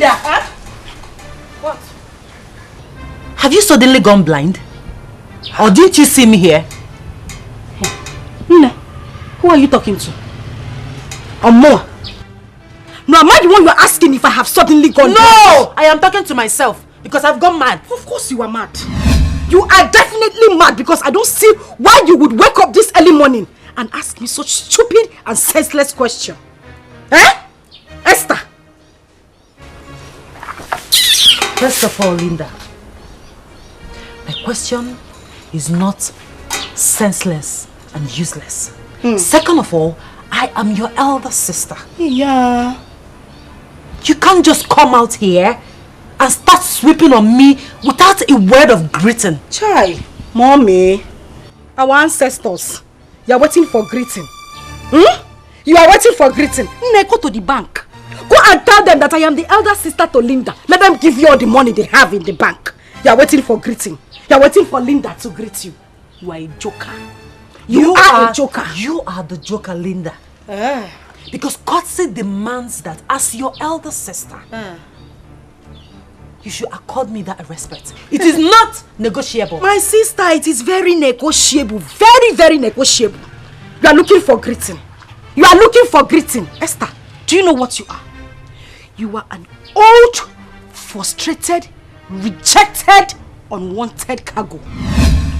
Linda! Huh? What? Have you suddenly gone blind? Or didn't you see me here? Nne, who are you talking to? Or more? No, am I the one you're asking if I have suddenly gone blind? No! I am talking to myself because I've gone mad. Of course you are mad. You are definitely mad because I don't see why you would wake up this early morning and ask me such stupid and senseless question. Eh? Esther? First of all, Linda, my question is not senseless and useless. Second of all, I am your elder sister. Yeah. You can't just come out here and start sweeping on me without a word of greeting. Chai, Mommy, our ancestors, you are waiting for greeting. You are waiting for greeting. Nne, go to the bank. Go and tell them that I am the elder sister to Linda. Let them give you all the money they have in the bank. You are waiting for greeting. You are waiting for Linda to greet you. You are a joker. You are a joker. You are the joker, Linda. Because courtesy demands that as your elder sister, you should accord me that respect. It is not negotiable. My sister, it is very negotiable. Very, very negotiable. You are looking for greeting. You are looking for greeting. Esther, do you know what you are? You are an old, frustrated, rejected, unwanted cargo.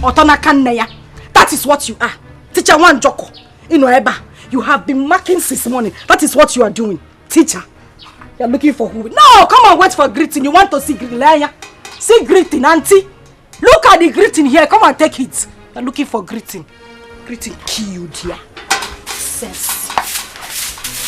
That is what you are. Teacher one Joko. You have been marking since morning. That is what you are doing. Teacher, you are looking for who? No, come on, wait for greeting. You want to see greeting? See greeting, auntie. Look at the greeting here. Come and take it. You are looking for greeting. Greeting killed here. Sense.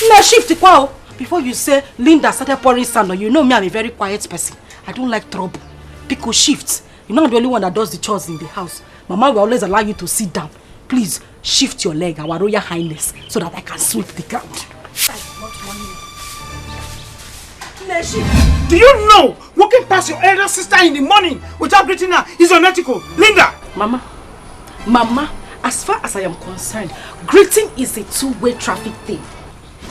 No, shift wow. Before you say Linda started pouring sand on you, know me, I'm a very quiet person. I don't like trouble. Pico shift. You're not the only one that does the chores in the house. Mama will always allow you to sit down. Please shift your leg, our Royal Highness, so that I can sweep the ground. Do you know walking past your elder sister in the morning without greeting her is unethical? Linda! Mama, as far as I am concerned, greeting is a two-way traffic thing.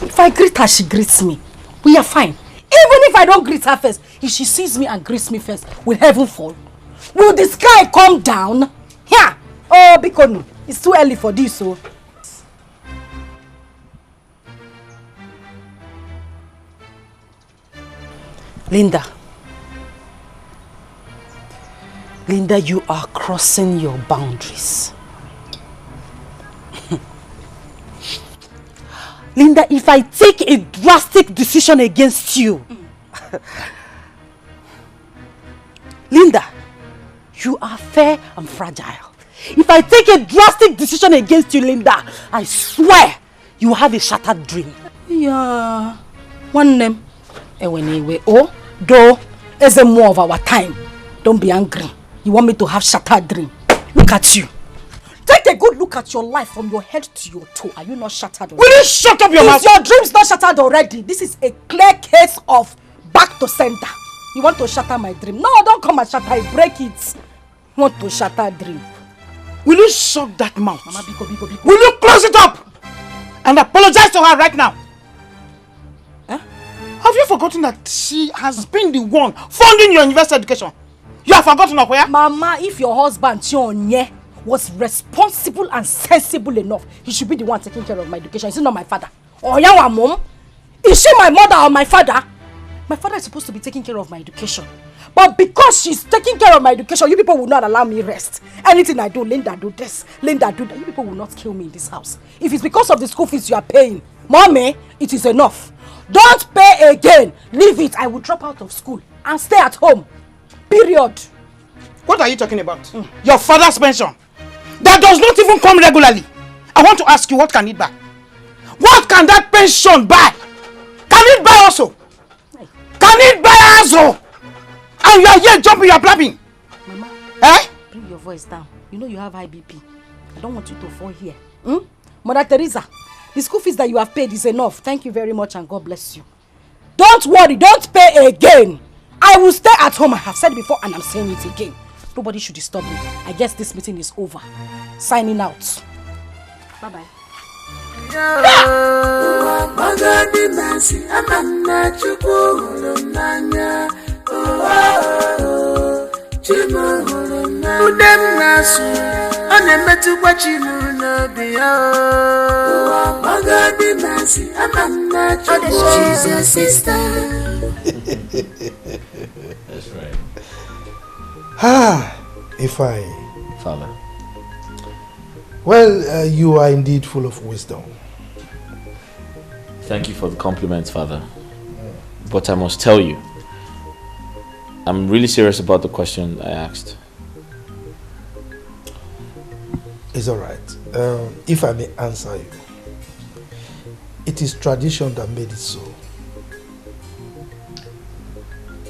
If I greet her, she greets me. We are fine. Even if I don't greet her first, if she sees me and greets me first, will heaven fall? Will the sky come down? Here! Oh, because it's too early for this, so. Linda, you are crossing your boundaries. Linda, if I take a drastic decision against you, Linda, you are fair and fragile. If I take a drastic decision against you, Linda, I swear you have a shattered dream. Yeah. One name. Anyway, oh, though, is a more of our time. Don't be angry. You want me to have shattered dream. Look at you. Take a good look at your life from your head to your toe. Are you not shattered already? Will you shut up your mouth? Is your dreams not shattered already? This is a clear case of back to center. You want to shatter my dream? No, don't come and shatter it. Break it. You want to shatter dream. Will you shut that mouth? Mama, biko. Will you close it up? And apologize to her right now. Have you forgotten that she has been the one funding your university education? You have forgotten of where? Mama, if your husband, Chionye, was responsible and sensible enough, he should be the one taking care of my education. Is he not my father? Or your mom? Is she my mother or my father? My father is supposed to be taking care of my education. But because she's taking care of my education, you people will not allow me rest. Anything I do, Linda do this, Linda do that. You people will not kill me in this house. If it's because of the school fees you are paying, Mommy, it is enough. Don't pay again. Leave it. I will drop out of school and stay at home. Period. What are you talking about? Your father's pension. That does not even come regularly. I want to ask you, what can it buy? What can that pension buy? Can it buy also? Can it buy also? And you are here jumping, you are blabbing. Mama, bring your voice down. You know you have high BP. I don't want you to fall here. Mother Teresa, the school fees that you have paid is enough. Thank you very much and God bless you. Don't worry, don't pay again. I will stay at home. I have said it before and I'm saying it again. Nobody should disturb me. I guess this meeting is over. Signing out. Bye-bye. She's your sister. That's right. If I... Father. Well, you are indeed full of wisdom. Thank you for the compliments, Father. But I must tell you, I'm really serious about the question I asked. It's alright. If I may answer you, it is tradition that made it so.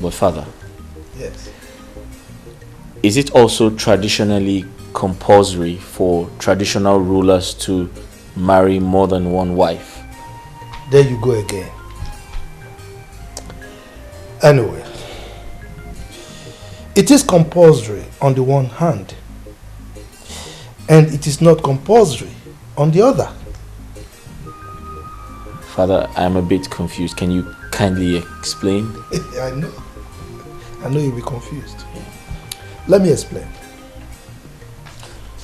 But Father, yes, is it also traditionally compulsory for traditional rulers to marry more than one wife? There you go again. Anyway, it is compulsory on the one hand, and it is not compulsory on the other. Father, I'm a bit confused. Can you kindly explain? I know you'll be confused. Let me explain.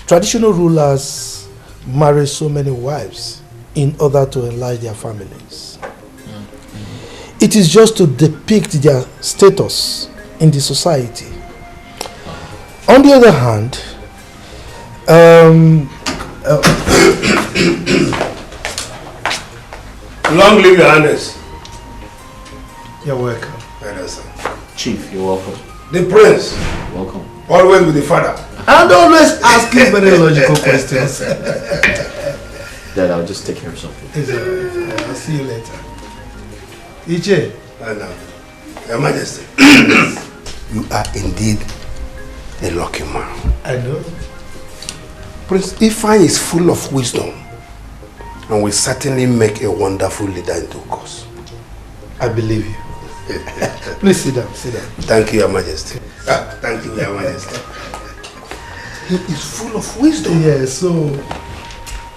Traditional rulers marry so many wives in order to enlarge their families. It is just to depict their status in the society. On the other hand, Long live your highness. you're welcome. Chief, you're welcome. The prince, Welcome. always with the father. And always asking very logical questions. Dad, I'll just take care of something. It's alright. I'll see you later. Iche. Your Majesty, you are indeed a lucky man. I know. Prince Ifeanyi is full of wisdom and will certainly make a wonderful leader in due course. I believe you. Please sit down, sit down. Thank you, Your Majesty. Thank you, Your Majesty. He is full of wisdom. Yeah, so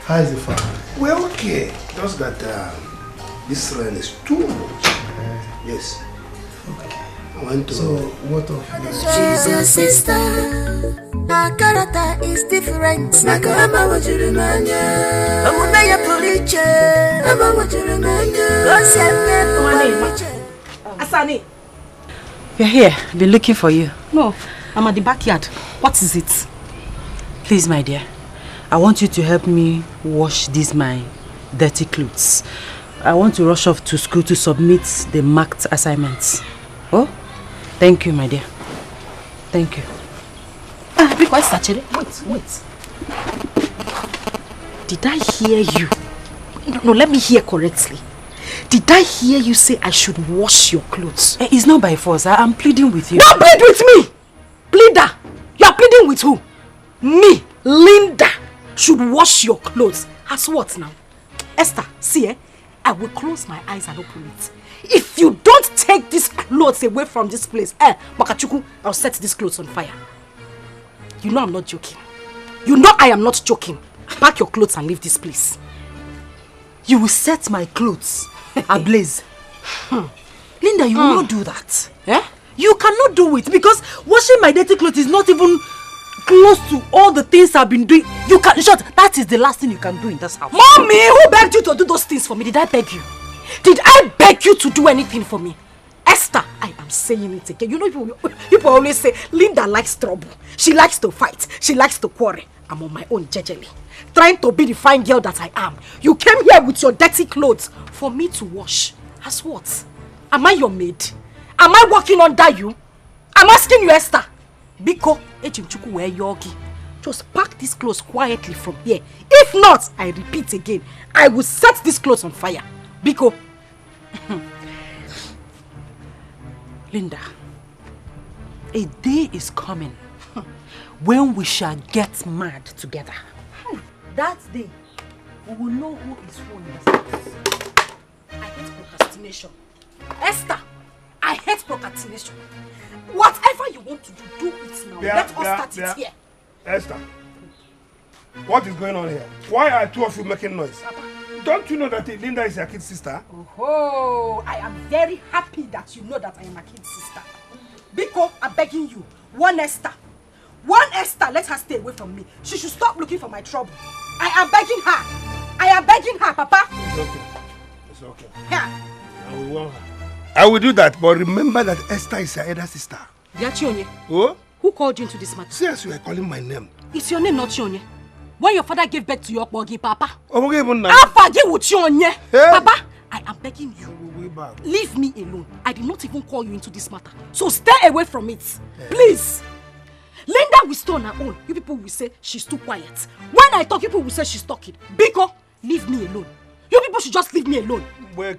how is the farm? Well, okay. Just that this rain is too much. Yes. Okay. I want to... So what of you? She's your sister. Her character is different. Nakarama wajurimanya. Amunaya puliche. Ama wajurimanya. Asani. You're here. I've been looking for you. No, I'm at the backyard. What is it? Please, my dear, I want you to help me wash these my dirty clothes. I want to rush off to school to submit the marked assignments. Oh, thank you, my dear. Thank you. Because actually, wait. Did I hear you? No, let me hear correctly. Did I hear you say I should wash your clothes? It's not by force. I'm pleading with you. Don't plead with me! Pleader! You are pleading with who? Me, Linda, should wash your clothes. As what now? Esther, see, I will close my eyes and open it. If you don't take these clothes away from this place, Makachuku, I'll set these clothes on fire. You know I'm not joking. You know I am not joking. Pack your clothes and leave this place. You will set my clothes ablaze. Linda, you will not do that. You cannot do it because washing my dirty clothes is not even close to all the things I've been doing. You can, in short, that is the last thing you can do in this house. Mommy, who begged you to do those things for me? Did I beg you? Did I beg you to do anything for me? Esther, I am saying it again. You know, people always say, Linda likes trouble. She likes to fight. She likes to quarrel. I'm on my own, jejely. Trying to be the fine girl that I am. You came here with your dirty clothes for me to wash. As what? Am I your maid? Am I working under you? I'm asking you, Esther. Biko, Echimchuku where yogi. Just pack these clothes quietly from here. If not, I repeat again, I will set these clothes on fire. Biko. Linda, a day is coming when we shall get mad together. That day, we will know who is who in this house. I hate procrastination. Esther, I hate procrastination. Whatever you want to do, do it now. Let us start it here. Esther, what is going on here? Why are two of you making noise? Papa, Don't you know that Linda is your kid sister? Oh, I am very happy that you know that I am a kid sister. Biko, I'm begging you. One Esther, let her stay away from me. She should stop looking for my trouble. I am begging her, Papa. It's okay. Yeah. I will warn her. I will do that, but remember that Esther is your elder sister. Chionye. Oh? Who called you into this matter? See as you are calling my name. It's your name, not Chionye. When your father gave birth to your bogi, Papa. Oh, okay, I'll forgive with Chionye. Hey. Papa, I am begging you. Leave me alone. I did not even call you into this matter. So stay away from it. Hey. Please. Linda will stay on her own. You people will say she's too quiet. When I talk, people will say she's talking. Biko, leave me alone. You people should just leave me alone. People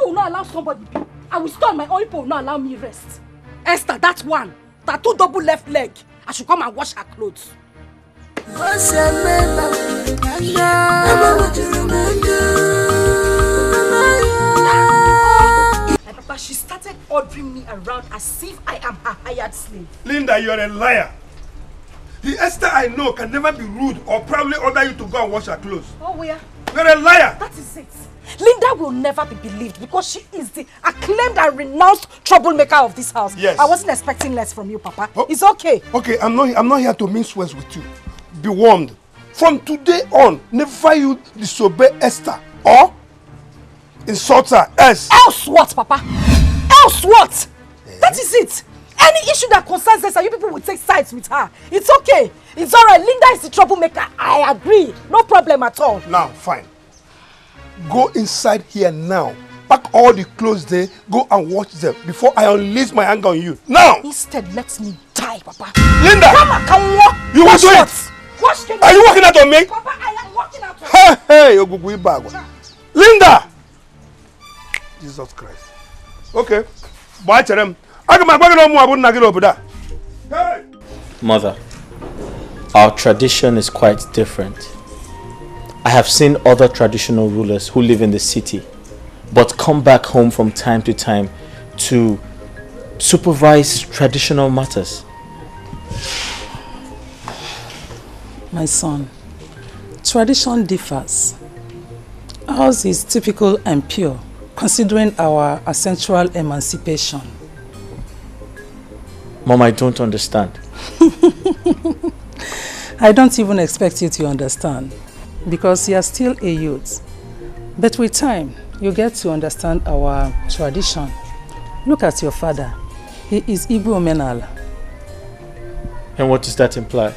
will not allow somebody. I will stay on my own. People will not allow me rest. Esther, that one. Tattoo double left leg. I should come and wash her clothes. Papa, she started ordering me around as if I am her hired slave. Linda, you're a liar. The Esther I know can never be rude or probably order you to go and wash her clothes. Oh, where? You're a liar. That is it. Linda will never be believed because she is the acclaimed and renounced troublemaker of this house. Yes. I wasn't expecting less from you, Papa. Oh. It's okay. Okay, I'm not here to mince words with you. Be warned. From today on, never you disobey Esther or insult her. Else what, Papa? Else what? That is it. Any issue that concerns Esther, you people will take sides with her. It's okay. It's alright. Linda is the troublemaker. I agree. No problem at all. Now, fine. Go inside here now. Pack all the clothes there. Go and wash them before I unleash my anger on you. Now! Instead, let me die, Papa. Linda! Come walk. You will do it! Are you walking out on me? Papa, I am walking out on you. Hey! Linda! Jesus Christ. Okay. Bye, Cherem. Mother, our tradition is quite different. I have seen other traditional rulers who live in the city but come back home from time to time to supervise traditional matters. My son, tradition differs. Ours is typical and pure, considering our essential emancipation. Mom, I don't understand. I don't even expect you to understand, because you are still a youth. But with time, you get to understand our tradition. Look at your father. He is Igbo Menal. And what does that imply?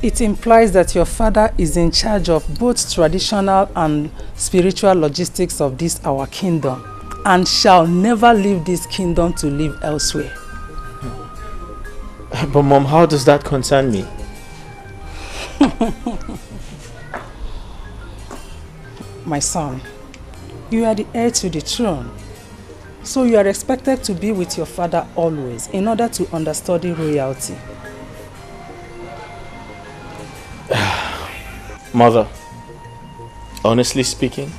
It implies that your father is in charge of both traditional and spiritual logistics of this our kingdom, and shall never leave this kingdom to live elsewhere. But Mom, how does that concern me? My son, you are the heir to the throne. So you are expected to be with your father always in order to understudy royalty. Mother, honestly speaking,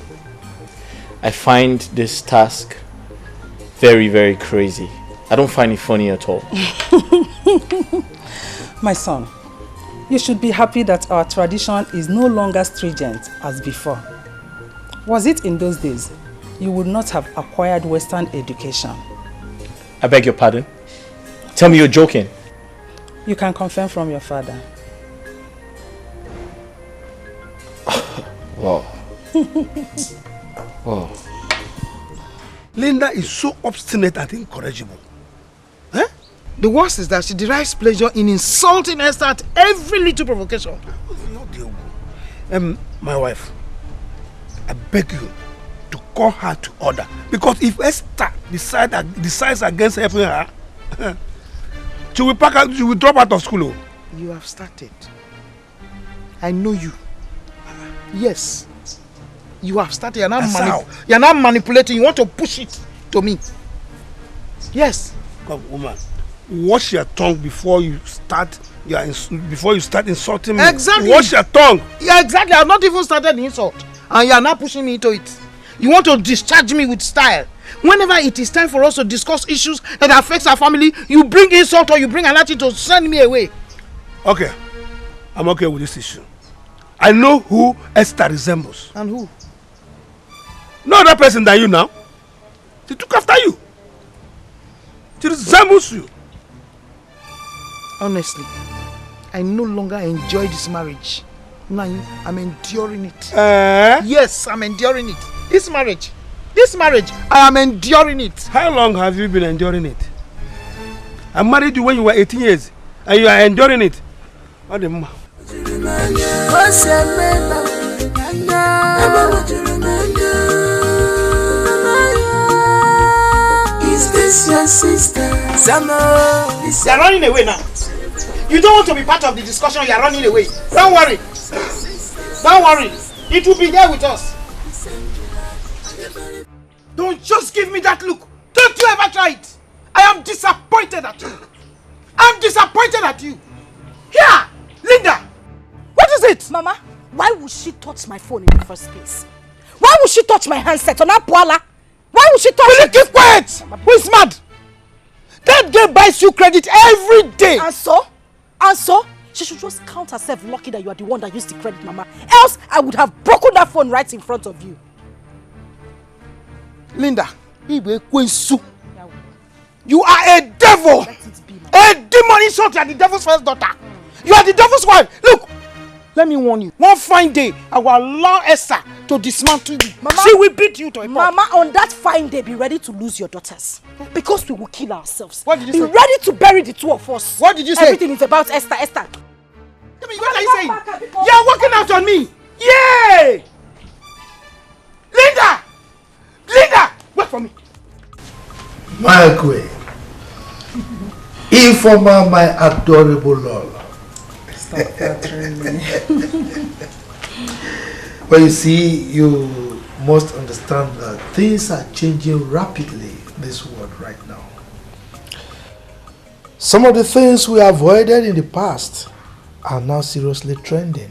I find this task very, very crazy. I don't find it funny at all. My son, you should be happy that our tradition is no longer stringent as before. Was it in those days, you would not have acquired Western education. I beg your pardon? Tell me you're joking. You can confirm from your father. Wow. Wow. Linda is so obstinate and incorrigible. Eh? The worst is that she derives pleasure in insulting Esther at every little provocation. My wife, I beg you to call her to order. Because if Esther decides against helping her, she will drop out of school. You have started. I know you. Yes. You have started. You're not manipulating. You want to push it to me. Yes. Come, woman. Wash your tongue before you start. Before you start insulting me. Exactly. Wash your tongue. Yeah, exactly. I've not even started the insult, and you are not pushing me into it. You want to discharge me with style. Whenever it is time for us to discuss issues that affects our family, you bring insult or you bring another to send me away. Okay. I'm okay with this issue. I know who Esther resembles. And who? No other person than you now. She took after you. She resembles you. Honestly, I no longer enjoy this marriage. Now I'm enduring it. Yes, I'm enduring it. This marriage, I am enduring it. How long have you been enduring it? I married you when you were 18 years and you are enduring it. What the ma? Is this your sister? You are running away now. You don't want to be part of the discussion, you are running away. Don't worry. Don't worry. It will be there with us. Don't just give me that look. Don't you ever try it. I am disappointed at you. I'm disappointed at you. Here, Linda. What is it? Mama, why would she touch my phone in the first place? Why would she touch my handset on Apuala? Why would she touch it? Will you keep quiet? Who is mad? That girl buys you credit every day. And so? And so? She should just count herself lucky that you are the one that used the credit, Mama. Else, I would have broken that phone right in front of you. Linda, you are a devil. A demon insult. You are the devil's first daughter. You are the devil's wife. Look, let me warn you. One fine day, I will allow Esther to dismantle you. Mama, she will beat you to a pulp. Mama, on that fine day, be ready to lose your daughters. Because we will kill ourselves. What did you say? Be ready to bury the two of us. What did you say? Everything is about Esther. What are you saying? You are working out on me. Yay! Linda! Linda! Wait for me. My queen. Informer, my adorable Lola. Stop flattering me. Well, you see, you must understand that things are changing rapidly in this world right now. Some of the things we avoided in the past are now seriously trending.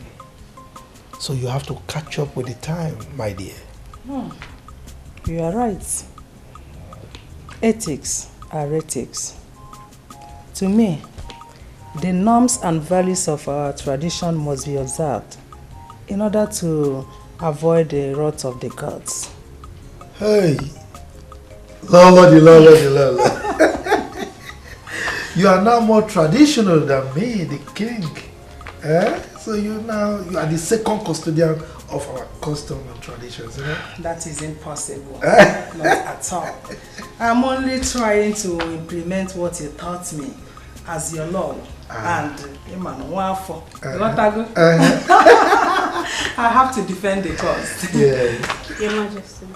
So you have to catch up with the time, my dear. You are right. Ethics are ethics. To me, the norms and values of our tradition must be observed in order to avoid the wrath of the gods. Hey, Lola. You are now more traditional than me, the king. So you are the second custodian of our custom and traditions. That is impossible. Not at all. I'm only trying to implement what you taught me as your Lord. And I have to defend the cause. Yeah. Your Majesty.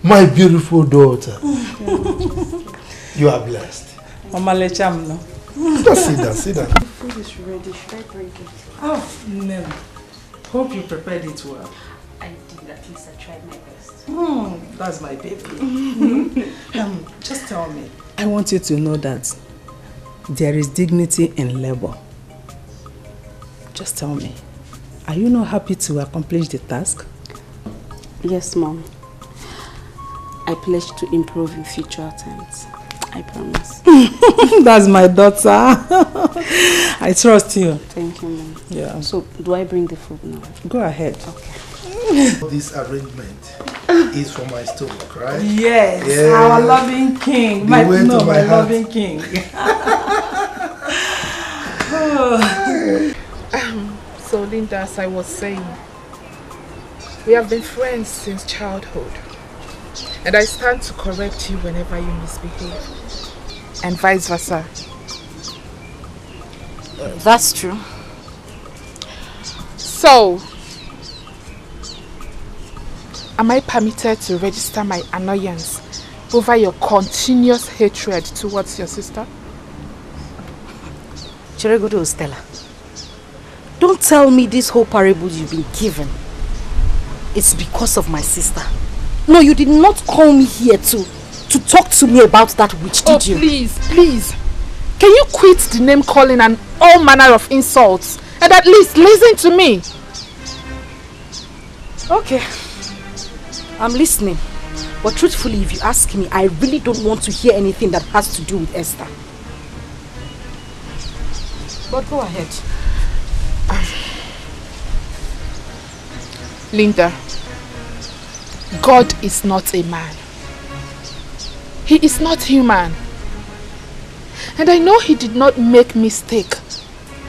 My beautiful daughter. You are blessed. Mama Lecham, no? Just sit down. The food is ready. Should I bring it? Oh, no. Hope you prepared it well. I did. At least I tried my best. That's my baby. Just tell me. I want you to know that there is dignity in labor. Just tell me, are you not happy to accomplish the task? Yes, Mom. I pledge to improve in future attempts. I promise. That's my daughter. I trust you. Thank you, Mom. Yeah. So, do I bring the food now? Go ahead. Okay. This arrangement is for my stomach, right? Yes, yeah. Our loving king. My loving king. So Linda, as I was saying, we have been friends since childhood. And I stand to correct you whenever you misbehave. And vice versa. That's true. So, am I permitted to register my annoyance over your continuous hatred towards your sister? Chiregodo Stella, don't tell me this whole parable you've been given. It's because of my sister. No, you did not call me here to talk to me about that witch, did you? Please. Can you quit the name calling and all manner of insults and at least listen to me? Okay. I'm listening. But truthfully, if you ask me, I really don't want to hear anything that has to do with Esther. But go ahead. Linda, God is not a man. He is not human. And I know he did not make mistake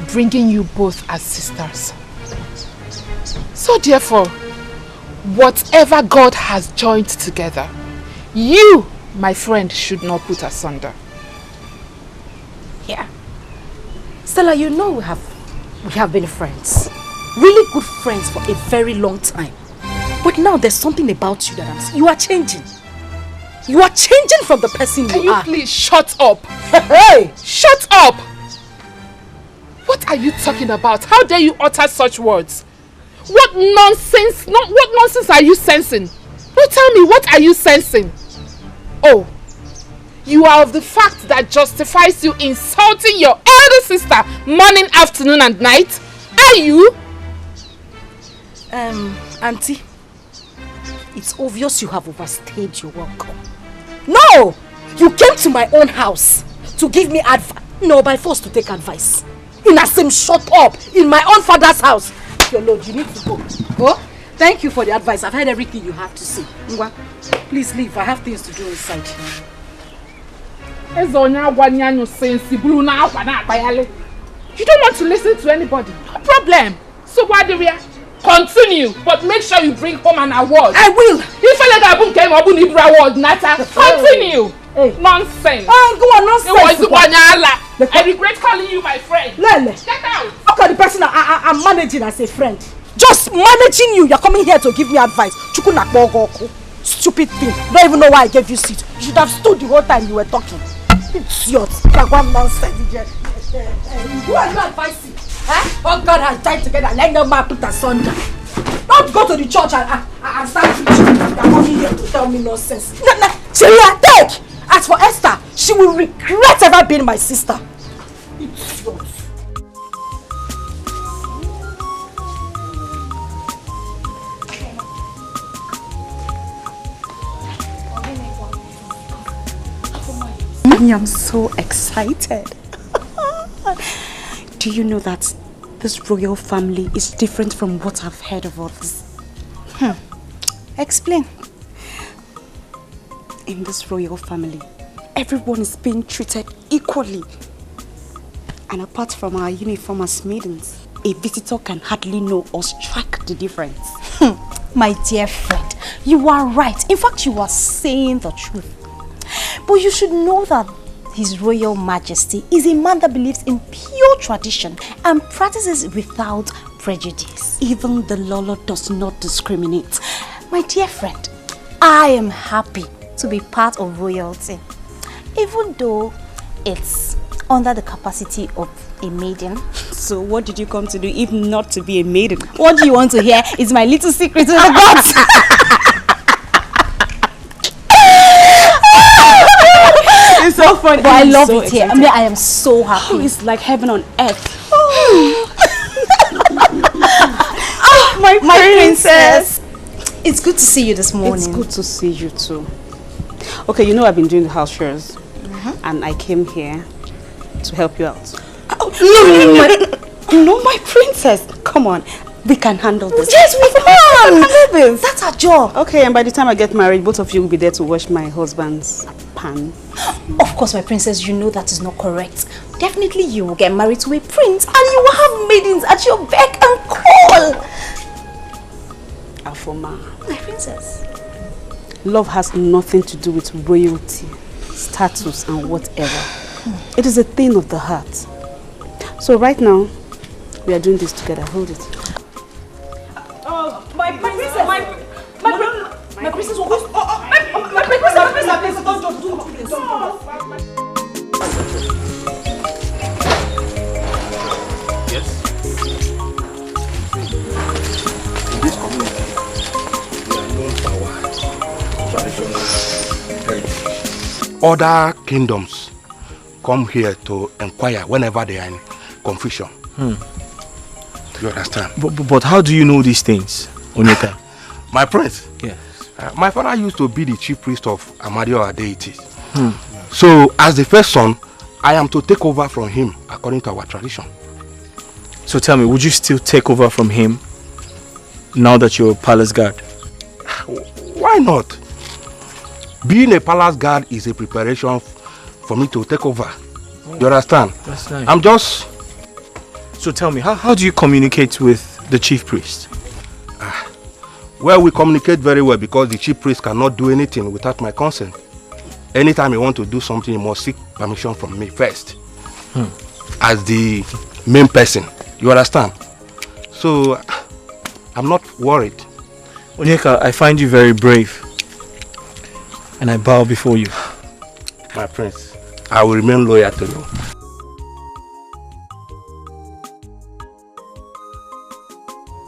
bringing you both as sisters. So therefore, whatever God has joined together, you, my friend, should not put asunder. Yeah. Stella, you know we have been friends. Really good friends for a very long time. But now there's something about you that you are changing. You are changing from the person Can you are. you please shut up? Hey! Shut up! What are you talking about? How dare you utter such words? What nonsense? What nonsense are you sensing? No, tell me, what are you sensing? Oh, you are of the fact that justifies you insulting your elder sister morning, afternoon and night? Are you? Auntie, it's obvious you have overstayed your welcome. No! You came to my own house to give me advice. No, by force to take advice. In a same shut up in my own father's house. Your lord, you need to go. Oh, thank you for the advice. I've heard everything you have to say. Ngwa, please leave. I have things to do inside. You don't want to listen to anybody. No problem. So why do we continue? But make sure you bring home an award. I will. Continue. Hey. Nonsense. Oh, go on, nonsense. I regret calling you my friend. Lele. Get out. Look at the person I'm managing as a friend. Just managing you. You're coming here to give me advice. Stupid thing. Don't even know why I gave you seat. You should have stood the whole time you were talking. Idiot. Like one nonsense. Who are you advising? Oh God has died together. Let no man put asunder. Don't go to the church and start preaching. You're coming here to tell me nonsense. Syria, take! As for Esther, she will regret ever being my sister. Idiot. I am so excited. Do you know that this royal family is different from what I've heard of others? Explain. In this royal family, everyone is being treated equally. And apart from our uniform as maidens, a visitor can hardly know or strike the difference. My dear friend, you are right. In fact, you are saying the truth. But you should know that His Royal Majesty is a man that believes in pure tradition and practices without prejudice. Even the Lolo does not discriminate. My dear friend, I am happy to be part of royalty, even though it's under the capacity of a maiden. So what did you come to do if not to be a maiden? What do you want to hear? Is my little secret to the gods. It's so funny. But I love it here. I mean, I am so happy. It's like heaven on earth. My princess. It's good to see you this morning. It's good to see you too. Okay, you know I've been doing the house chores, and I came here to help you out. No, my princess. Come on, we can handle this. Yes, we can handle this. That's our job. Okay, and by the time I get married, both of you will be there to wash my husband's pan. Of course, my princess, you know that is not correct. Definitely you will get married to a prince and you will have maidens at your beck and call. Afoma, my princess. Love has nothing to do with royalty, status and whatever. It is a thing of the heart. So right now, we are doing this together. Hold it. My princess, my princess, my princess, don't do this. Yes. In this community, we are known for our traditional heritage. Other kingdoms come here to inquire whenever they are in confusion. You understand? But how do you know these things, Onyeka? My prince? Yes. My father used to be the chief priest of Amadio deities. So, as the first son, I am to take over from him according to our tradition. So tell me, would you still take over from him now that you're a palace guard? Why not? Being a palace guard is a preparation for me to take over. You understand? That's nice. I'm just... So tell me, how do you communicate with the chief priest? Well, we communicate very well because the chief priest cannot do anything without my consent. Anytime he wants to do something, he must seek permission from me first. As the main person. You understand? So, I'm not worried. Onyeka, I find you very brave. And I bow before you. My prince, I will remain loyal to you.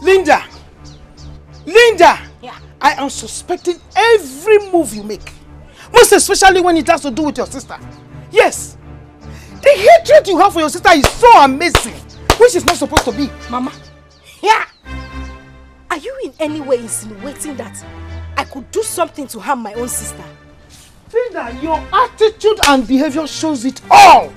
Linda! Linda! Yeah. I am suspecting every move you make. Most especially when it has to do with your sister. Yes! The hatred you have for your sister is so amazing. Which is not supposed to be. Mama. Yeah! Are you in any way insinuating that I could do something to harm my own sister? Linda, your attitude and behavior shows it all.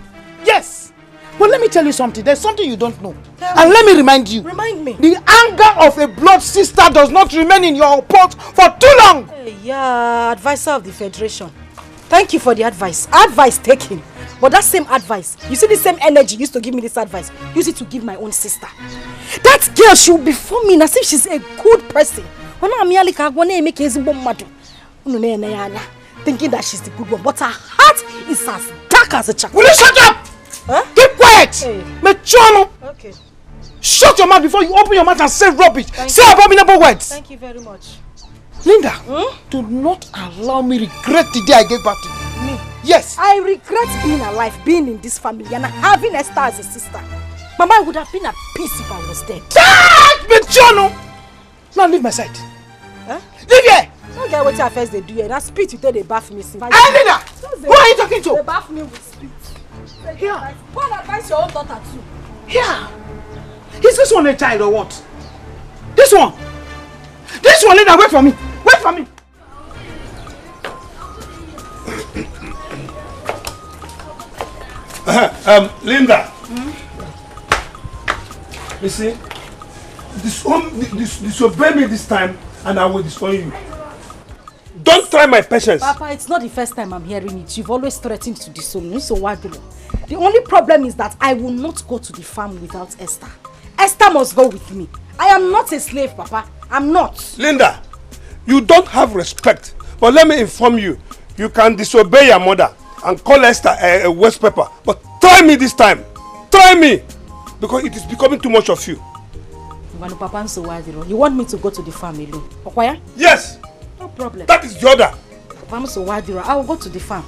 Yes! But let me tell you something. There's something you don't know. And let me remind you. Remind me. The anger of a blood sister does not remain in your pot for too long. Hey, yeah, advisor of the Federation. Thank you for the advice. Advice taken. But that same advice, you see the same energy you used to give me this advice, use it to give my own sister. That girl, she will be forming as if she's a good person. Thinking that she's the good one, but her heart is as dark as a charcoal. Will you shut up? Huh? Keep quiet! Hey. Mechono! Okay. Shut your mouth before you open your mouth and say rubbish. Say abominable words. Thank you very much. Linda, do not allow me regret the day I gave birth to you. Me? Yes. I regret being alive, being in this family, and having Esther as a sister. Mama, I would have been at peace if I was dead. That Mechono! Now leave my side. Huh? Leave here! Don't get what your first they do here. Now spit you tell they bath me. Hey, Linda! Who are you talking to? They bath me with spit. Here. Go and advise your own daughter too. Here. Is this one a child or what? This one. This one, Linda, wait for me. Wait for me. Linda. You see, disobey me this time and I will disown you. Don't try my patience. Papa, it's not the first time I'm hearing it. You've always threatened to disown me, so why do you? The only problem is that I will not go to the farm without Esther. Esther must go with me. I am not a slave, Papa. I'm not. Linda, you don't have respect. But let me inform you, you can disobey your mother and call Esther a waste paper. But try me this time. Try me. Because it is becoming too much of you. You want me to go to the farm alone? Okwaya? Yes. No problem. That is the order. I will go to the farm.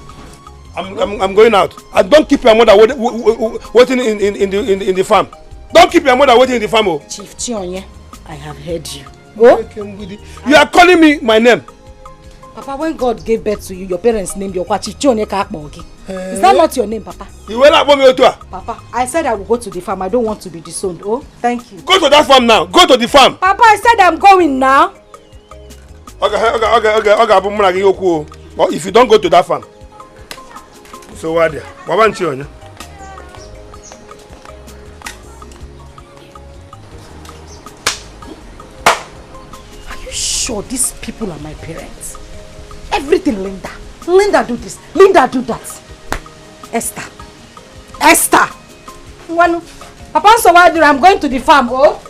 I'm going out. And don't keep your mother waiting in the farm. Don't keep your mother waiting in the farm. Oh. Chief Chionye, I have heard you. Oh? You are calling me my name. Papa, when God gave birth to you, your parents named you Chief Chionye Kakbogi. Is that not your name, Papa? You will not me to. Papa, I said I will go to the farm. I don't want to be disowned. Oh, thank you. Go to that farm now. Go to the farm. Papa, I said I'm going now. Okay. But if you don't go to that farm, so what there? Are you sure these people are my parents? Everything, Linda. Linda do this. Linda do that. Esther. Esther. Papa, so why I'm going to the farm, oh?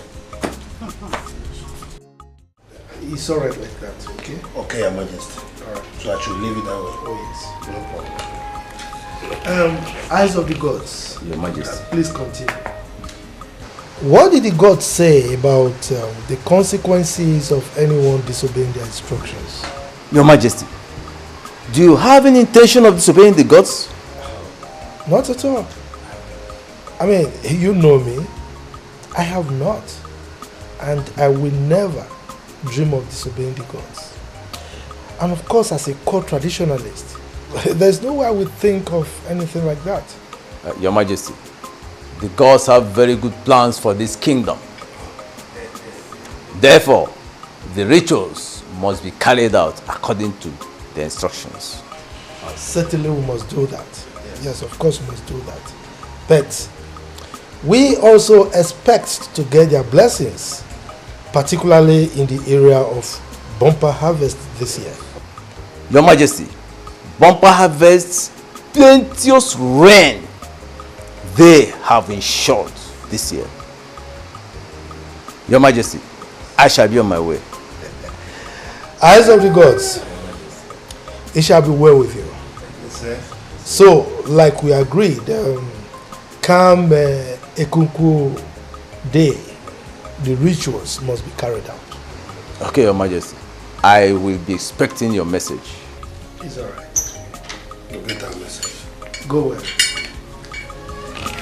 It's alright like that, okay? Okay, Your Majesty. Alright. So I should leave it that way. Oh yes, no problem. Eyes of the gods. Your Majesty. Please continue. What did the gods say about the consequences of anyone disobeying their instructions? Your Majesty, do you have any intention of disobeying the gods? Not at all. I mean, you know me. I have not. And I will never dream of disobeying the gods. And of course, as a core traditionalist, there's no way I would think of anything like that. Your Majesty, the gods have very good plans for this kingdom. Therefore, the rituals must be carried out according to the instructions. Certainly we must do that. Yes, of course we must do that. But We also expect to get their blessings, particularly in the area of bumper harvest this year. Your Majesty, bumper harvests, plenteous rain, they have ensured this year. Your Majesty, I shall be on my way. Eyes of the gods, it shall be well with you. Yes, sir. So, like we agreed, come Ekunku Day, the rituals must be carried out. Okay, Your Majesty. I will be expecting your message. It's all right. You'll get our message. Go well.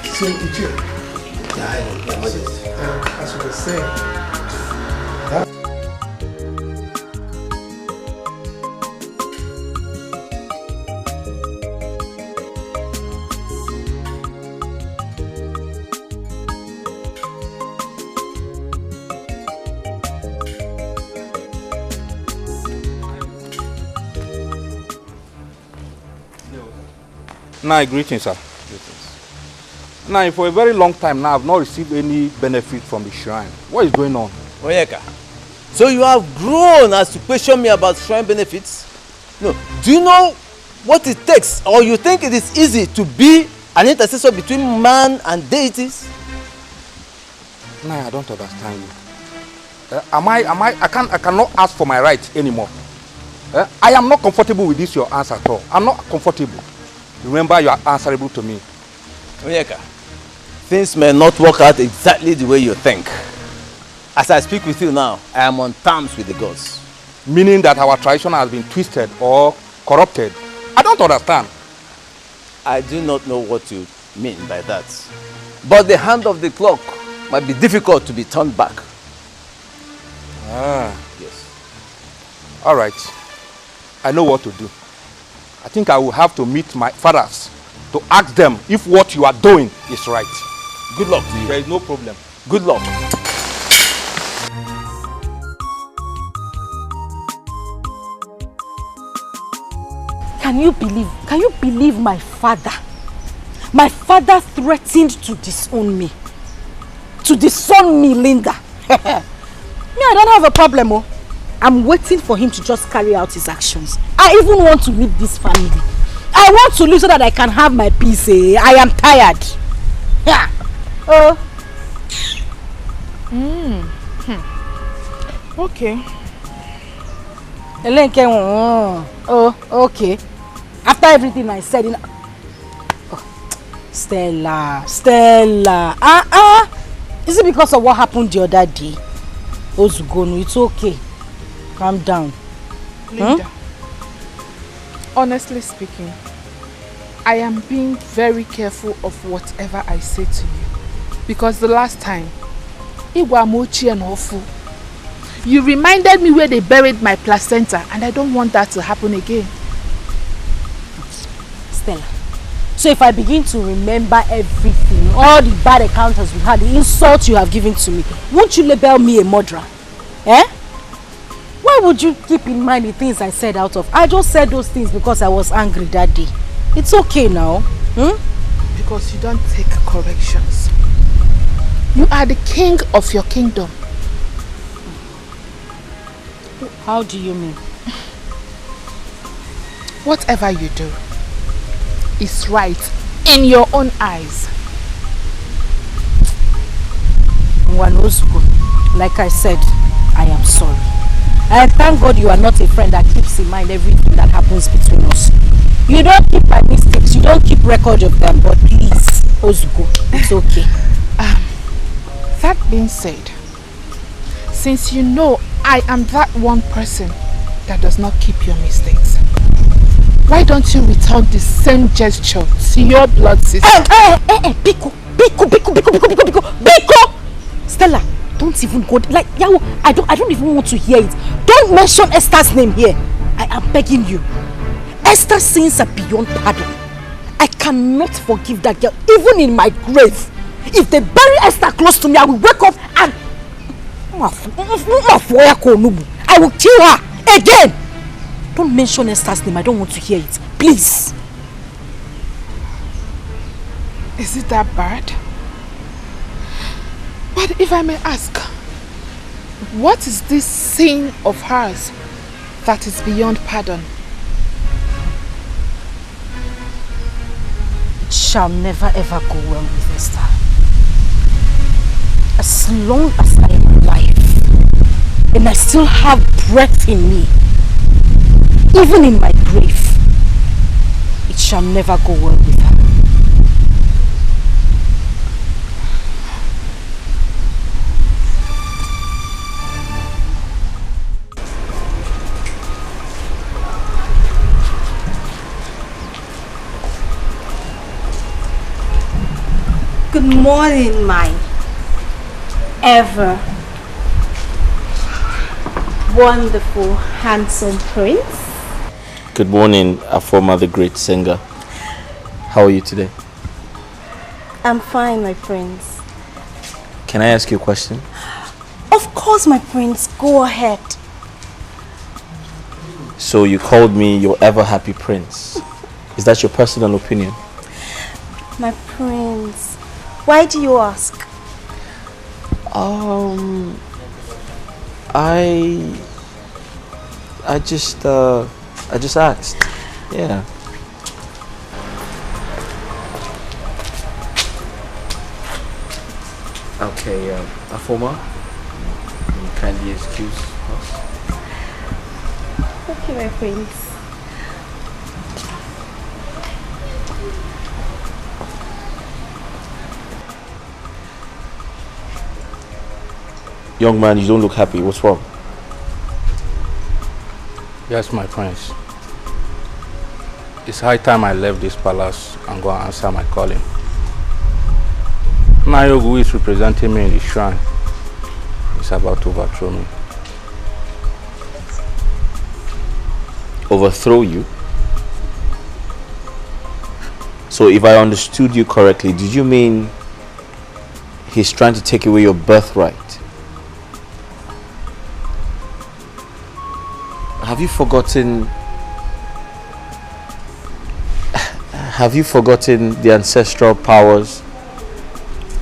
So, Ichie, as we were saying, Now, greetings, sir. Now, for a very long time now, I've not received any benefit from the shrine. What is going on? Onyeka, so you have grown as to question me about shrine benefits? No. Do you know what it takes, or you think it is easy to be an intercessor between man and deities? No, I don't understand you. I cannot ask for my rights anymore. I am not comfortable with this your answer at all. I'm not comfortable. Remember, you are answerable to me. Onyeka, things may not work out exactly the way you think. As I speak with you now, I am on terms with the gods. Meaning that our tradition has been twisted or corrupted. I don't understand. I do not know what you mean by that. But the hand of the clock might be difficult to be turned back. Ah. Yes. All right. I know what to do. I think I will have to meet my fathers to ask them if what you are doing is right. Good luck to you. There is no problem. Good luck. Can you believe my father? My father threatened to disown me. To disown me, Linda. Me, I don't have a problem, oh. I'm waiting for him to just carry out his actions. I even want to leave this family. I want to leave so that I can have my peace. Eh? I am tired. Yeah. Oh. Okay. Elenke, oh, okay. After everything I said, Stella. Is it because of what happened the other day? Ozugonu, it's okay. Calm down. Linda, honestly speaking, I am being very careful of whatever I say to you. Because the last time, Iwamochi and Ofu, you reminded me where they buried my placenta, and I don't want that to happen again. Stella, so if I begin to remember everything, all the bad encounters we had, the insults you have given to me, won't you label me a murderer? Eh? Why would you keep in mind the things I said out of? I just said those things because I was angry that day. It's okay now. Because you don't take corrections. You are the king of your kingdom. How do you mean? Whatever you do is right in your own eyes. Like I said, I am sorry. And thank God you are not a friend that keeps in mind everything that happens between us. You don't keep my mistakes, you don't keep record of them, but please, Ozuko, it's okay. That being said, since you know I am that one person that does not keep your mistakes, why don't you return the same gesture to your blood sister? Biko! Stella, don't even go, like, I don't even want to hear it. Don't mention Esther's name here. I am begging you. Esther's sins are beyond pardon. I cannot forgive that girl, even in my grave. If they bury Esther close to me, I will wake up and I will kill her again. Don't mention Esther's name. I don't want to hear it. Please. Is it that bad? But if I may ask, what is this sin of hers that is beyond pardon? It shall never ever go well with Esther. As long as I am alive and I still have breath in me, even in my grave, it shall never go well with her. Good morning, my ever wonderful, handsome prince. Good morning, Afoma, the great singer. How are you today? I'm fine, my prince. Can I ask you a question? Of course, my prince. Go ahead. So you called me your ever happy prince. Is that your personal opinion? My prince, why do you ask? I just asked. Yeah. Okay, Afoma, can you kindly excuse us? Okay, my prince. Young man, you don't look happy. What's wrong? Yes, my prince. It's high time I left this palace and go and answer my calling. Nayogu, who is representing me in the shrine, is about to overthrow me. Overthrow you? So if I understood you correctly, did you mean he's trying to take away your birthright? Have you forgotten the ancestral powers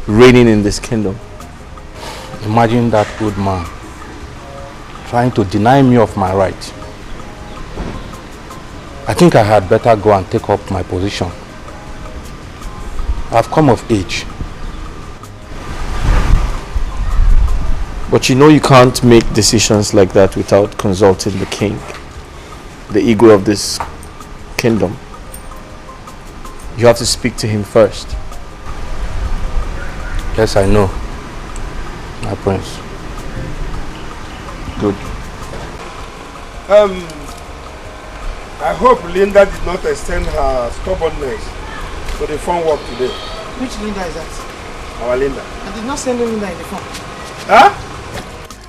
reigning in this kingdom? Imagine that good man trying to deny me of my right. I think I had better go and take up my position. I've come of age. But you know you can't make decisions like that without consulting the king, the ego of this kingdom. You have to speak to him first. Yes, I know, my prince. Good. I hope Linda did not extend her stubbornness to the phone work today. Which Linda is that? Our Linda. I did not send Linda in the phone. Huh?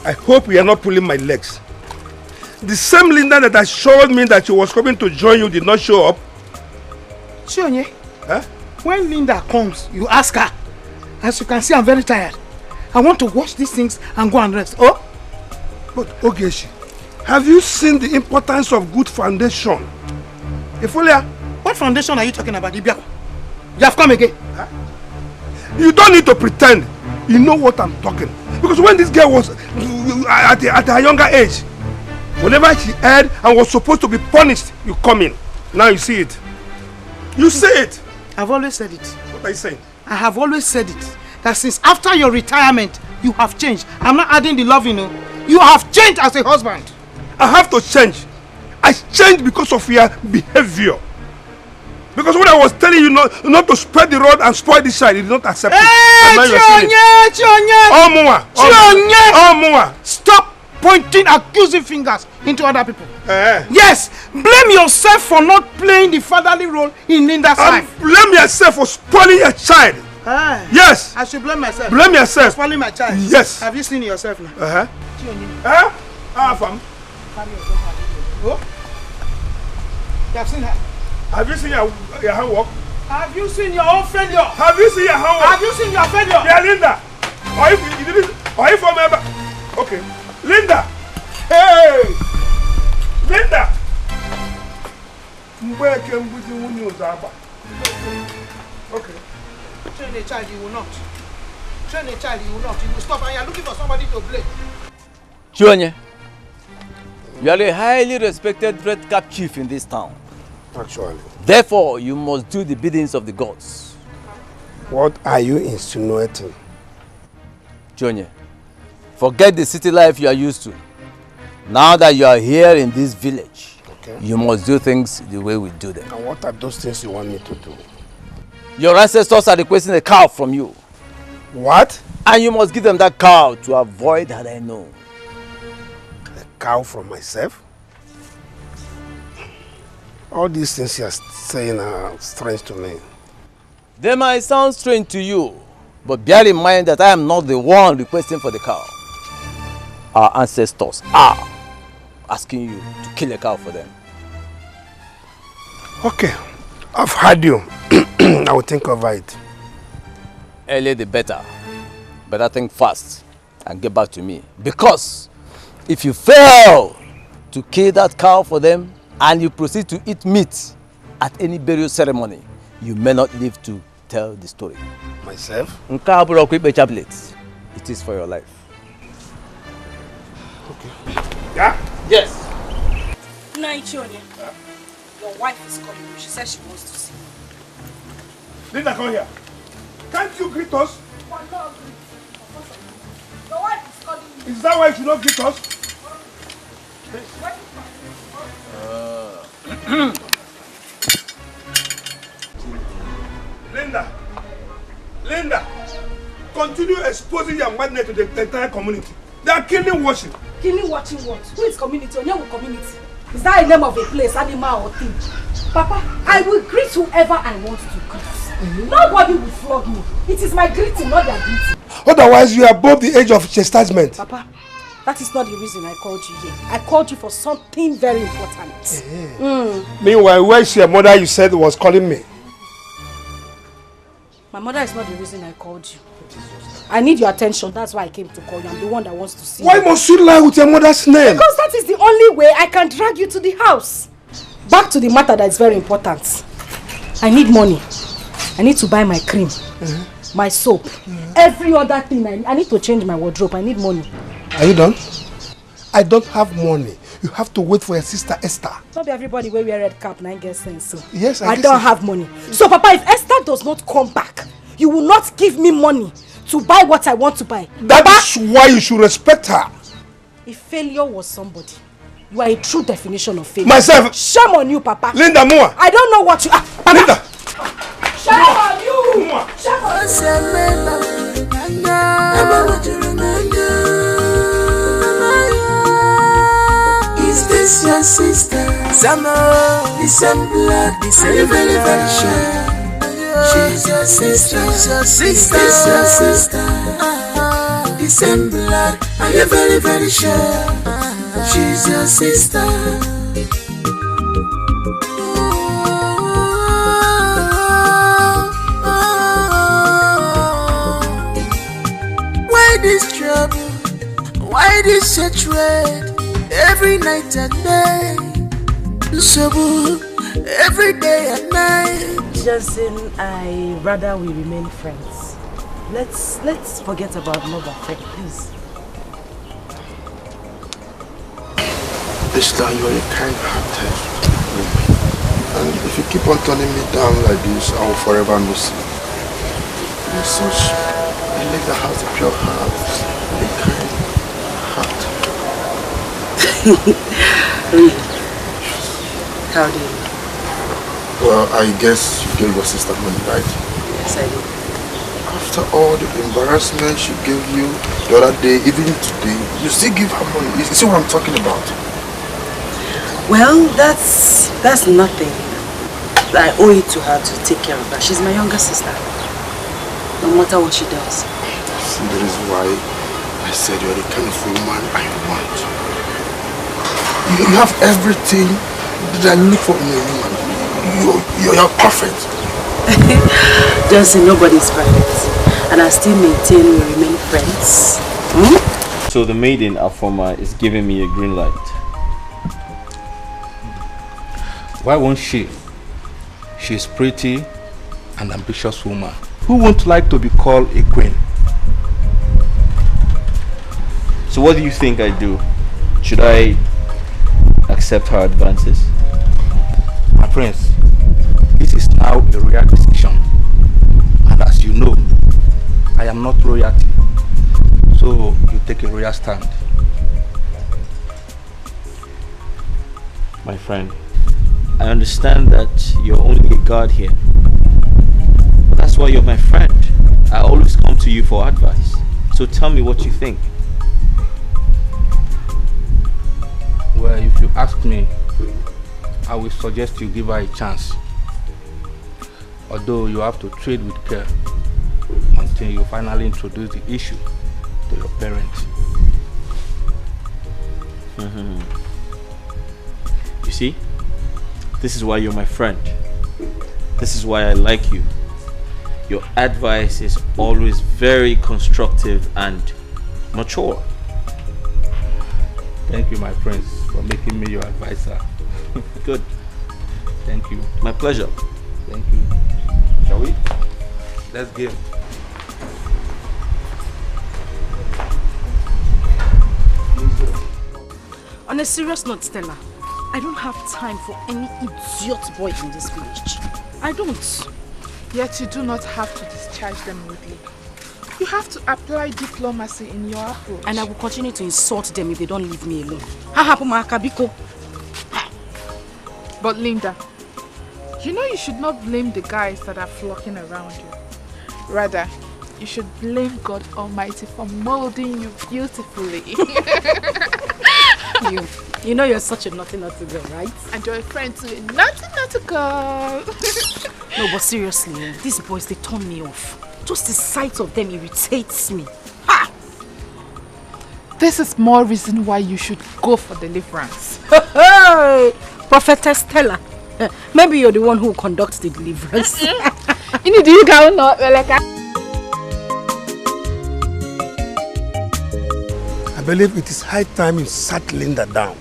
I hope you are not pulling my legs. The same Linda that assured me that she was coming to join you did not show up. Chionye, huh? When Linda comes, you ask her. As you can see, I'm very tired. I want to wash these things and go and rest. Oh? But Ogechi, have you seen the importance of good foundation? Ifolia, what foundation are you talking about, Ibiako? You have come again. Huh? You don't need to pretend. You know what I'm talking. Because when this girl was at her younger age, whenever she erred and was supposed to be punished, you come in. Now you see it. You say it. I've always said it. What are you saying? I have always said it. That since after your retirement, you have changed. I'm not adding the love, you know. You have changed as a husband. I have to change. I changed because of your behavior. Because when I was telling you not to spread the rod and spoil the child, you did not accept it. Chionye! Stop pointing accusing fingers into other people. Yes, blame yourself for not playing the fatherly role in Linda's life. Blame yourself for spoiling your child. Yes. I should blame myself. Blame yourself. For spoiling my child. Yes. Have you seen yourself now? Chionye. Fam. Oh? You have seen her? Have you seen your handwork? Have you seen your own failure? Have you seen your handwork? Have you seen your failure? Yeah, Linda. Or if you didn't, or if I'm ever. Okay. Linda. Hey. Linda. Okay. Train a child, you will not. train a child, you will not. You will stop and you are looking for somebody to blame. Chionye, you are a highly respected red cap chief in this town. Actually. Therefore, you must do the biddings of the gods. What are you insinuating? Chionye, forget the city life you are used to. Now that you are here in this village, you must do things the way we do them. And what are those things you want me to do? Your ancestors are requesting a cow from you. What? And you must give them that cow to avoid that I know. A cow from myself? All these things you are saying are strange to me. They might sound strange to you, but bear in mind that I am not the one requesting for the cow. Our ancestors are asking you to kill a cow for them. Okay, I've heard you. I will think over it. Early the better. Better think fast and get back to me. Because if you fail to kill that cow for them and you proceed to eat meat at any burial ceremony, you may not live to tell the story. Myself? It is for your life. Okay. Yeah? Yes. Night, Chionye. Your wife is calling you. She says she wants to see you. Linda, come here. Can't you greet us? Your wife is calling you. Is that why you should not greet us? Linda, continue exposing your madness to the entire community. They are killing watching. Killing watching what? Who is community? Onyewu community. Is that a name of a place, animal or thing? Papa, I will greet whoever I want to greet. Nobody will flog me. It is my greeting, not their greeting. Otherwise, you are above the age of chastisement. Papa, that is not the reason I called you here. I called you for something very important. Meanwhile, where's your mother you said was calling me? My mother is not the reason I called you. I need your attention. That's why I came to call you. I'm the one that wants to see you. Why must you lie with your mother's name? Because that is the only way I can drag you to the house. Back to the matter that is very important. I need money. I need to buy my cream, my soap, every other thing. I need to change my wardrobe. I need money. Are you done? I don't have money. You have to wait for your sister Esther. Not everybody wear red cap and I get sense. So. Yes, I don't have money. So Papa, if Esther does not come back, you will not give me money to buy what I want to buy. That is why you should respect her. If failure was somebody, you are a true definition of failure. Myself. Shame on you, Papa. Linda Moa. I don't know what you are. Papa. Linda. Shame on you. Shame on you. Is this your sister? Samo, the same blood, the same very, very sure. She's your sister, your sister, is your sister. The same blood, and you're very, very sure. She's your sister. Why this trouble? Why this hatred? Every night and day. Trouble. Every day and night. Johnson, I rather we remain friends. Let's forget about love affair, please. Esther, you are a kind-hearted woman. And if you keep on turning me down like this, I will forever miss you. You're such a lady that has a pure heart, a kind heart. Really? How do you? Well, I guess you gave your sister money, right? Yes, I did. After all the embarrassment she gave you the other day, even today, you still give her money. You see what I'm talking about? Well, that's nothing. I owe it to her to take care of her. She's my younger sister. No matter what she does. See, that is why I said you're the kind of woman I want. You have everything that I look for in a woman. You're perfect. Johnson, nobody's perfect. And I still maintain we remain friends. So the maiden Afoma is giving me a green light. Why won't she? She's pretty and ambitious woman who won't like to be called a queen. So what do you think I do? Should I accept her advances? My prince, this is now a royal decision. And as you know, I am not royalty. So you take a royal stand. My friend, I understand that you're only a guard here. But that's why you're my friend. I always come to you for advice. So tell me what you think. Well, if you ask me, I will suggest you give her a chance. Although you have to tread with care until you finally introduce the issue to your parents. You see? This is why you're my friend. This is why I like you. Your advice is always very constructive and mature. Thank you, my prince, for making me your advisor. Good. Thank you. My pleasure. Thank you. Shall we? Let's game. On a serious note, Stella, I don't have time for any idiot boy in this village. I don't. Yet you do not have to discharge them rudely. You have to apply diplomacy in your approach. And I will continue to insult them if they don't leave me alone. Kabiko. But Linda, you know you should not blame the guys that are flocking around you. Rather, you should blame God Almighty for molding you beautifully. You know you're such a naughty girl, right? And you're a friend to a naughty girl. No, but seriously, these boys, they turn me off. Just the sight of them irritates me. Ha! This is more reason why you should go for deliverance. Hey, Prophetess Stella. Maybe you're the one who conducts the deliverance. I believe it is high time you sat Linda down.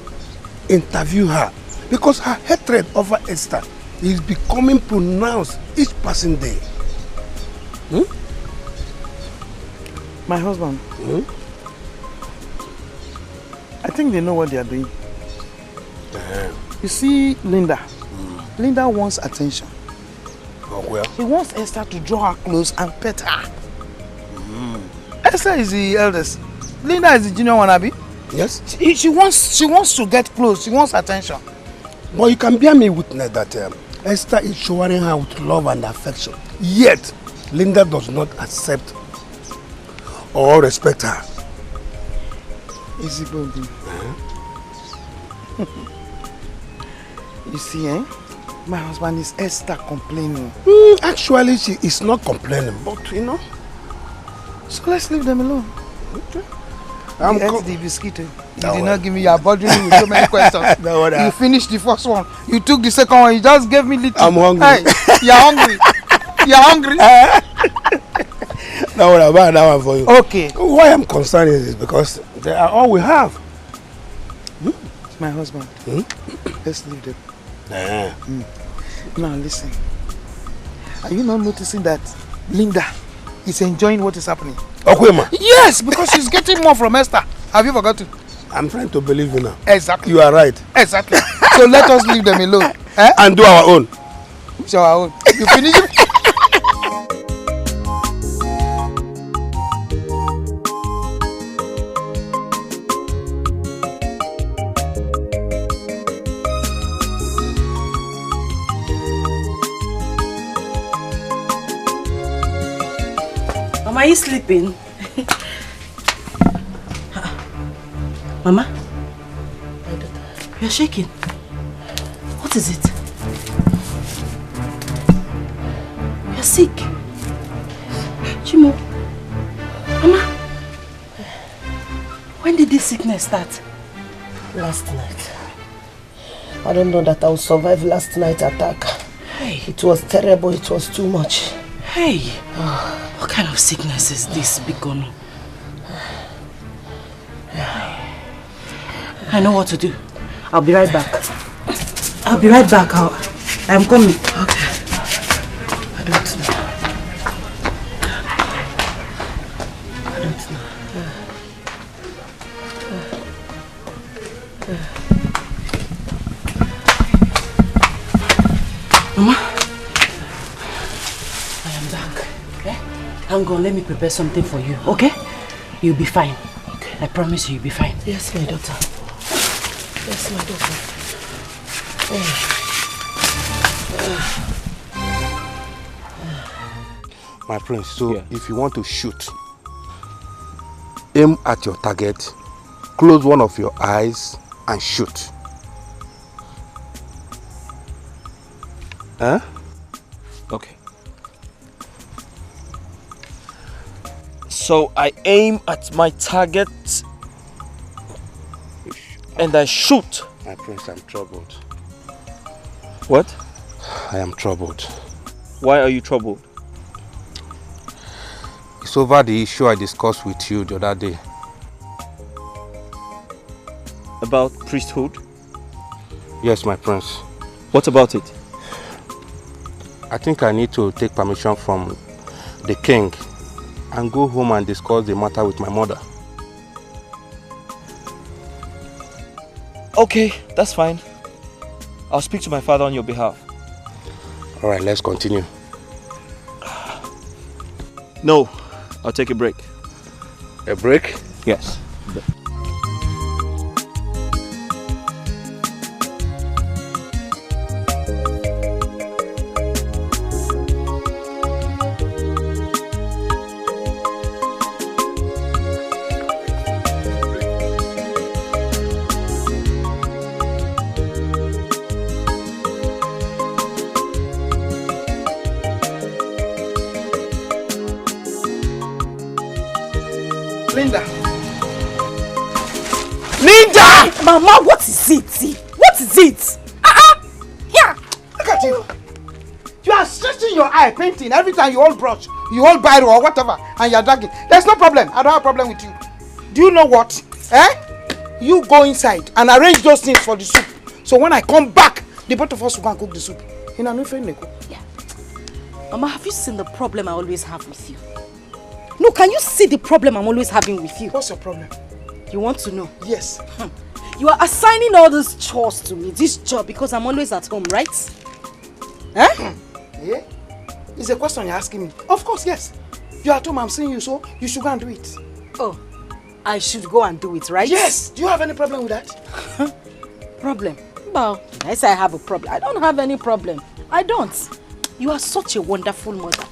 Interview her. Because her hatred over Esther is becoming pronounced each passing day. My husband, I think they know what they are doing. You see, Linda. Linda wants attention. Oh, well. He wants Esther to draw her close and pet her. Esther is the eldest. Linda is the junior one, Abi. Yes? She wants to get close. She wants attention. But you can bear me witness that Esther is showering her with love and affection. Yet, Linda does not accept or respect her. Easy, baby. You see, my husband is Esther complaining. Actually, she is not complaining, but you know. So let's leave them alone. Okay. You ate the biscuit. You did not give me your bothering me with so many questions. You finished the first one. You took the second one. You just gave me little. I'm hungry. Hey, you're hungry. You're hungry. Now what about that one for you? Okay. Why I'm concerned is because they are all we have. My husband. Let's leave them. Now listen. Are you not noticing that Linda is enjoying what is happening? Okay, ma. Yes, because she's getting more from Esther. Have you forgotten? I'm trying to believe you now. Exactly. You are right. Exactly. So let us leave them alone. And do our own. So our own. You finish it? Mama, are you sleeping? Mama? You're shaking. What is it? You're sick. Chimo. Mama? When did this sickness start? Last night. I don't know that I will survive last night's attack. Hey. It was terrible. It was too much. Hey. What kind of sickness is this, Bikono? I know what to do. I'll be right back. I'm coming. Okay. I don't know. Mama, I am back. Okay? Hang on, let me prepare something for you, okay? You'll be fine. Okay. I promise you'll be fine. Yes, my daughter. Yes, my daughter. My prince, so if you want to shoot, aim at your target, close one of your eyes and shoot. Huh? Okay. So I aim at my target and I shoot. My prince, I'm troubled. What? I am troubled. Why are you troubled? It's over the issue I discussed with you the other day. About priesthood? Yes, my prince. What about it? I think I need to take permission from the king and go home and discuss the matter with my mother. Okay, that's fine. I'll speak to my father on your behalf. All right, let's continue. No, I'll take a break. A break? Yes. Linda! Linda! Mama, what is it? What is it? Here! Look at you! You are stretching your eye, painting. Every time you hold brush, you hold biro or whatever, and you're dragging. There's no problem. I don't have a problem with you. Do you know what? You go inside and arrange those things for the soup. So when I come back, the both of us will go and cook the soup. Yeah. Mama, have you seen the problem I always have with you? No, can you see the problem I'm always having with you? What's your problem? You want to know? Yes. You are assigning all these chores to me, this job, because I'm always at home, right? Yeah? It's a question you're asking me. Of course, yes. You're at home, I'm seeing you, so you should go and do it. Oh, I should go and do it, right? Yes. Do you have any problem with that? Problem? Well, I say I have a problem. I don't have any problem. I don't. You are such a wonderful mother.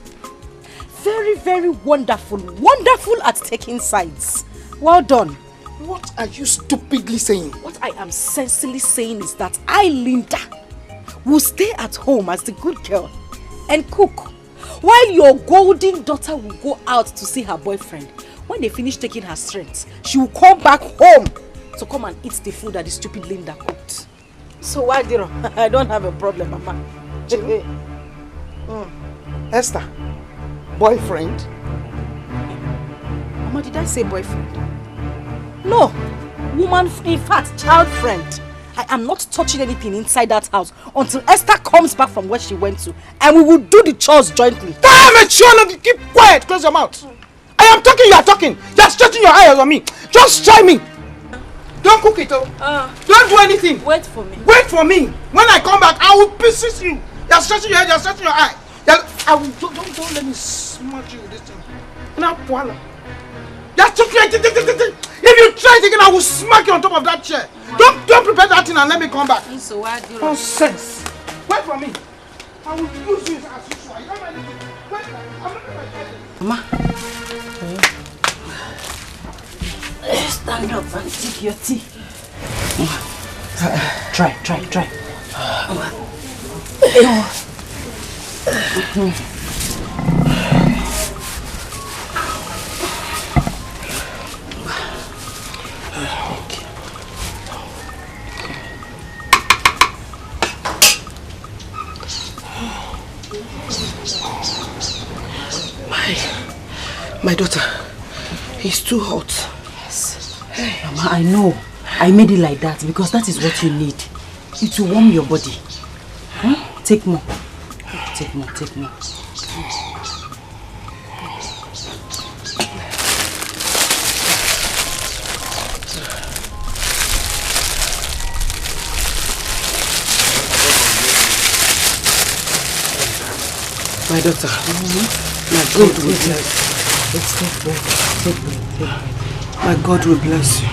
Very, very wonderful. Wonderful at taking sides. Well done. What are you stupidly saying? What I am sensibly saying is that I, Linda, will stay at home as the good girl and cook, while your golden daughter will go out to see her boyfriend. When they finish taking her strength, she will come back home to come and eat the food that the stupid Linda cooked. So why, Diro? I don't have a problem, Mama. Esther, boyfriend? Mama, did I say boyfriend? No, woman, in fact, child friend. I am not touching anything inside that house until Esther comes back from where she went to, and we will do the chores jointly. Damn it, Shona! Keep quiet! Close your mouth! I am talking, you are talking! You are stretching your eyes on me! Just try me! Don't cook it, don't do anything! Wait for me. Wait for me! When I come back, I will pieces you! You are stretching your head, you are stretching your eye! I will, don't let me smash you with this thing. Now, voila! You are stretching your head! If you try it again, I will smack you on top of that chair! Don't prepare that thing and let me come back! So why do you... Nonsense! Wait for me! I will use you as usual. You don't mind anything. Wait, I'm not going to... Mama. Stand up and take your tea. Try. My daughter, it's too hot. Yes. Mama, I know. I made it like that because that is what you need. It will warm your body. Take more. Take more. My daughter. My God will bless you. Take breath. My God will bless you.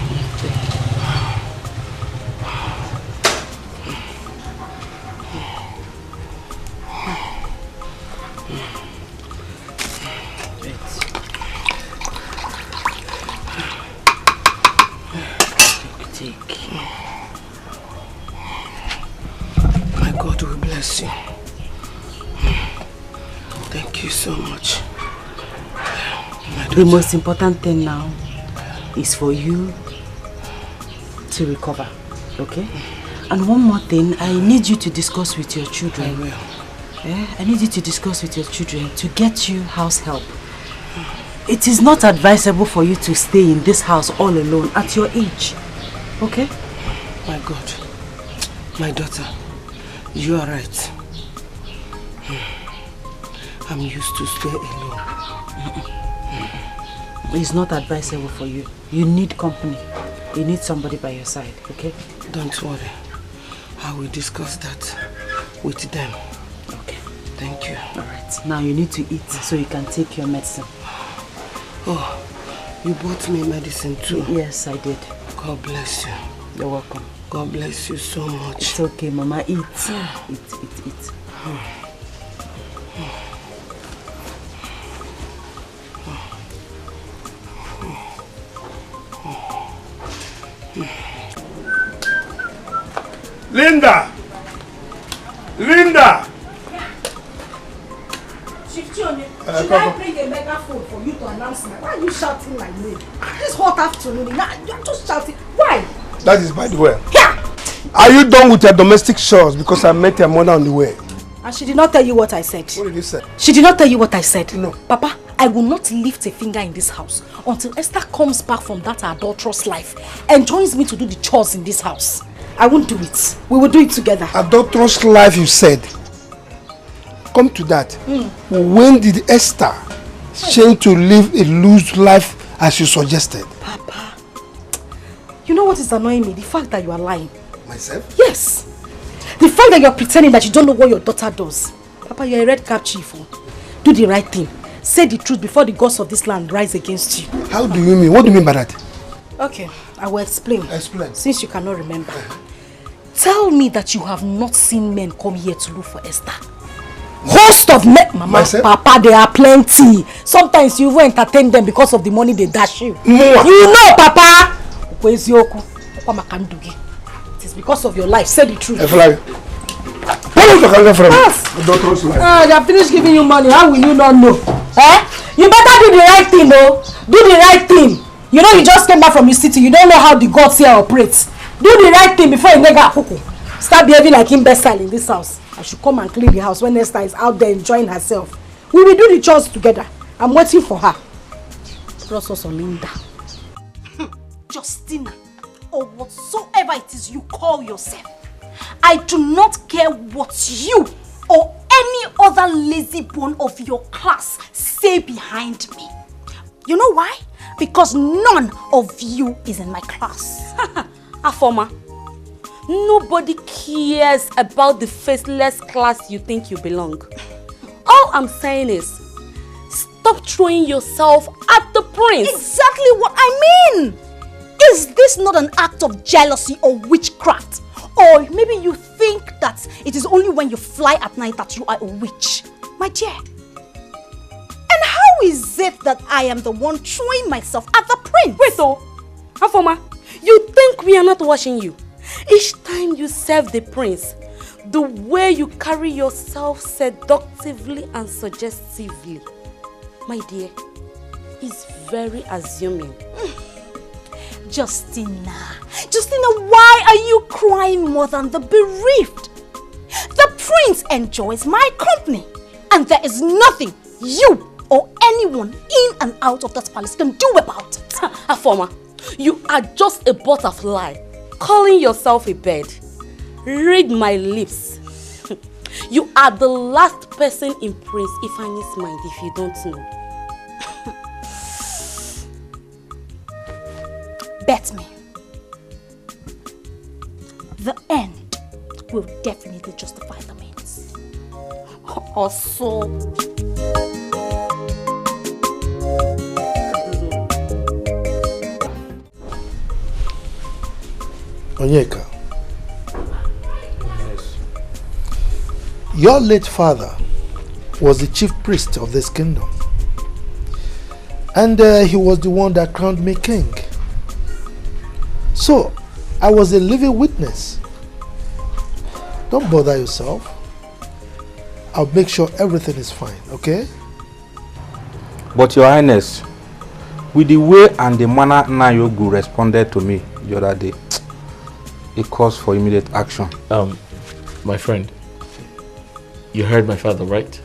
My God will bless you. Thank you so much. The most important thing now is for you to recover, okay? And one more thing, I need you to discuss with your children. I will. Yeah? I need you to discuss with your children to get you house help. It is not advisable for you to stay in this house all alone at your age, okay? My God, my daughter, you are right. I'm used to stay alone. It's not advisable for you. You need company. You need somebody by your side, okay? Don't worry. I will discuss that with them. Okay. Thank you. Alright. Now you need to eat so you can take your medicine. Oh, you bought me medicine too? Yes, I did. God bless you. You're welcome. God bless you so much. It's okay, Mama. Eat. Eat. Linda! Should I bring a megaphone for you to announce me? Why are you shouting my name? This hot afternoon, you're just shouting. Why? That is by the way. Yeah. Are you done with your domestic chores? Because I met your mother on the way. And she did not tell you what I said. What did you say? She did not tell you what I said. No. Papa, I will not lift a finger in this house until Esther comes back from that adulterous life and joins me to do the chores in this house. I won't do it. We will do it together. Adulterous life, you said. Come to that. When did Esther change to live a loose life as you suggested? Papa, you know what is annoying me? The fact that you are lying. Myself? Yes. The fact that you are pretending that you don't know what your daughter does. Papa, you're a red cap chief. Do the right thing. Say the truth before the gods of this land rise against you. How do you mean? What do you mean by that? Okay, I will explain. Explain. Since you cannot remember. Tell me that you have not seen men come here to look for Esther. Host of men, Mama, Myself? Papa, there are plenty. Sometimes you even entertain them because of the money they dash you. Mwah. You know, Papa. It is because of your life. Say the truth. Where is the camera from? Yes. The daughter's life. They have finished giving you money. How will you not know? Eh? You better do the right thing, though. Do the right thing. You know you just came back from the city. You don't know how the gods here operates. Do the right thing before you nega kuku. Start behaving like imbecile in this house. I should come and clean the house when Esther is out there enjoying herself. We will do the chores together. I'm waiting for her. Plus also Linda. Justina, or whatsoever it is you call yourself, I do not care what you or any other lazy bone of your class say behind me. You know why? Because none of you is in my class. Afoma, nobody cares about the faceless class you think you belong. All I'm saying is, stop throwing yourself at the prince. Exactly what I mean. Is this not an act of jealousy or witchcraft? Or maybe you think that it is only when you fly at night that you are a witch? My dear. And how is it that I am the one throwing myself at the prince? Wait, oh, Afoma, you think we are not watching you? Each time you serve the prince, the way you carry yourself seductively and suggestively, my dear, is very assuming. Justina, why are you crying more than the bereaved? The prince enjoys my company, and there is nothing you or anyone in and out of that palace can do about it. Afoma, you are just a butterfly, calling yourself a bird. Read my lips. You are the last person in Prince Ifani's mind if you don't know. Bet me. The end will definitely justify the means. Or so. Onyeka. Yes. Your late father was the chief priest of this kingdom. And he was the one that crowned me king. So, I was a living witness. Don't bother yourself. I'll make sure everything is fine, okay? But Your Highness, with the way and the manner Nayogu responded to me the other day, it calls for immediate action. My friend, you heard my father, right?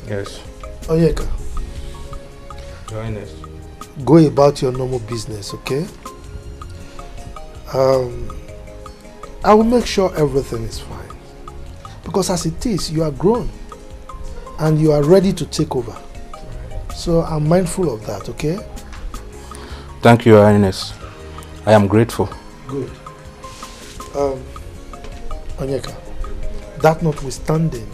Yes. Onyeka. Your Highness. Go about your normal business, okay? I will make sure everything is fine. Because as it is, you are grown. And you are ready to take over. So I'm mindful of that, okay? Thank you, Your Highness. I am grateful. Good. Onyeka, that notwithstanding,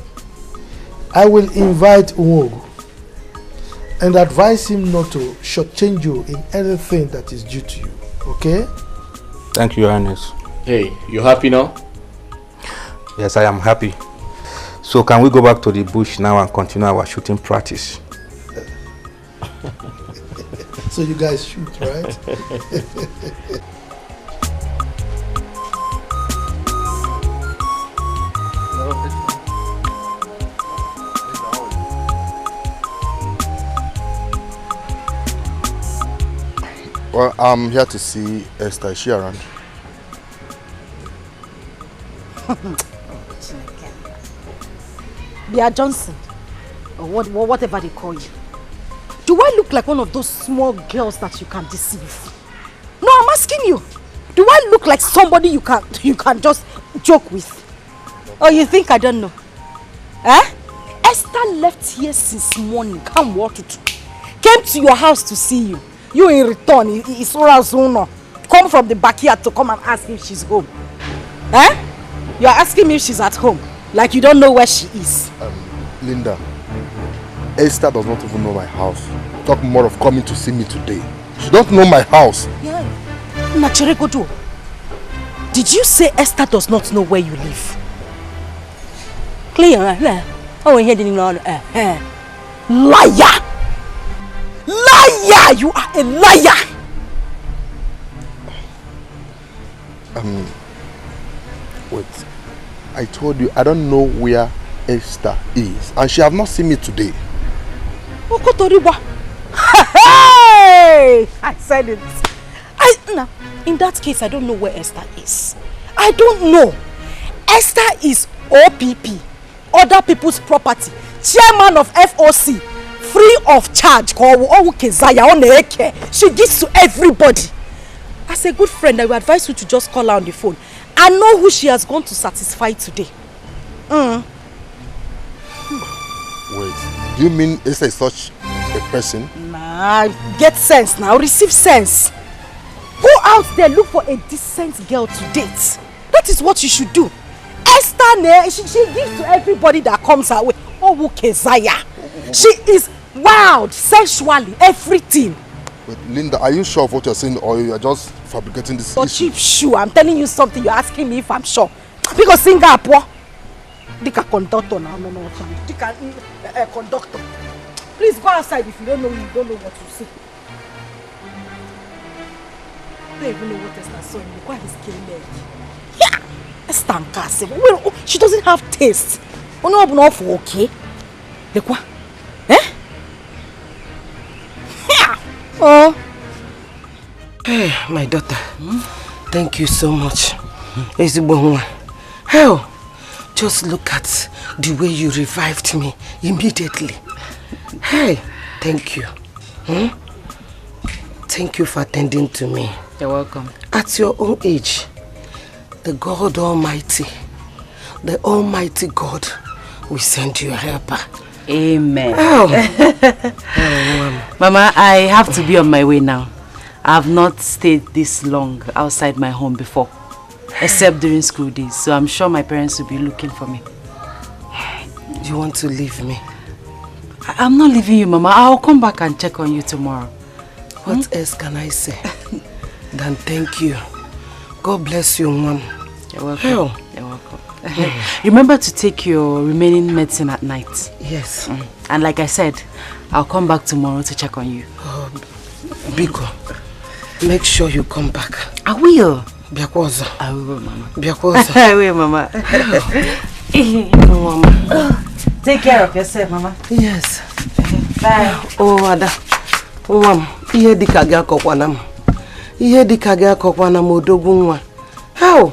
I will invite Umogu and advise him not to shortchange you in anything that is due to you, okay? Thank you, Your Highness. Hey, you happy now? Yes, I am happy. So can we go back to the bush now and continue our shooting practice? So you guys shoot, right? Well, I'm here to see Esther. Is she around? Bia Johnson, or whatever they call you. Do I look like one of those small girls that you can deceive? No, I'm asking you. Do I look like somebody you can just joke with? Or you think I don't know? Eh? Esther left here since morning. Come came to your house to see you. You in return, come from the backyard to come and ask if she's home. Eh? You're asking me if she's at home. Like you don't know where she is. Linda, Esther does not even know my house. Talk more of coming to see me today. She don't know my house. Yeah. Nachiregodo, did you say Esther does not know where you live? Clear, oh, we heading on. Liar! Liar! You are a liar! Wait. I told you I don't know where Esther is, and she have not seen me today. Hey! I said it. In that case, I don't know where Esther is. I don't know. Esther is OPP, other people's property, chairman of FOC, free of charge. She gives to everybody. As a good friend, I would advise you to just call her on the phone. I know who she has gone to satisfy today. Wait, do you mean Esther is such a person? Nah, get sense now, receive sense. Go out there, look for a decent girl to date. That is what you should do. Esther, she gives to everybody that comes her way. Oh, Kezaya. She is wild, sensually, everything. But Linda, are you sure of what you're saying, or you are just fabricating this issue? Chief, sure. I'm telling you something. You're asking me if I'm sure. Because Singapore, Dika conductor now, no, Dika conductor. Please go outside if you don't know what to say. I don't even know what Esther saw. Look at his skin leg. Yeah, Esther Nkase. Well, she doesn't have taste. Oh no, not for okay. Look what? Eh? Yeah. Oh. Hey, my daughter. Thank you so much. Hell, just look at the way you revived me immediately. Hey, thank you. Thank you for attending to me. You're welcome. At your own age, the God Almighty, the Almighty God will send you a helper. Amen. Oh. Mama, I have to be on my way now. I have not stayed this long outside my home before, except during school days. So I'm sure my parents will be looking for me. You want to leave me? I'm not leaving you, Mama. I'll come back and check on you tomorrow. What else can I say than thank you? God bless you, Mom. You're welcome. You're welcome. Remember to take your remaining medicine at night. Yes. And like I said, I'll come back tomorrow to check on you. Oh, Biko, make sure you come back. I will. Biakwaza. I will, Mama. Biakwaza. I will, Mama. Mama. Take care of yourself, Mama. Yes. Bye. Oh, Ada. Mama, ihe dika ga akokwana m. Ihe dika ga akokwana m odogwu nwa. How?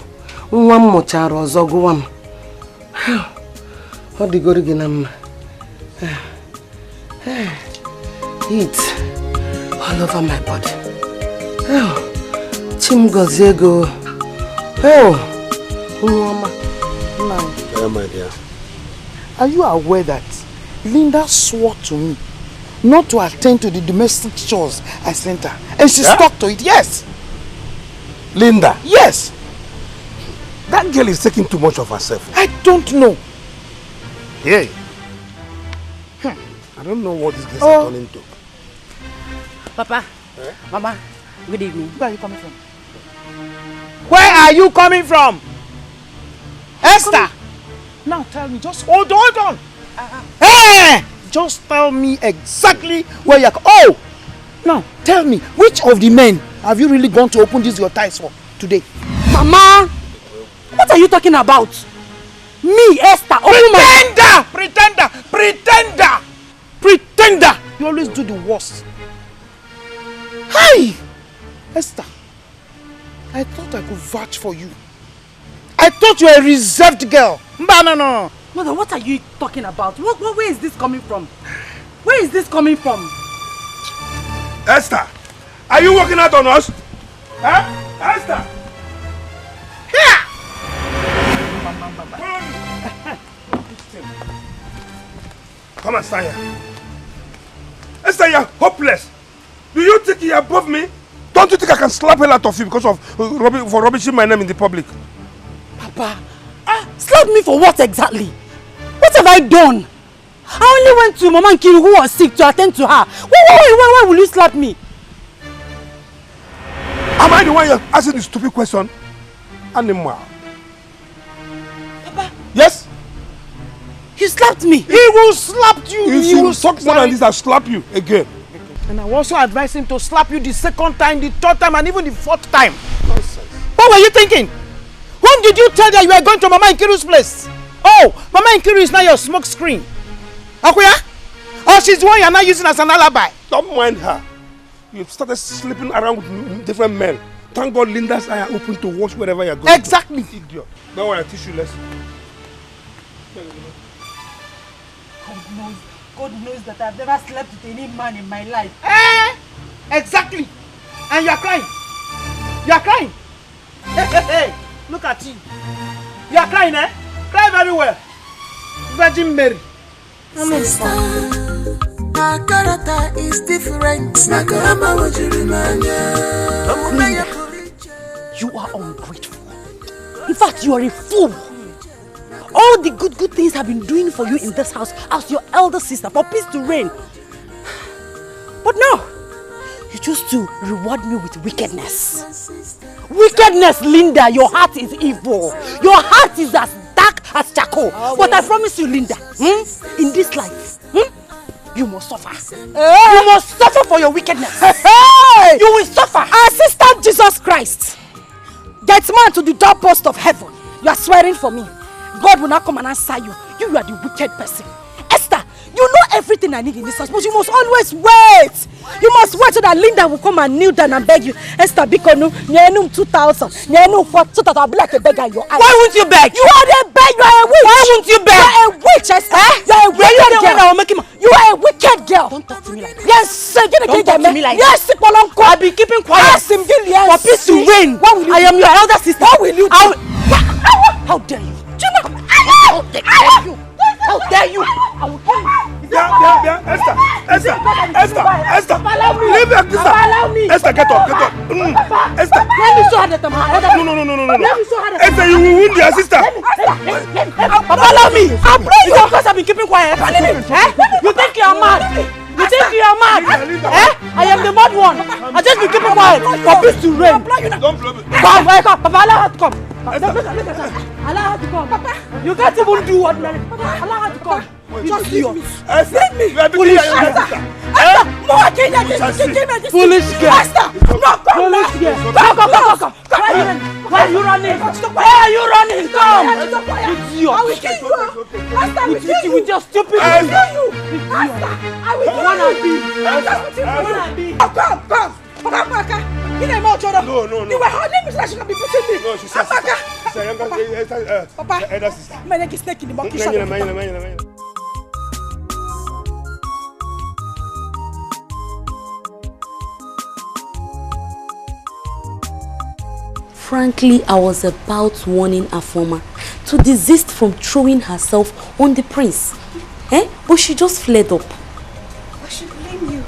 Nwa m mụchara ọzọ gụwa m. Ọ dịgoro gị na mma. Heat all over my body. Chim gozie go. Mama. Yeah, my dear. Are you aware that Linda swore to me not to attend to the domestic chores I sent her? And she stuck to it, yes. Linda? Yes. That girl is taking too much of herself. I don't know. Hey. I don't know what this girl is turning to. Papa, Mama, good evening. Where are you coming from? Where are you coming from? Esther! Now tell me, just hold on. Hey! Just tell me exactly where you're... Oh! Now, tell me, which of the men have you really gone to open these your ties for today? Mama! What are you talking about? Me, Esther, Pretender! You always do the worst. Hi! Esther, I thought I could vouch for you. I thought you were a reserved girl. No. Mother, what are you talking about? Where is this coming from? Where is this coming from? Esther, are you working out on us? Huh? Esther! Here! Come and stand here. Esther, you're hopeless. Do you think you're above me? Don't you think I can slap hell out of you because of for rubbishing my name in the public? Papa, slap me for what exactly? What have I done? I only went to Mama Nkiru who was sick to attend to her. Why will you slap me? Am I the one you're asking this stupid question? Animal. Papa. Yes? You slapped me. He will slap you. If you talk more than this, I'll slap you again. And I will also advise him to slap you the second time, the third time, and even the fourth time. Nonsense. What were you thinking? Whom did you tell that you were going to Mama Nkiru's place? Oh, Mama Nkiru is now your smoke screen. Akuya? Oh, she's the one you're now using as an alibi. Don't mind her. You've started sleeping around with different men. Thank God Linda's eyes are open to watch wherever you're going. Exactly. Idiot. Don't worry, I'll teach you a lesson. God knows that I've never slept with any man in my life. Exactly. And you're crying. You're crying. Hey, look at you. You're crying, eh? Cry very well. Virgin Mary. Sister, my character is different. You are ungrateful. In fact, you are a fool. All the good things I've been doing for you in this house as your elder sister for peace to reign. But no, you choose to reward me with wickedness. Wickedness, Linda, your heart is evil. Your heart is as dark as charcoal. But I promise you, Linda, in this life, you must suffer. You must suffer for your wickedness. You will suffer. Our sister Jesus Christ gets man to the doorpost of heaven. You are swearing for me. God will not come and answer you. You are the wicked person. Esther, you know everything I need in this house, but you must always wait. You must wait so that Linda will come and kneel down and beg you. Esther, because no, 2,000, so that I'll be like a beggar in your eyes. Why won't you beg? You are a beg. You are a witch. Why won't you beg? You are a witch, Esther. You are a wicked girl. You are a wicked girl. Don't talk to me like that. Yes, don't talk to me like yes, that. I'll be keeping quiet. Ask him, yes. For peace to reign. I am your elder sister. What will you do? How dare you? How dare you? How dare you? I will kill you. Yeah, Esther. Leave her, sister. Esther, get up. Esther. Let me show her that I'm her elder. No. Let me show her that. Esther, you will wound your sister. Papa, allow me. It's because I've been keeping quiet. You think you're mad? You think you're mad? I am the mad one. I just been keeping quiet for peace to reign. Don't blow me. Come, Papa, allow her to come. Allow her to come. Papa, you can't even do ordinary. Allow her to come. Just leave me. Leave me. Foolish girl. Foolish girl. Foolish girl. Come. Why are you running? Why are you running? Come. Idiot. I will kill you. With your stupid. I will kill you. I will kill you. Come. Papa. You know about Jordan. No. You were holding me so that she can be beating me. No, she's a younger Papa. elder sister. My neck is snake in the monkey shop. Frankly, I was about warning Afoma to desist from throwing herself on the prince. But she just flared up. I should blame you.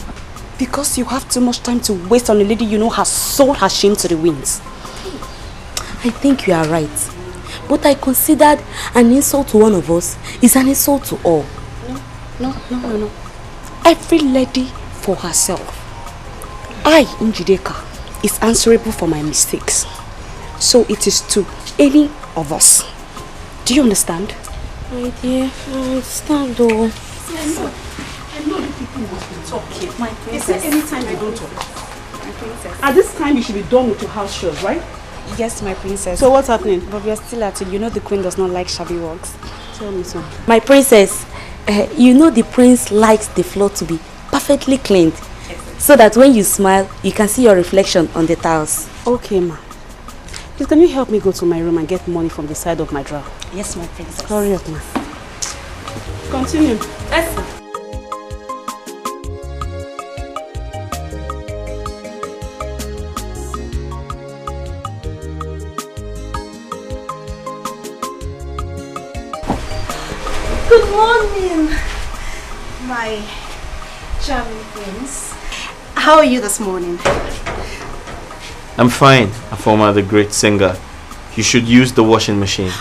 Because you have too much time to waste on a lady you know has sold her shame to the winds. I think you are right. But I considered an insult to one of us is an insult to all. No. Every lady for herself. I, Njideka, is answerable for my mistakes. So it is to any of us. Do you understand? My dear, I understand though. I know the people must be talking. My princess. Is there any time I don't talk? My princess. At this time you should be done with your house chores, right? Yes, my princess. So what's happening? But we are still at it. You know the queen does not like shabby works. Tell me some. My princess, you know the prince likes the floor to be perfectly cleaned. So that when you smile, you can see your reflection on the tiles. Okay, ma. Please, can you help me go to my room and get money from the side of my drawer? Yes, my princess. Hurry up, ma. Continue. Yes. Good morning, my charming prince. How are you this morning? I'm fine, Afoma, the great singer. You should use the washing machine.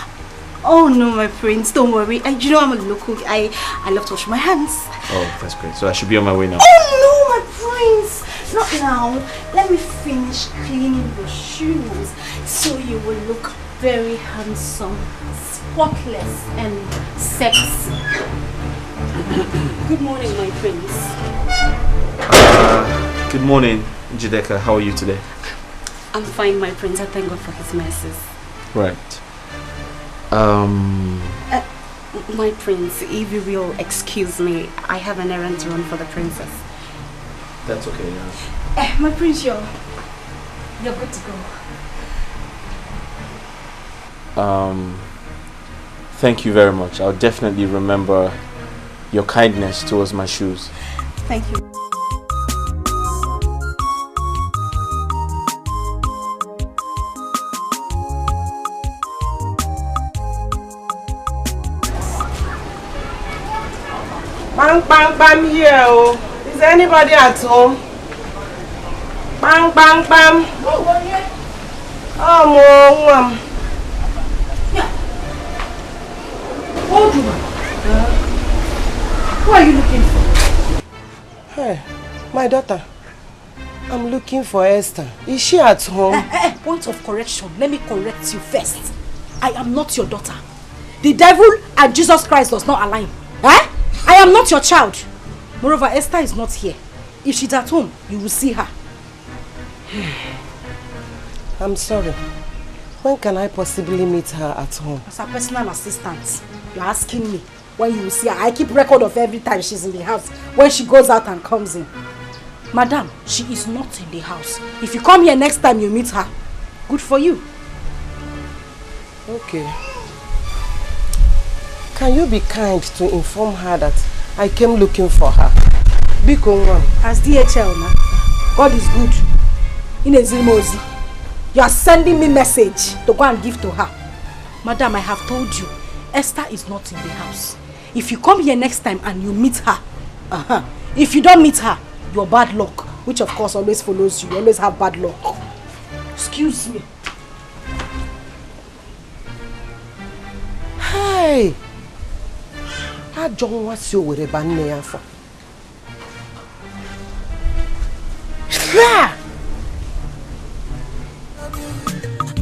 Oh no, my prince, don't worry. You know I'm a local. I love to wash my hands. Oh, that's great. So I should be on my way now. Oh no, my prince! Not now. Let me finish cleaning your shoes so you will look very handsome, spotless, and sexy. Good morning, my prince. Good morning, Jideka. How are you today? I'm fine, my prince. I thank God for his mercies. Right. My prince, if you will excuse me, I have an errand to run for the princess. That's okay, yeah. My prince, you're good to go. Thank you very much. I'll definitely remember your kindness towards my shoes. Thank you. Bam here, oh. Is there anybody at home? Bam. Oh, mom. Old woman. Who are you looking for? Hey, my daughter. I'm looking for Esther. Is she at home? Point of correction. Let me correct you first. I am not your daughter. The devil and Jesus Christ does not align. I am not your child. Moreover, Esther is not here. If she's at home, you will see her. I'm sorry. When can I possibly meet her at home? As a personal assistant, you're asking me when you will see her. I keep record of every time she's in the house, when she goes out and comes in. Madam, she is not in the house. If you come here next time you meet her, good for you. Okay. Can you be kind to inform her that I came looking for her? Biko one. As DHL now, God is good. In Ezimozi, you are sending me message to go and give to her. Madam, I have told you, Esther is not in the house. If you come here next time and you meet her, if you don't meet her, your bad luck, which of course always follows you, you always have bad luck. Excuse me. Hey! I don't want to with a banana for.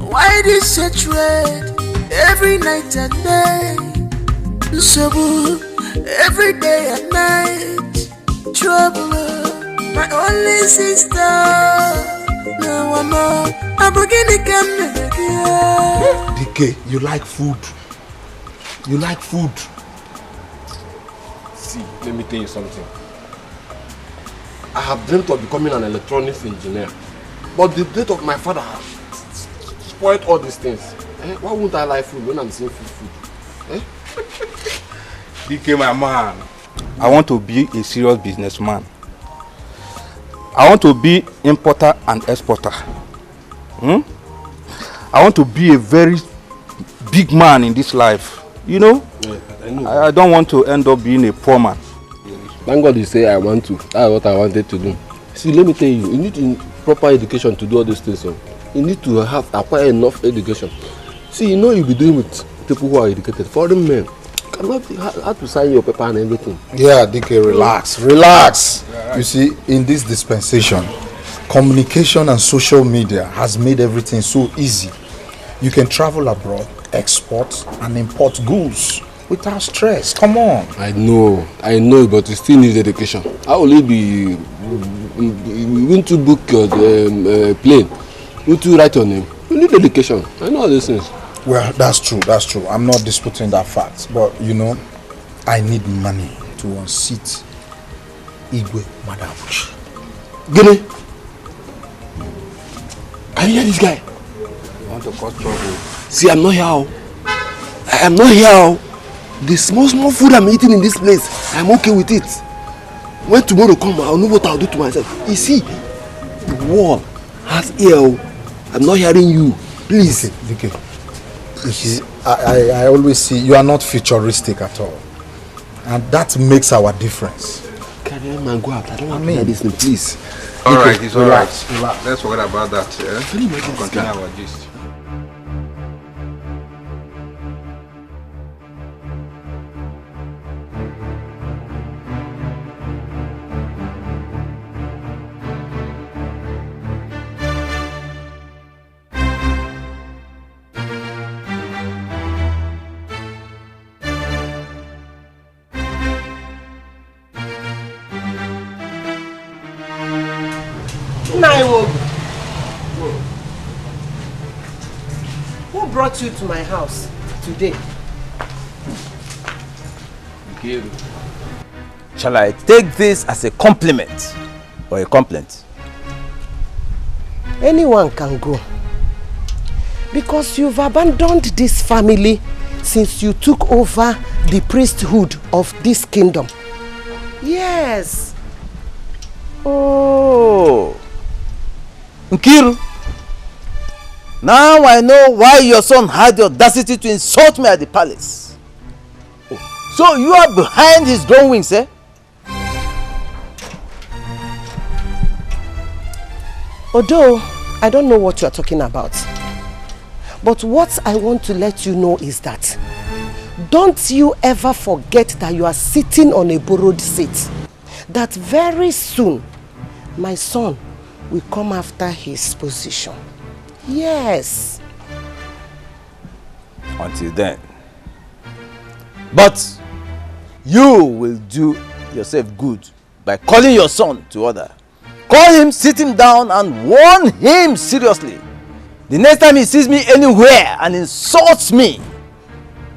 Why this hatred every night and day? So every day and night. Trouble, my only sister. No one more. I'm beginning to come again. DK, you like food. You like food. See, let me tell you something. I have dreamt of becoming an electronics engineer. But the death of my father has spoiled all these things. Why won't I like food when I'm seeing food? DK, my man. I want to be a serious businessman. I want to be importer and exporter. I want to be a very big man in this life. You know? Yeah, I know. I don't want to end up being a poor man. Thank God you say I want to. That's what I wanted to do. See, let me tell you, you need proper education to do all these things. So you need to acquire enough education. See, you know you'll be doing with people who are educated. Foreign men cannot have to sign your paper and everything. Yeah, DK, relax. Relax. Yeah, right. You see, in this dispensation, communication and social media has made everything so easy. You can travel abroad, export and import goods without stress. Come on. I know, but you still need education. How will it be? You want to book your plane? You want to write your name? You need education. I know all these things. Well, that's true. I'm not disputing that fact. But, you know, I need money to unseat Igwe Madabuchi. Gini! Can you hear this guy? You want to cause trouble? See, I'm not here. I am not here. The small food I'm eating in this place, I'm okay with it. When tomorrow comes, I'll know what I'll do to myself. You see, the wall has ear. I'm not hearing you. Please. Okay. You see, I always see you are not futuristic at all. And that makes our difference. Carry on, man, go out. I don't want to hear this thing, please. Alright, it's alright. Relax. Let's forget about that. Yeah? Can you imagine Continue our gist. Who brought you to my house today? Shall I take this as a compliment or a complaint? Anyone can go. Because you've abandoned this family since you took over the priesthood of this kingdom. Yes. Oh. Nkiru, now I know why your son had the audacity to insult me at the palace. Oh. So you are behind his grown wings, eh? Although I don't know what you are talking about, but what I want to let you know is that don't you ever forget that you are sitting on a borrowed seat. That very soon my son will come after his position. Yes. Until then. But you will do yourself good by calling your son to order. Call him, sit him down and warn him seriously. The next time he sees me anywhere and insults me,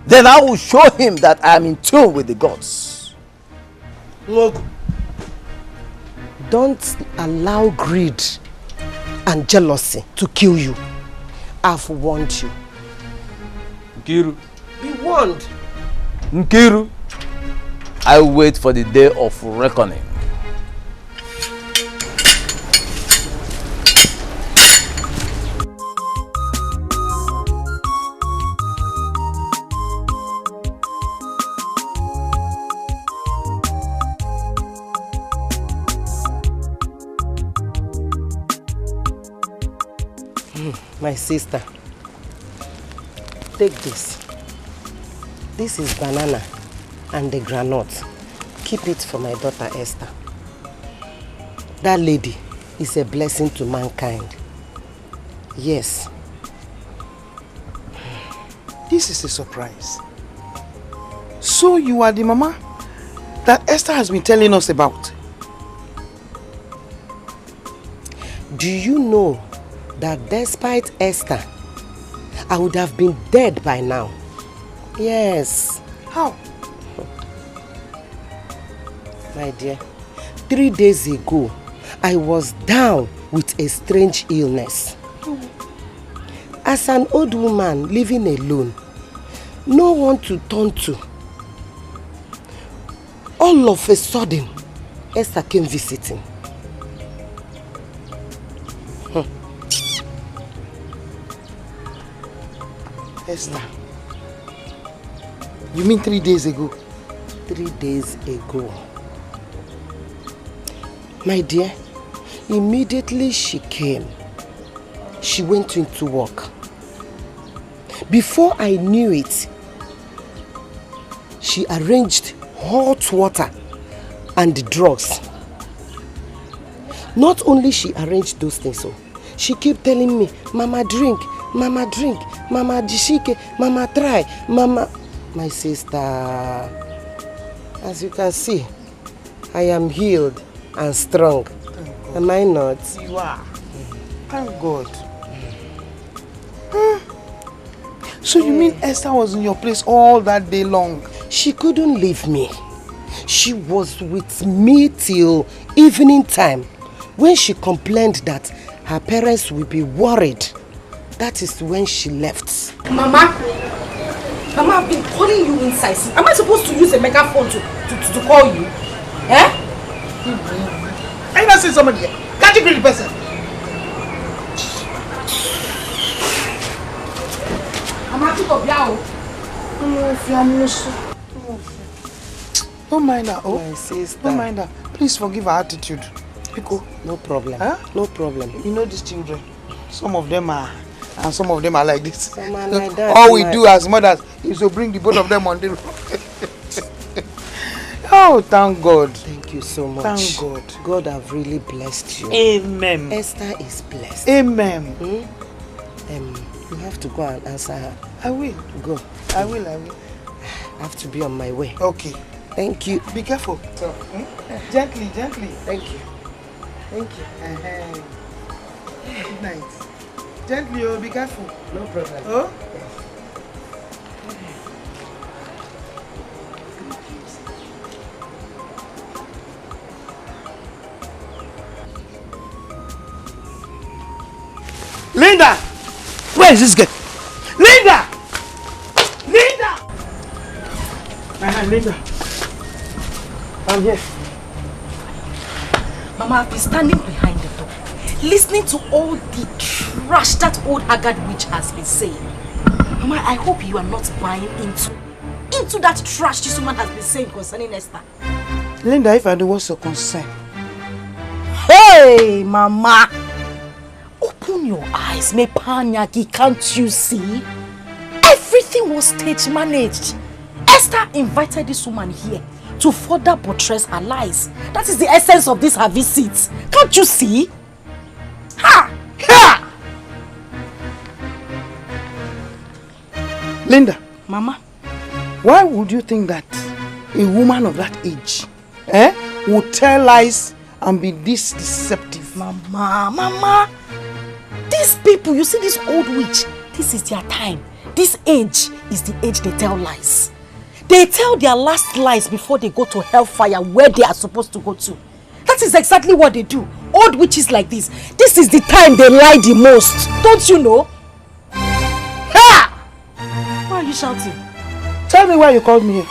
then I will show him that I am in tune with the gods. Look, don't allow greed and jealousy to kill you. I've warned you. Nkiru. Be warned. Nkiru, I wait for the day of reckoning. My sister, take this. This is banana and the granite. Keep it for my daughter Esther. That lady is a blessing to mankind. Yes. This is a surprise. So you are the mama that Esther has been telling us about? Do you know that despite Esther, I would have been dead by now? Yes. How? My dear, 3 days ago, I was down with a strange illness. As an old woman living alone, no one to turn to. All of a sudden, Esther came visiting. Esther, you mean 3 days ago? 3 days ago. My dear, immediately she came, she went into work. Before I knew it, she arranged hot water and drugs. Not only she arranged those things, so she kept telling me, Mama drink, Mama drink, Mama jishike, Mama try, Mama. My sister, as you can see, I am healed and strong. Am I not? You are. Thank God. So you mean Esther was in your place all that day long? She couldn't leave me. She was with me till evening time, when she complained that her parents will be worried. That is when she left. Mama, I've been calling you inside. Am I supposed to use a megaphone to call you? Eh? I not see somebody here. Can't you greet the person? I'm happy to be out. Don't mind her. Oh, my sister. Don't mind her. Please forgive her attitude. Pico. No problem. Huh? No problem. You know these children. Some of them are, and some of them are like this. Some are like that. All we do as mothers is to bring the both of them on the road. Oh, thank God. Thank you so much. Thank God. God have really blessed you. Amen. Esther is blessed. Amen. You have to go and answer her. I will. Go. I will. I have to be on my way. Okay. Thank you. Be careful. So, gently. Thank you. Thank you. Good night. Gently, oh, be careful. No problem. Oh? Linda! Where is this girl? Linda! Linda! I'm here. Mama, I've been standing behind the door, listening to all the trash that old haggard witch has been saying. Mama, I hope you are not buying into that trash this woman has been saying concerning Esther. Linda, if I do, what's your concern? Hey, Mama! Open your eyes, me panyaki, can't you see? Everything was stage managed. Esther invited this woman here to further buttress her lies. That is the essence of this her visit. Can't you see? Ha! Ha! Linda. Mama. Why would you think that a woman of that age would tell lies and be this deceptive? Mama. These people, you see this old witch, this is their time. This age is the age they tell lies. They tell their last lies before they go to hellfire where they are supposed to go to. That is exactly what they do. Old witches like this is the time they lie the most. Don't you know? Ha! Why are you shouting? Tell me why you called me here.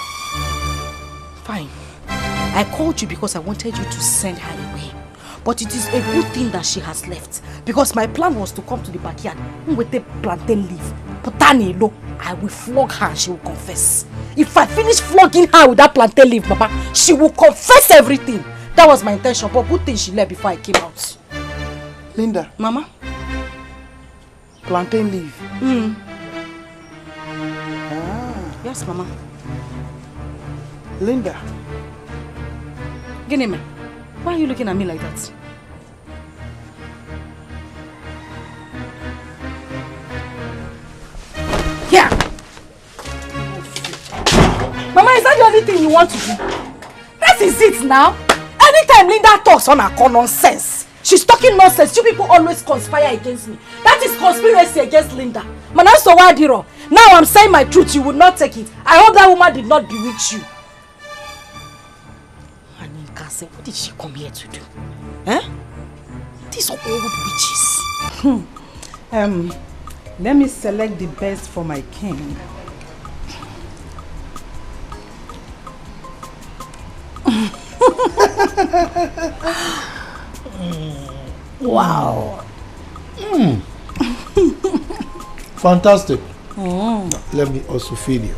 Fine. I called you because I wanted you to send her away. But it is a good thing that she has left. Because my plan was to come to the backyard with a plantain leaf. Putani, I will flog her and she will confess. If I finish flogging her with that plantain leaf, Mama, she will confess everything. That was my intention, but good thing she left before I came out. Linda. Mama? Plantain leaf. Yes, Mama. Linda. Gineme, why are you looking at me like that? Yeah. Mama, is that the only thing you want to do? That is it now. Anytime Linda talks on her nonsense, she's talking nonsense. You people always conspire against me. That is conspiracy against Linda. Mana so wadiro. Now I'm saying my truth, you would not take it. I hope that woman did not bewitch you. Anika, what did she come here to do? Eh? These old witches. Let me select the best for my king. Wow. Fantastic. Let me also feed you.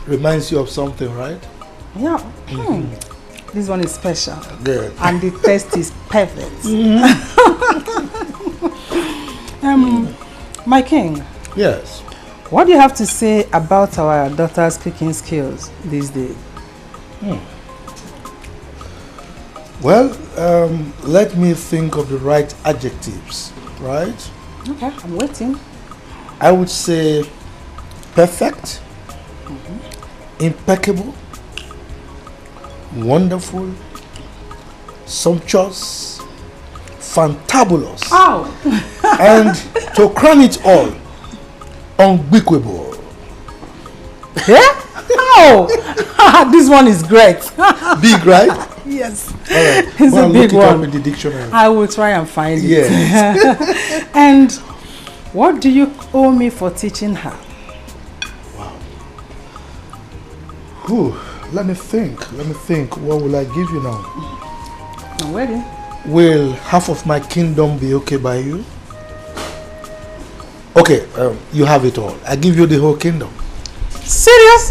Reminds you of something, right? Yeah. This one is special. Good. And the taste is perfect. My king. Yes. What do you have to say about our daughter's cooking skills these days? Well, let me think of the right adjectives, right? Okay, I'm waiting. I would say perfect, impeccable, wonderful, sumptuous, fantabulous, and to crown it all, unbeatable. Yeah? Oh, this one is great. Big, right? Yes. All right. It's well, a big look it one. up in the dictionary. I will try and find it. Yes. And what do you owe me for teaching her? Whew. Let me think. What will I give you now? I'm ready. Will half of my kingdom be okay by you? Okay, you have it all. I give you the whole kingdom. Serious?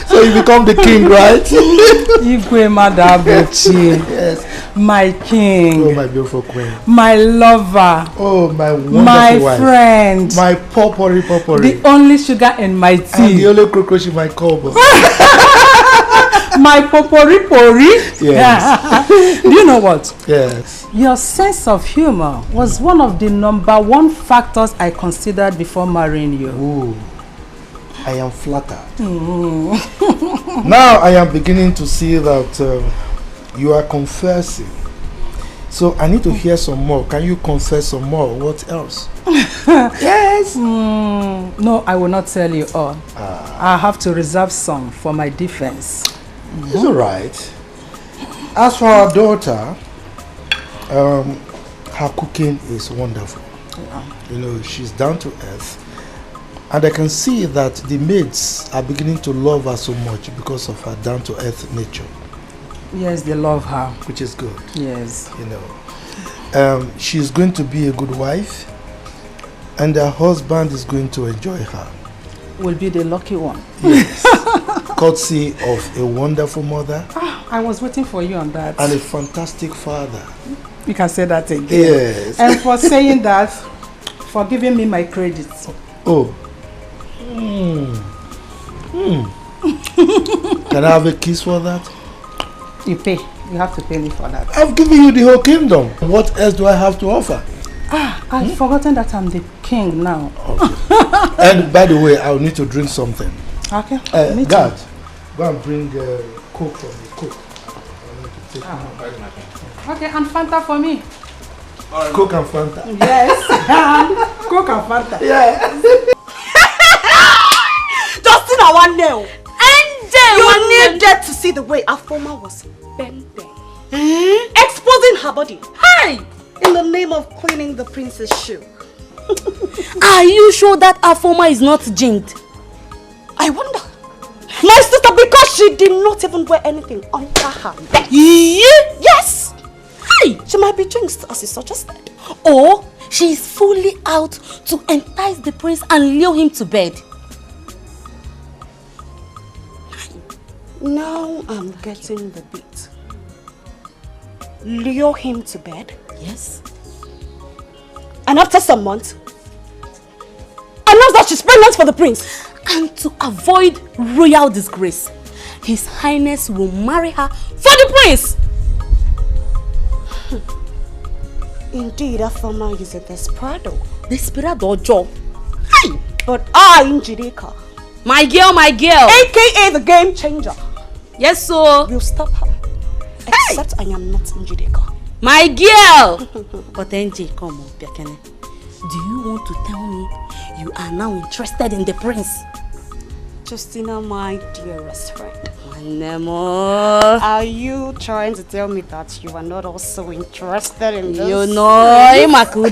So you become the king, right? Igwe Madabuchi. Yes. My king. Oh, my beautiful queen. My lover. Oh, my wonderful my wife. Friend. My potpourri. The only sugar in my tea. And the only cockroach in my cupboard. My potpourri. Yes. Do you know what? Yes. Your sense of humor was one of the #1 factors I considered before marrying you. Ooh. I am flattered. Now I am beginning to see that you are confessing. So I need to hear some more. Can you confess some more? What else? Yes. No, I will not tell you all. I have to reserve some for my defense. It's all right. As for our daughter, her cooking is wonderful. You know, she's down to earth. And I can see that the maids are beginning to love her so much because of her down-to-earth nature. Yes, they love her. Which is good. Yes. You know, she's going to be a good wife, and her husband is going to enjoy her. Will be the lucky one. Yes. Courtesy of a wonderful mother. I was waiting for you on that. And a fantastic father. You can say that again. Yes. And for saying that, for giving me my credits. Oh. Can I have a kiss for that? You pay. You have to pay me for that. I've given you the whole kingdom. What else do I have to offer? I've forgotten that I'm the king now. Okay. And by the way, I'll need to drink something. Okay. Guard, go and bring Coke for me. Coke. Okay, and Fanta for me. Coke and Fanta. Yes. Coke and Fanta. Yeah. Justin, I want nail. You needed to see the way Afoma was bending, exposing her body. Hey, in the name of cleaning the prince's shoe. Are you sure that Afoma is not jinxed? I wonder. My sister, because she did not even wear anything under her neck. Yes. Hey, she might be jinxed as you suggested. Or she is fully out to entice the prince and lure him to bed. Now I'm getting the beat. Lure him to bed. Yes. And after some months, announce that she's pregnant for the prince. And to avoid royal disgrace, His Highness will marry her for the prince. Indeed, Afoma is a desperado. Desperado, Joe. Hey! But I, Njideka, my girl, aka the game changer. Yes, so will stop her. Except I am not Njideka. My girl! But NJ, come on, Biakene. Do you want to tell me you are now interested in the prince? Justina, my dearest friend. Nemo. Are you trying to tell me that you are not also interested in this? You know, don't ask me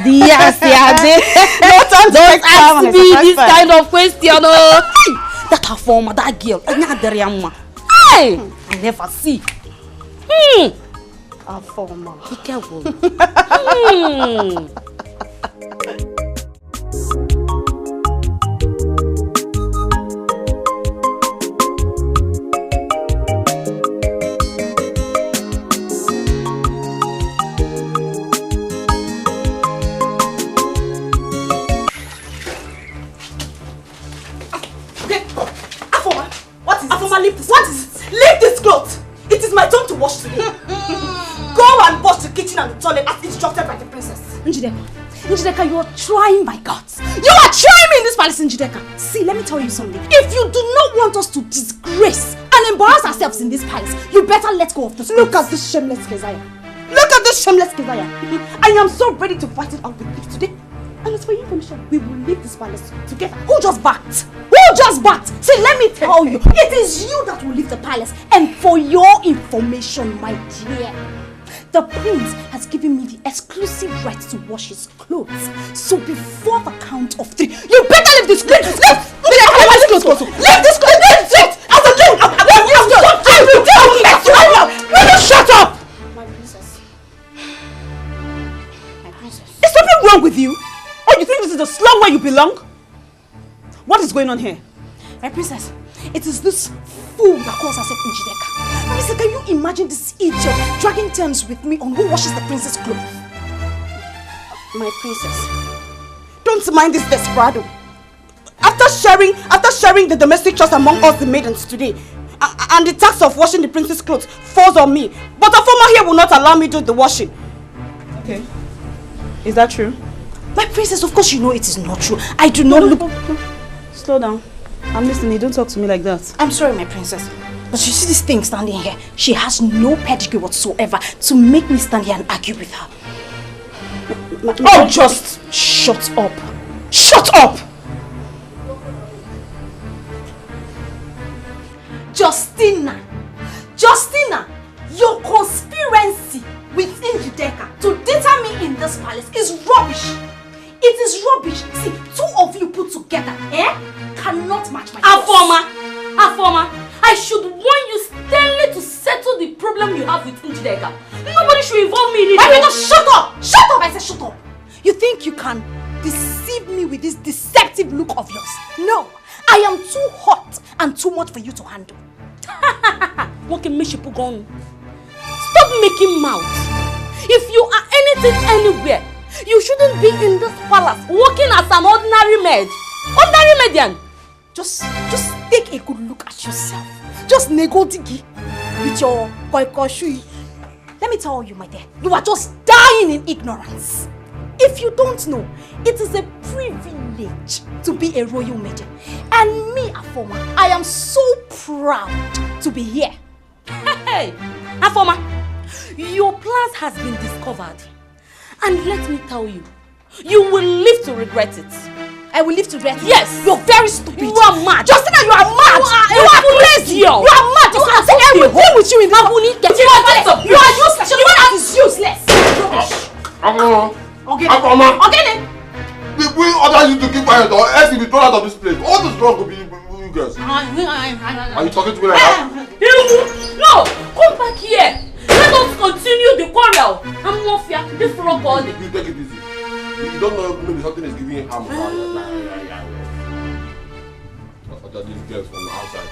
this kind of question. That her former, that girl, hey, I never see. Our former. Be careful. Leave this clothes. It is my turn to wash today. Go and wash the kitchen and the toilet as instructed by the princess. Njideka, you are trying my guts. You are trying me in this palace, Njideka. See, let me tell you something. If you do not want us to disgrace and embarrass ourselves in this palace, you better let go of this. Look at this shameless Keziah. Look at this shameless Keziah. I am so ready to fight it out with you today. And as for your information, we will leave this palace together. Who just backed? Who just backed? See, let me tell you, it is you that will leave the palace. And for your information, my dear, the prince has given me the exclusive right to wash his clothes. So before the count of 3, you better leave this clothes. Leave this clothes. Leave this clothes. Shut up! My princess. Is something wrong with you? Oh, you think this is the slum where you belong? What is going on here? My princess, it is this fool that calls herself Njideka. Marisa, can you imagine this idiot dragging turns with me on who washes the princess' clothes? My princess, don't mind this desperado. After sharing the domestic chores among us the maidens today, and the task of washing the princess' clothes falls on me, but Afoma here will not allow me to do the washing. Okay, is that true? My princess, of course you know it is not true. I do not look... Slow down. I'm listening. Don't talk to me like that. I'm sorry, my princess. But you see this thing standing here? She has no pedigree whatsoever to make me stand here and argue with her. Oh, just shut up. Shut up! Justina, your conspiracy with Njideka to deter me in this palace is rubbish. It is rubbish. See, 2 of you put together, cannot match my Afoma, I should warn you sternly to settle the problem you have with Njideka. Nobody should involve me in it. Why not shut up? Shut up! I said shut up. You think you can deceive me with this deceptive look of yours? No, I am too hot and too much for you to handle. What can make you put on? Stop making mouth. If you are anything anywhere, you shouldn't be in this palace working as an ordinary maid. Ordinary median. Just take a good look at yourself. Just negodigi with your koikoshui. Let me tell you, my dear, you are just dying in ignorance. If you don't know, it is a privilege to be a royal maiden. And me, Afoma, I am so proud to be here. Hey, Afoma, your plans has been discovered. And let me tell you, you will live to regret it. I will live to regret it? Yes. You're very stupid. You are mad. Justina, you are mad. You are crazy. You are mad. You are so everything with you in this. You are useless. You are useless. Okay. We order you to keep quiet or else you'll be thrown out of this place. What is wrong with you guys? Are you talking to me like that? No! Come back here! Let us continue the quarrel! I'm not fear. This rock all day. You take it easy. You don't know maybe something is giving you harm. These girls from the outside.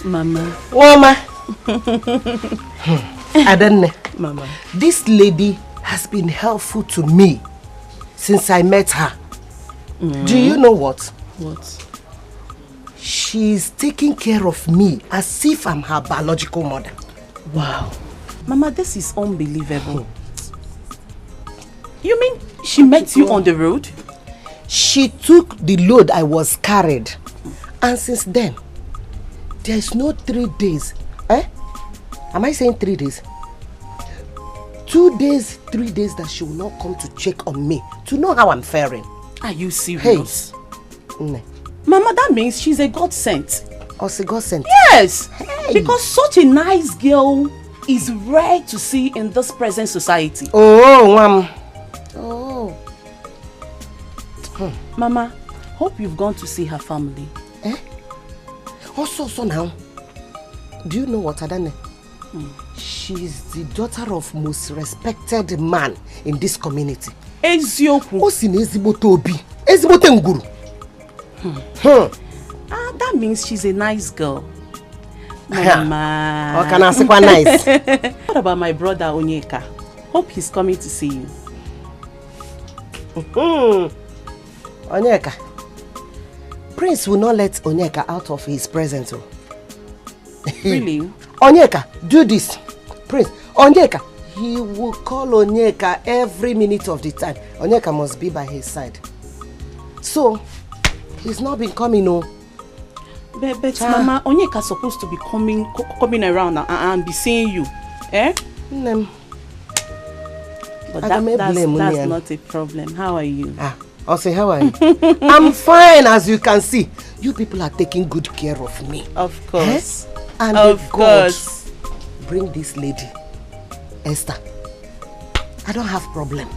Mama. Mama. Adanne. Mama. This lady has been helpful to me since I met her. Do you know what? What? She's taking care of me as if I'm her biological mother. Wow. Mama, this is unbelievable. You mean she met you on the road? She took the load I was carried. And since then, there is no 3 days. Am I saying 3 days? 2 days, 3 days that she will not come to check on me to know how I'm faring. Are you serious? Hey. Mama, that means she's a God sent. Oh, a God sent? Yes. Hey. Because such a nice girl is rare to see in this present society. Oh, Mom. Oh. Mama, hope you've gone to see her family. Also, now, do you know what, Adane? She's the daughter of most respected man in this community. Ezioku. Osin ezigbote obi. Ezigbote nguru. That means she's a nice girl. Mama. How can I say quite nice? What about my brother Onyeka? Hope he's coming to see you. Onyeka. Prince will not let Onyeka out of his presence. Really? Onyeka, do this. Prince, Onyeka, he will call Onyeka every minute of the time. Onyeka must be by his side. So, he's not been coming, no. But Mama, Onyeka's supposed to be coming around and be seeing you. Eh? But that's not a problem. How are you? I'll say, how are you? I'm fine, as you can see. You people are taking good care of me. Of course. And of course. Bring this lady, Esther. I don't have problem.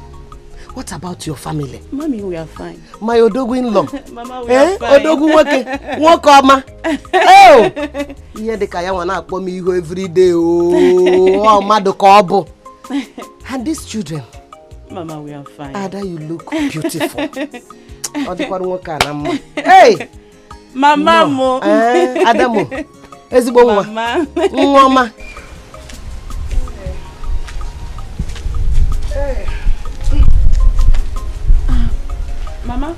What about your family? Mommy, we are fine. My Odogu-in-law. Mama, we are fine. Odogu Wokoma. Oh! Yeah, the kaya wana akpo mi iho every day. Oh, Madokobo. And these children. Mama, we are fine. Ada, you look beautiful. Hey! Mama, mo. Adamo. Mama. Mama. Hey. Mama.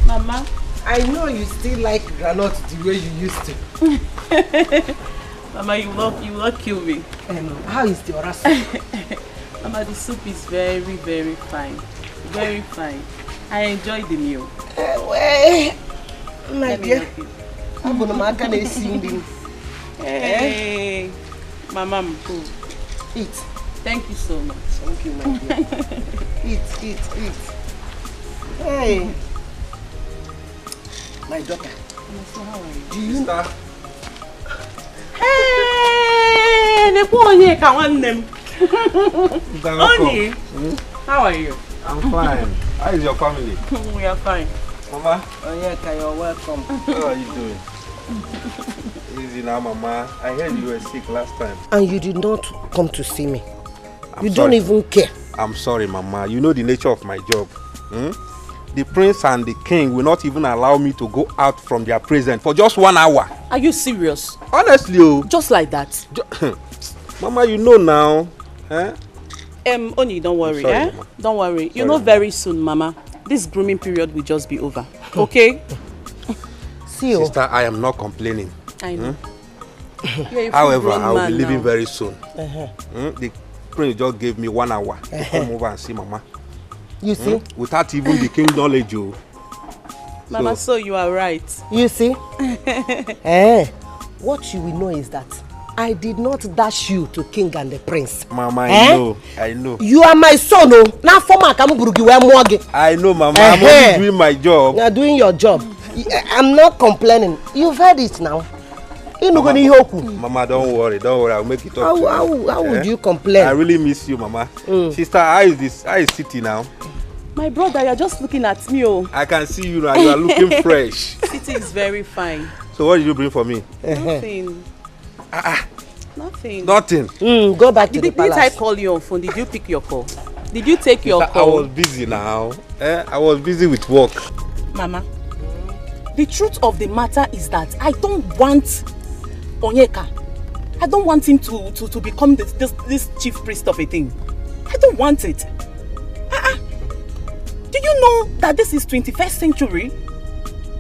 Mama. I know you still like granite the way you used to. Mama, you will kill me. How is the orasa? Mama, the soup is very, very fine. Very fine. I enjoy the meal. My dear. Hey. Mama, eat. Thank you so much. Thank you, my dear. Eat. Hey. My daughter. How are you? Do you know? Hey, the poor Onyeka want them. Oni, how are you? I'm fine. How is your family? We are fine. Mama? Onyeka, you're welcome. How are you doing? Easy now, Mama. I heard you were sick last time. And you did not come to see me. You don't even care. I'm sorry, Mama. You know the nature of my job. The prince and the king will not even allow me to go out from their presence for just 1 hour. Are you serious? Honestly, oh. Just like that? Mama, you know now. Oni, don't worry, sorry, Don't worry. Sorry, you know very soon, Mama, this grooming period will just be over. Okay? See you. Sister, I am not complaining. I know. However, I will be leaving now. very soon. The prince just gave me 1 hour to come over and see Mama. You see? Without even the king's knowledge, oh. Mama, so you are right. You see? What you will know is that I did not dash you to king and the prince. Mama, I know. You are my son, oh. Now for my I know, Mama. I'm only doing my job. You are doing your job. I'm not complaining. You've heard it now. Mama, don't worry. I'll make it up to you. How would you complain? I really miss you, Mama. Sister, how is City now? My brother, you're just looking at me, oh. I can see you now. You are looking fresh. City is very fine. So what did you bring for me? Nothing. Nothing. Nothing. Go back to the palace. Did I call you on phone? Did you pick your call? Did you take your call? I was busy now. I was busy with work. Mama, the truth of the matter is that I don't want Onyeka. I don't want him to become this chief priest of a thing. I don't want it. Do you know that this is 21st century?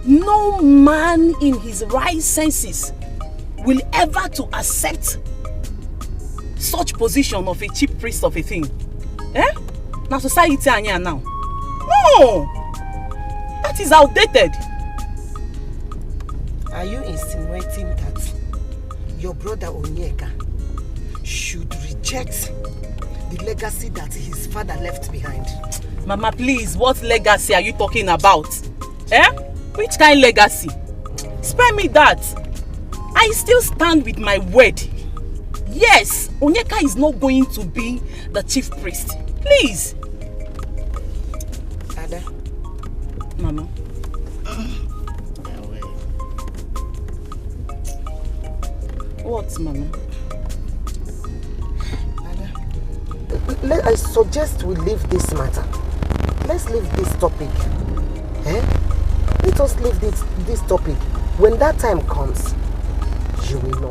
No man in his right senses will ever to accept such position of a chief priest of a thing. Now society anya now. No! That is outdated. Are you insinuating that your brother Onyeka should reject the legacy that his father left behind? Mama, please, what legacy are you talking about? Which kind of legacy? Spare me that. I still stand with my word. Yes, Onyeka is not going to be the chief priest. Please. Ada. Mama. What, Mama? Ada. I suggest we leave this matter. Let's leave this topic. Let us leave this topic. When that time comes, you will know.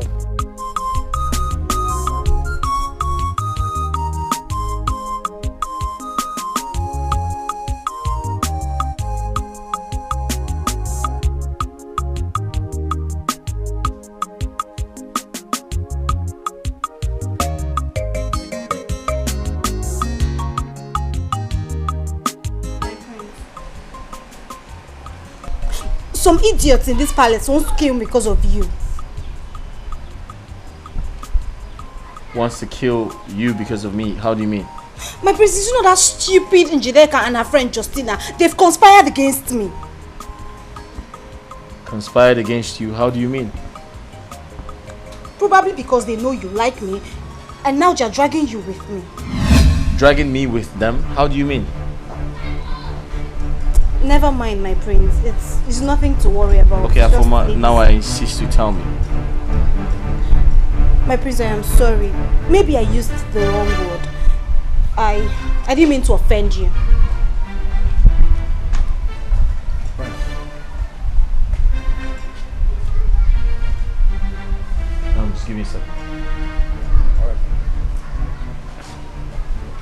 Some idiots in this palace wants to kill me because of you. Wants to kill you because of me? How do you mean? My princess, you know that stupid Njideka and her friend Justina, they've conspired against me. Conspired against you? How do you mean? Probably because they know you like me and now they're dragging you with me. Dragging me with them? How do you mean? Never mind, my prince. It's nothing to worry about. Okay, Afoma, now I insist you tell me. My prince, I am sorry. Maybe I used the wrong word. I didn't mean to offend you. Just give me a second.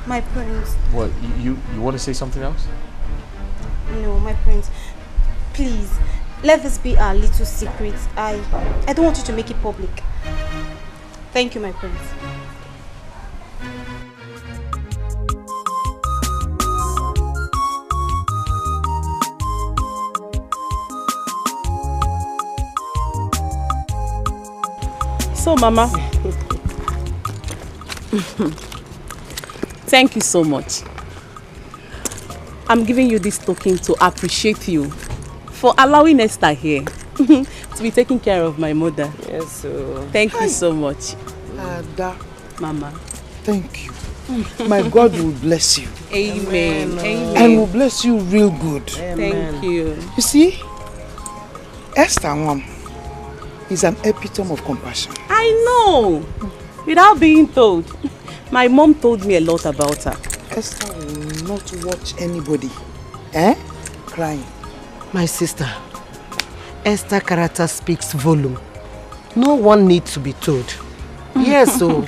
My prince. What, you want to say something else? No, my prince. Please, let this be our little secret. I don't want you to make it public. Thank you, my prince. So, Mama, thank you so much. I'm giving you this token to appreciate you for allowing Esther here to be taking care of my mother. Yes, sir. Thank you so much. Ada. Mama. Thank you. My God will bless you. Amen. Amen. And will bless you real good. Thank you. You see, Esther Wam is an epitome of compassion. I know. Without being told. My mom told me a lot about her. Esther will not watch anybody crying. My sister, Esther's character speaks volume. No one needs to be told. Yes, so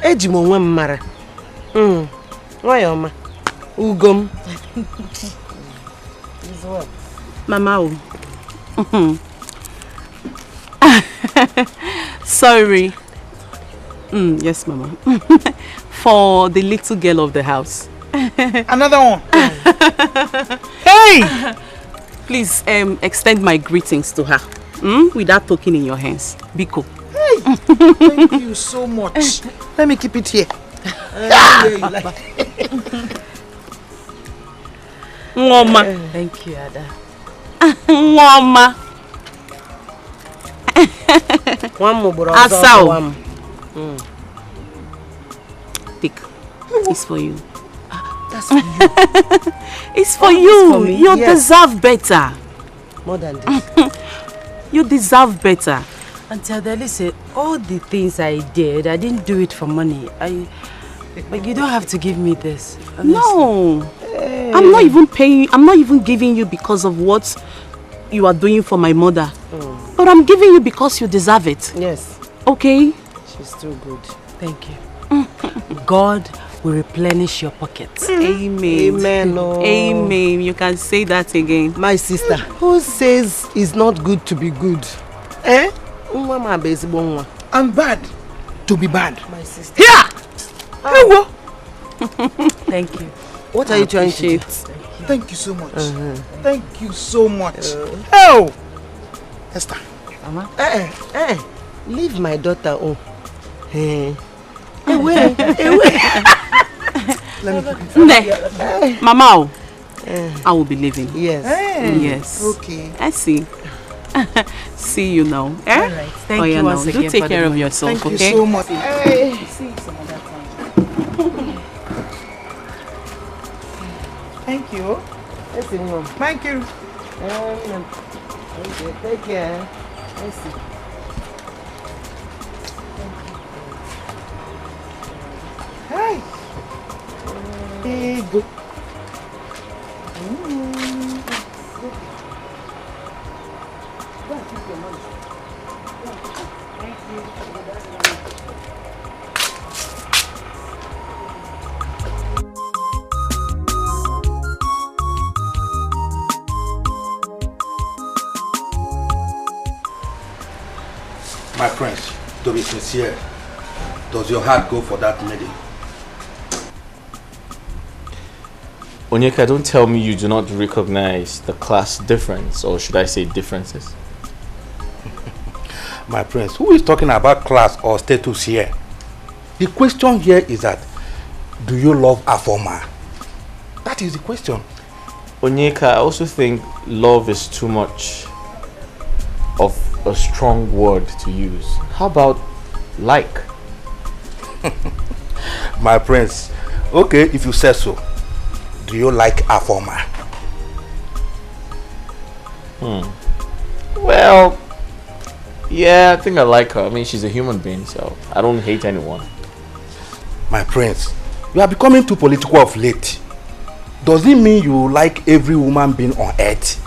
Ejimo nwa mmara. Wayoma. Ugom. Mama. Sorry. Yes, Mama. For the little girl of the house. Another one. Hey! Please extend my greetings to her. With that token in your hands. Biko. Hey! Thank you so much. Let me keep it here. Ngoma. Thank you, Ada. Ngoma. Asao. Take. It's for you. That's for you. It's for you. For me? You Yes. deserve better. More than this. You deserve better. Auntie Adele said, all the things I did, I didn't do it for money. But you don't have to give me this. Honestly. No. Hey. I'm not even paying, I'm not even giving you because of what you are doing for my mother. But I'm giving you because you deserve it. Yes. Okay? She's too good. Thank you. God will replenish your pockets. Amen. Amen. Oh. Amen. You can say that again. My sister, who says it's not good to be good? Eh? I'm bad to be bad. My sister. Here! Hello. Thank you. What are you trying to do? Thank you so much. Thank you so much. Oh! Esther. Mama? Leave my daughter on. Hey. Away. Mama, I will be leaving. Yes. Yes. Okay. I see. See you now. Eh? All right. Thank you once again. Do take care of yourself, Thank okay? you so much. See you some other time. Thank you. Thank you. Take care. Hey. Hey, good. My friends, to be sincere, does your heart go for that lady? Onyeka, don't tell me you do not recognize the class difference, or should I say differences? My friends, who is talking about class or status here? The question here is that, do you love Afoma? That is the question. Onyeka, I also think love is too much of a strong word to use. How about like? My friends, okay, if you say so, do you like Afoma? Well, yeah, I think I like her. I mean, she's a human being, so I don't hate anyone. My friends, you are becoming too political of late. Does it mean you like every woman being on earth?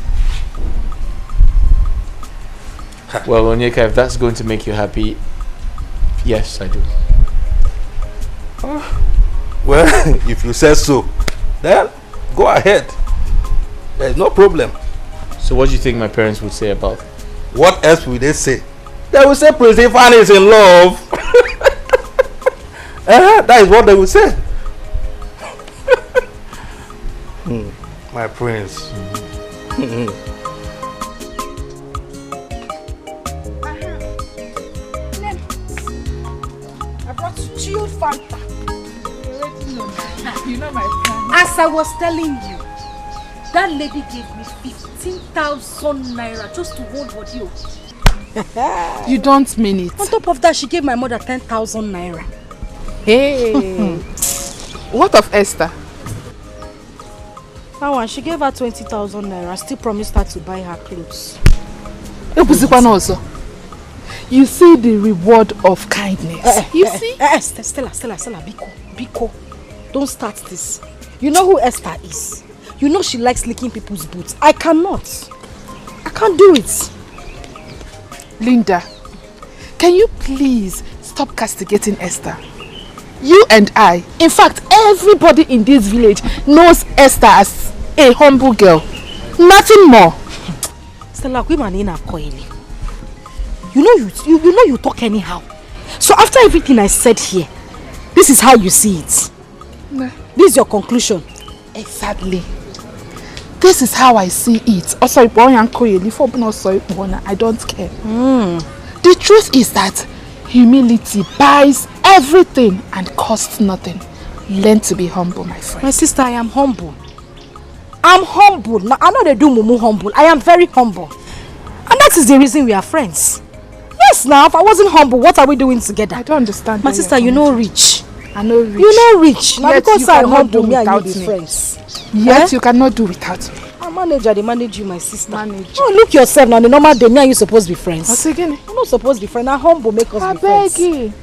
Well, Onyeka, if that's going to make you happy, yes, I do. Well, if you say so, then go ahead. There's no problem. So what do you think my parents would say about it? What else will they say? They will say Prince Fan is in love. That is what they will say. My prince. I brought chilled Fanta. You know my plan. As I was telling you, that lady gave me 15,000 naira just to hold what you. You don't mean it. On top of that, she gave my mother 10,000 naira. Hey. What of Esther? That one, she gave her 20,000 naira. Still promised her to buy her clothes. You see the reward of kindness. You see? Stella, Biko. Don't start this. You know who Esther is. You know she likes licking people's boots. I cannot. I can't do it. Linda, can you please stop castigating Esther? You and I, in fact, everybody in this village knows Esther as a humble girl. Nothing more. Stella, you know you talk anyhow. So after everything I said here, this is how you see it. Nah. This is your conclusion. Exactly. This is how I see it. I don't care. The truth is that humility buys everything and costs nothing. Learn to be humble, my friend. My sister, I am humble. I'm humble. Now, I know they do mumu humble. I am very humble. And that is the reason we are friends. Yes, now, if I wasn't humble, what are we doing together? I don't understand. My sister, you know rich. I know rich. You know rich. Now, Yet because I'm humble, do me and you without be me. friends. Yet you cannot do without me. I'm manager, they manage you, my sister. Manager. Oh, look yourself now. The normal day, me and you supposed to be friends. What's again? I'm not supposed to be friends. Now humble make us be friends. I beg you.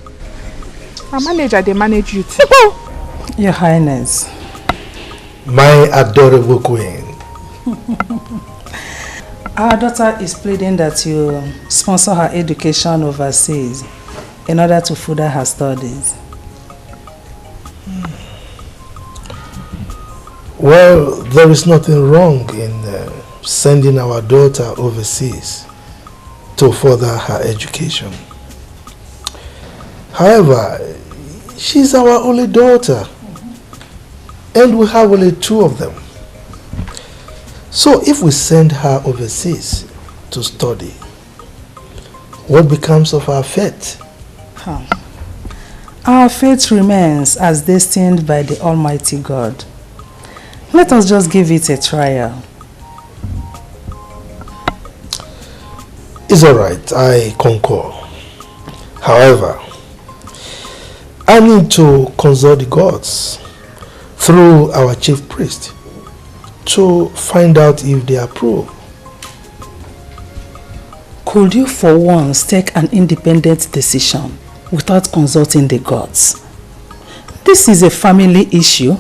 A manager, they manage you too. Your Highness. My adorable queen. Our daughter is pleading that you sponsor her education overseas in order to further her studies. Well, there is nothing wrong in sending our daughter overseas to further her education. However, she's our only daughter, and we have only 2 of them. So if we send her overseas to study, what becomes of our fate? Our fate remains as destined by the Almighty God. Let us just give it a trial. It's alright, I concur. However, I need to consult the gods through our chief priest to find out if they approve. Could you for once take an independent decision without consulting the gods? This is a family issue.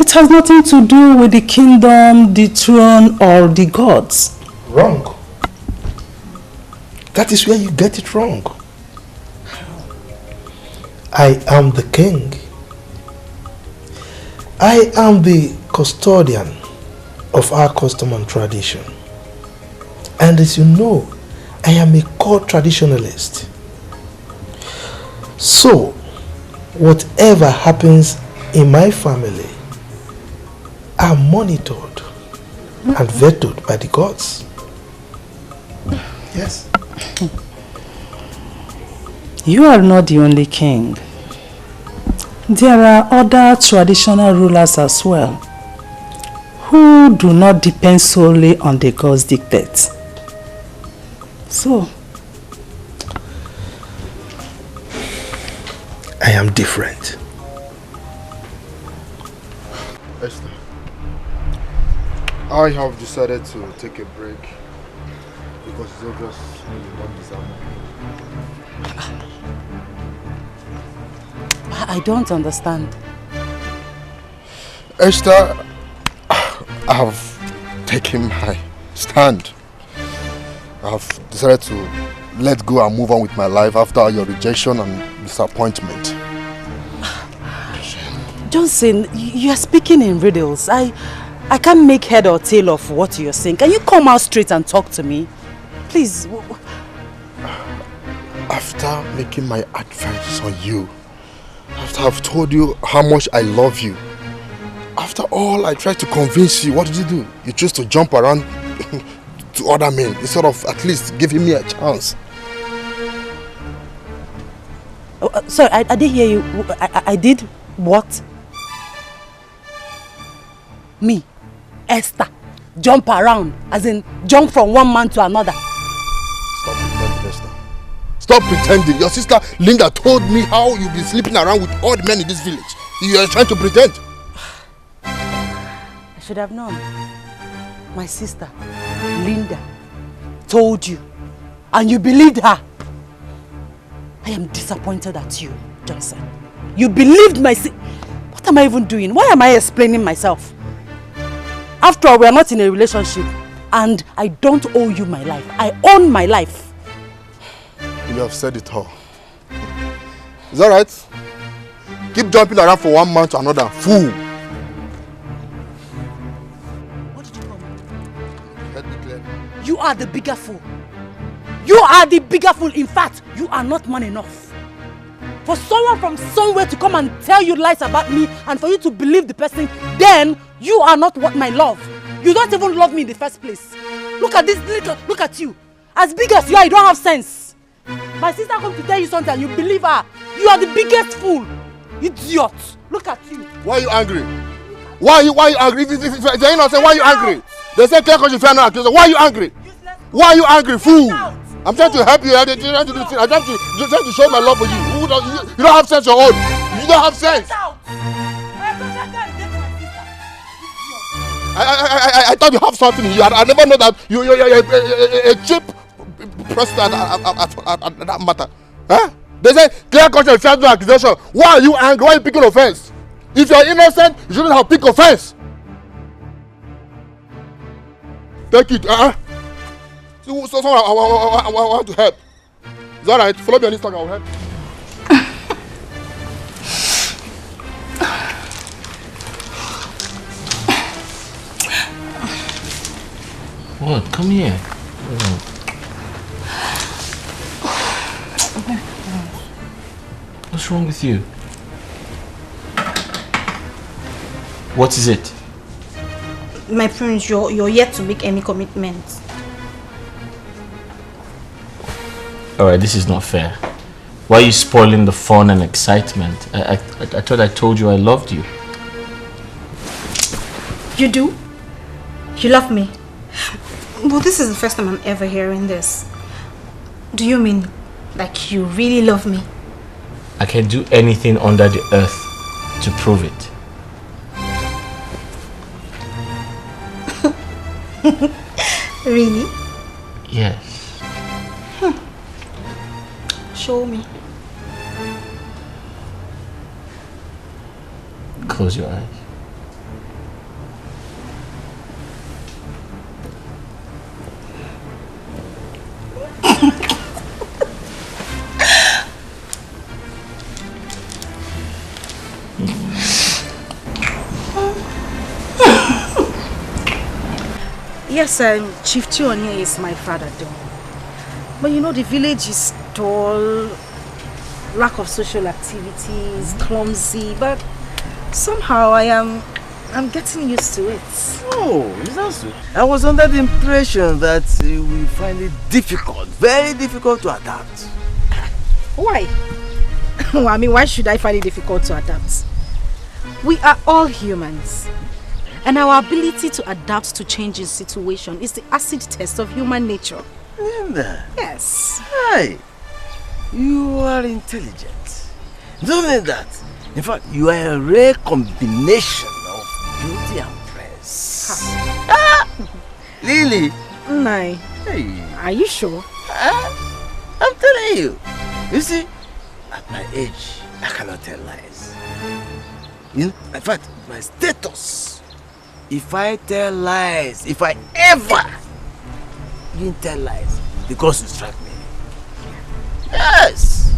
It has nothing to do with the kingdom, the throne, or the gods. Wrong. That is where you get it wrong. I am the king. I am the custodian of our custom and tradition. And as you know, I am a core traditionalist. So, whatever happens in my family are monitored and vetoed by the gods. Yes. You are not the only king. There are other traditional rulers as well who do not depend solely on the gods' dictates. So, I am different. Esther, I have decided to take a break because it's obvious you don't deserve me. I don't understand. Esther, I have taken my stand. I have decided to let go and move on with my life after your rejection and disappointment. Johnson, you are speaking in riddles. I can't make head or tail of what you're saying. Can you come out straight and talk to me? Please. After making my advances on you, after I've told you how much I love you, after all I tried to convince you, what did you do? You chose to jump around to other men instead of at least giving me a chance. Sorry, I didn't hear you. I did what? Me, Esther, jump around, as in jump from one man to another. Stop pretending, Esther. Stop pretending. Your sister Linda told me how you've been sleeping around with all the men in this village. You are trying to pretend. I should have known. My sister, Linda, told you, and you believed her. I am disappointed at you, Johnson. You believed my sister. What am I even doing? Why am I explaining myself? After all, we are not in a relationship, and I don't owe you my life. I own my life. You have said it all. Is that right? Keep jumping around from one man to another. Fool. What did you call me? Let me clear. You are the bigger fool. You are the bigger fool. In fact, you are not man enough. For someone from somewhere to come and tell you lies about me and for you to believe the person, then you are not what my love. You don't even love me in the first place. Look at this, look at you. As big as you are, you don't have sense. My sister comes to tell you something and you believe her. You are the biggest fool. Idiot. Look at you. Why are you angry? Why are you angry? If you're innocent, why are you angry? They say clear because you fear no accuser. Why are you angry? Why are you angry, fool? I'm trying to help you. I'm trying to show my love for you. You don't have sense your own. You don't have sense. I thought you have something in you. I never know that you're a cheap person at that matter. Huh? They say clear conscience, fair no accusation. Why are you angry? Why are you picking offense? If you're innocent, you shouldn't have picked offense. Take it. So someone I want to help. Is that right? Follow me on Instagram. I'll help. What? Come here. What's wrong with you? What is it? My prince, you're yet to make any commitments. Alright, this is not fair. Why are you spoiling the fun and excitement? I thought I told you I loved you. You do? You love me? Well, this is the first time I'm ever hearing this. Do you mean like you really love me? I can do anything under the earth to prove it. Really? Yes. Show me. Close your eyes. Yes, Chief Chionia is my father though. But you know the village is dull, lack of social activities, clumsy, but somehow I'm getting used to it. Oh, is that so? I was under the impression that we find it difficult, very difficult to adapt. Why? Well, I mean, why should I find it difficult to adapt? We are all humans. And our ability to adapt to changing situation is the acid test of human nature. Linda. Yes. Hi. You are intelligent. Not only that, in fact, you are a rare combination of beauty and brains. Lily. Nai. Hey. Are you sure? I'm telling you. You see, at my age, I cannot tell lies. You know, in fact, my status. If I tell lies, if I ever didn't tell lies, the ghost will strike me. Yes.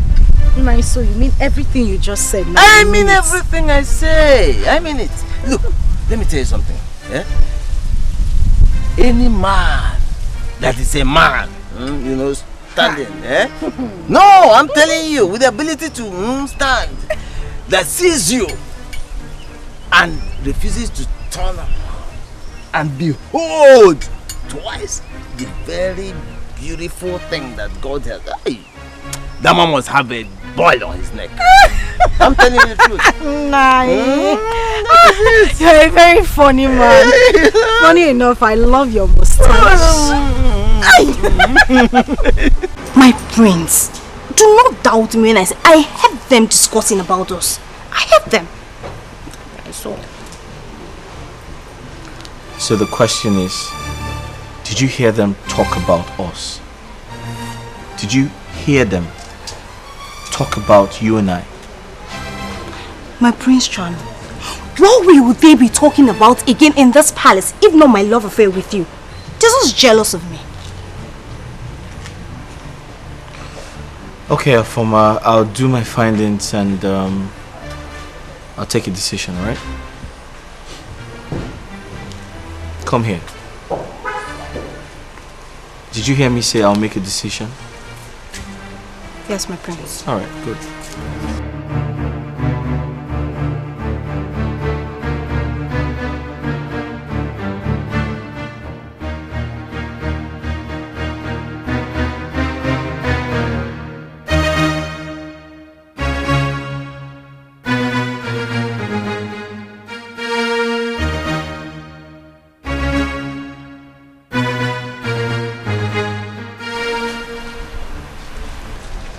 Nice, so you mean everything you just said now? I mean everything I say. I mean it. Look, let me tell you something. Yeah? Any man that is a man, you know, standing, No, I'm telling you, with the ability to stand, that sees you and refuses to turn around and behold twice the very beautiful thing that God has. Hey, that man must have a boil on his neck. I'm telling you the truth. Nice. You're a very funny man. Funny enough, I love your mustache. My prince, do not doubt me when I say I heard them discussing about us. I heard them. I saw. So the question is, did you hear them talk about us? Did you hear them talk about you and I? My Prince John, what will they be talking about again in this palace if not my love affair with you? They're just jealous of me. Okay, Afoma, I'll do my findings and I'll take a decision, alright? Come here. Did you hear me say I'll make a decision? Yes, my prince. Alright, good.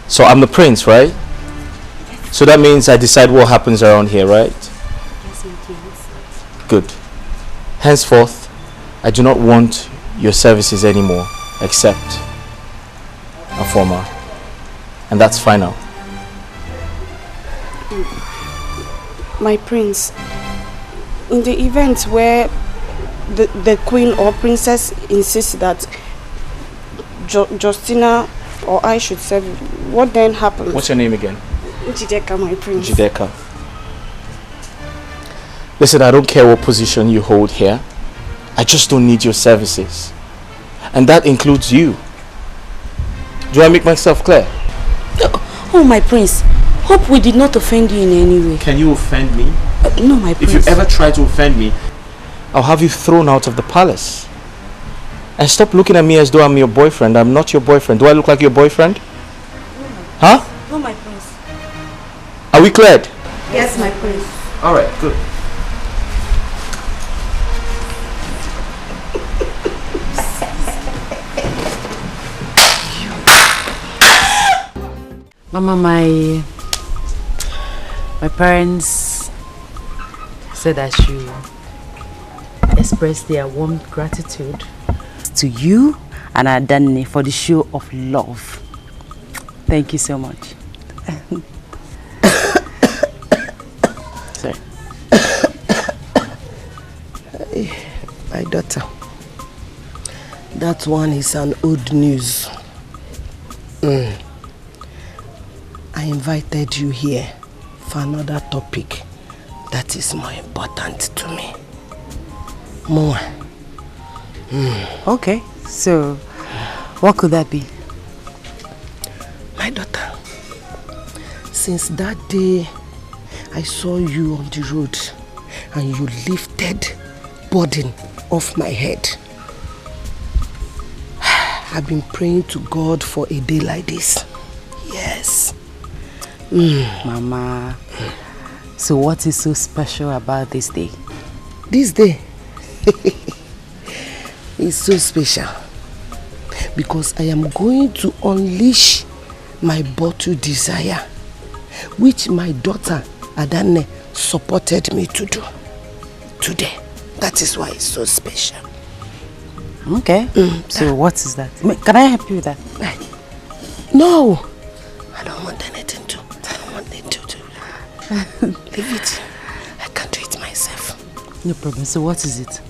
So I'm the prince, right? So that means I decide what happens around here, right? Yes, my prince. Good. Henceforth, I do not want your services anymore, except Afoma. And that's final. My prince, in the event where the queen or princess insists that Justina or I should serve, what then happens? What's your name again? Jideka, my prince. Jideka. Listen, I don't care what position you hold here. I just don't need your services. And that includes you. Do I make myself clear? Oh, my prince. Hope we did not offend you in any way. Can you offend me? No, my prince. If you ever try to offend me, I'll have you thrown out of the palace. And stop looking at me as though I'm your boyfriend. I'm not your boyfriend. Do I look like your boyfriend? Huh? No, my prince. Are we cleared? Yes, my prince. Alright, good. Mama, my parents said I should express their warm gratitude to you and Adani for the show of love. Thank you so much. Sorry. My daughter, that one is an old news. I invited you here for another topic that is more important to me. More. Okay, so what could that be? My daughter, since that day I saw you on the road and you lifted burden off my head, I've been praying to God for a day like this. Yes. Mama, so what is so special about this day? This day is so special because I am going to unleash my bottle desire, which my daughter Adane supported me to do today. That is why it's so special. Okay, so what is that? Can I help you with that? No, I don't want anything to. I don't want it to. Leave it. I can do it myself. No problem. So what is it?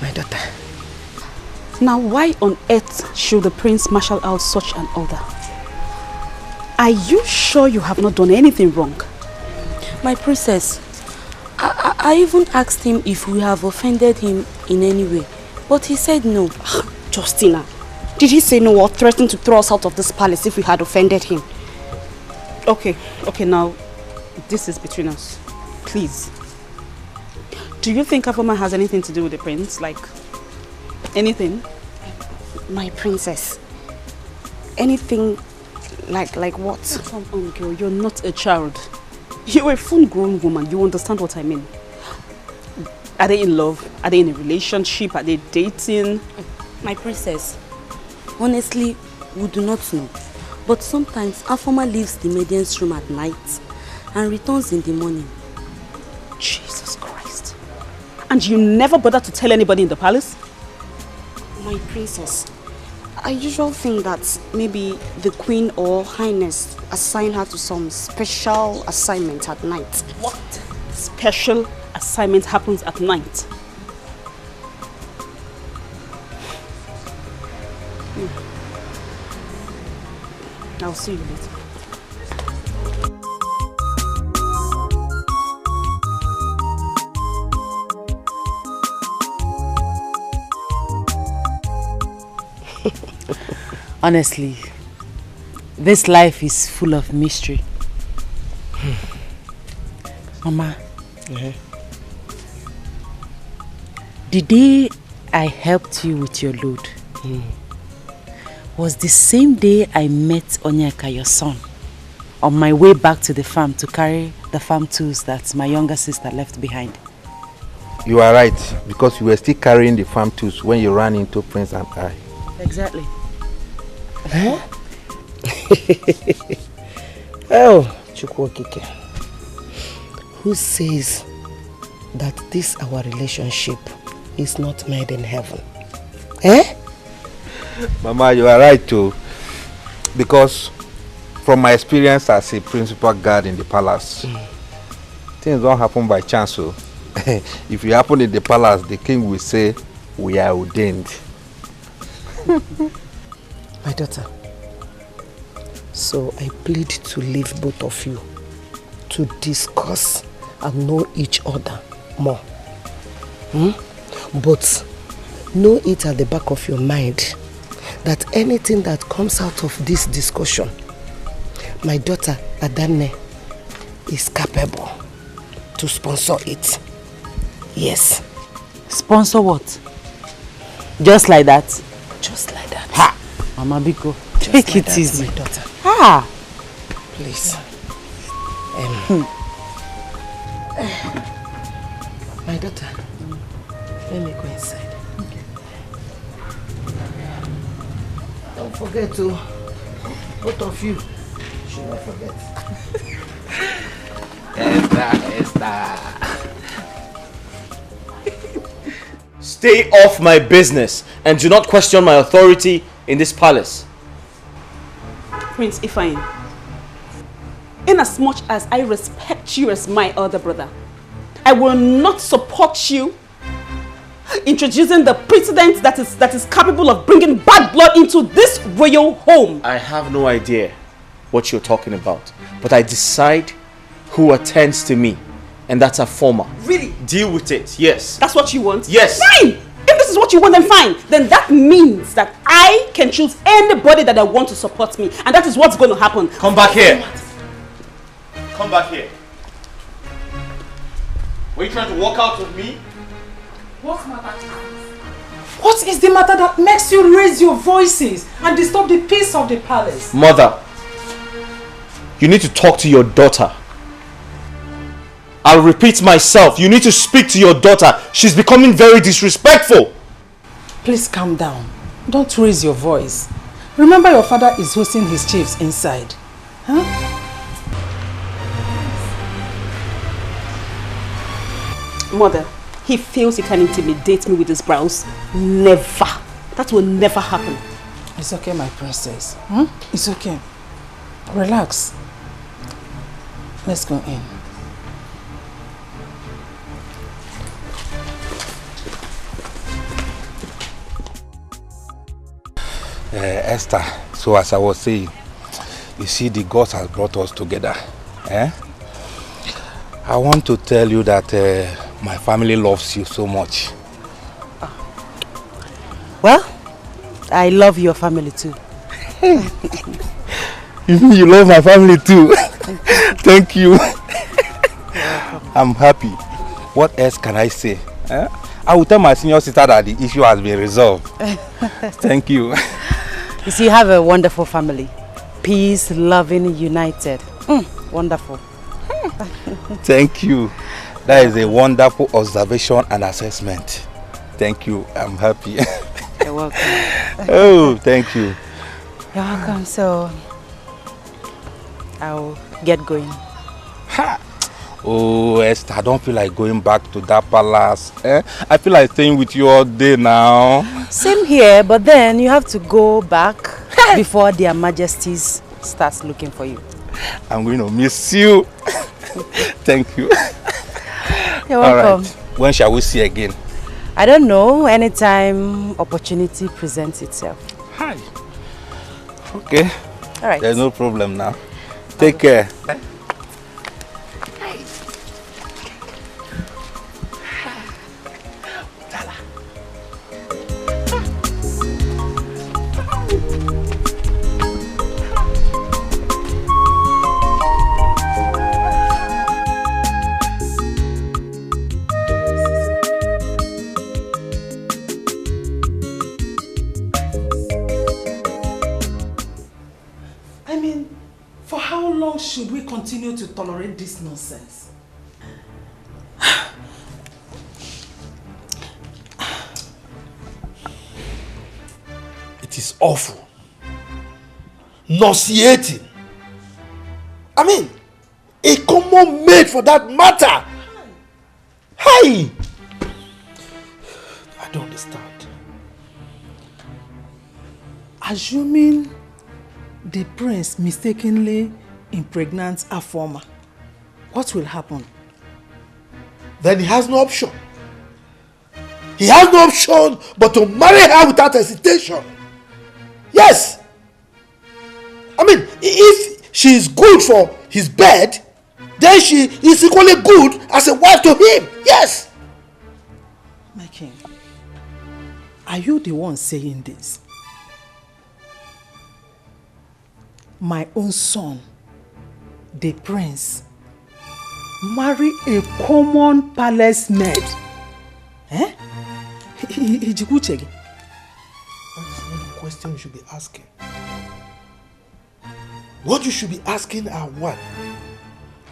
My daughter. Now, why on earth should the prince marshal out such an order? Are you sure you have not done anything wrong? My princess, I even asked him if we have offended him in any way, but he said no. Justina, did he say no or threaten to throw us out of this palace if we had offended him? Okay, now, this is between us. Please. Do you think Afoma has anything to do with the prince? Like, anything? My princess, anything like what? Come on, girl, you're not a child. You're a full-grown woman. You understand what I mean? Are they in love? Are they in a relationship? Are they dating? My princess, honestly, we do not know. But sometimes Afoma leaves the maiden's room at night and returns in the morning. Jesus Christ. And you never bother to tell anybody in the palace? My princess, I usually think that maybe the queen or highness assign her to some special assignment at night. What special assignment happens at night? I'll see you later. Honestly, this life is full of mystery. Mama, the day I helped you with your load was the same day I met Onyeka, your son, on my way back to the farm to carry the farm tools that my younger sister left behind. You are right, because you were still carrying the farm tools when you ran into Prince and I. Exactly. Oh, Chukwokike. Who says that this our relationship is not made in heaven? Eh? Mama, you are right too. Because from my experience as a principal guard in the palace, things don't happen by chance. So if it happen in the palace, the king will say, we are ordained. My daughter, so I plead to leave both of you to discuss and know each other more. But know it at the back of your mind that anything that comes out of this discussion, my daughter Adanne is capable to sponsor it. Yes. Sponsor what? Just like that? Just like that. Ha! Mama Biko, take it easy. My daughter. Ah! Please. My daughter, let me go inside. Okay. Don't forget to, both of you, should not forget. Esther. Stay off my business and do not question my authority in this palace. Prince Ifeanyi, inasmuch as I respect you as my elder brother, I will not support you introducing the precedent that is capable of bringing bad blood into this royal home. I have no idea what you're talking about, but I decide who attends to me, and that's a former. Really? Deal with it, yes. That's what you want? Yes. Fine! If this is what you want, then fine. Then that means that I can choose anybody that I want to support me, and that is what's going to happen. Come back here. Come back here. Were you trying to walk out with me? What's matter? What is the matter that makes you raise your voices and disturb the peace of the palace? Mother, you need to talk to your daughter. I'll repeat myself. You need to speak to your daughter. She's becoming very disrespectful. Please calm down. Don't raise your voice. Remember your father is hosting his chiefs inside. Huh? Mother, he feels he can intimidate me with his brows. Never. That will never happen. It's okay, my princess. It's okay. Relax. Let's go in. Esther, so as I was saying, you see the gods has brought us together. I want to tell you that my family loves you so much. Well, I love your family too. You love my family too. Thank you. I'm happy. What else can I say? I will tell my senior sister that the issue has been resolved. Thank you. You see, you have a wonderful family. Peace, loving, united. Wonderful. Thank you. That is a wonderful observation and assessment. Thank you. I'm happy. You're welcome. Oh, thank you. You're welcome. So, I'll get going. Ha! Oh, Esther, I don't feel like going back to that palace. I feel like staying with you all day now. Same here, but then you have to go back before their majesties starts looking for you. I'm going to miss you. Thank you. You're welcome. All right. When shall we see again? I don't know. Anytime opportunity presents itself. Hi. Okay. All right. There's no problem now. Take care. Bye. Should we continue to tolerate this nonsense? It is awful. Nauseating. I mean, A common maid for that matter. Hey! I don't understand. Assuming the prince mistakenly impregnates Afoma, what will happen? Then he has no option. He has no option but to marry her without hesitation. Yes. I mean, if she is good for his bed, then she is equally good as a wife to him. Yes. My king, are you the one saying this? My own son, the prince, marry a common palace maid? Eh? That's not the question you should be asking. What you should be asking are what?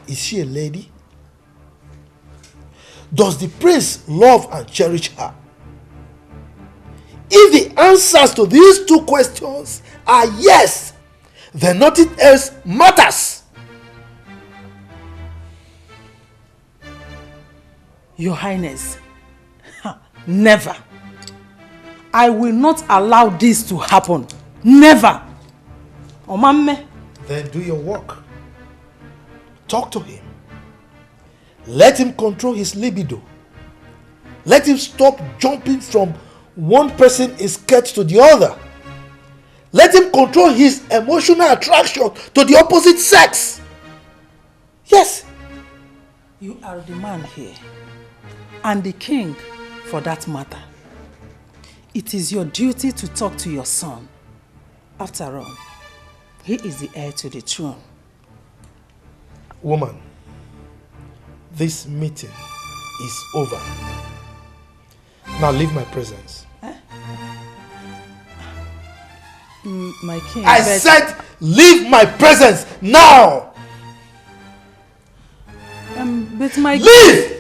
Is she a lady? Does the prince love and cherish her? If the answers to these two questions are yes, then nothing else matters. Your Highness, never. I will not allow this to happen. Never. Omamme. Then do your work. Talk to him. Let him control his libido. Let him stop jumping from one person's skirt to the other. Let him control his emotional attraction to the opposite sex. Yes. You are the man here, and the king for that matter. It is your duty to talk to your son. After all, he is the heir to the throne. Woman, this meeting is over. Now leave my presence. My king. I said leave my presence now! But my leave!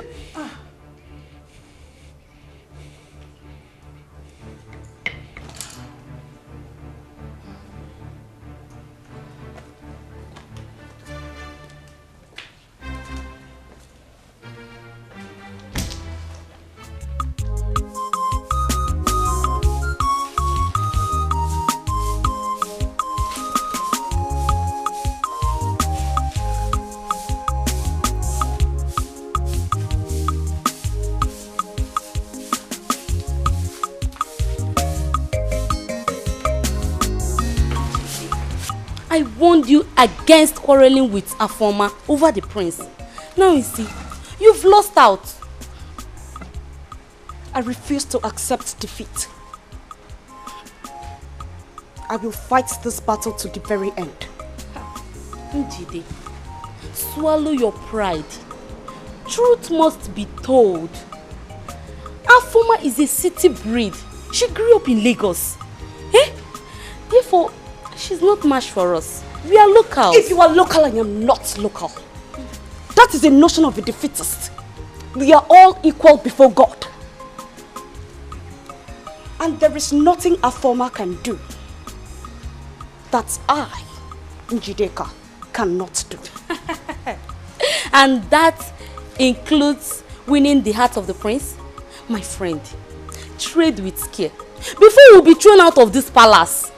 I warned you against quarreling with Afoma over the prince. Now you see, you've lost out. I refuse to accept defeat. I will fight this battle to the very end. Njide, swallow your pride. Truth must be told. Afoma is a city breed. She grew up in Lagos. Therefore, she's not much for us. We are local. If you are local, I am not local. That is a notion of a defeatist. We are all equal before God. And there is nothing Afoma can do that I, Njideka, cannot do. And that includes winning the heart of the prince? My friend, trade with care before we'll be thrown out of this palace.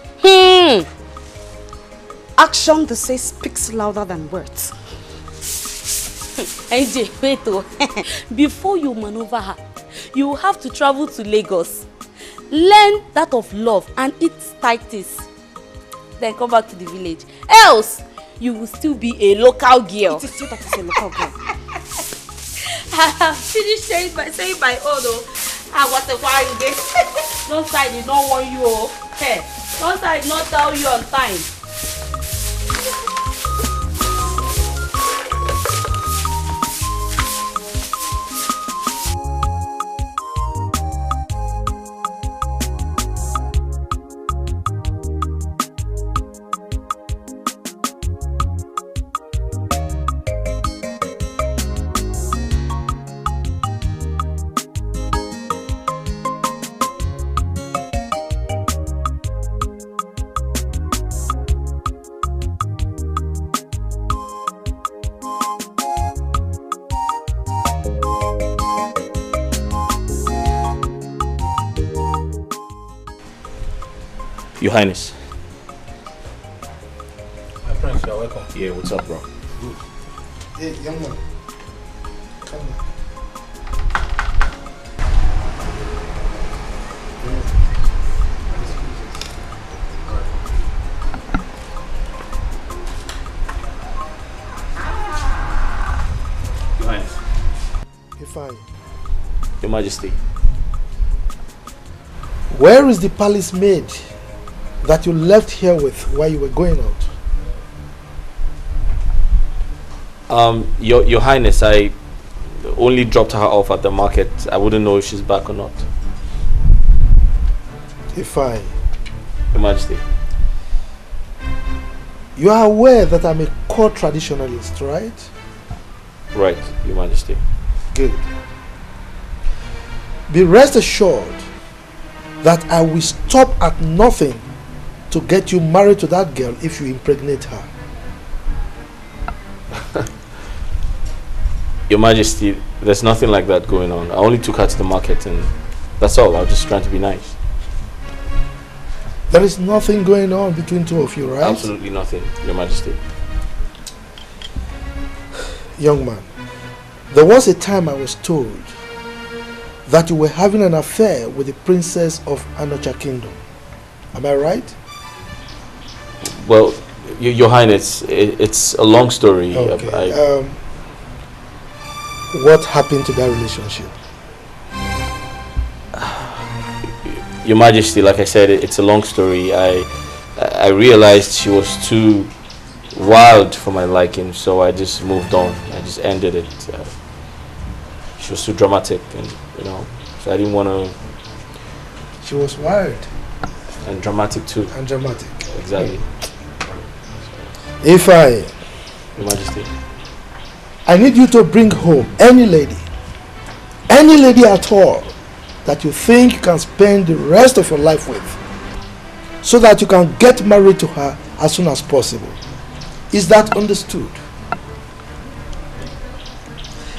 Action, they say, speaks louder than words. AJ, wait oh. Before you maneuver her, you will have to travel to Lagos. Learn that of love and eat tighties. Then come back to the village. Else, you will still be a local girl. It is you that is a local girl. I have finished saying my own. I was a while again. Don't side, they don't want you. Hey, don't side, not tell you on time. Your Highness. My friends, you are welcome. Yeah, what's up, bro? Hey, young man. Come on. Your Highness. Ifeanyi. Your Majesty. Where is the palace maid that you left here with while you were going out? Your Highness, I only dropped her off at the market. I wouldn't know if she's back or not. Ifeanyi. Your Majesty. You are aware that I'm a core traditionalist, right? Right, Your Majesty. Good. Be rest assured that I will stop at nothing to get you married to that girl if you impregnate her. Your Majesty, there's nothing like that going on. I only took her to the market and that's all. I was just trying to be nice. There is nothing going on between two of you, right? Absolutely nothing, Your Majesty. Young man, there was a time I was told that you were having an affair with the princess of Anocha Kingdom. Am I right? Well, Your Highness, it's a long story. Okay. What happened to that relationship? Your Majesty, like I said, it's a long story. I realized she was too wild for my liking, so I just moved on. I just ended it. She was too dramatic, and so I didn't want to. She was wild. And dramatic too. And dramatic. Exactly. Your Majesty. I need you to bring home any lady at all that you think you can spend the rest of your life with, so that you can get married to her as soon as possible. Is that understood?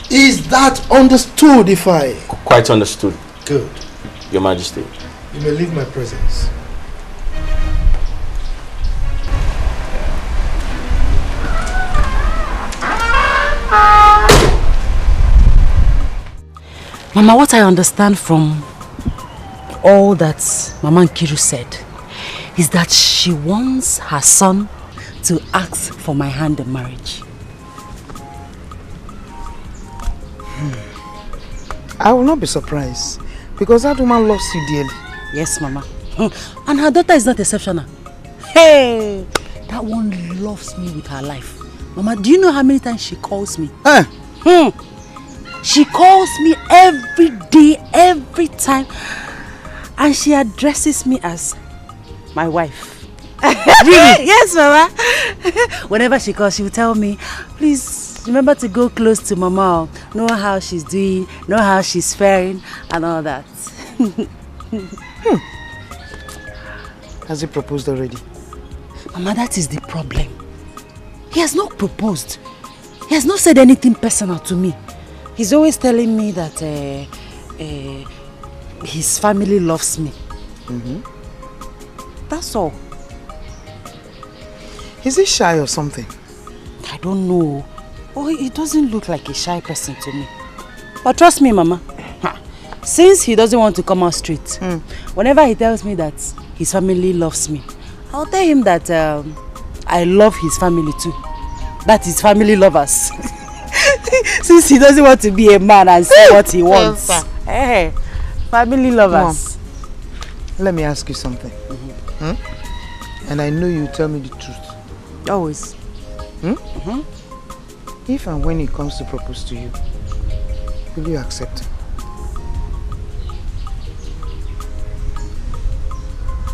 Is that understood, Ifeanyi? Quite understood. Good. Your Majesty. You may leave my presence. Mama, what I understand from all that Mama Nkiru said is that she wants her son to ask for my hand in marriage. I will not be surprised because that woman loves you dearly. Yes, Mama. And her daughter is not exceptional. Hey, that one loves me with her life. Mama, do you know how many times she calls me? She calls me every day, every time, and she addresses me as my wife. Really? Yes, Mama. Whenever she calls, she will tell me, please remember to go close to Mama, know how she's doing, know how she's faring, and all that. Has he proposed already? Mama, that is the problem. He has not proposed. He has not said anything personal to me. He's always telling me that his family loves me. That's all. Is he shy or something? I don't know. Oh, he doesn't look like a shy person to me. But trust me, Mama. Since he doesn't want to come out straight, whenever he tells me that his family loves me, I'll tell him that I love his family too. That is family lovers. Since he doesn't want to be a man and say what he wants. Hey, family lovers. Mom, let me ask you something. And I know you tell me the truth. Always. If and when he comes to propose to you, will you accept him?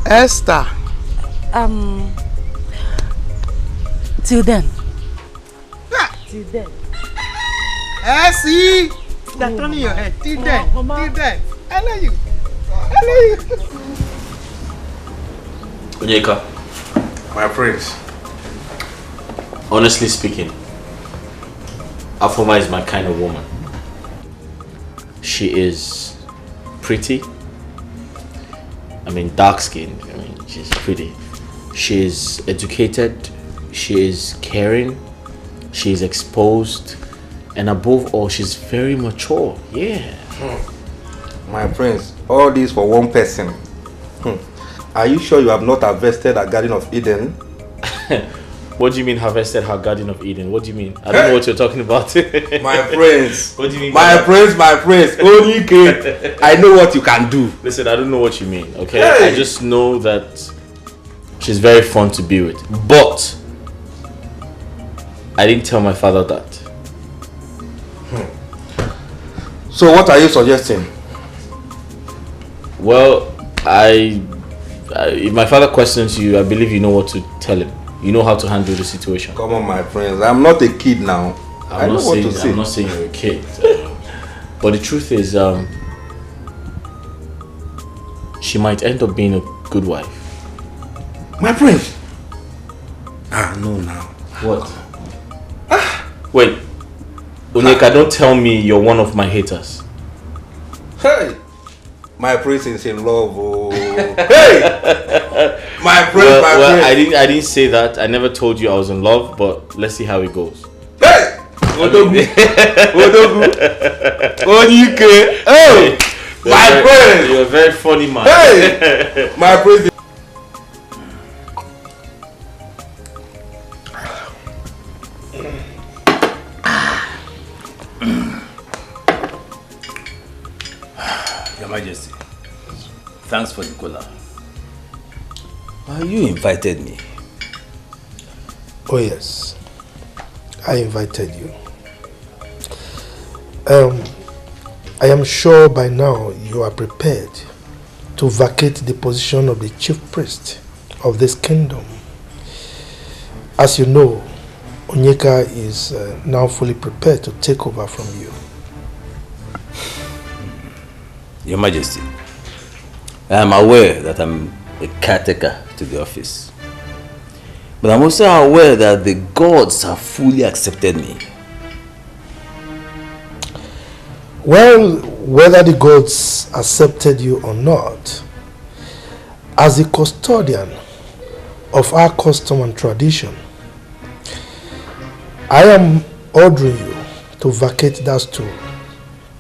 Esther. Till then. Till then. See? That's turning your head. Till then. Till then. I love you. I love you. Onyeka. My prince. Honestly speaking, Afoma is my kind of woman. She is pretty. I mean, dark-skinned. I mean, she's pretty. She's educated, she is caring, she is exposed, and above all, she's very mature. Yeah. My friends, all this for one person. Are you sure you have not harvested a Garden of Eden? What do you mean harvested her Garden of Eden? What do you mean? I don't know what you're talking about. My friends. What do you mean? My friends. Only kid. I know what you can do. Listen, I don't know what you mean, okay? Hey. I just know that she's very fun to be with. But I didn't tell my father that. So what are you suggesting? Well, if my father questions you, I believe you know what to tell him. You know how to handle the situation. Come on, my friends. I'm not a kid now. I know what to say. I'm not saying you're a kid. But the truth is, she might end up being a good wife. My friend. No, now. What? Wait. Onyeka, don't tell me you're one of my haters. Hey! My prince is in love. Oh. Hey! My friend, well, I didn't say that. I never told you I was in love, but let's see how it goes. Hey! Odogu. Onyeka. Oh! My friend! You're a very funny man. Hey! My friend. Your Majesty, thanks for the cola. You invited me. Oh yes, I invited you. I am sure by now you are prepared to vacate the position of the chief priest of this kingdom. As you know, Onyeka is now fully prepared to take over from you. Your Majesty, I am aware that I'm a caretaker to the office. But I'm also aware that the gods have fully accepted me. Well, whether the gods accepted you or not, as the custodian of our custom and tradition, I am ordering you to vacate that stool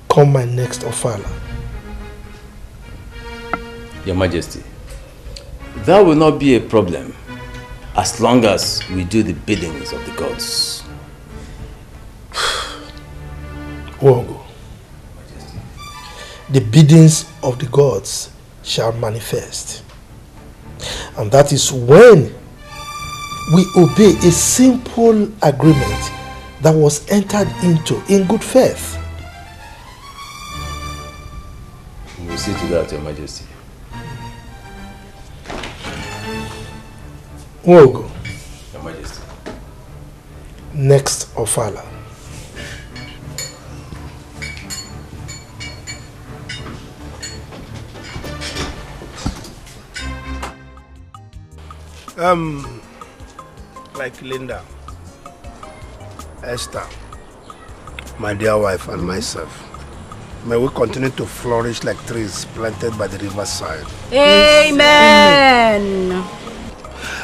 come my next ofala. Your Majesty, that will not be a problem as long as we do the biddings of the gods. Wogo, the biddings of the gods shall manifest. And that is when we obey a simple agreement that was entered into in good faith. We will see to that, Your Majesty. Wogo, Your Majesty. Next ofala. Like Linda, Esther, my dear wife, and myself, may we continue to flourish like trees planted by the riverside. Amen.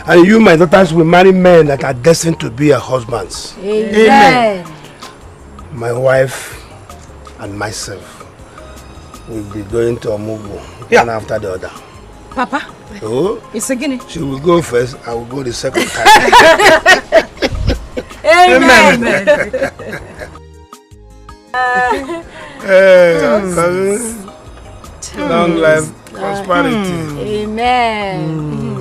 And you, my daughters, will marry men that are destined to be your husbands. Amen. My wife and myself will be going to Omugu, one after the other. Papa, Oh, it's a guinea. she will go first, I will go the second time. Amen. Long life, prosperity. Amen.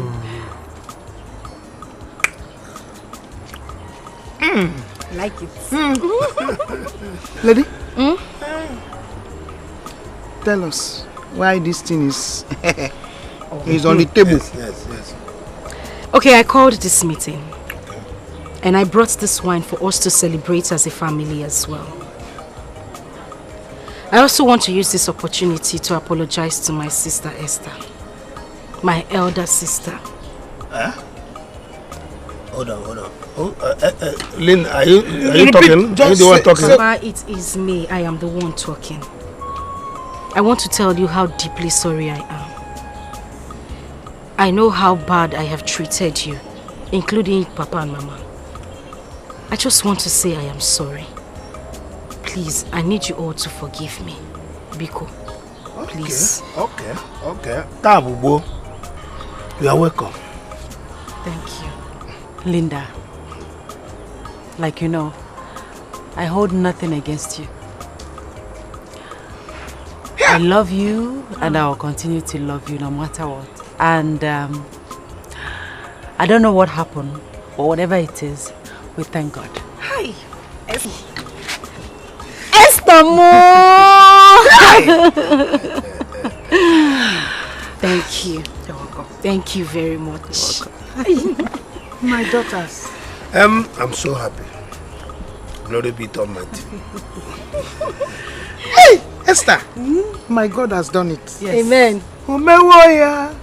Like it. Lady, tell us why this thing is on the table. Yes. Okay, I called this meeting. And I brought this wine for us to celebrate as a family as well. I also want to use this opportunity to apologize to my sister Esther. My elder sister. Hold on. Lynn, are you talking? Are you the one talking? Papa, it is me. I am the one talking. I want to tell you how deeply sorry I am. I know how bad I have treated you, including Papa and Mama. I just want to say I am sorry. Please, I need you all to forgive me. Biko, please. Okay. Tabubo, you are welcome. Thank you. Linda, like you know, I hold nothing against you. I love you and I will continue to love you no matter what. And I don't know what happened, but whatever it is, we thank God. Hi. Esther Thank you. You're welcome. Thank you very much. My daughters. I'm so happy. Glory be to Almighty. Hey, Esther. My God has done it. Yes. Amen. Umewoya.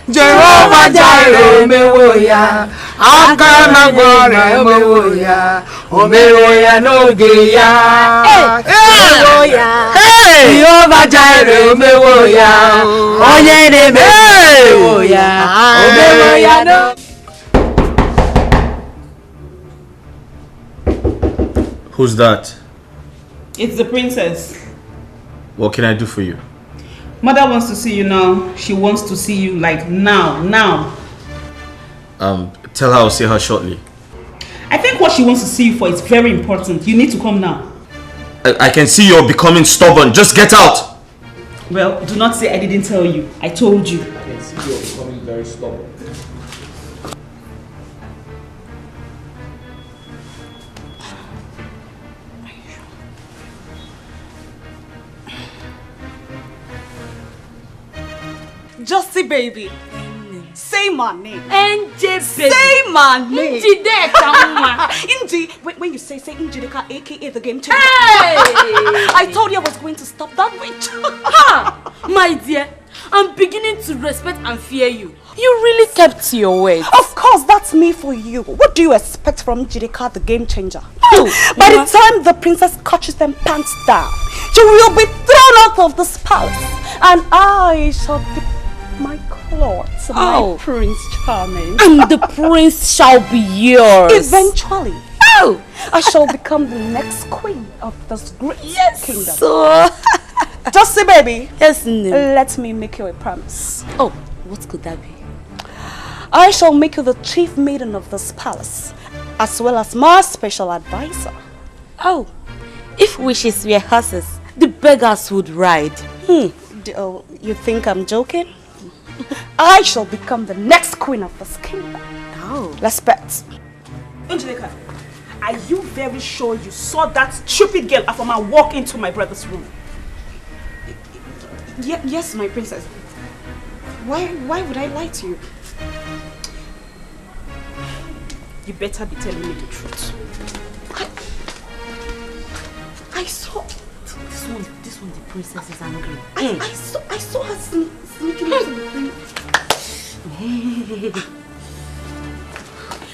Jehovah Jireh, umewoya. Akana gore, umewoya. Umewoya no geya. Umewoya. Jehovah Jireh, umewoya. Onye neme, umewoya. Umewoya no. Who's that? It's the princess. What can I do for you? Mother wants to see you now. She wants to see you like now. Tell her I'll see her shortly. I think what she wants to see you for is very important. You need to come now. I can see you're becoming stubborn. Just get out! Well, do not say I didn't tell you. I told you. I can see you're becoming very stubborn. Justy baby. Say my name. NJ baby. Say my name. Inji there, Tama. Inji. When you say Inji, aka the game changer. Hey! I told you I was going to stop that witch. Ha! My dear, I'm beginning to respect and fear you. You really kept your word. Of course, that's me for you. What do you expect from Njideka, the game changer? By the time the princess catches them pants down, she will be thrown out of this palace, and I shall be my clothes, my Prince Charming. And the prince shall be yours. Eventually. I shall become the next queen of this great kingdom. So, just say, baby. Yes, no. Let me make you a promise. Oh, what could that be? I shall make you the chief maiden of this palace, as well as my special advisor. Oh, if wishes were horses, the beggars would ride. You think I'm joking? I shall become the next queen of this kingdom. Oh. Let's bet. Angelica, are you very sure you saw that stupid girl Afoma walk into my brother's room? Yes, my princess. Why would I lie to you? You better be telling me the truth. I saw... This one, the princess is angry. I saw her sneaking into the room.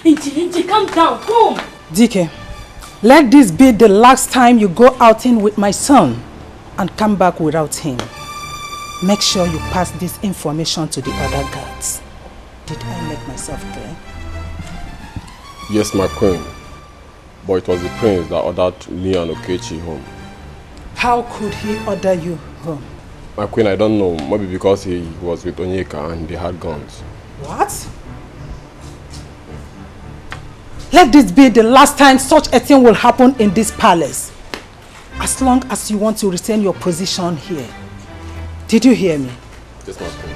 Inji, calm down, come. DK, let this be the last time you go outing with my son and come back without him. Make sure you pass this information to the other guards. Did I make myself clear? Yes, my queen. But it was the prince that ordered me and Okechi home. How could he order you home? My queen, I don't know. Maybe because he was with Onyeka and they had guns. What? Let this be the last time such a thing will happen in this palace. As long as you want to retain your position here. Did you hear me? Yes, my queen.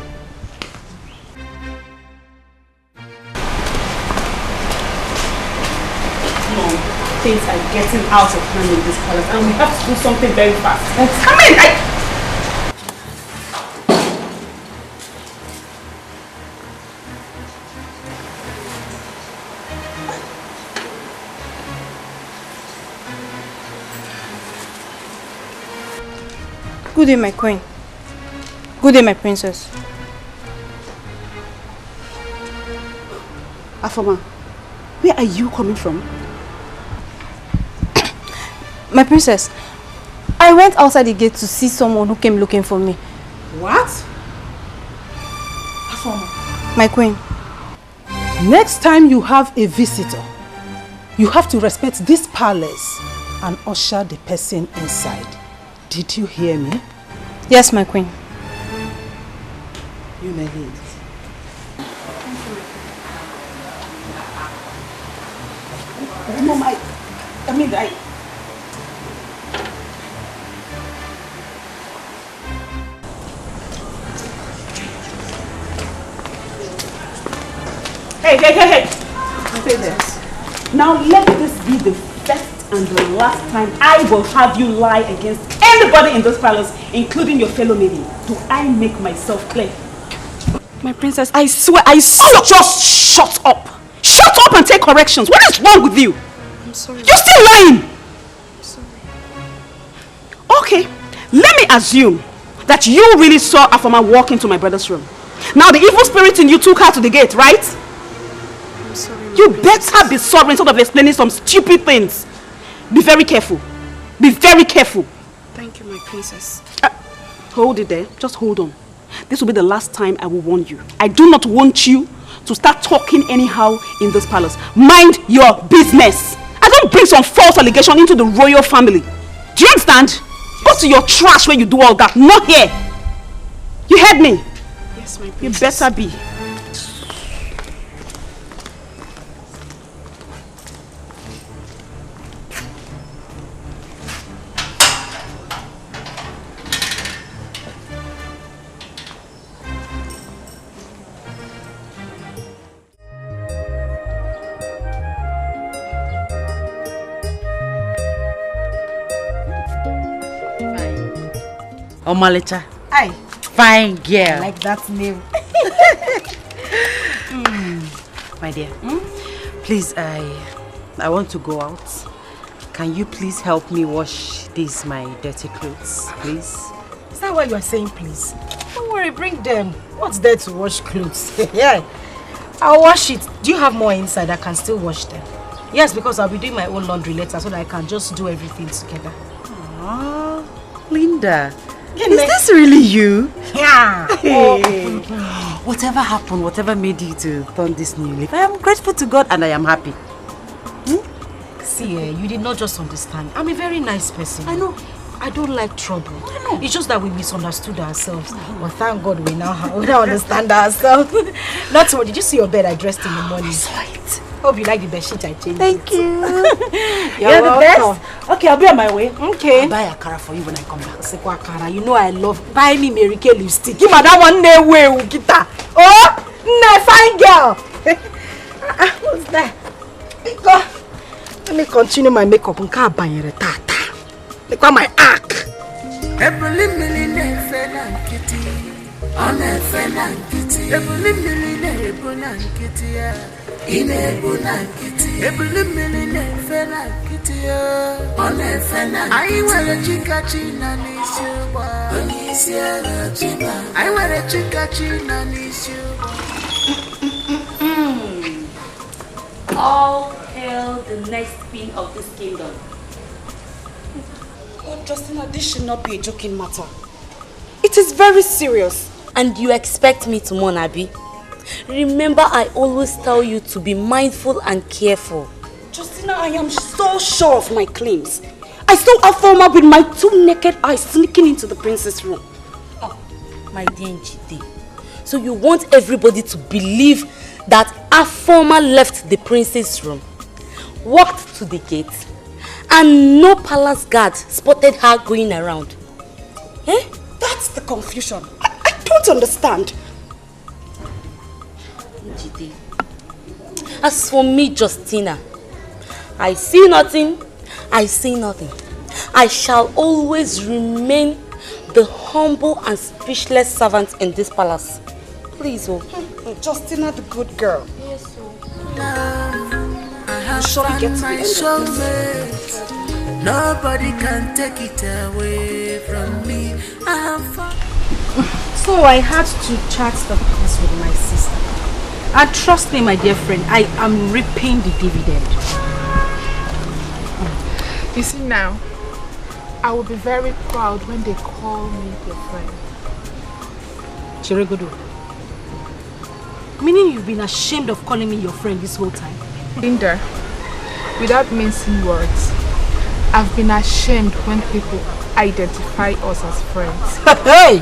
Things are getting out of hand in this palace and we have to do something very fast. Come in! Good day, my queen. Good day, my princess. Afoma, where are you coming from? My princess, I went outside the gate to see someone who came looking for me. What? Afoma, My queen. Next time you have a visitor, you have to respect this palace and usher the person inside. Did you hear me? Yes, my queen. You may leave. Mom, Hey. Stay there. Now let this be the first and the last time I will have you lie against anybody in this palace, including your fellow lady. Do I make myself clear? My princess, I swear, Just shut up! Shut up and take corrections! What is wrong with you? I'm sorry. You're still lying! I'm sorry. Okay, let me assume that you really saw Afama walk into my brother's room. Now the evil spirit in you took her to the gate, right? I'm sorry. You better be sorry instead of explaining some stupid things. Be very careful. Be very careful. Thank you, my princess. Hold it there. Just hold on. This will be the last time I will warn you. I do not want you to start talking anyhow in this palace. Mind your business. I don't bring some false allegation into the royal family. Do you understand? Go to your trash where you do all that. Not here. You heard me? Yes, my princess. You better be. Omalicha. Hi. Fine girl. I like that name. My dear, please, I want to go out. Can you please help me wash these my dirty clothes, please? Is that why you are saying please? Don't worry, bring them. What's there to wash clothes? Yeah, I'll wash it. Do you have more inside? I can still wash them. Yes, because I'll be doing my own laundry later so that I can just do everything together. Oh, Linda. Is this really you? Yeah. Hey. Whatever happened, whatever made you to turn this new leaf, I am grateful to God and I am happy. See, you did not just understand. I'm a very nice person. I know. I don't like trouble. I know. It's just that we misunderstood ourselves. But thank God we now understand ourselves. Not so. Did you see your bed I dressed in the morning? I saw it. Hope you like the bed sheet I changed. Thank you. You're the best. Okay, I'll be on my way. Okay. I'll buy a cara for you when I come back. Sekwa cara, you know I love. Buy me Mary Kay lipstick. Give me that one day way, Ukita. Oh, fine girl. What's that? Go. Let me continue my makeup. Look at my arc. All hail the next queen of this kingdom. Oh, Justina, this should not be a joking matter. It is very serious. And you expect me to mourn, Abi? Remember, I always tell you to be mindful and careful. Justina, I am so sure of my claims. I saw Afoma with my 2 naked eyes sneaking into the princess' room. Oh, my dear Njide. So you want everybody to believe that Afoma left the princess' room, walked to the gate, and no palace guard spotted her going around? Eh? That's the confusion. I don't understand. Njide. As for me, Justina, I see nothing, I see nothing. I shall always remain the humble and speechless servant in this palace. Please, oh. Justina, the good girl. Yes, oh. I have found my soulmate. Nobody can take it away from me. I have found. So I had to chat the peace with my sister. And trust me, my dear friend, I am reaping the dividend. You see now, I will be very proud when they call me their friend. Chirigodo. Meaning you've been ashamed of calling me your friend this whole time? Linda, without mincing words, I've been ashamed when people identify us as friends. Hey!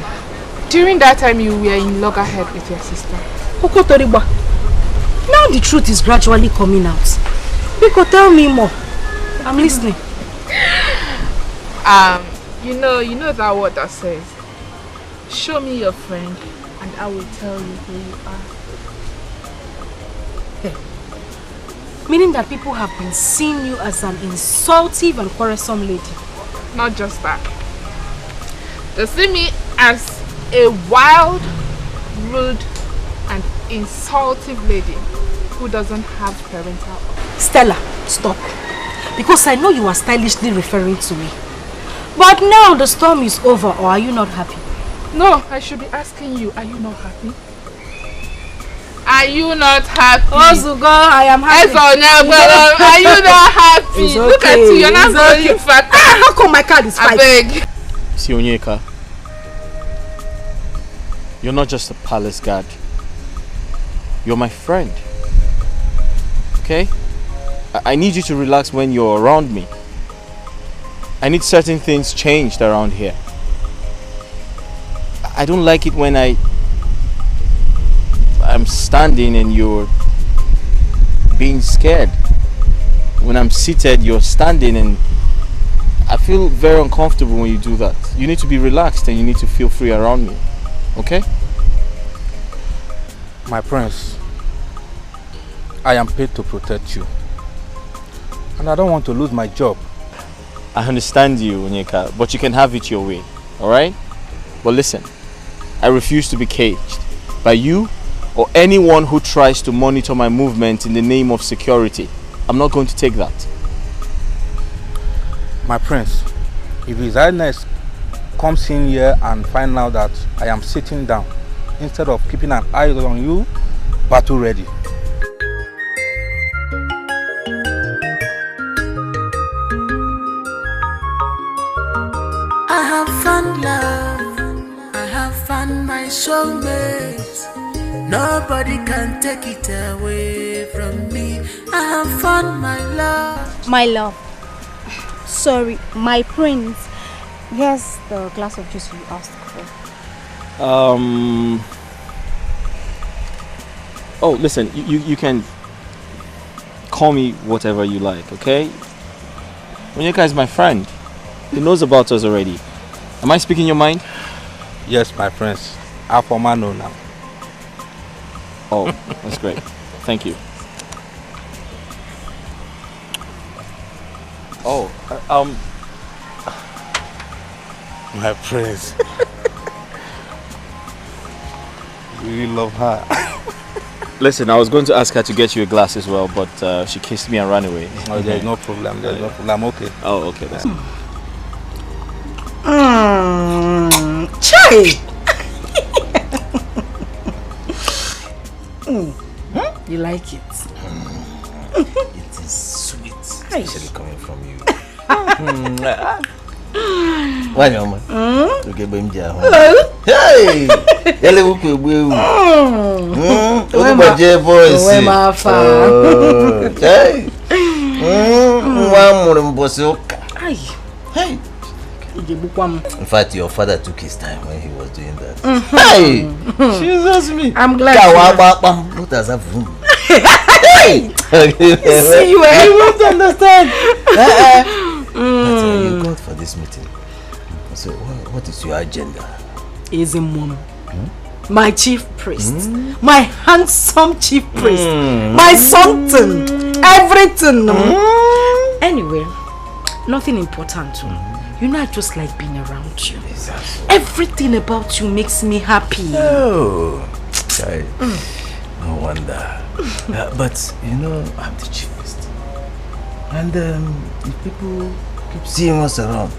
During that time you were in loggerhead with your sister. Now the truth is gradually coming out. Biko, tell me more. I'm listening. You know that word that says, show me your friend and I will tell you who you are. Meaning that people have been seeing you as an insultive and quarrelsome lady. Not just that. They see me as a wild, rude and insultive lady who doesn't have parental. Stella, stop. Because I know you are stylishly referring to me. But now the storm is over, or are you not happy? No, I should be asking you, are you not happy? Are you not happy? Ozugo, I am happy. Are you not happy? It's okay. Look at you, you're not going fat. How come my card is 5? I beg. See, Onyeka, you're not just a palace guard. You're my friend. Okay? I need you to relax when you're around me. I need certain things changed around here. I don't like it when I'm standing and you're being scared. When I'm seated, you're standing, and I feel very uncomfortable when you do that. You need to be relaxed and you need to feel free around me. Okay? My prince, I am paid to protect you. And I don't want to lose my job. I understand you, Onyeka, but you can have it your way. Alright? But listen, I refuse to be caged by you or anyone who tries to monitor my movement in the name of security. I'm not going to take that. My prince, if His Highness comes in here and find out that I am sitting down, instead of keeping an eye on you, battle ready. I have found love, I have found my soulmate. Nobody can take it away from me. I have found my love. My love. Sorry, my prince. Here's the glass of juice you asked for. Oh, listen, you can call me whatever you like, okay? Onyeka is my friend. He knows about us already. Am I speaking your mind? Yes, my friends. I for man know now. Oh, that's great. Thank you. Oh, my prince. You really love her. Listen, I was going to ask her to get you a glass as well, but she kissed me and ran away. Oh, there's no problem. There's no problem. I'm okay. Oh, okay. That's Chai! You like it? It is sweet, especially coming from you. Why, Mama? Okay, baby. Hey! Yale wuku egbu. Odubaje voice. Where my fa? Hey! Nwa muru mbosi oka. Hey! In fact, your father took his time when he was doing that. Hey! Jesus me. I'm glad. What does that mean? Hey! See you, you won't understand. But you got for this meeting. So, what is your agenda? Is a mom. My chief priest. My handsome chief priest. My something. Everything. Anyway, nothing important. You know, I just like being around you. Exactly. Everything about you makes me happy. Oh, no wonder. But you know, I'm the chief priest, and if people keep seeing us around,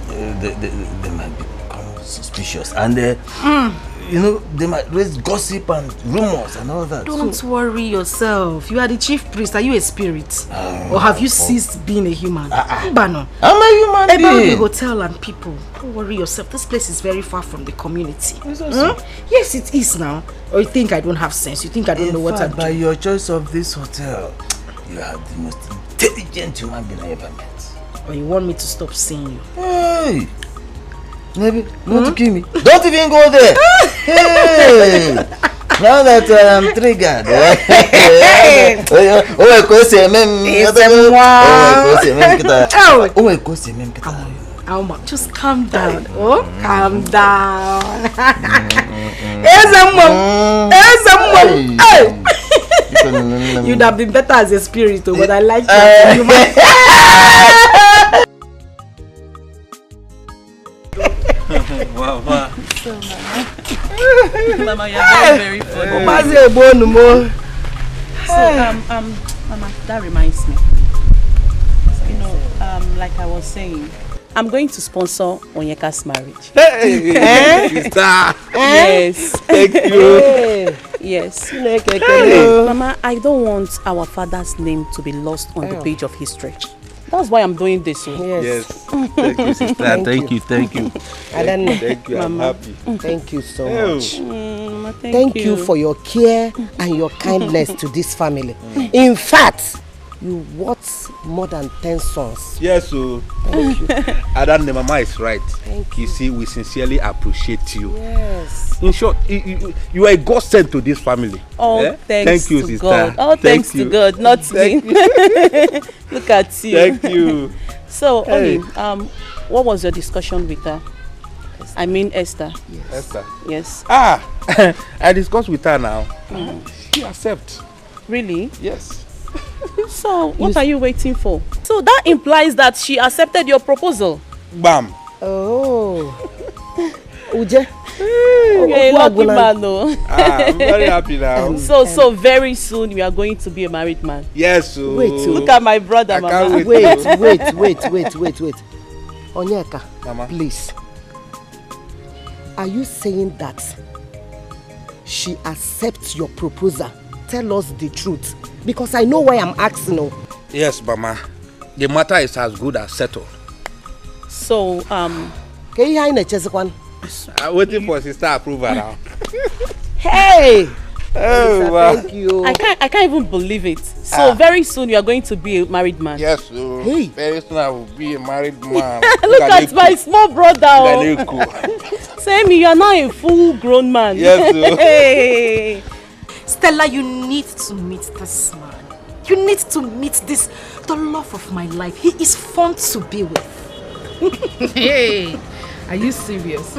they might become suspicious. And you know, they might raise gossip and rumors and all that. Don't worry yourself. You are the chief priest. Are you a spirit? Or have you ceased being a human? Bano. I'm a human being. About the hotel and people. Don't worry yourself. This place is very far from the community. Yes, it is now. Or you think I don't have sense? You think I don't know what I'm doing? By your choice of this hotel, you are the most intelligent human being I ever met. Or you want me to stop seeing you? Hey! Maybe you want to kill me? Don't even go there! Hey! Now that I'm triggered. Just calm down. Calm down. You'd have been better as a spirit, but I like that. Wow. Mama, you're very funny. So, Mama, that reminds me. You know, like I was saying, I'm going to sponsor Onyeka's marriage. Hey, sister. Yes. Thank you. Yes. Mama, I don't want our father's name to be lost on the page of history. That's why I'm doing this. Yes. Thank you, sister. Thank you. Thank you. I'm happy. Thank you so much. Mama, thank you for your care and your kindness to this family. In fact, you worth more than 10 sons. Yes, so thank you. Adan, Mama is right. Thank you. See, we sincerely appreciate you. Yes. In short, you are a godsend to this family. Oh, thank you, sister. God. Oh, thanks to God, not me. Look at you. Thank you. So, Oni, what was your discussion with her? I mean, Esther. Yes. Esther. Yes. I discussed with her now. She accepts. Really? Yes. So, what are you waiting for? So that implies that she accepted your proposal. Bam. Oh. Uje. You're a lucky man, though. I'm very happy now. So very soon we are going to be a married man. Yes. So wait. Look at my brother, Mama. Wait. Onyeka, Mama, please. Are you saying that she accepts your proposal? Tell us the truth. Because I know why I'm asking. Yes, Mama. The matter is as good as settled. So, can you hear one? I'm waiting for sister approval now. Hey! Oh, wow. Thank you. I can't even believe it. So very soon you are going to be a married man. Yes, so very soon I will be a married man. Look at my small brother. Same, you are now a full-grown man. Yes, hey. Stella, you need to meet this man. You need to meet the love of my life. He is fun to be with. Hey, are you serious?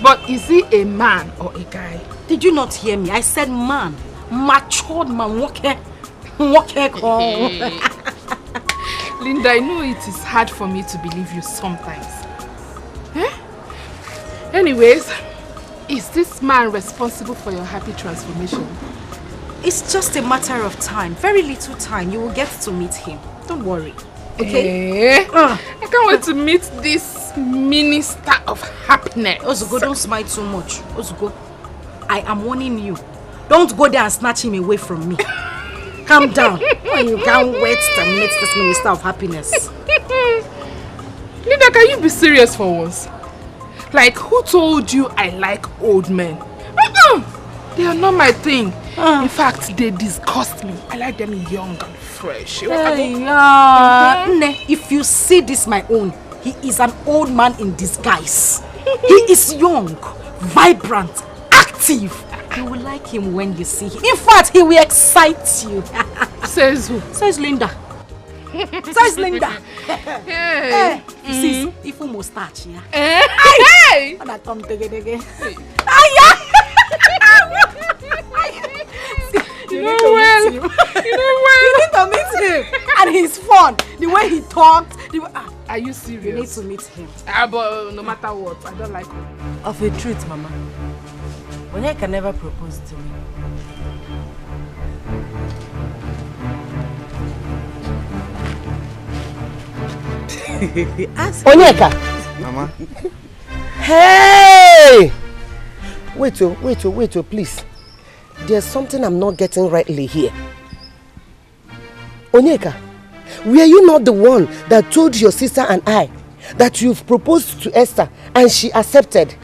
But is he a man or a guy? Did you not hear me? I said man. Matured man. Hey. Linda, I know it is hard for me to believe you sometimes. Anyways, is this man responsible for your happy transformation? It's just a matter of time. Very little time. You will get to meet him. Don't worry. Okay? I can't wait to meet this minister of happiness. Ozugo, don't smile too much. Ozugo, I am warning you. Don't go there and snatch him away from me. Calm down. You can't wait to meet this minister of happiness. Linda, can you be serious for once? Like, who told you I like old men? They are not my thing. In fact, they disgust me. I like them young and fresh. If you see this, my own, he is an old man in disguise. He is young, vibrant, active. You will like him when you see him. In fact, he will excite you. Says who? Says Linda. Says Linda. Hey. You see, if you mustache, yeah. Hey! And I come together. You know well. You need to meet him. And he's fun. The way he talks. Are you serious? You need to meet him. But no matter what, I don't like him. Of a truth, Mama. Onyeka can never propose to me. Onyeka! Mama. Hey! Wait, please. There's something I'm not getting rightly here. Onyeka, were you not the one that told your sister and I that you've proposed to Esther and she accepted?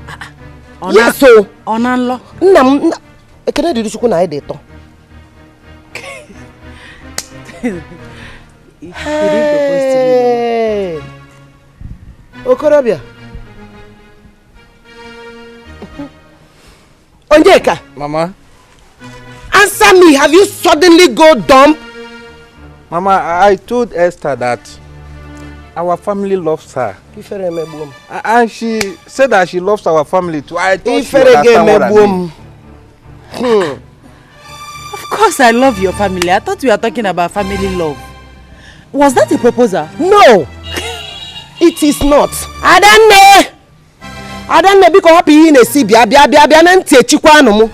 Yes, so. Onanlo. Can I do this? Hey! Okorobia. Onyeka. Mama. Answer me. Have you suddenly go dumb? Mama, I told Esther that our family loves her. And she said that she loves our family too. I thought she understand what I mean. Of course I love your family. I thought we were talking about family love. Was that a proposal? No! It is not. Adanne because happy in a Sibia Bianante Chiquano.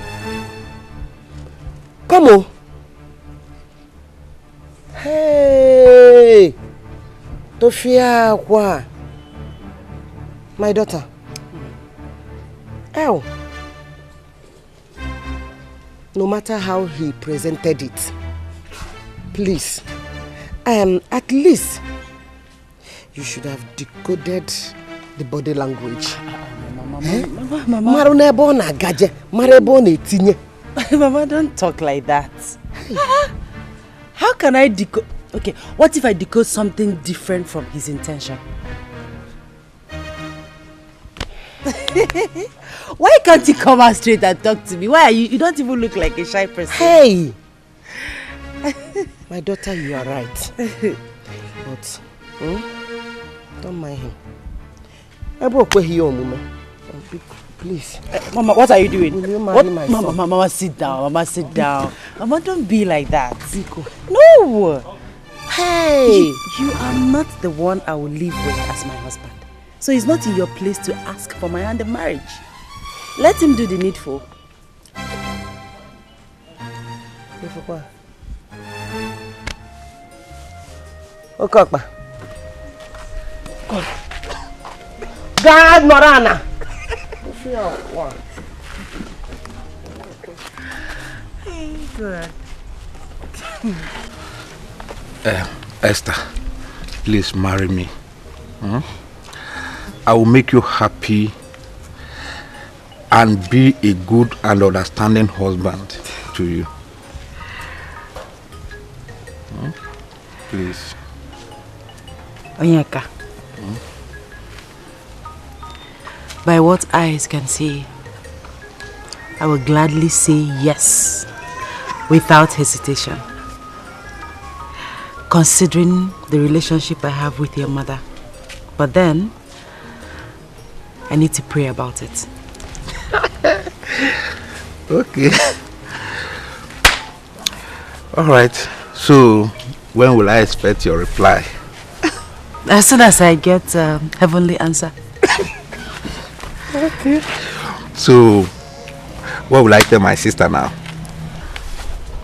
Come on. Hey! Tofia, what? My daughter. Ow. No matter how he presented it, please, at least you should have decoded the body language. Mama, don't talk like that. How can I decode? Okay, what if I decode something different from his intention? Why can't you come out straight and talk to me? Why are you? You don't even look like a shy person. Hey! My daughter, you are right. But, don't mind him. I broke where he is, please. Mama, what are you doing? Will you marry my son? Mama, sit down. Mama, sit down. Mama, don't be like that. No! Hey! You are not the one I will live with as my husband. So it's not in your place to ask for my hand in marriage. Let him do the needful. Okokpa. God, Morana. Good. Esther, please marry me. I will make you happy and be a good and understanding husband to you. Please. Onyeka. By what eyes can see, I will gladly say yes without hesitation, considering the relationship I have with your mother. But then, I need to pray about it. Okay. All right. So, when will I expect your reply? As soon as I get a heavenly answer. Okay. So, what will I tell my sister now?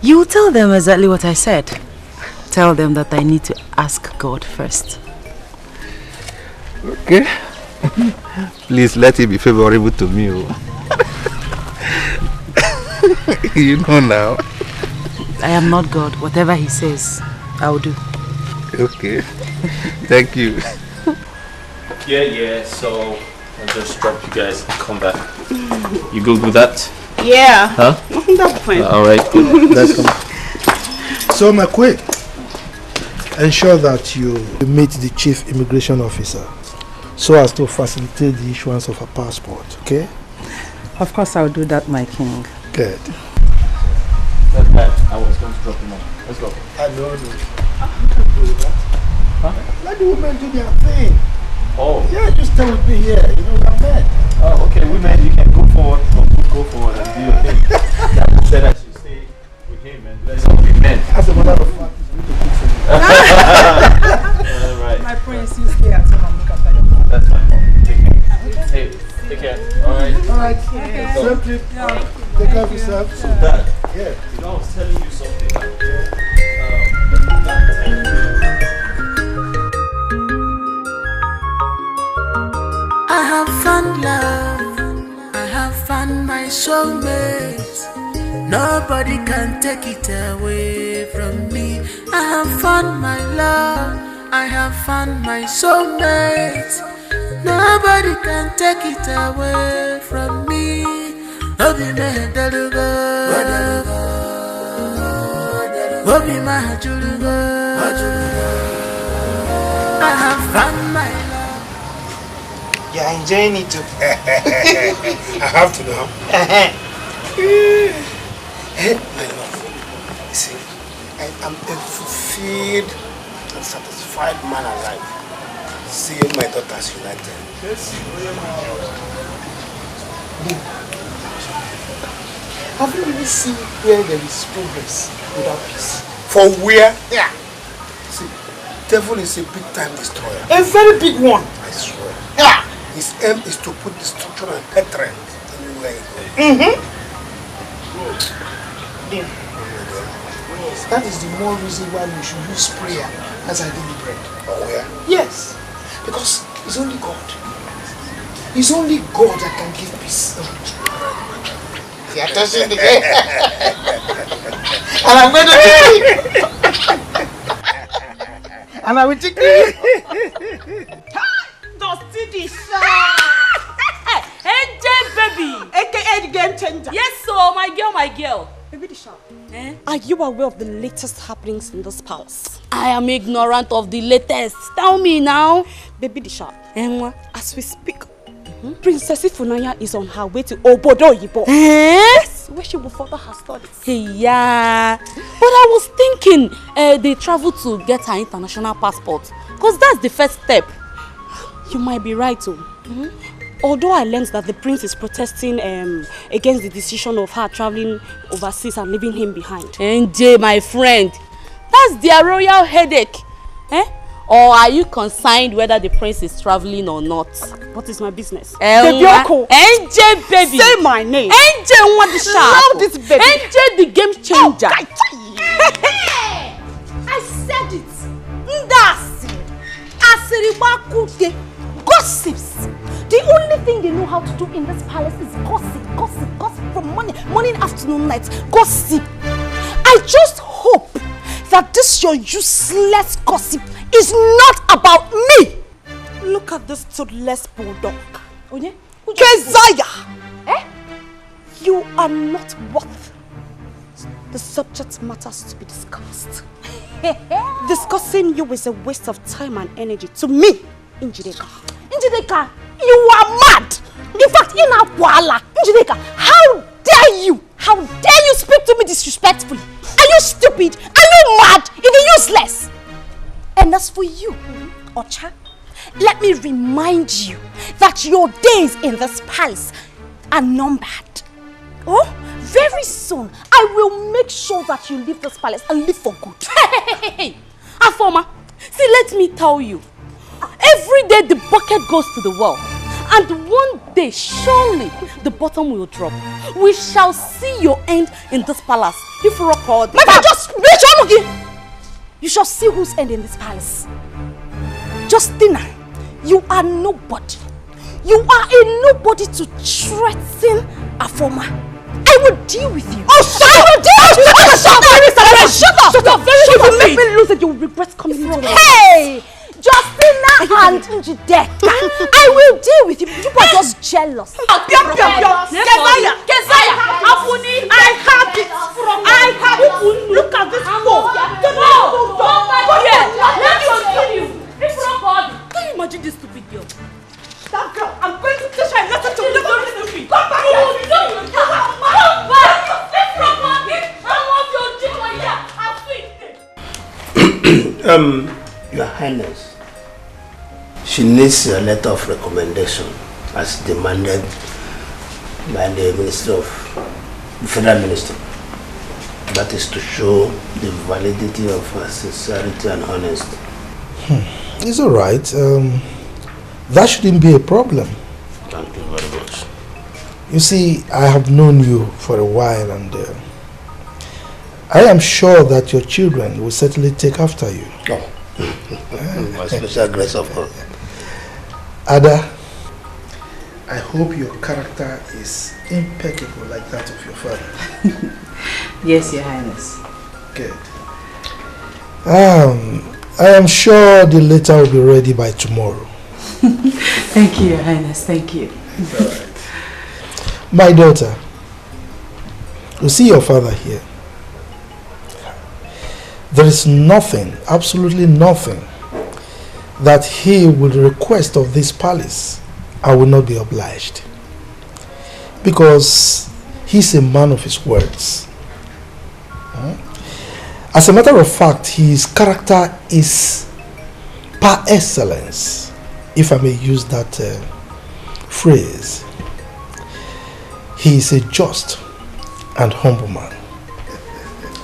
You will tell them exactly what I said. Tell them that I need to ask God first. Okay. Please let it be favorable to me. You know now. I am not God. Whatever he says, I will do. Okay. Thank you. Yeah, so I'll just drop you guys and come back. You good with that? Yeah. Huh? That's fine. Alright, good. Let's come. So, my queen, ensure that you meet the chief immigration officer so as to facilitate the issuance of a passport, okay? Of course, I'll do that, my king. Good. That's bad. I was going to drop him off. Let's go. I don't know. Huh? Let the women do their thing. Oh. Yeah, just stay with me here. You know, we're men. Oh, okay. Women, you can go forward and do your thing. That said I should stay with him and let's all be men. As a matter of fact, it's good to fix it. Alright. My prince, you stay at home and look after your mom. That's fine. Take care. Hey, take care. Alright. Alright. Okay. Same trip. Take care of yourself. So, Dad. Yeah. You know, I was telling you something. I have found love. Nobody can take it away from me. I have found my love, I have found my soulmate. Nobody can take it away from me. Obi me daluga, Obi ma juluga. I have found my love. You're enjoying it too. I have to know. My love, you see, I am a fulfilled and satisfied man alive, seeing my daughters united. Yes. Have you really seen where there is progress without peace? For where? Yeah. See, devil is a big time destroyer. A very big one. I swear. Yeah. His aim is to put destruction and hatred anywhere he goes. That is the more reason why we should use prayer as our daily bread. Oh, yeah? Yes. Because it's only God. It's only God that can give peace. See, I'm touching the game. And I'm going to and I will take it. Dusty the AJ baby, aka the game changer. Yes, so my girl. Baby the sharp. Are you aware of the latest happenings in this palace? I am ignorant of the latest. Tell me now. Baby the sharp. As we speak, Princess Ifunanya is on her way to Obodo Yibo. Yes, where she will further her studies. Yeah. But I was thinking they travel to get her international passport. Because that's the first step. You might be right too. Although I learned that the prince is protesting against the decision of her traveling overseas and leaving him behind. NJ, my friend, that's their royal headache. Or are you concerned whether the prince is traveling or not? What is my business? NJ, baby. Say my name. NJ, what the sharp? Now this baby. NJ, the game changer. I said it. Ndasi. Asiribakude. Gossips. The only thing they know how to do in this palace is gossip from morning, afternoon, night. Gossip. I just hope that this your useless gossip is not about me. Look at this toothless bulldog. Keziah! You are not worth the subject matters to be discussed. Discussing you is a waste of time and energy to me, Njideka. Njideka, you are mad! In fact, in Abuala, Njideka, how dare you? How dare you speak to me disrespectfully? Are you stupid? Are you mad? Even useless? And as for you, Ocha, let me remind you that your days in this palace are numbered. Oh, very soon, I will make sure that you leave this palace and live for good. Hey, Afoma, see, let me tell you. Every day the bucket goes to the well. And one day, surely, the bottom will drop. We shall see your end in this palace. If rock or the just you shall see who's end in this palace. Justina, you are nobody. You are a nobody to threaten Afoma. I will deal with you. Oh, shut up! Shut up! Shut up! If you make me lose it, you will regret coming into life. Hey! Justina and Njideka, I will deal with you. You are just jealous. Kezaya, Afuni, I have it. Look at this phone. Can you imagine this stupid girl? That girl, I'm going to teach her a lesson to be very stupid. Come back here. Your Highness, she needs a letter of recommendation as demanded by the Federal Minister. That is to show the validity of her sincerity and honesty. It's all right. That shouldn't be a problem. Thank you very much. You see, I have known you for a while, and I am sure that your children will certainly take after you. Oh. By special grace of God. Ada, I hope your character is impeccable like that of your father. Yes, Your Highness. Good. I am sure the letter will be ready by tomorrow. Thank you, Your Highness. Thank you. It's all right. My daughter, you see your father here. There is nothing, absolutely nothing, that he would request of this palace. I will not be obliged. Because he's a man of his words. As a matter of fact, his character is par excellence, if I may use that phrase. He is a just and humble man.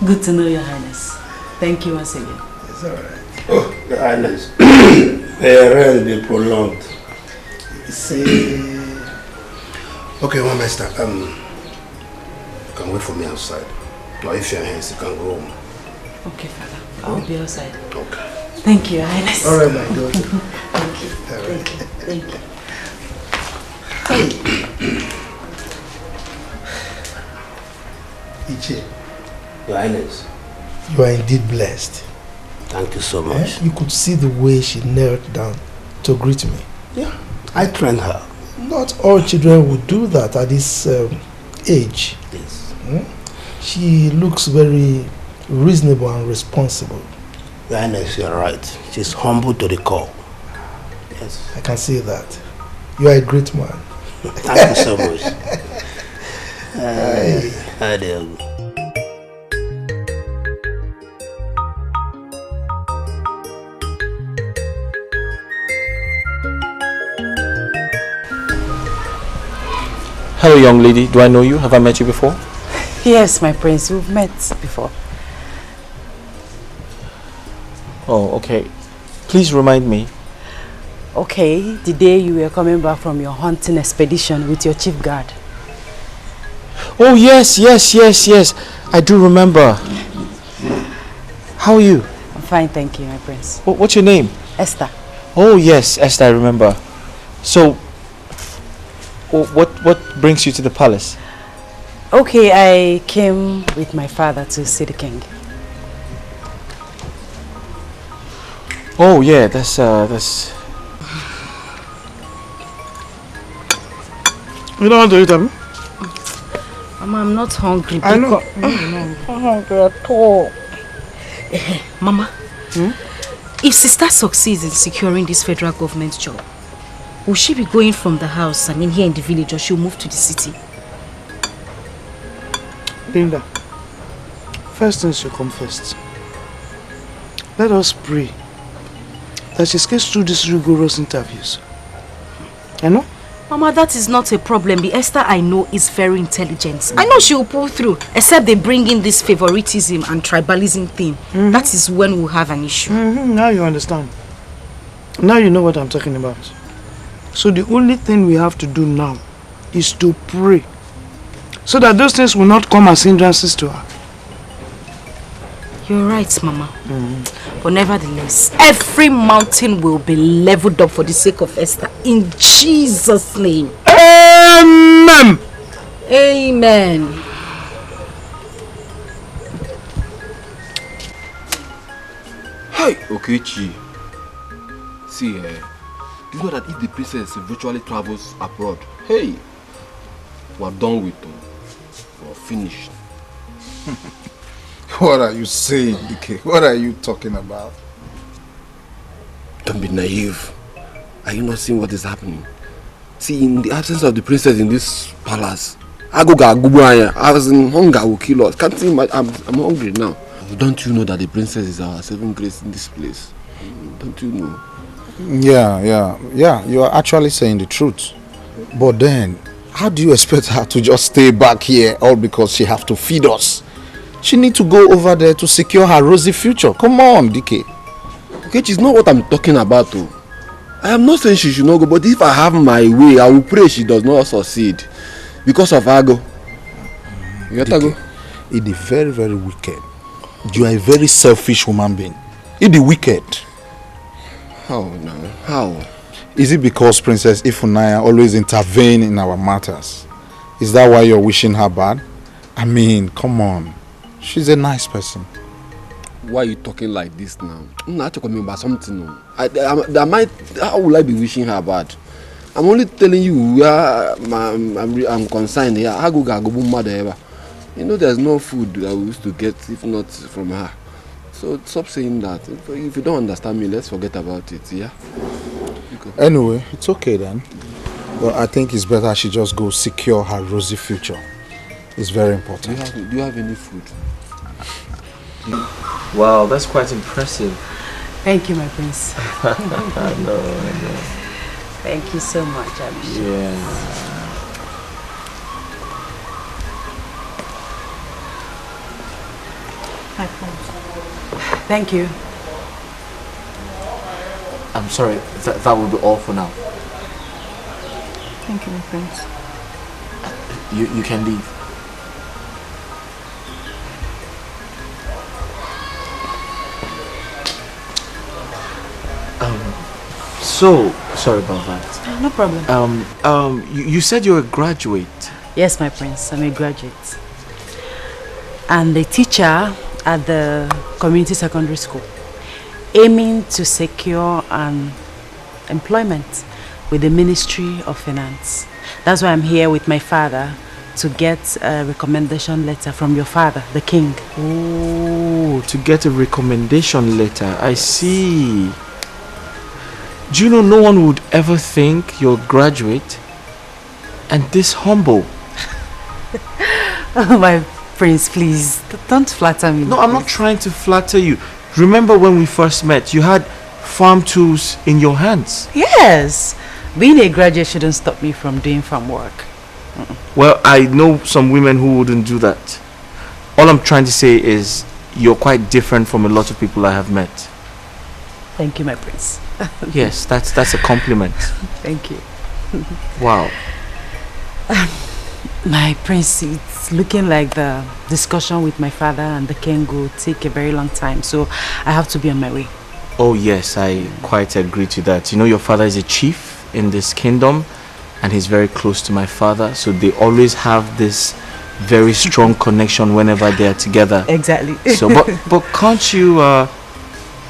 Good to know, Your Highness. Thank you once again. It's all right. Oh, Your Highness. May rest be prolonged. See. Okay, one master. You can wait for me outside. Or if you're here, you can go home. Okay, Father. I'll be outside. Okay. Thank you, Your Highness. All right, my daughter. Thank you. All right. Thank you. Thank you. Iche, Your Highness. you are indeed blessed. Thank you so much. You could see the way she knelt down to greet me. Yeah, I trained her. Not all children would do that at this age. Yes. She looks very reasonable and responsible. Your Highness, you're right. She's humble to the core. Yes. I can see that. You are a great man. Thank you so much. Hi there. Hello, young lady. Do I know you? Have I met you before? Yes, my prince. We've met before. Oh, okay. Please remind me. Okay, the day you were coming back from your hunting expedition with your chief guard. Oh, yes. I do remember. How are you? I'm fine, thank you, my prince. What's your name? Esther. Oh, yes, Esther, I remember. So, what brings you to the palace? Okay, I came with my father to see the king. Oh, yeah, that's... You don't want to eat them? Mama, I'm not hungry. I know. I'm not hungry at all. Mama, if sister succeeds in securing this federal government job, will she be going from the house, here in the village, or she'll move to the city? Linda, first things should come first. Let us pray that she gets through these rigorous interviews. You know? Mama, that is not a problem. The Esther I know is very intelligent. I know she will pull through, except they bring in this favoritism and tribalism thing. That is when we'll have an issue. Now you understand. Now you know what I'm talking about. So the only thing we have to do now is to pray, so that those things will not come as hindrances to her. You're right, Mama. But nevertheless, every mountain will be leveled up for the sake of Esther. In Jesus' name. Amen. Amen. Hi, Okechi. See, do you know that if the princess virtually travels abroad, hey, we're done with them. We're finished. What are you saying, DK? What are you talking about? Don't be naive. Are you not seeing what is happening? See, in the absence of the princess in this palace, as in hunger will kill us. Can't see I'm hungry now. Don't you know that the princess is our saving grace in this place? Don't you know? Yeah, you are actually saying the truth. But then, how do you expect her to just stay back here all because she have to feed us? She need to go over there to secure her rosy future. Come on, DK. Okay, it's not what I'm talking about though. I am not saying she should not go, but if I have my way, I will pray she does not succeed. Because of Ago. You got to go? It is very, very wicked. You are a very selfish human being. It is wicked. How now? How? Is it because Princess Ifunaya always intervene in our matters? Is that why you're wishing her bad? I mean, come on. She's a nice person. Why are you talking like this now? I'm not talking about something. How will I be wishing her bad? I'm only telling you where I'm concerned here. You know, there's no food that we used to get if not from her. So stop saying that. If you don't understand me, let's forget about it, yeah? Anyway, it's okay then. But I think it's better she just go secure her rosy future. It's very important. Do you have any food? Wow, that's quite impressive. Thank you, my prince. No. Thank you so much, Abby. Yeah. My prince. Thank you. I'm sorry, that will be all for now. Thank you, my prince. You can leave. So sorry about that. No problem. You said you're a graduate. Yes, my prince. I'm a graduate. And a teacher at the community secondary school, aiming to secure an employment with the Ministry of Finance. That's why I'm here with my father to get a recommendation letter from your father, the king. Oh, to get a recommendation letter. I see. Do you know no one would ever think you're a graduate and this humble? Oh, my prince, please, don't flatter me. No, I'm not trying to flatter you. Remember when we first met, you had farm tools in your hands. Yes. Being a graduate shouldn't stop me from doing farm work. Well, I know some women who wouldn't do that. All I'm trying to say is you're quite different from a lot of people I have met. Thank you, my prince. Yes, that's a compliment. Thank you. Wow. My prince, it's looking like the discussion with my father and the king will take a very long time, so I have to be on my way. Oh yes, I quite agree to that. You know, your father is a chief in this kingdom and he's very close to my father, so they always have this very strong connection whenever they are together. Exactly. So but can't you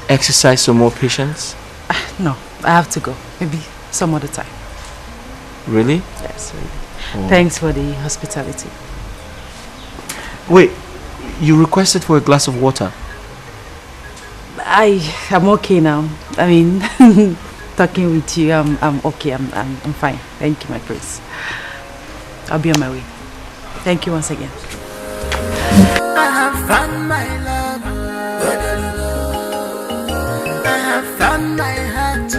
exercise some more patience? No, I have to go. Maybe some other time. Really? Yes, really. Oh. Thanks for the hospitality. Wait, you requested for a glass of water? I'm okay now. I mean, talking with you, I'm okay. I'm fine. Thank you, my prince. I'll be on my way. Thank you once again. I have found my love. I have found my heart.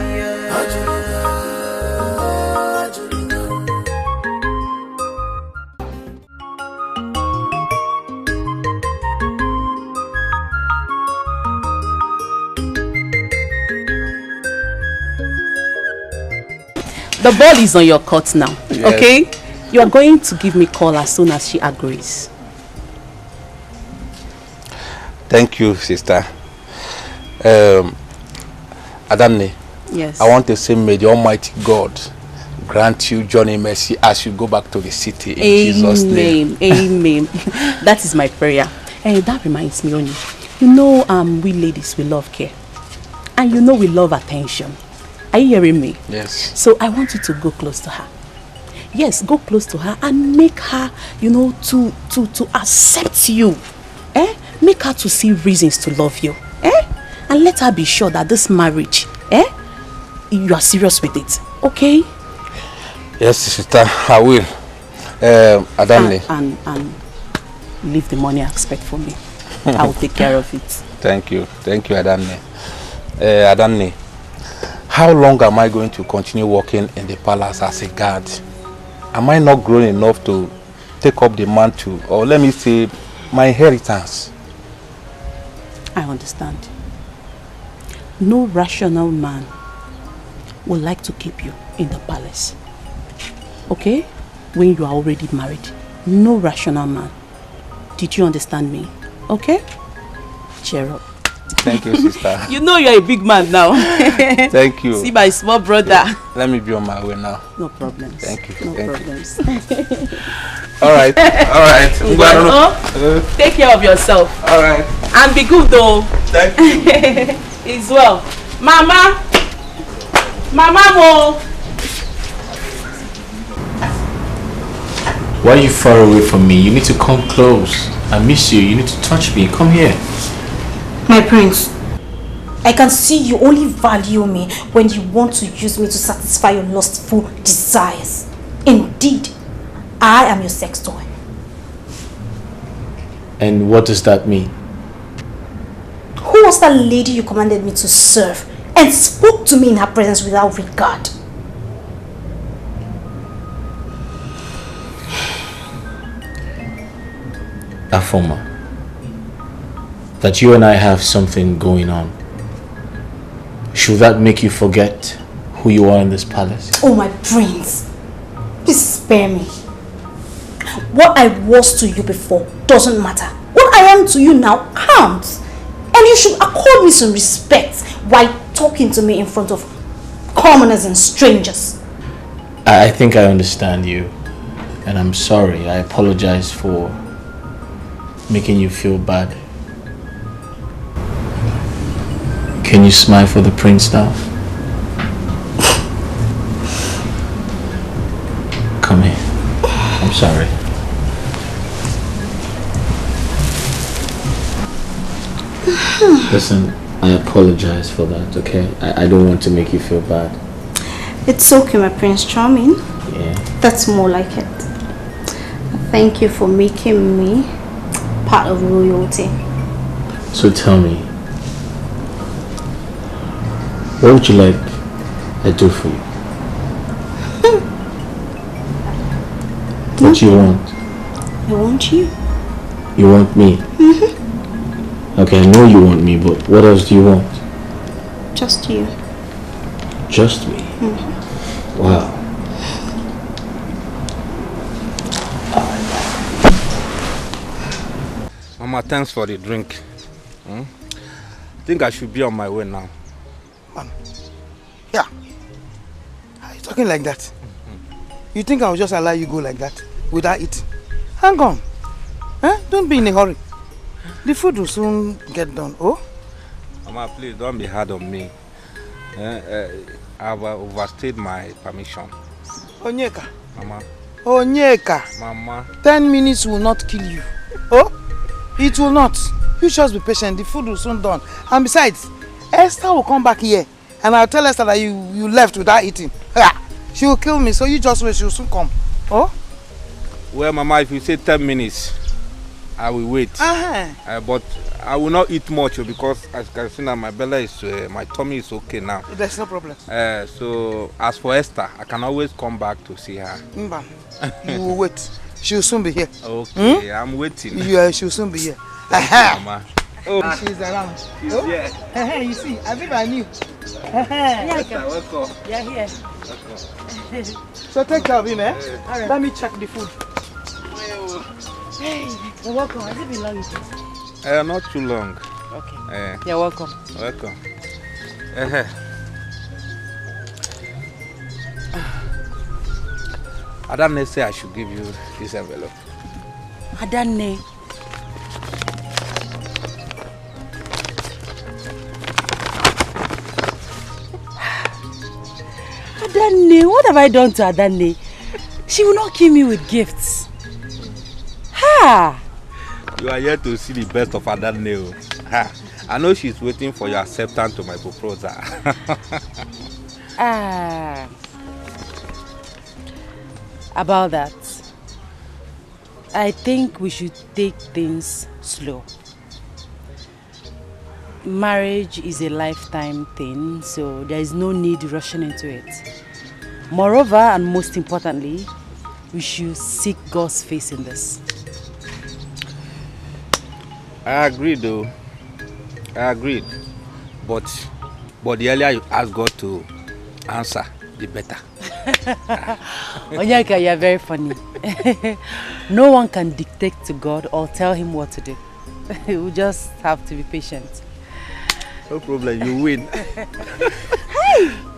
The ball is on your court now, Yes. okay? You are going to give me a call as soon as she agrees. Thank you, sister. Adamne, yes. I want to say, may the Almighty God grant you journey mercy as you go back to the city in Jesus' name. Amen. That is my prayer. And that reminds me, Oni, you know, we ladies, we love care. And you know we love attention. Are you hearing me? Yes. So I want you to go close to her. Yes, go close to her and make her, you know, to accept you. Make her to see reasons to love you. And let her be sure that this marriage, you are serious with it. Okay? Yes, sister, I will. Adamne. And leave the money aspect for me. I will take care of it. Thank you, Adamne. Adamne, how long am I going to continue working in the palace as a guard? Am I not grown enough to take up the mantle, or let me say, my inheritance? I understand. No rational man would like to keep you in the palace. Okay? When you are already married. No rational man. Did you understand me? Okay? Cheer up. Thank you, sister. You know you're a big man now. Thank you. See my small brother. Let me be on my way now. No problems. Thank you. No Thank problems. You. All right. Take care of yourself. All right. And be good though. Thank you. It's well. Mama. Mama mo. Why are you far away from me? You need to come close. I miss you. You need to touch me. Come here. My prince, I can see you only value me when you want to use me to satisfy your lustful desires. Indeed, I am your sex toy. And what does that mean? Who was that lady you commanded me to serve and spoke to me in her presence without regard? Afoma, that you and I have something going on. Should that make you forget who you are in this palace? Oh, my prince, please spare me. What I was to you before doesn't matter. What I am to you now counts. And you should accord me some respect while talking to me in front of commoners and strangers. I think I understand you. And I'm sorry. I apologize for making you feel bad. Can you smile for the prince now? Come here. I'm sorry. Listen, I apologize for that, okay? I don't want to make you feel bad. It's okay, my Prince Charming. Yeah. That's more like it. Thank you for making me part of royalty. So tell me, what would you like I do for you? What do you want? I want you. You want me? Okay, I know you want me, but what else do you want? Just you. Just me? Wow. Mama, thanks for the drink. I think I should be on my way now. Yeah. Are you talking like that? You think I will just allow you go like that without eating? Hang on. Don't be in a hurry. The food will soon get done. Oh? Mama, please don't be hard on me. I've overstayed my permission. Onyeka. Mama. Onyeka. Mama. 10 minutes will not kill you. Oh? It will not. You just be patient. The food will soon done. And besides, Esther will come back here. And I'll tell Esther that you left without eating. She will kill me. So you just wait. She will soon come. Oh? Well, Mama, if you say 10 minutes, I will wait. But I will not eat much because as you can see now, my belly is, my tummy is okay now. There's no problem. So as for Esther, I can always come back to see her. Mba, you will wait. She will soon be here. Okay, I'm waiting. She will soon be here. Mama. Oh, she's around. She's here. You see, I think I knew. Esther, welcome. Yeah, here. So take care of him, eh? Right. Let me check the food. Hey, you're welcome. Has it been long? Not too long. Okay. You're welcome. Welcome. Adane say I should give you this envelope. Adane. Adane, what have I done to Adane? She will not kill me with gifts. Ha! You are here to see the best of Adane. Ha! I know she's waiting for your acceptance to my proposal. About that, I think we should take things slow. Marriage is a lifetime thing, so there is no need rushing into it. Moreover, and most importantly, we should seek God's face in this. I agree though. I agreed. But the earlier you ask God to answer, the better. Onyeka, you are very funny. No one can dictate to God or tell him what to do. We just have to be patient. No problem, you win. Hey,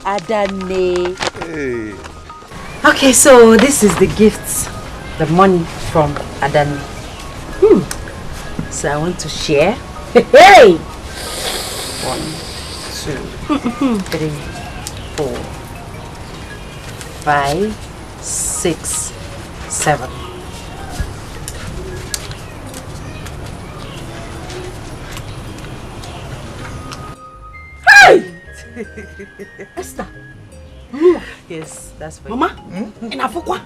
Adane. Hey. Okay, so this is the gift, the money from Adane. So I want to share. Hey! 1, 2, 3, 4, 5, 6, 7. Hey! Esther. Yes, that's for Mama, in Afukwa.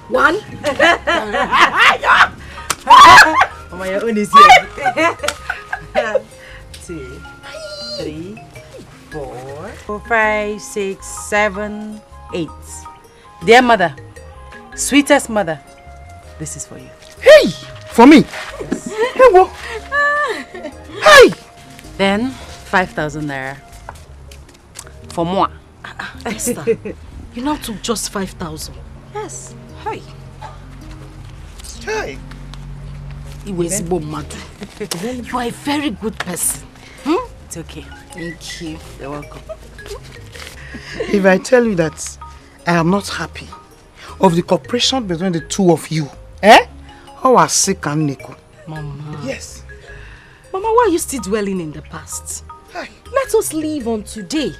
1. Mama, your own is here. 2, 3, 4, 5, 6, 7, 8. Dear mother, sweetest mother, this is for you. Hey! For me? Yes. Hey! Then 5,000 naira for moi. Esther, you now took just 5,000. Yes. Hey. Hey. You are a very good person. It's okay. Thank you. You're welcome. If I tell you that I am not happy of the cooperation between the two of you, how are sick and Nico? Mama. Yes. Mama, why are you still dwelling in the past? Hey. Let us live on today.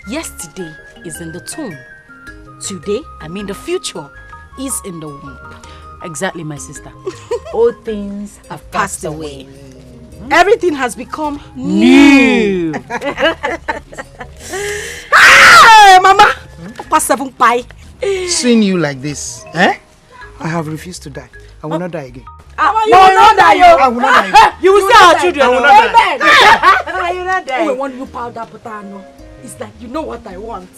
Yesterday is in the tomb. Today, I mean the future, is in the womb. Exactly, my sister. All things have passed away. Everything has become new. Hey, Mama! Past 7 pie. Seeing you like this, I have refused to die. I will not die again. You will not die, yo. I will not die. You will see our children. I will not die. You will not die. Oh, I want you powder, potano. It's like, you know what I want.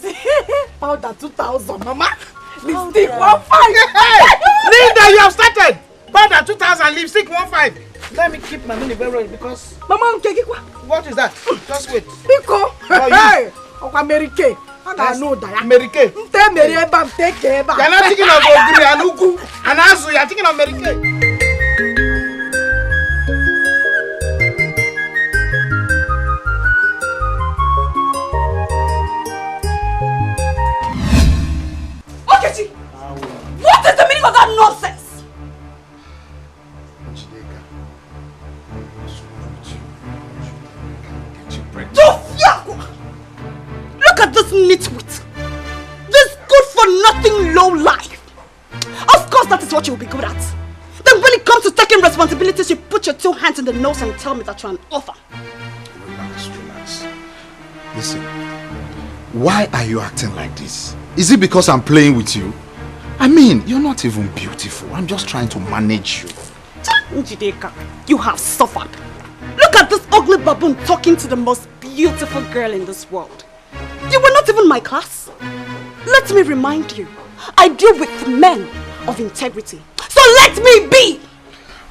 Powder 2,000, Mama. Lipstick 1,500. Linda, you have started. Powder 2,000, lipstick 1,500. Let me keep my money very well because... Mama, what is that? Just wait. Pico. Hey. America. I know that. America. You're not thinking of Ogri and Ugu and Azu. You're thinking of America. What is the meaning of that nonsense? Look at this nitwit. This good-for-nothing low-life. Of course that is what you'll be good at. Then when it comes to taking responsibilities, you put your 2 hands in the nose and tell me that you're an author. Relax. Listen, why are you acting like this? Is it because I'm playing with you? I mean, you're not even beautiful. I'm just trying to manage you. Njideka, you have suffered. Look at this ugly baboon talking to the most beautiful girl in this world. You were not even my class. Let me remind you, I deal with men of integrity. So let me be!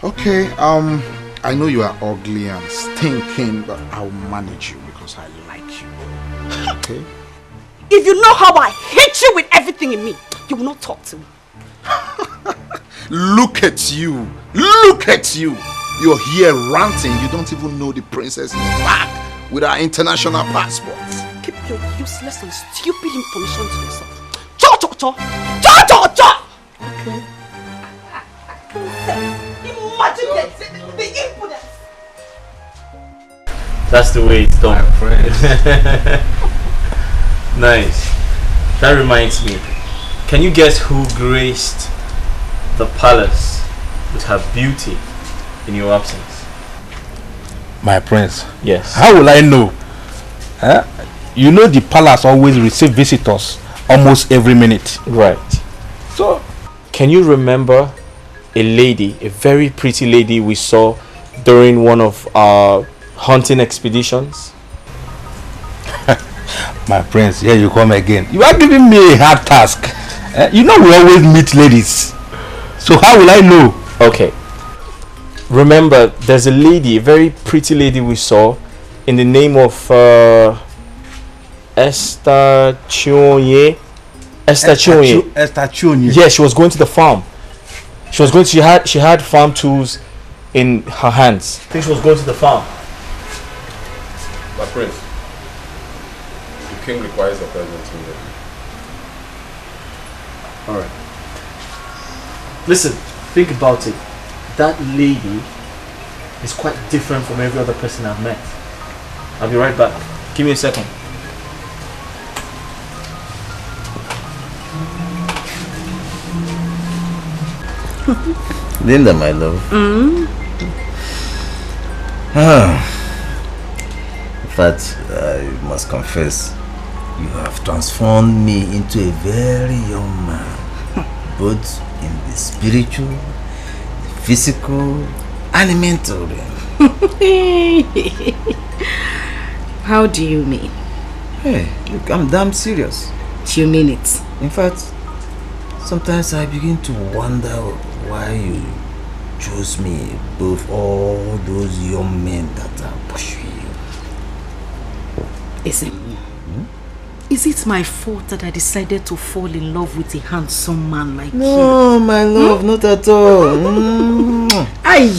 Okay, I know you are ugly and stinking, but I'll manage you because I like you. Okay? If you know how I hate you with everything in me, you will not talk to me. Look at you! Look at you! You're here ranting. You don't even know the princess is back with our international passports. Keep your useless and stupid information to yourself. Cha-cha-cha! Cha-cha-cha! Okay. Imagine the impudence! That's the way it's done. Nice. That reminds me. Can you guess who graced the palace with her beauty in your absence? My prince. Yes. How will I know? You know the palace always receive visitors almost every minute. Right. So, can you remember a lady, a very pretty lady we saw during one of our hunting expeditions? My prince, here you come again. You are giving me a hard task. You know we always meet ladies. So how will I know? Okay. Remember, there's a lady, a very pretty lady we saw in the name of Esther Chionye. Esther Chionye. Yes, she was going to the farm. She had farm tools in her hands. I think she was going to the farm. My prince, the king requires your presence here. Alright. Listen, think about it. That lady is quite different from every other person I've met. I'll be right back. Give me a second. Linda, my love. In fact, I must confess, you have transformed me into a very young man, both in the spiritual, the physical, and the mental realm. How do you mean? Hey, look, I'm damn serious. Do you mean it? In fact, sometimes I begin to wonder why you chose me above all those young men that are pursuing you. Is it my fault that I decided to fall in love with a handsome man like you? No, my love, not at all. Aye.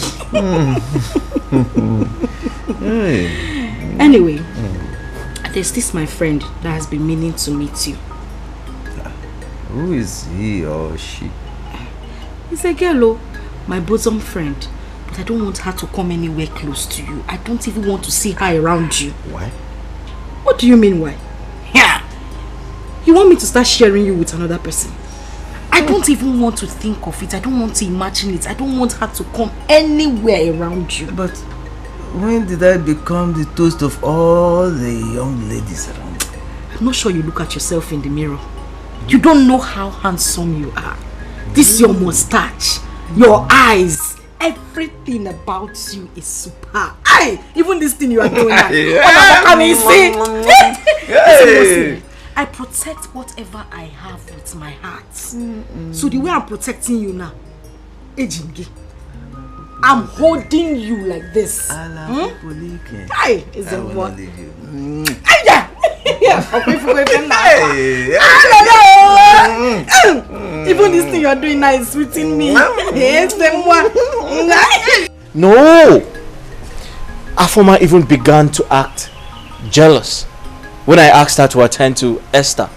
Anyway, there's this my friend that has been meaning to meet you. Who is he or she? It's a girl, my bosom friend. But I don't want her to come anywhere close to you. I don't even want to see her around you. Why? What do you mean why? Yeah. You want me to start sharing you with another person? I don't even want to think of it. I don't want to imagine it. I don't want her to come anywhere around you. But when did I become the toast of all the young ladies around you? I'm not sure you look at yourself in the mirror. You don't know how handsome you are. This your mustache, your eyes, everything about you is superb. Aye, even this thing you are doing now. Listen, I protect whatever I have with my heart. So the way I'm protecting you now, Ejimgi, I'm holding you like this. Aye, is it what? Even this thing you're doing now is sweeting me. No! Afoma even began to act jealous when I asked her to attend to Esther.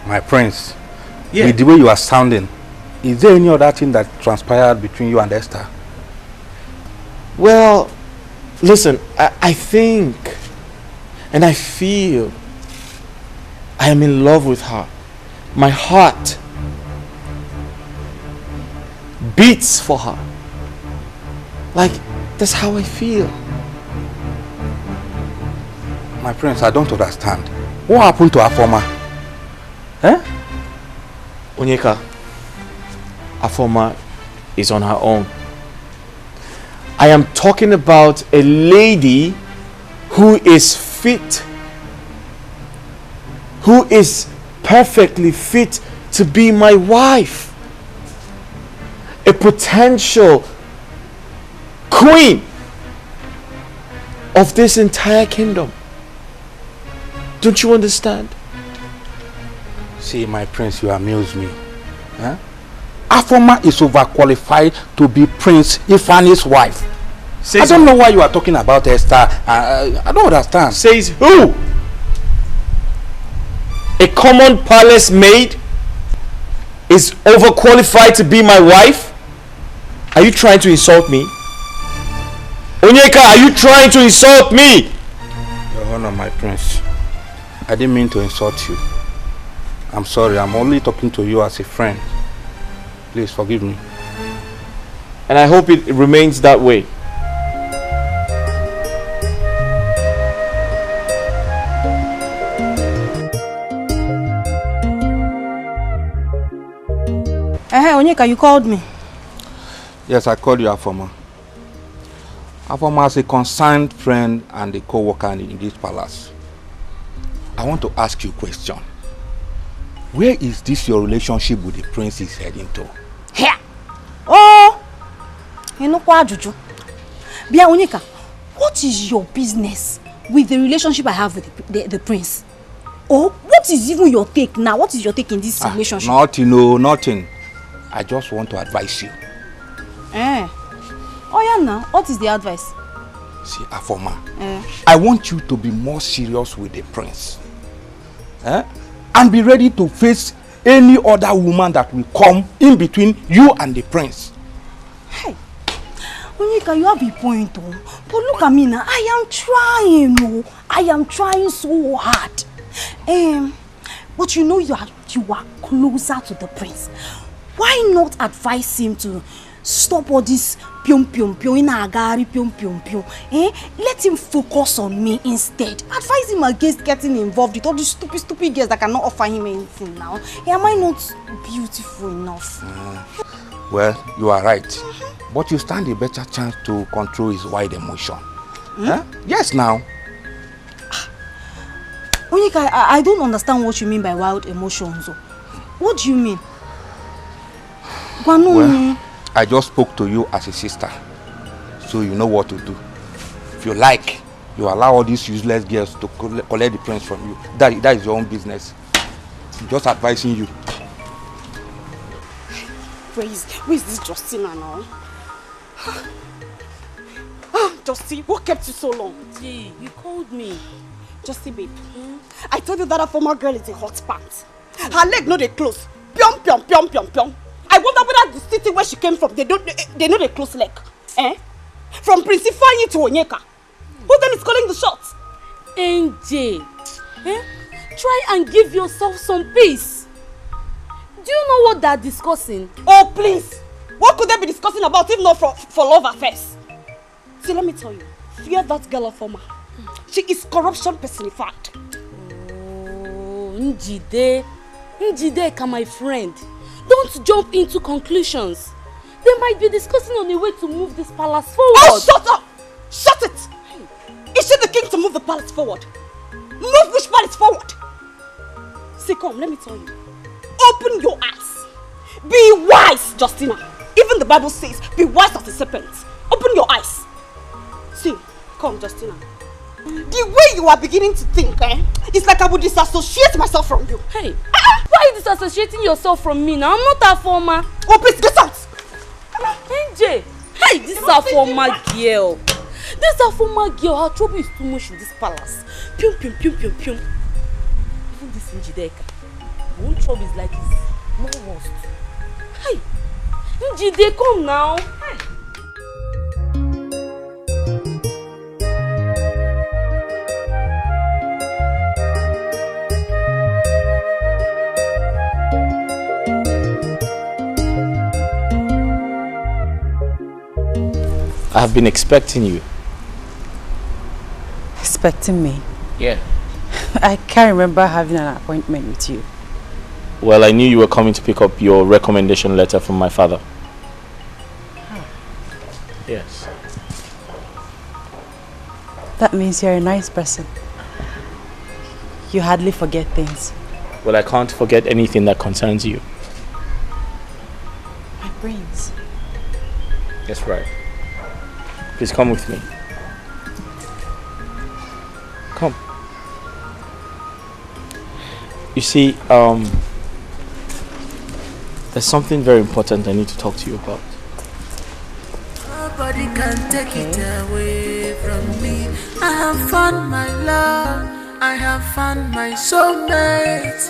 My prince, with the way you are sounding, is there any other thing that transpired between you and Esther? Well, listen, I think and I feel I am in love with her. My heart beats for her. Like, that's how I feel. My prince, I don't understand. What happened to Afoma? Eh? Onyeka, Afoma is on her own. I am talking about a lady who is fit, who is perfectly fit to be my wife, a potential queen of this entire kingdom. Don't you understand? See, my prince, you amuse me. Huh? Afoma is overqualified to be Prince Ifani's wife. I don't know why you are talking about Esther. I don't understand. Says who? A common palace maid is overqualified to be my wife? Are you trying to insult me? Onyeka, are you trying to insult me? Your Honor, my prince, I didn't mean to insult you. I'm sorry, I'm only talking to you as a friend. Please forgive me. And I hope it remains that way. Onyeka, you called me. Yes, I called you Afoma. Afoma is a concerned friend and a co-worker in this palace. I want to ask you a question. Where is this your relationship with the prince is heading to? Here. Oh, you know what, Juju? Bia Onyeka, what is your business with the relationship I have with the prince? Oh, what is even your take now? What is your take in this relationship? Nothing, no, nothing. I just want to advise you. Oh yeah, now what is the advice? See, Afoma, I want you to be more serious with the prince. And be ready to face any other woman that will come in between you and the prince. Hey, Onyeka, you have a point, oh. But look at me now. I am trying, oh. I am trying so hard. But you know you are closer to the prince. Why not advise him to stop all this pium in agari pium? Let him focus on me instead. Advise him against getting involved with all these stupid girls that cannot offer him anything now. Am I not beautiful enough? Well, you are right. But you stand a better chance to control his wild emotion. Yes, now. Onyeka, I don't understand what you mean by wild emotions. What do you mean? Well, I just spoke to you as a sister, so you know what to do. If you like, you allow all these useless girls to collect the prince from you. That is your own business. I'm just advising you. Where is this Justina now? Justy, what kept you so long? Gee, you called me. Justy, babe. I told you that a former girl is a hot pants. Her leg no they close. Pium. I wonder whether the city where she came from, they know they close leg. From Prince Ifeanyi to Onyeka. Who then is calling the shots? NJ, try and give yourself some peace. Do you know what they're discussing? Oh, please. What could they be discussing about if not for love affairs? See, let me tell you. Fear that girl of Oma. She is corruption personified. Oh, Njideka, my friend. Don't jump into conclusions. They might be discussing on a way to move this palace forward. Oh, shut up! Shut it! Is she the king to move the palace forward? Move which palace forward? See, come, let me tell you. Open your eyes. Be wise, Justina. Even the Bible says, be wise as a serpent. Open your eyes. See, come, Justina. The way you are beginning to think, it's like I would disassociate myself from you. Hey, why are you disassociating yourself from me now? I'm not a former. Oh, please, get out! NJ, hey, this is a former girl. This is a former girl. Her trouble is too much in this palace. Pium. Even this Njideka. Her own trouble is like this. No worst. Hey, Njide, come now. Hey. I have been expecting you. Expecting me? Yeah. I can't remember having an appointment with you. Well, I knew you were coming to pick up your recommendation letter from my father. Yes. That means you're a nice person. You hardly forget things. Well, I can't forget anything that concerns you. My brains. That's right. Please come with me. Come. You see, there's something very important I need to talk to you about. Nobody can take it away from me. I have found my love. I have found my soulmate.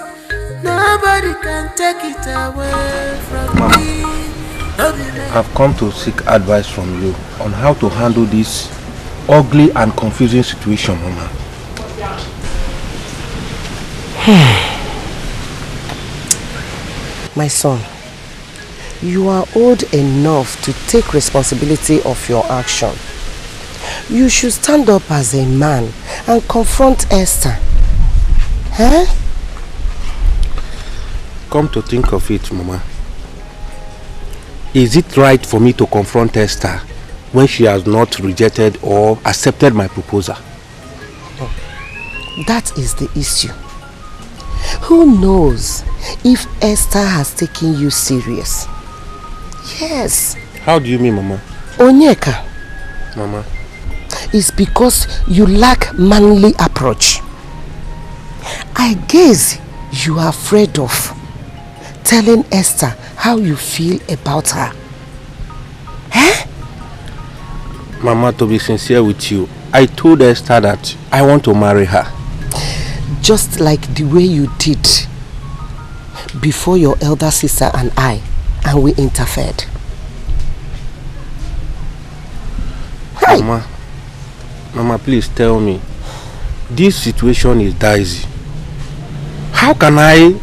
Nobody can take it away from me. I've come to seek advice from you on how to handle this ugly and confusing situation, Mama. My son, you are old enough to take responsibility of your action. You should stand up as a man and confront Esther. Come to think of it, Mama. Is it right for me to confront Esther when she has not rejected or accepted my proposal? That is the issue. Who knows if Esther has taken you serious? Yes. How do you mean, Mama? Onyeka. Mama. It's because you lack manly approach. I guess you are afraid of telling Esther how you feel about her. Mama, to be sincere with you, I told Esther that I want to marry her. Just like the way you did before your elder sister and we interfered. Hey. Mama, please tell me. This situation is dicey. How can I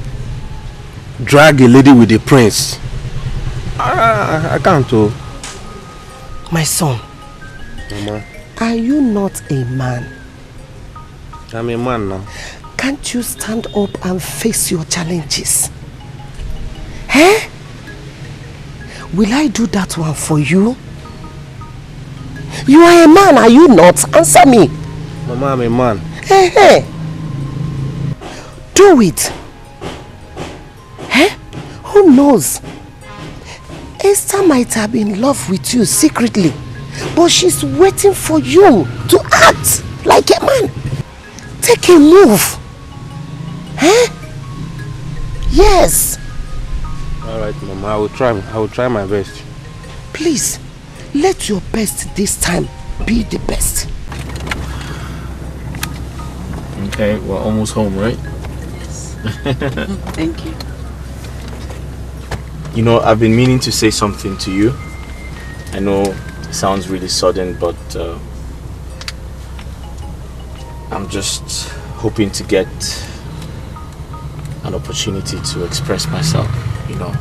drag a lady with a prince? I can't. My son. Mama. Are you not a man? I'm a man now. Can't you stand up and face your challenges? Eh? Will I do that one for you? You are a man, are you not? Answer me. Mama, I'm a man. Hey, hey. Do it. Eh? Who knows? Esther might have been in love with you secretly, but she's waiting for you to act like a man. Take a move. Eh? Yes. Alright, Mama, I will try my best. Please, let your best this time be the best. Okay, we're almost home, right? Yes. Thank you. You know, I've been meaning to say something to you. I know it sounds really sudden, but I'm just hoping to get an opportunity to express myself, you know.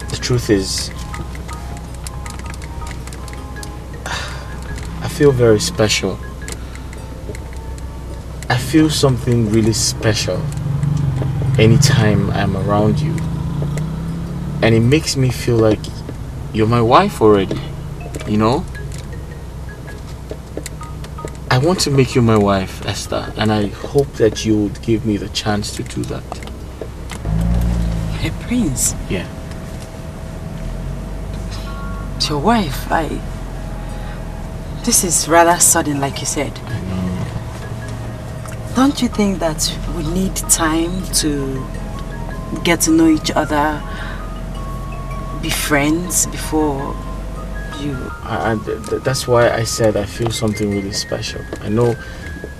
The truth is, I feel very special. I feel something really special anytime I'm around you. And it makes me feel like you're my wife already, you know? I want to make you my wife, Esther, and I hope that you would give me the chance to do that. Hey, Prince. Yeah. It's your wife. This is rather sudden, like you said. I know. Don't you think that we need time to get to know each other, be friends before you... That's why I said I feel something really special. I know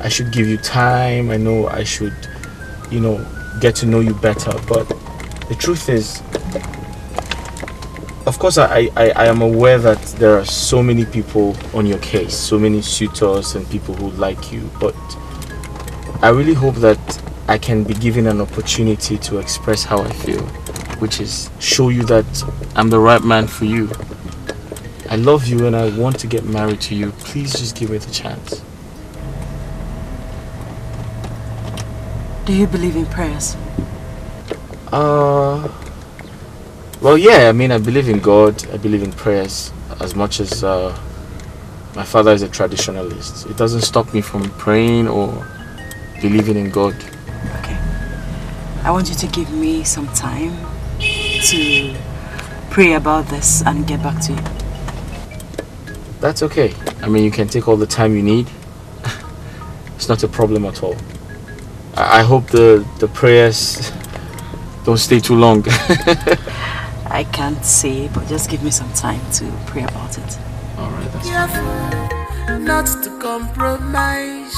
I should give you time. I know I should, you know, get to know you better. But the truth is, of course, I am aware that there are so many people on your case, so many suitors and people who like you. But I really hope that I can be given an opportunity to express how I feel, which is show you that I'm the right man for you. I love you and I want to get married to you. Please just give me the chance. Do you believe in prayers? Well, yeah, I mean, I believe in God. I believe in prayers as much as my father is a traditionalist. It doesn't stop me from praying or believing in God. Okay. I want you to give me some time to pray about this and get back to you. That's okay. I mean, you can take all the time you need. It's not a problem at all. I hope the prayers don't stay too long. I can't say, but just give me some time to pray about it. Alright, that's fine. Not to compromise,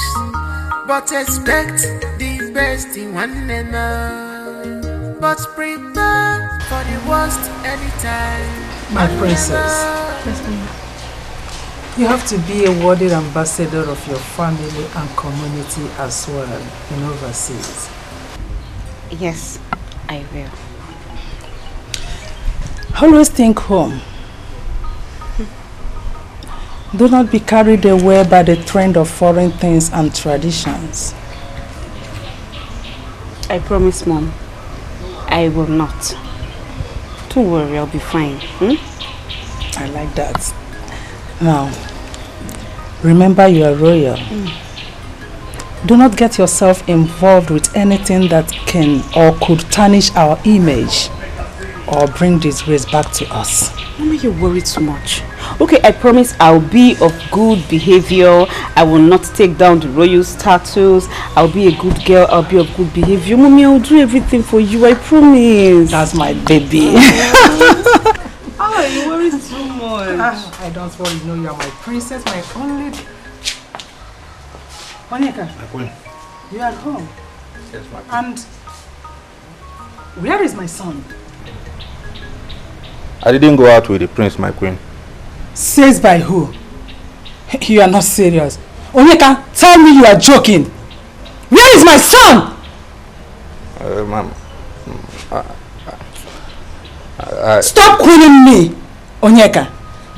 but expect the best in one another. But prepare for the worst anytime. My princess. Yes, ma'am. You have to be a worthy ambassador of your family and community as well in overseas. Yes, I will. Always think home. Do not be carried away by the trend of foreign things and traditions. I promise, Mom. I will not. Don't worry, I'll be fine. I like that. Now, remember you are royal. Do not get yourself involved with anything that can or could tarnish our image or bring disgrace back to us. Mama, you worry too much. Okay, I promise I'll be of good behavior. I will not take down the royal status. I'll be a good girl. I'll be of good behavior. Mommy, I'll do everything for you. I promise. That's my baby. Oh, I don't worry, no, you are my princess, my only... Onyeka, My queen. you are at home. Yes, my queen. And where is my son? I didn't go out with the prince, my queen. Says by who? You are not serious. Onyeka, tell me you are joking. Where is my son? Ma'am. Stop calling me, Onyeka.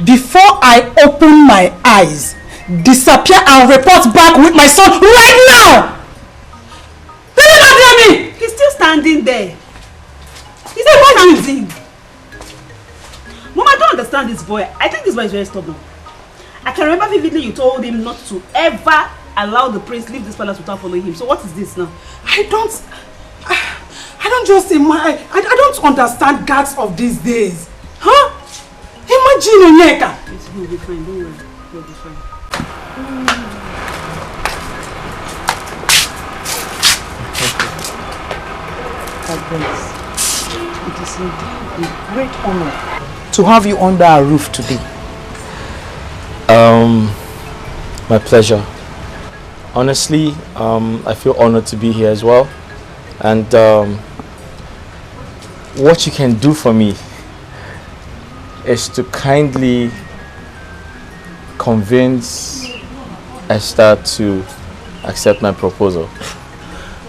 Before I open my eyes, disappear and report back with my son right now! Did you not hear me? He's still standing there. He's still standing. Mom, I don't understand this boy. I think this boy is very stubborn. I can remember vividly you told him not to ever allow the prince leave this palace without following him. So what is this now? I don't just imagine. I don't understand guards of these days. Huh? Imagine, Onyeka. He'll be fine, don't worry. He'll be fine. It is indeed a great honor to have you under our roof today. My pleasure. Honestly, I feel honored to be here as well. And what you can do for me is to kindly convince Esther to accept my proposal.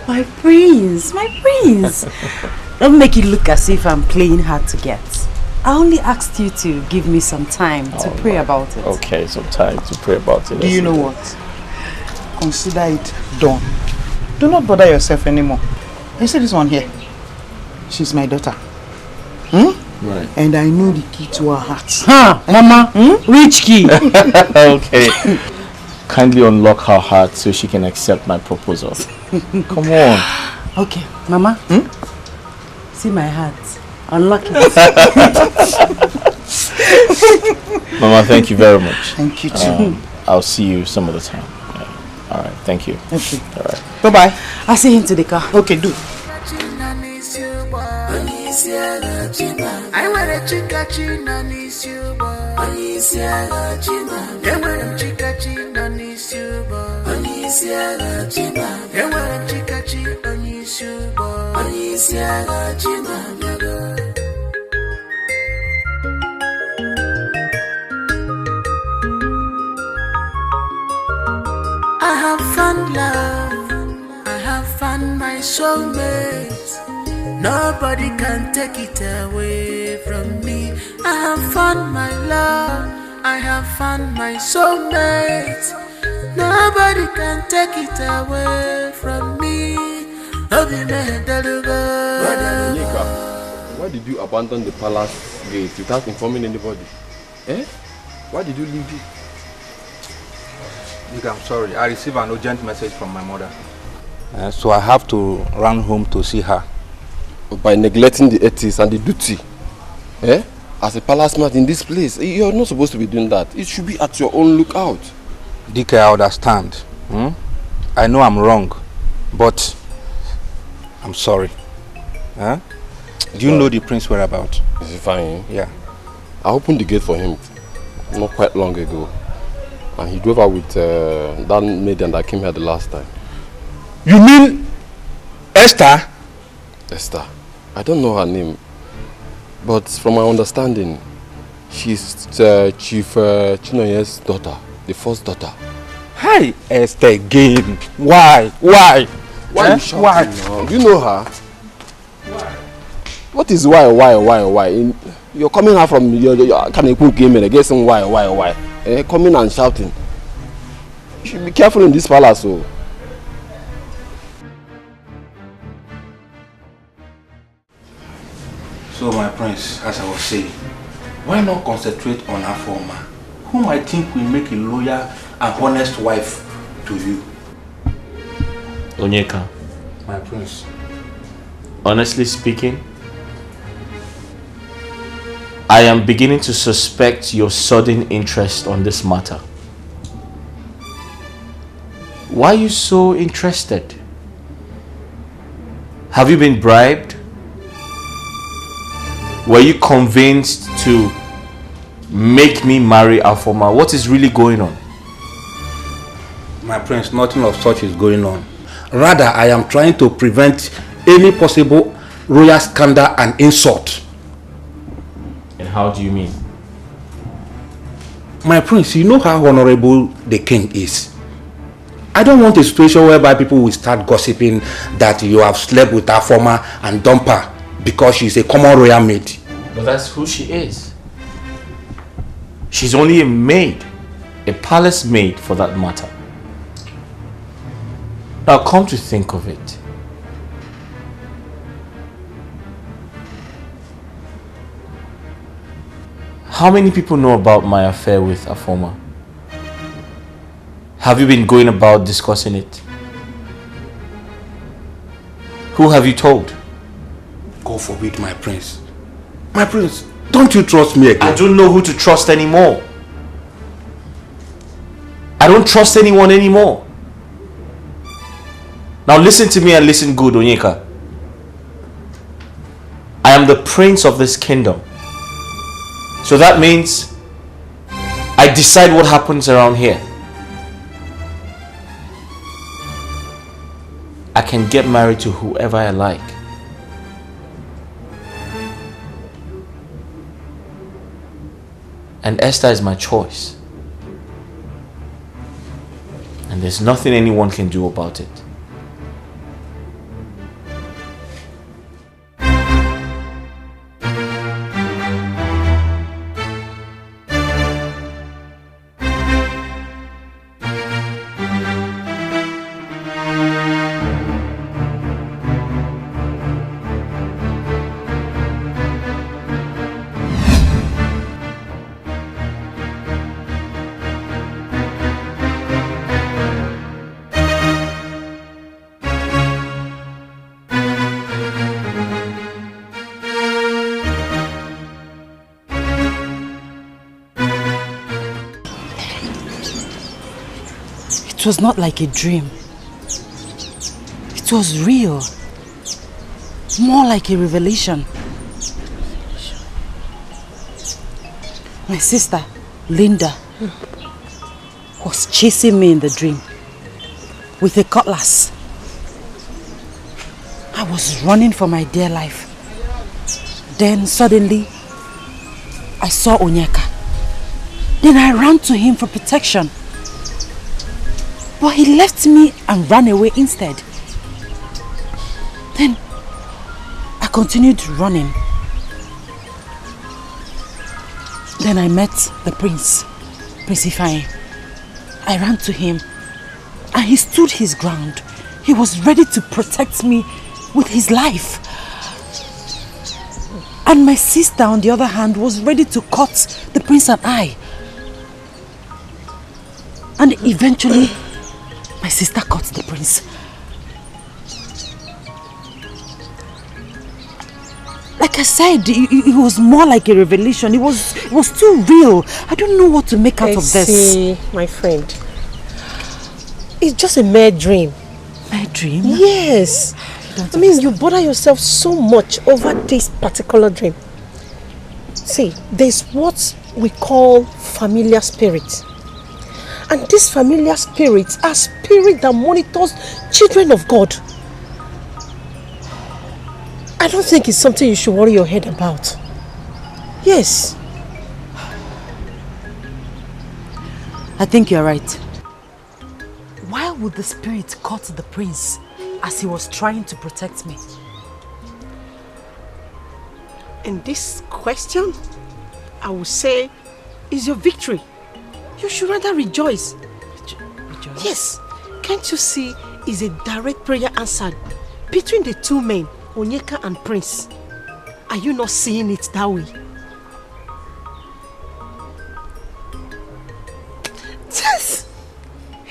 My prince, my prince. Don't make it look as if I'm playing hard to get. I only asked you to give me some time to pray about it. Okay, some time to pray about it. Do you know what? Consider it done. Do not bother yourself anymore. You see this one here? She's my daughter. Right. And I know the key to her heart. Huh, Mama? Which key? Okay. Kindly unlock her heart so she can accept my proposal. Come on. Okay, Mama. See my heart. Unlock it. Mama, thank you very much. Thank you too. I'll see you some other time. Yeah. All right, thank you. Okay. All right. Bye-bye. I'll see you into the car. Okay, do. I want a chica china nis you boy. Onisia china. I want a chica china nis you boy. Onisia china. I want a chica china nis you boy. Onisia china. I have found love. I have found my soulmate. Nobody can take it away from me. I have found my love. I have found my soulmate. Nobody can take it away from me. Why did you abandon the palace gate without informing anybody? Eh? Why did you leave it? Look, I'm sorry. I received an urgent message from my mother. So I have to run home to see her. By neglecting the ethics and the duty, as a palace man in this place, you're not supposed to be doing that. It should be at your own lookout. DK, I understand. I know I'm wrong, but I'm sorry. Do you know the prince whereabouts? Is he fine? Yeah. I opened the gate for him not quite long ago, and he drove out with that maiden that came here the last time. You mean Esther? Esther. I don't know her name, but from my understanding, she's Chief Chinoye's daughter, the first daughter. Hey, Esther again. Why? Why? Why you shouting now? Do you know her? Why? What is why? You're coming out from your Kanekun game and guessing why? Coming and shouting. You should be careful in this palace, oh. So my prince, as I was saying, why not concentrate on our former, whom I think will make a loyal and honest wife to you? Onyeka. My prince. Honestly speaking, I am beginning to suspect your sudden interest on this matter. Why are you so interested? Have you been bribed? Were you convinced to make me marry Afoma? What is really going on? My prince, nothing of such is going on. Rather, I am trying to prevent any possible royal scandal and insult. And how do you mean? My prince, you know how honorable the king is. I don't want a situation whereby people will start gossiping that you have slept with her former and dump her because she's a common royal maid. But that's who she is. She's only a maid. A palace maid for that matter. Now come to think of it. How many people know about my affair with Afoma? Have you been going about discussing it? Who have you told? God forbid, my prince. My prince, don't you trust me again? I don't know who to trust anymore. I don't trust anyone anymore. Now listen to me and listen good, Onyeka. I am the prince of this kingdom. So that means I decide what happens around here. I can get married to whoever I like. And Esther is my choice. And there's nothing anyone can do about it. It was not like a dream. It was real. More like a revelation. My sister, Linda, was chasing me in the dream with a cutlass. I was running for my dear life. Then suddenly, I saw Onyeka. Then I ran to him for protection. But he left me and ran away instead. Then I continued running. Then I met the prince, Prince Ifeanyi. I ran to him and he stood his ground. He was ready to protect me with his life. And my sister, on the other hand, was ready to cut the prince and I. And eventually, my sister cut the prince. Like I said, it was more like a revelation. It was too real. I don't know what to make out of this. See, my friend, it's just a mere dream. Mere dream? Yes. I mean, you bother yourself so much over this particular dream. See, there's what we call familiar spirits. And these familiar spirits are spirits that monitors children of God. I don't think it's something you should worry your head about. Yes. I think you're right. Why would the spirit cut the prince as he was trying to protect me? And this question, I would say, is your victory. You should rather rejoice. Rejoice? Yes. Can't you see is a direct prayer answered between the two men, Onyeka and Prince? Are you not seeing it that way? Yes.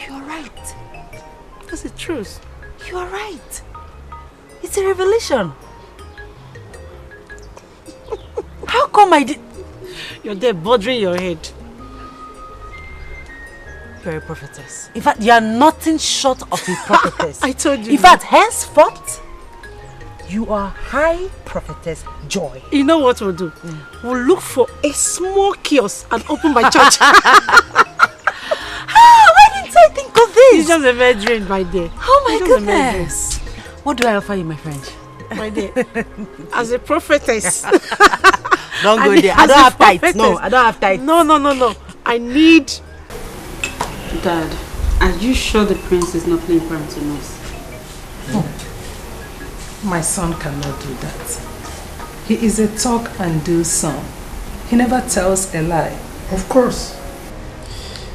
You're right. That's the truth. You are right. It's a revelation. How come I did... You're there bothering your head. You're a prophetess. In fact, you are nothing short of a prophetess. I told you. In fact, henceforth, You are High Prophetess Joy. You know what we'll do? We'll look for a small kiosk and open by church. Why didn't I think of this? It's just a virgin, my dear. Oh my goodness. What do I offer you, my friend? My dear, as a prophetess. Don't go there. I don't have tithes. No, I don't have tithes. No. I need... Dad, are you sure the prince is not playing parental noise? My son cannot do that. He is a talk and do son. He never tells a lie. Of course.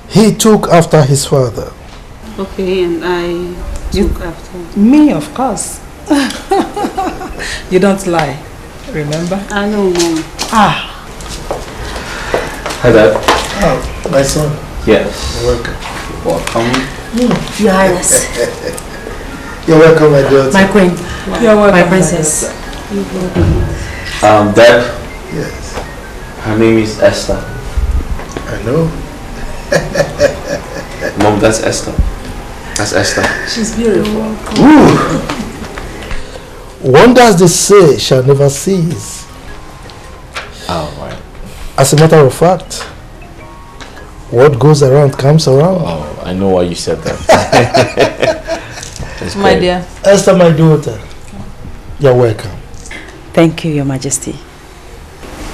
He took after his father. Okay, and I took after. Me, of course. You don't lie, remember? I know, Mom. Hi, Dad. Oh, my son. Yes. Welcome. Welcome. Your Highness. You're welcome, my daughter. My queen. You're welcome, my princess. Dad. Yes. Her name is Esther. I know. Mom, that's Esther. That's Esther. She's beautiful. Wonders they say shall never cease. Oh, right. As a matter of fact, what goes around comes around. Oh, I know why you said that. My dear. Esther, my daughter, you're welcome. Thank you, Your Majesty.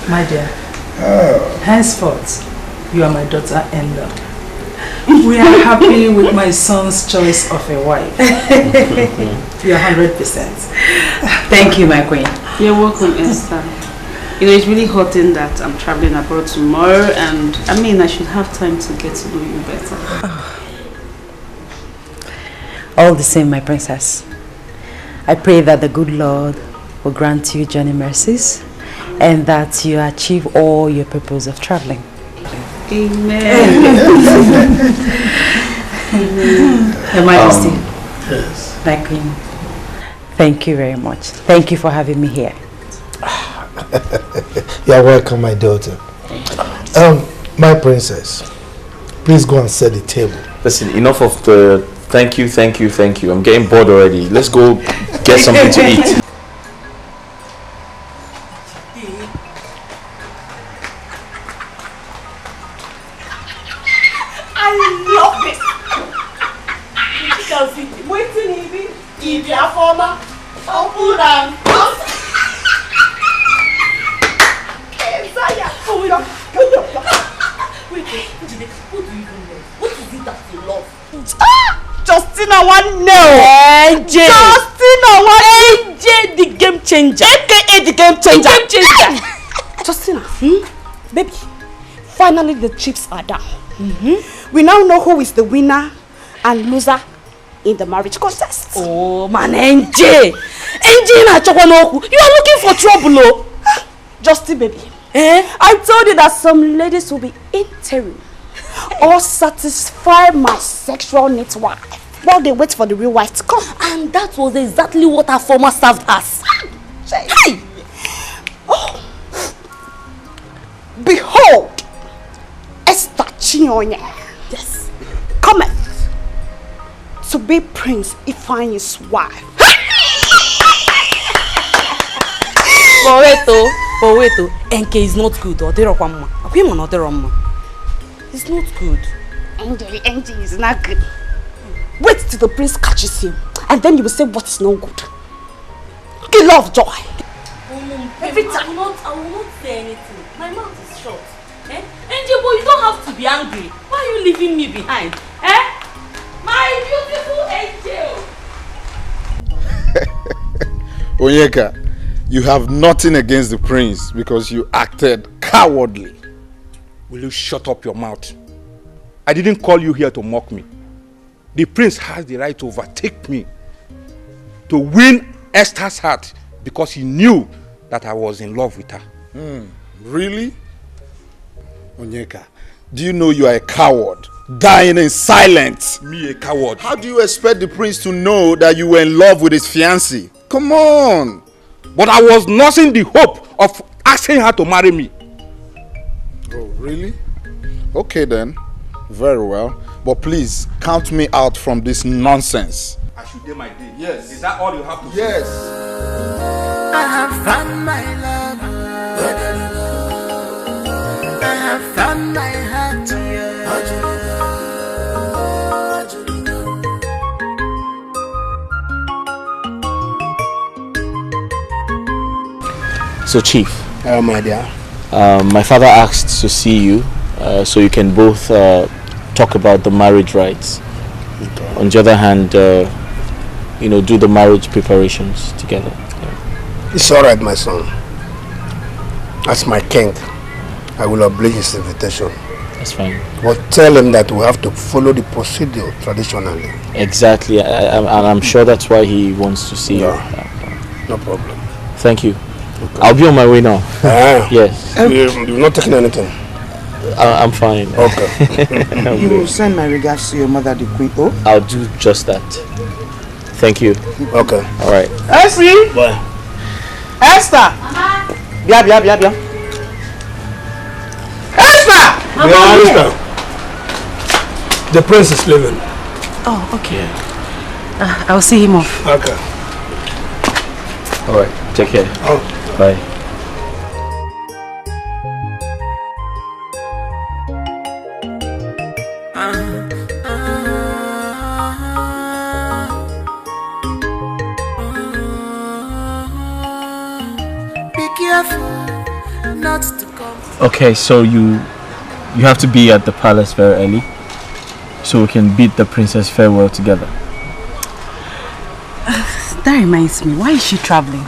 My dear, henceforth, you are my daughter-in-law. We are happy with my son's choice of a wife. You're 100%. Thank you, my queen. You're welcome, Esther. You know, it's really hurting that I'm traveling abroad tomorrow, and I mean, I should have time to get to know you better. All the same, my princess. I pray that the good Lord will grant you journey mercies and that you achieve all your purpose of traveling. Amen. Your Majesty. Yes. My queen. Thank you very much. Thank you for having me here. You're welcome, my daughter. My princess, please go and set the table. Listen, enough of the thank you. I'm getting bored already. Let's go get something to eat. I love this. You can see waiting in the former. Open and Wait, what do you even love? What is it that you love? Justina one no. Justina one NJ the game changer. AKA the game changer. Justina, baby, finally the chips are down. We now know who is the winner and loser in the marriage contest. Oh man, NJ na chokwanoku. You are looking for trouble, oh. Justin, baby. I told you that some ladies will be interim or satisfy my sexual needs wife while they wait for the real wife to come. And that was exactly what our former served us. Hey! Oh. Behold, Esther Chinonye, yes, cometh to be Prince Ifeanyi's wife. But wait, NK is not good. It's not good. NJ is not good. Wait till the prince catches him, and then you will say what is no good. Kill love, joy. Every time. I will not say anything. My mouth is short. NJ, boy, you don't have to be angry. Why are you leaving me behind? My beautiful angel. Onyeka, you have nothing against the prince because you acted cowardly. Will you shut up your mouth? I didn't call you here to mock me. The prince has the right to overtake me, to win Esther's heart because he knew that I was in love with her. Really? Onyeka, do you know you are a coward, dying in silence? Me a coward? How do you expect the prince to know that you were in love with his fiancée? Come on! But I was nursing the hope of asking her to marry me. Oh, really? Okay then. Very well. But please, count me out from this nonsense. I should do my day. Yes. Is that all you have to say? Yes. I have found my love. I have found my heart. So, Chief. My dear. My father asked to see you so you can both talk about the marriage rites. Okay. On the other hand, do the marriage preparations together. Yeah. It's all right, my son. As my king, I will obey his invitation. That's fine. But tell him that we have to follow the procedure traditionally. Exactly. I'm sure that's why he wants to see you. No problem. Thank you. Okay. I'll be on my way now. Yes. You're not taking anything? I'm fine. Okay. You will send my regards to your mother, the Queen. Oh? I'll do just that. Thank you. Okay. All right. Esther! Bye. Esther! Bia. Esther! The prince is leaving. Oh, okay. I'll see him off. Okay. All right. Take care. Oh. Bye. Be careful not to come. Okay, so you have to be at the palace very early so we can bid the princess farewell together. That reminds me, why is she traveling?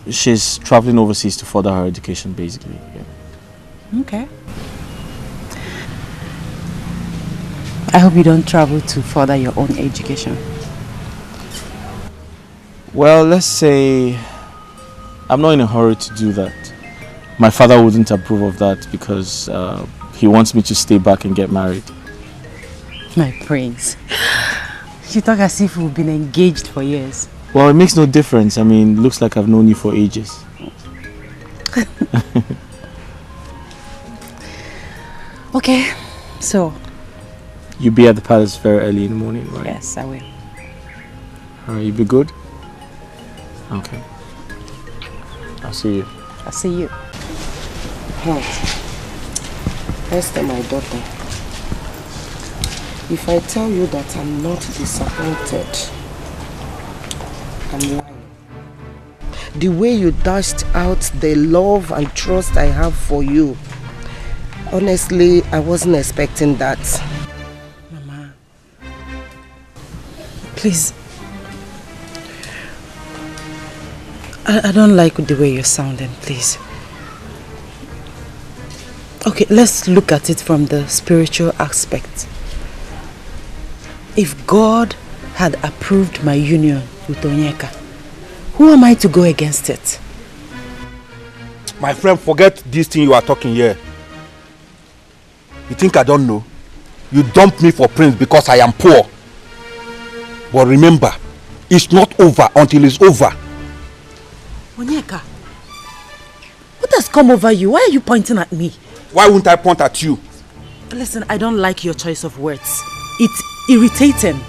She's traveling overseas to further her education, basically. Yeah. Okay. I hope you don't travel to further your own education. Well, let's say I'm not in a hurry to do that. My father wouldn't approve of that because he wants me to stay back and get married. My prince. You talk as if we've been engaged for years. Well, it makes no difference. I mean, it looks like I've known you for ages. Okay, so... You'll be at the palace very early in the morning, right? Yes, I will. Alright, you be good? Okay. I'll see you. I'll see you. Esther, my daughter. If I tell you that I'm not disappointed, I'm lying. The way you dashed out the love and trust I have for you, honestly, I wasn't expecting that. Mama, please. I don't like the way you're sounding, please. Okay, let's look at it from the spiritual aspect. If God had approved my union with Onyeka, who am I to go against it? My friend, forget this thing you are talking here. You think I don't know? You dumped me for prince because I am poor. But remember, it's not over until it's over. Onyeka, what has come over you? Why are you pointing at me? Why wouldn't I point at you? Listen, I don't like your choice of words. It's irritating.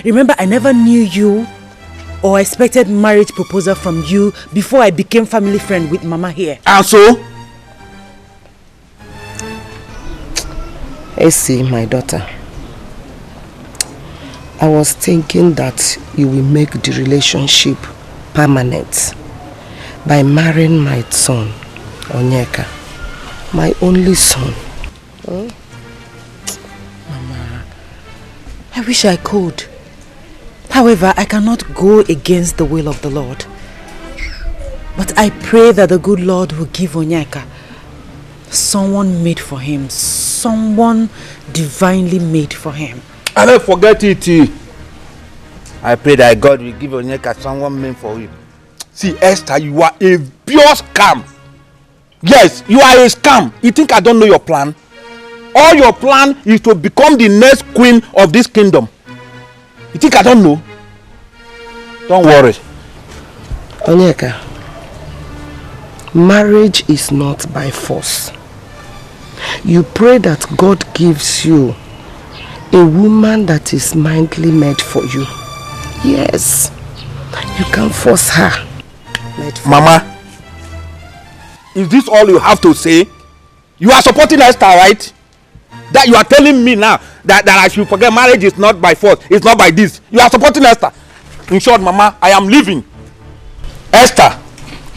Remember, I never knew you or expected marriage proposal from you before I became family friend with Mama here. And so? Essie, my daughter. I was thinking that you will make the relationship permanent by marrying my son, Onyeka, my only son. Mama, I wish I could. However, I cannot go against the will of the Lord. But I pray that the good Lord will give Onyeka someone made for him, someone divinely made for him. I don't forget it. I pray that God will give Onyeka someone made for him. See, Esther, you are a pure scam. Yes, you are a scam. You think I don't know your plan? All your plan is to become the next queen of this kingdom. You think I don't know? Don't worry. Onyeka, marriage is not by force. You pray that God gives you A woman that is mindly made for you. Yes. You can force her. Mama, is this all you have to say? You are supporting Esther, right? That you are telling me now that I should forget marriage is not by force, it's not by this. You are supporting Esther. In short, Mama, I am leaving. Esther,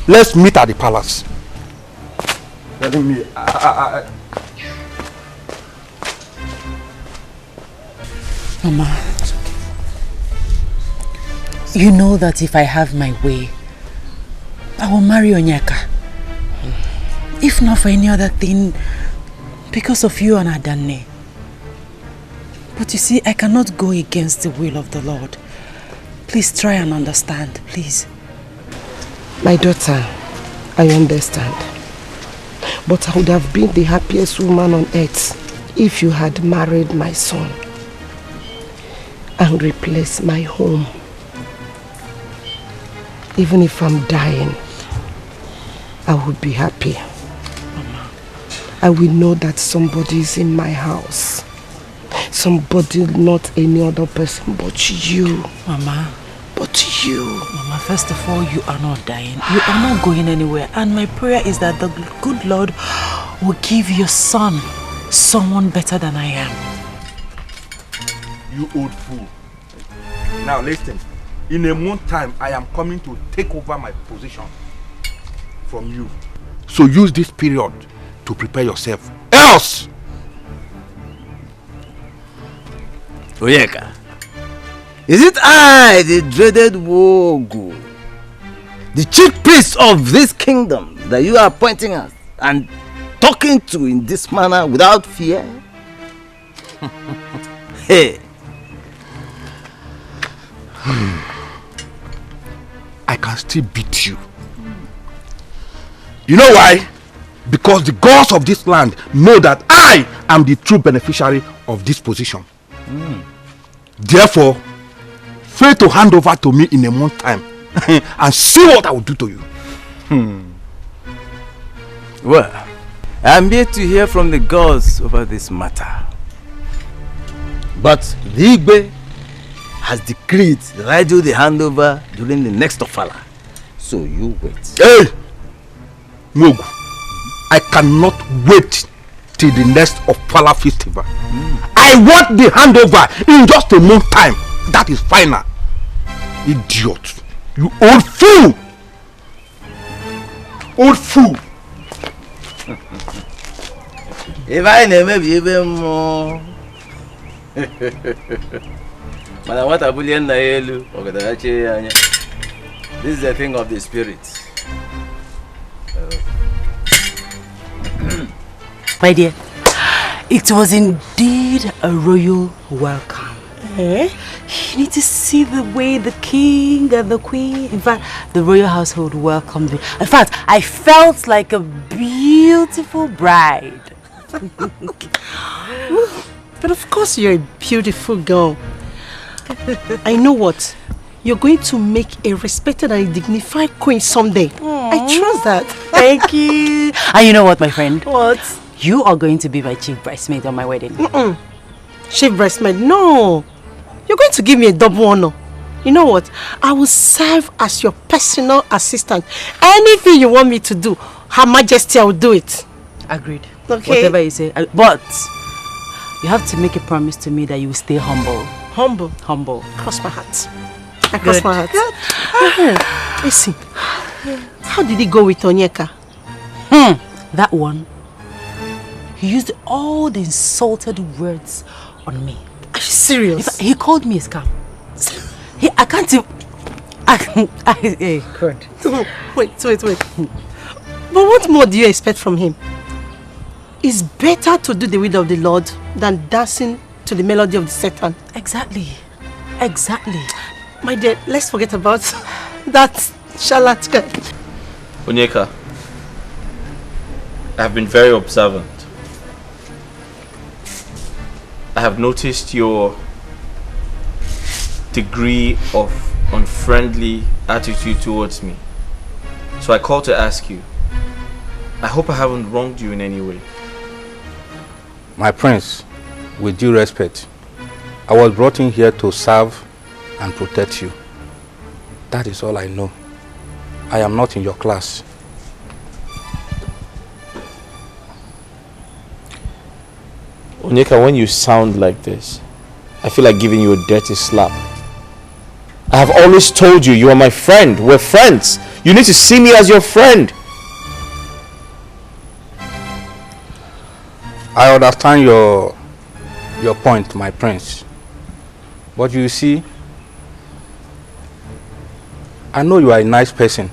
let's meet at the palace. Telling me, Mama, you know that if I have my way, I will marry Onyeka. If not for any other thing, because of you and Adane. But you see, I cannot go against the will of the Lord. Please try and understand, please. My daughter, I understand. But I would have been the happiest woman on earth if you had married my son and replaced my home. Even if I'm dying, I would be happy. Mama. I will know that somebody is in my house. Somebody, not any other person but you. Mama. But you. Mama, first of all, you are not dying. You are not going anywhere. And my prayer is that the good Lord will give your son someone better than I am. you old fool. Now listen. In a month time, I am coming to take over my position from you. So use this period to prepare yourself. Else! Onyeka, is it I, the dreaded Wogu, the chief priest of this kingdom, that you are pointing at and talking to in this manner without fear? Hey! I can still beat you. You know why? Because the gods of this land know that I am the true beneficiary of this position. Therefore, fail to hand over to me in a month time and see what I will do to you. Well, I am yet to hear from the gods over this matter. But the Igbe has decreed that I do the handover during the next Ofala. So you wait. Hey! Mogu, I cannot wait till the next Ofala festival. I want the handover in just a month time. That is final. Idiot. You old fool! Old fool! If I never be even more. But what a bullion this is a thing of the spirit. My dear, it was indeed a royal welcome. You need to see the way the king and the queen, in fact, the royal household welcomed me. In fact, I felt like a beautiful bride. But of course you're a beautiful girl. I know what. You're going to make a respected and a dignified queen someday. I trust that. Thank you. And you know what, my friend? What? You are going to be my chief bridesmaid on my wedding. Chief bridesmaid? No. You're going to give me a double honor. You know what? I will serve as your personal assistant. Anything you want me to do, Her Majesty, I will do it. Agreed. Okay. Whatever you say. But you have to make a promise to me that you will stay humble. Humble? Humble. Cross my heart. I cross my heart. Listen. How did it go with Onyeka? That one. He used all the insulted words on me. Are you serious? He called me a scam. I can't even... Good. Wait. But what more do you expect from him? It's better to do the will of the Lord than dancing to the melody of the Satan. Exactly. My dear, let's forget about that charlatan. Onyeka, I have been very observant. I have noticed your degree of unfriendly attitude towards me. So I called to ask you. I hope I haven't wronged you in any way. My prince, with due respect, I was brought in here to serve and protect you. That is all I know. I am not in your class. Onyeka, when you sound like this, I feel like giving you a dirty slap. I have always told you, you are my friend. We're friends. You need to see me as your friend. I understand your point, my prince. But you see, I know you are a nice person.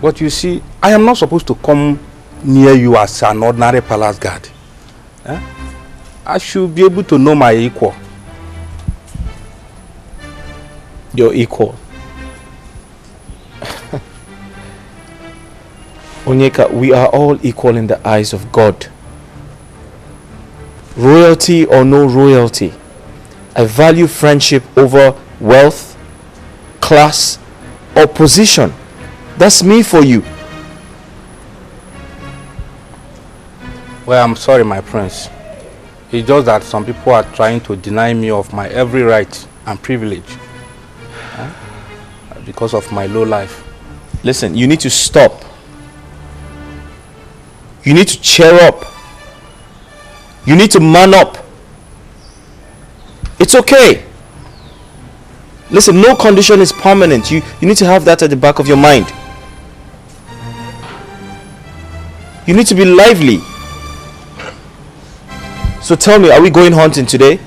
But you see, I am not supposed to come near you as an ordinary palace guard. I should be able to know my equal. Your equal. Onyeka, we are all equal in the eyes of God. Royalty or no royalty, I value friendship over wealth, class, or position. That's me for you. Well, I'm sorry, my prince. It's just that some people are trying to deny me of my every right and privilege because of my low life. Listen, you need to stop. You need to cheer up. You need to man up. It's okay. Listen, no condition is permanent. You need to have that at the back of your mind. You need to be lively. So tell me, are we going hunting today?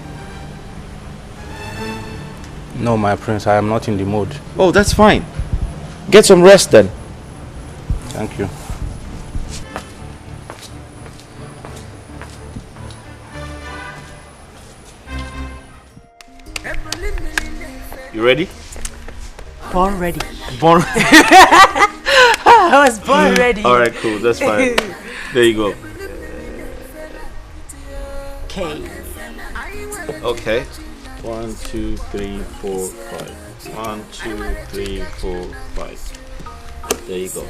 No, my prince, I am not in the mood. Oh, that's fine. Get some rest then. Thank you. You ready? Born ready. Born I was born ready. Alright, cool. That's fine. There you go. Okay. Okay. 1, 2, 3, 4, 5. 1, 2, 3, 4, 5. There you go.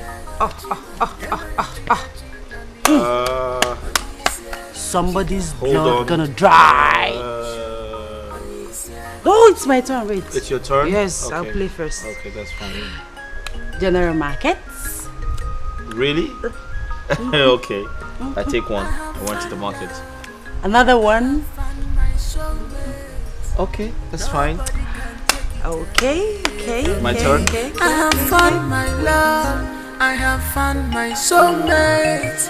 Somebody's hold blood on. gonna dry. Oh, it's my turn. Wait. It's your turn? Yes, Okay. I'll play first. Okay, that's fine. General markets. Really? Okay. I take one. I went to the market. Another one. Okay, that's fine. Okay. My turn. Okay. I have found my love. I have found my soulmate.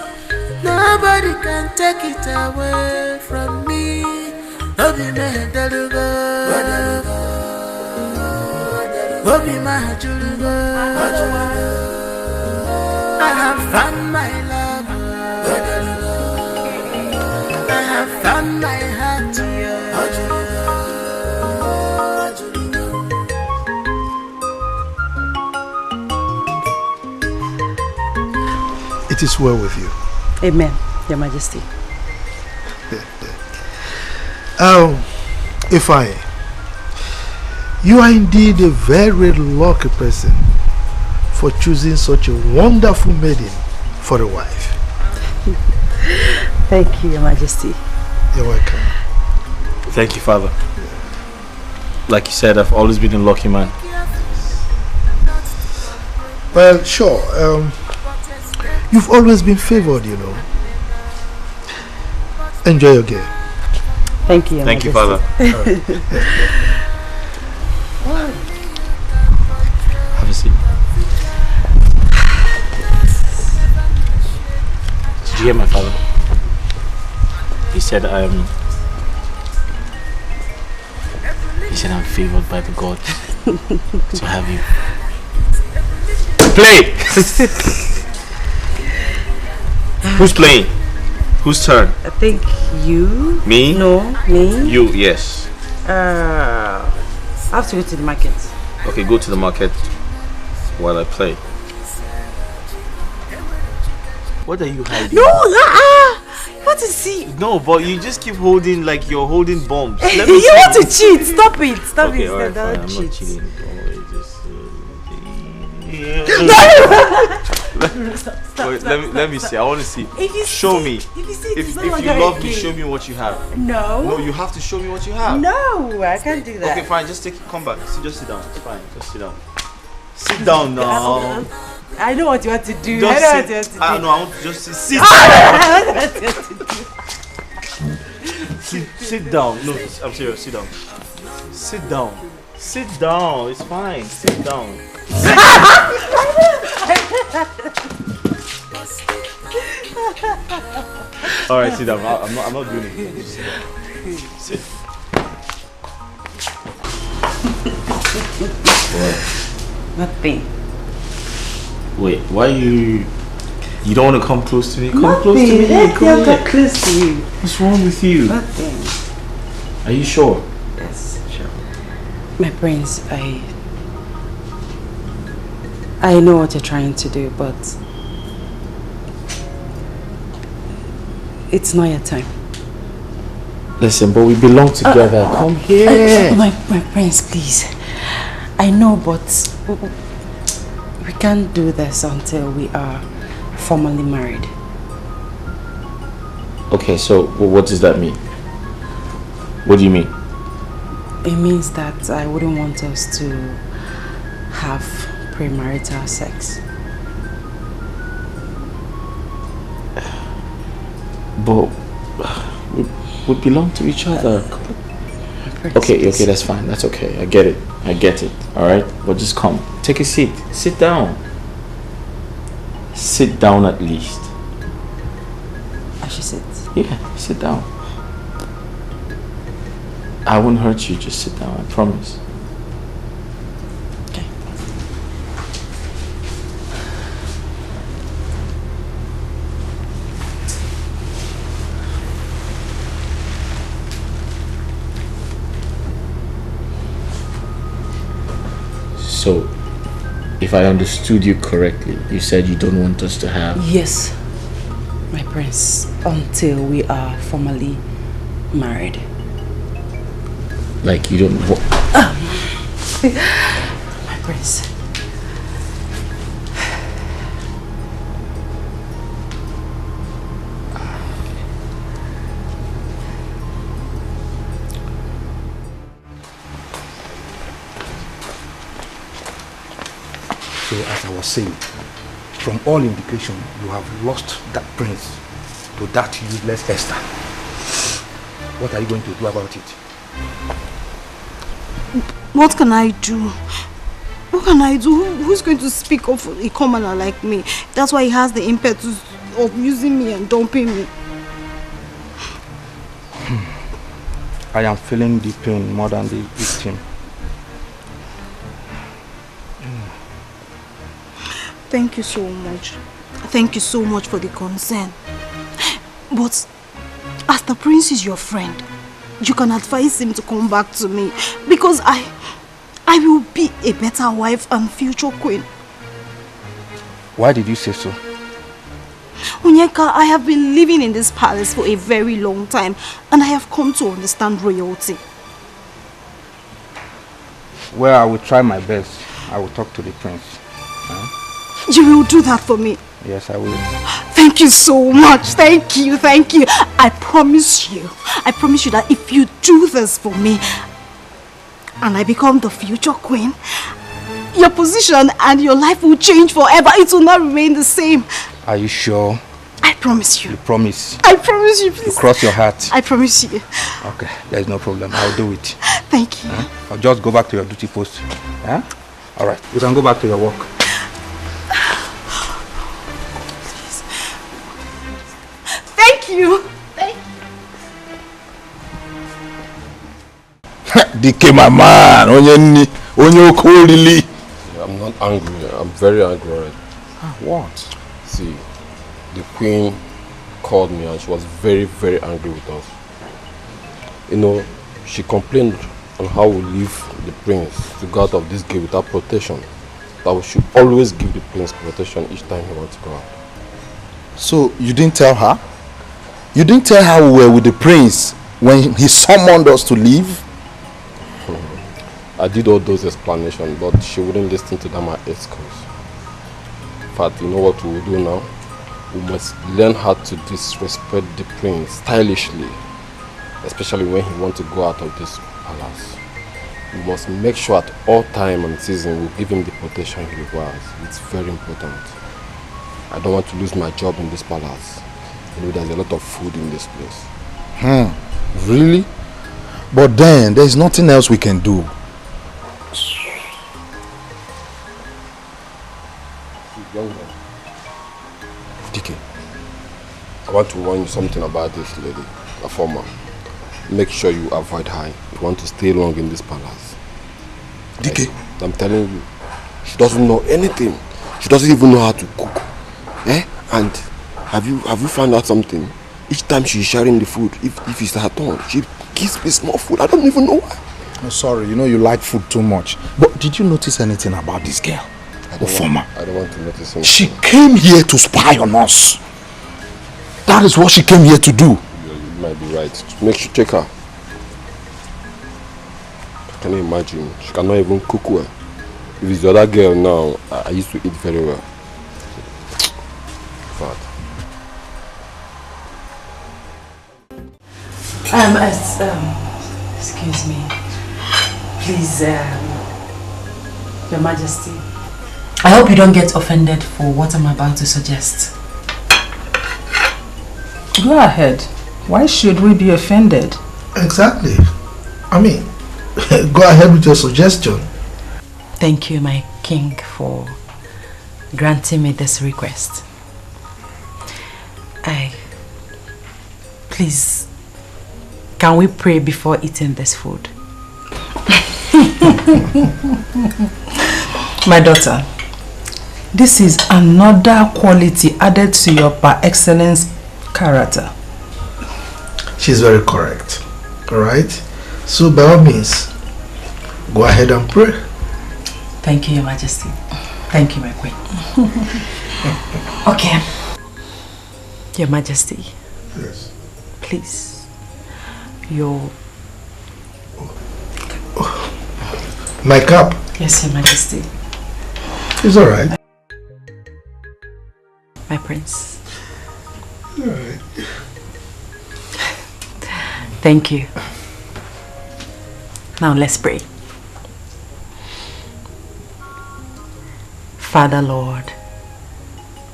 Nobody can take it away from me. Obi me delugo, Obi my julugo. I have found my love. I have found my heart. It is well with you. Amen, Your Majesty. Ifeanyi, you are indeed a very lucky person for choosing such a wonderful maiden for a wife. Thank you, Your Majesty. You're welcome. Thank you, Father. Like you said, I've always been a lucky man. Well, sure. You've always been favored, you know. Enjoy your game. Thank you, Your Thank you, Majesty. Father. Have a seat. Did you hear my father? He said I'm favored by the gods to have you. Play! Who's playing? Whose turn? I think you. Me? No, me. You, yes. I have to go to the market. Okay, go to the market while I play. What are you hiding? No, what is he? No, but you just keep holding like you're holding bombs. Let You me see. want to cheat? Stop it! Stop Okay, it! alright, Don't fine. I'm cheat. not cheating. Wait, let me see. I want to see. Show me. If you love me, show me what you have. No. No, you have to show me what you have. No, I can't do that. Okay, fine. Just come back. Just sit down. It's fine. Just sit down. Sit down now. I know what you want to do. Just I know sit. what you want to do. No, I want to just sit down. Sit down. No, I'm serious. Sit down. Sit down. Sit down. It's fine. Sit down. All right, sit down. I'm not doing it. Just sit down. Sit. What? Nothing. Wait, why you don't want to come close to me? Come Nothing. close to me. Let Come me get close to you. What's wrong with you? Nothing. Are you sure? Yes, sure. My prince, I know what you're trying to do, but it's not your time. Listen, but we belong together. Come here. My prince, please. I know, but we can't do this until we are formally married. Okay, so what does that mean? What do you mean? It means that I wouldn't want us to have premarital sex. But we belong to each other. Okay, that's fine. That's okay. I get it. All right, but just come. Take a seat. Sit down. Sit down at least. I should sit. Yeah, sit down. I won't hurt you. Just sit down. I promise. Okay. So, if I understood you correctly, you said you don't want us to have... Yes, my prince, until we are formally married. Like you don't want... My prince. So as I was saying, from all indication, you have lost that prince to that useless Esther. What are you going to do about it? What can I do? What can I do? Who's going to speak of a commoner like me? That's why he has the impetus of using me and dumping me. I am feeling the pain more than the victim. Thank you so much. Thank you so much for the concern. But as the prince is your friend, you can advise him to come back to me, because I will be a better wife and future queen. Why did you say so? Onyeka, I have been living in this palace for a very long time, and I have come to understand royalty. Well, I will try my best. I will talk to the prince. Huh? You will do that for me? Yes, I will. Thank you so much. Thank you. I promise you that if you do this for me and I become the future queen, your position and your life will change forever. It will not remain the same. Are you sure? I promise you. You promise? I promise you, please. You cross your heart? I promise you. Okay, there is no problem. I'll do it. Thank you. I'll just go back to your duty post. Huh? All right, you can go back to your work. Thank you. DK, my man, onye okolili. I'm not angry. I'm very angry already. What? See, the queen called me and she was very, very angry with us. You know, she complained on how we leave the prince to go out of this gate without protection. That we should always give the prince protection each time he wants to go out. So you didn't tell her? You didn't tell her we were with the prince when he summoned us to leave? I did all those explanations, but she wouldn't listen to them at excuse. In fact, you know what we will do now? We must learn how to disrespect the prince stylishly, especially when he wants to go out of this palace. We must make sure at all time and season we give him the protection he requires. It's very important. I don't want to lose my job in this palace. You know, there's a lot of food in this place. Really? But then, there's nothing else we can do. Young man. DK, I want to warn you something about this lady, a former. Make sure you avoid her. You want to stay long in this palace. DK? I'm telling you, she doesn't know anything. She doesn't even know how to cook. And have you found out something? Each time she's sharing the food, if it's her turn, she gives me small food. I don't even know why. I'm sorry, you know you like food too much. But did you notice anything about this girl? I don't want to notice anything. She came here to spy on us. That is what she came here to do. You might be right. Make sure check her. Can you imagine? She cannot even cook well. If it's the other girl now, I used to eat very well. But excuse me. Please, Your Majesty. I hope you don't get offended for what I'm about to suggest. Go ahead. Why should we be offended? Exactly. I mean, go ahead with your suggestion. Thank you, my king, for granting me this request. Please, can we pray before eating this food? My daughter, this is another quality added to your par excellence character. She's very correct. Alright? So by all means, go ahead and pray. Thank you, Your Majesty. Thank you, my queen. Okay. Your Majesty. Yes. Please. Your... My cup. Yes, Your Majesty. It's alright. My prince. Alright. Thank you. Now let's pray. Father Lord,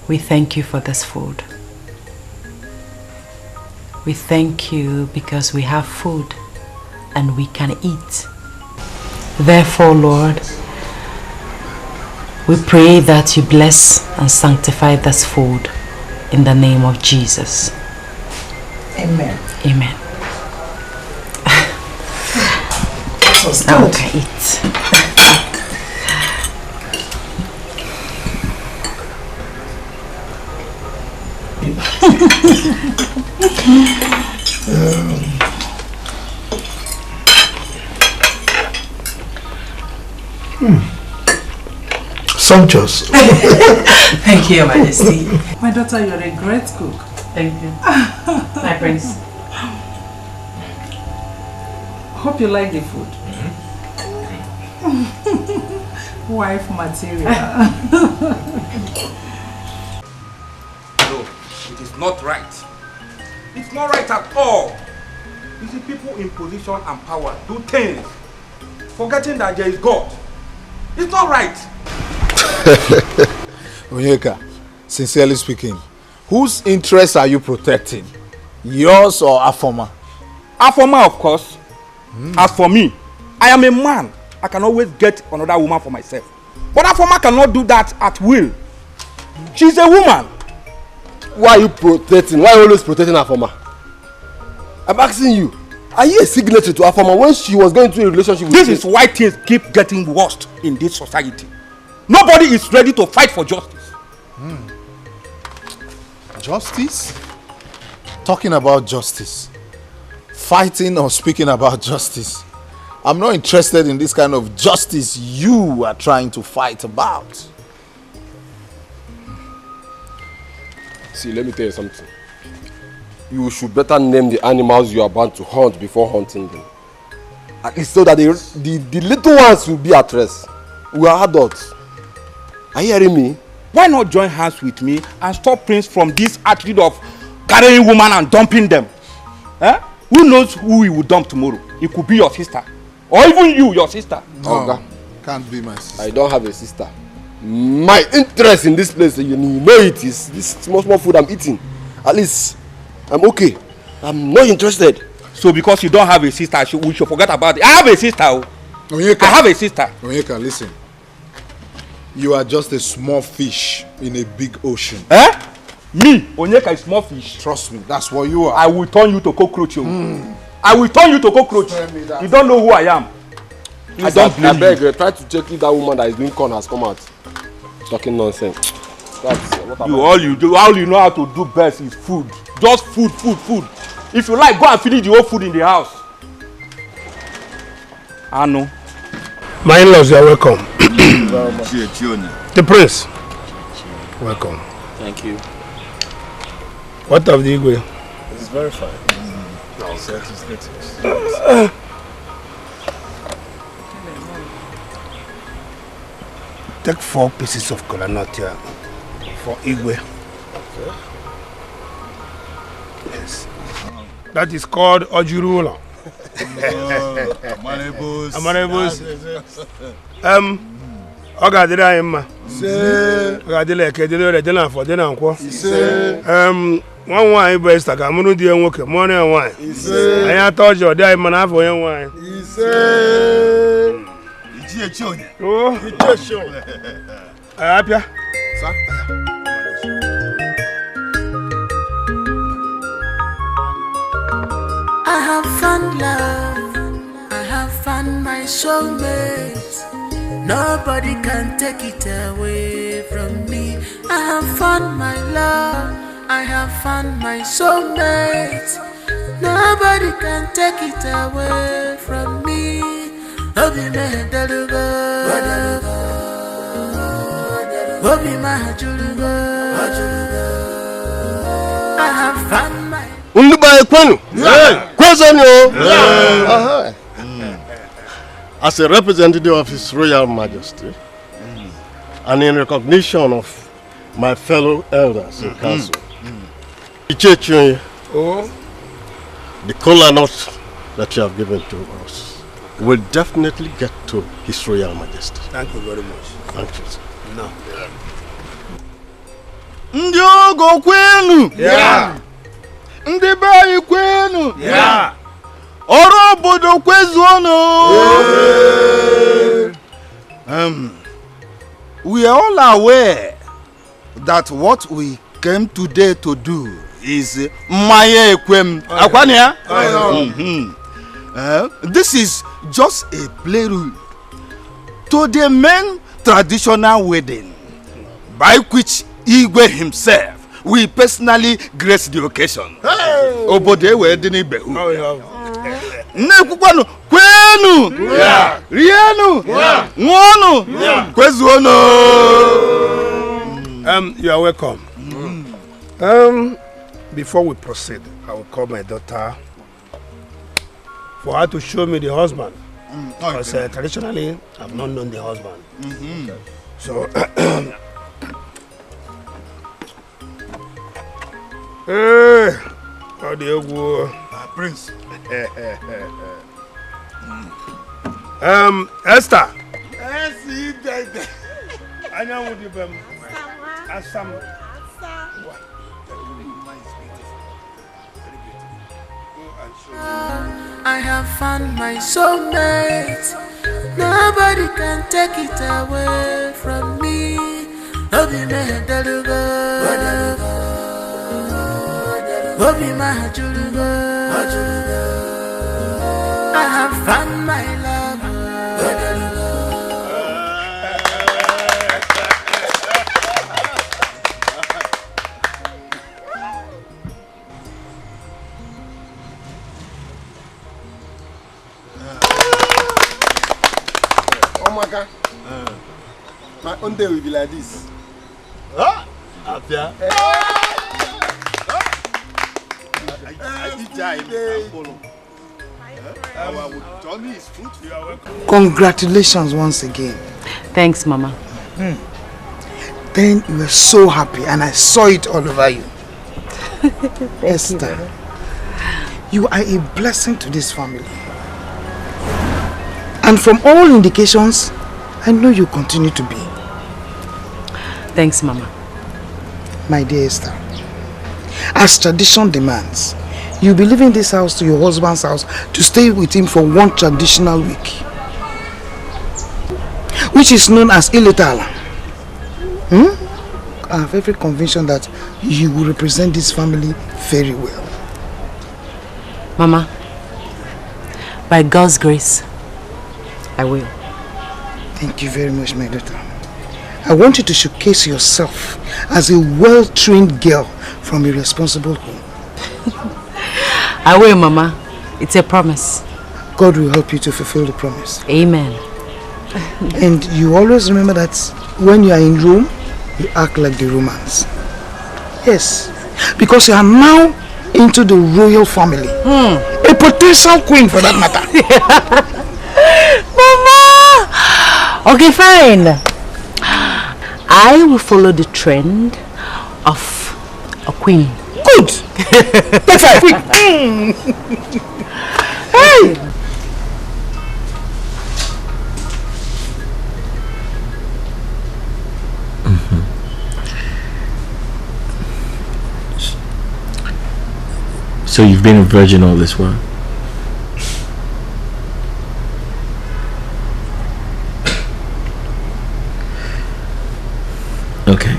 we thank you for this food. We thank you because we have food and we can eat. Therefore, Lord, we pray that you bless and sanctify this food in the name of Jesus. Amen. Amen. Now we can eat. Sumptuous. Thank you, Your Majesty. My daughter, you're a great cook. Thank you. My prince. Hope you like the food. Wife material. No, it is not right. It's not right at all. You see, people in position and power do things, forgetting that there is God. It's not right. Onyeka, sincerely speaking, whose interests are you protecting? Yours or Afoma? Afoma, of course. As for me, I am a man. I can always get another woman for myself. But Afoma cannot do that at will. She's a woman. Why are you protecting? Why are you always protecting Afoma? I'm asking you. Are you a signatory to Afoma when she was going through a relationship with you? This is why things keep getting worse in this society. Nobody is ready to fight for justice. Justice? Talking about justice. Fighting or speaking about justice. I'm not interested in this kind of justice you are trying to fight about. See, let me tell you something. You should better name the animals you are bound to hunt before hunting them. At least so that the little ones will be at rest. We are adults. Are you hearing me? Why not join hands with me and stop Prince from this attitude of carrying women and dumping them? Eh? Who knows who he will dump tomorrow? It could be your sister. Or even you, your sister. No, can't be my sister. I don't have a sister. My interest in this place, you know it, is this small food I'm eating. At least, I'm okay. I'm not interested. So because you don't have a sister, we should forget about it. I have a sister. Onyeka, I have a sister. Onyeka, listen. You are just a small fish in a big ocean. Eh? Me, Onyeka, is small fish. Trust me, that's what you are. I will turn you to cockroach. I will turn you to cockroach. You don't know who I am. Please, I don't blame you. Try to check if that woman that is doing corn has come out. Talking nonsense. That's what all you know how to do best is food. Just food. If you like, go and finish the whole food in the house. I know. My in-laws, you are welcome. The prince. Welcome. Thank you. What of the Igwe? It's very fine. No. Take 4 pieces of kola nut here for Igwe. Okay. Yes. That is called Ojurula. Amanebus. Ogadira Emma. Ogadile Kedile Delan for Delan Quo. One wine best, I can do a work, money and wine. I told you, I man for your wine. Oh, happy. I have found love, I have found my soulmate. Nobody can take it away from me. I have found my love, I have found my soulmate. Nobody can take it away from me. Obi me delugo, Obi ma julugo. I have found my. As a representative of His Royal Majesty, and in recognition of my fellow elders in council, the kola nut that you have given to us will definitely get to His Royal Majesty. Thank you very much. Thank you, sir. No. Ndi ogo kwenu. Yeah. Ndi bayi kwenu. Yeah. Oro obodo kwezuono. We are all aware that what we came today to do is Maye Ekwem. Akwania? This is just a prelude to the main traditional wedding by which Igwe himself will personally grace the occasion. Obode wedding Ibehu. Nekukwanu kwenu. Rienu. Nwonu. Kwezuono. You are welcome. Before we proceed, I will call my daughter for her to show me the husband. Because traditionally, I've not known the husband. Okay. So, how do you go? Prince. Esther. I have found my soulmate. Nobody can take it away from me. Obi me delugo, Obi ma julugo. I have found my love. My own day will be like this. Afia. Congratulations once again. Thanks, Mama. then you were so happy and I saw it all over you. Esther, you are a blessing to this family. And from all indications, I know you continue to be. Thanks, Mama. My dear Esther, as tradition demands, you'll be leaving this house to your husband's house to stay with him for one traditional week, which is known as Iletala. I have every conviction that you will represent this family very well. Mama, by God's grace, I will. Thank you very much, my daughter. I want you to showcase yourself as a well-trained girl from a responsible home. I will, Mama. It's a promise. God will help you to fulfill the promise. Amen. And you always remember that when you are in Rome, you act like the Romans. Yes, because you are now into the royal family. A potential queen for that matter. Mama! Okay, fine. I will follow the trend of a queen. Good! That's right, quick! Hey! So you've been a virgin all this while? Okay.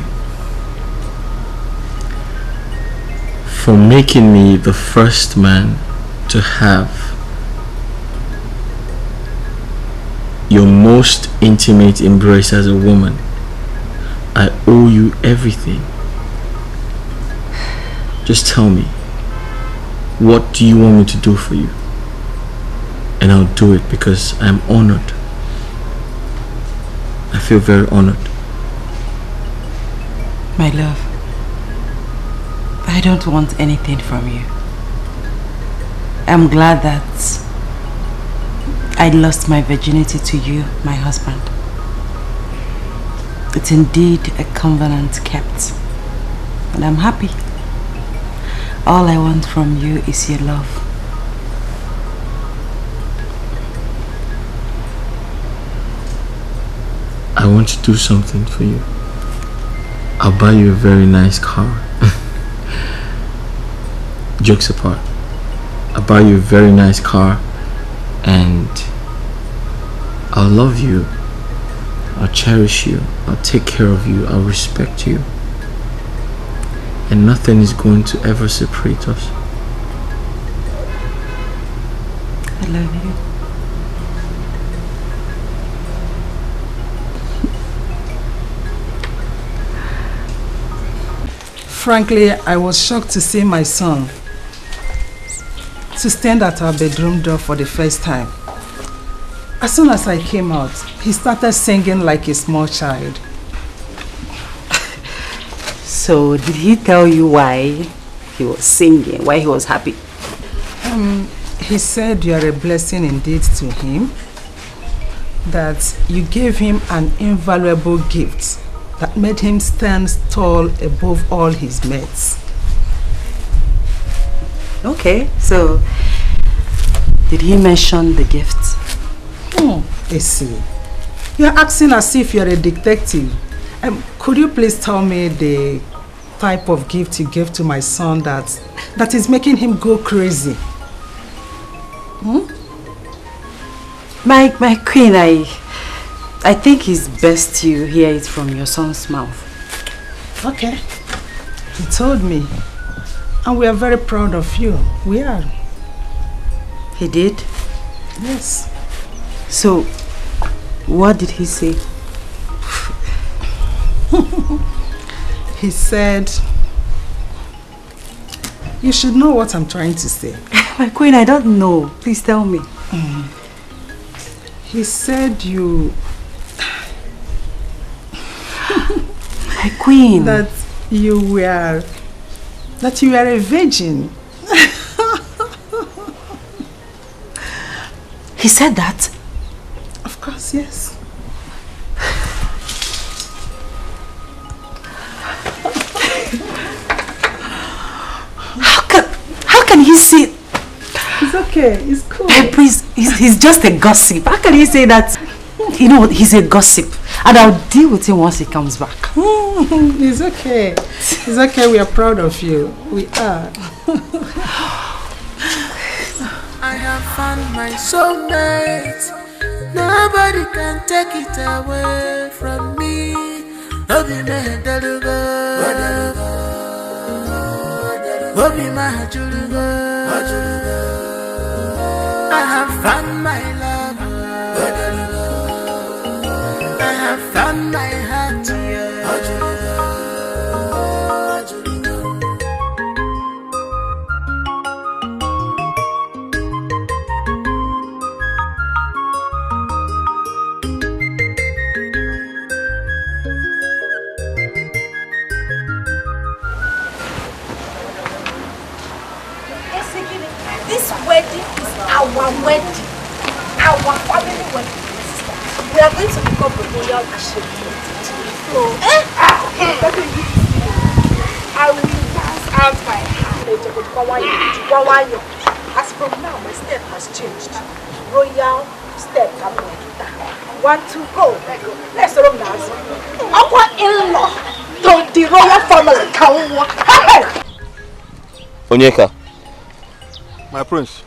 For making me the first man to have your most intimate embrace as a woman, I owe you everything. Just tell me, what do you want me to do for you? And I'll do it because I'm honored. I feel very honored. My love, I don't want anything from you. I'm glad that I lost my virginity to you, my husband. It's indeed a covenant kept, and I'm happy. All I want from you is your love. I want to do something for you. I'll buy you a very nice car. Jokes apart, I'll buy you a very nice car and I'll love you. I'll cherish you. I'll take care of you. I'll respect you. And nothing is going to ever separate us. I love you. Frankly, I was shocked to see my son to stand at our bedroom door for the first time. As soon as I came out, he started singing like a small child. So, did he tell you why he was singing, why he was happy? He said you are a blessing indeed to him, that you gave him an invaluable gift that made him stand tall above all his mates. Okay, so did he mention the gift? Essie, you're acting as if you're a detective. Could you please tell me the type of gift you gave to my son that is making him go crazy? My queen, I think it's best you hear it from your son's mouth. Okay. He told me. And we are very proud of you. We are. He did? Yes. So, what did he say? He said, you should know what I'm trying to say. My queen, I don't know. Please tell me. He said you... My queen. That you were a virgin. He said that? Of course, yes. How can he say? It's okay. It's cool. Hey, please, he's just a gossip. How can he say that? You know what? He's a gossip, and I'll deal with him once he comes back. It's okay. It's okay. We are proud of you. We are. I have found my soulmate. Nobody can take it away from me. Obi me dalugo, Obi ma julugo. I have found my love. I have found my heart. This wedding is our wedding, our family wedding. We are going to become a royal achievement. So, I will pass out my hand. As from now, my step has changed. Royal step. 1, 2, go. Let's run now. Our in-law to the royal family. Onyeka. My prince.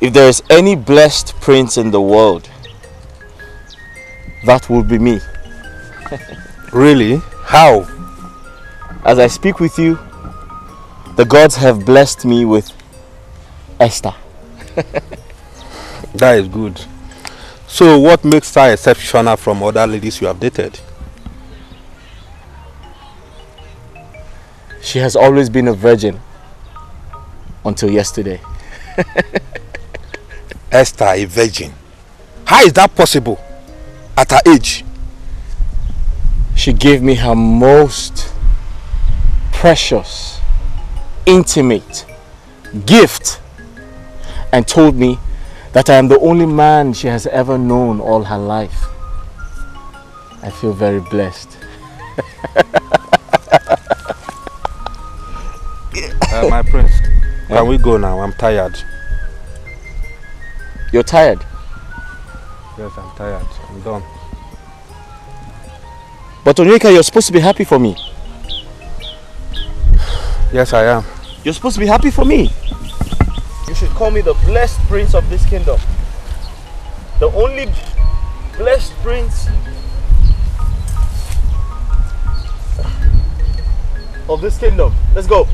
If there is any blessed prince in the world, that would be me. Really? How? As I speak with you, the gods have blessed me with Esther. That is good. So what makes her exceptional from other ladies you have dated? She has always been a virgin until yesterday. Esther, a virgin? How is that possible at her age? She gave me her most precious, intimate gift and told me that I am the only man she has ever known all her life. I feel very blessed. My prince, can we go now? I'm tired. You're tired? Yes, I'm tired. I'm done. But Onyeka, you're supposed to be happy for me. Yes, I am. You're supposed to be happy for me. You should call me the blessed prince of this kingdom. The only blessed prince of this kingdom. Let's go.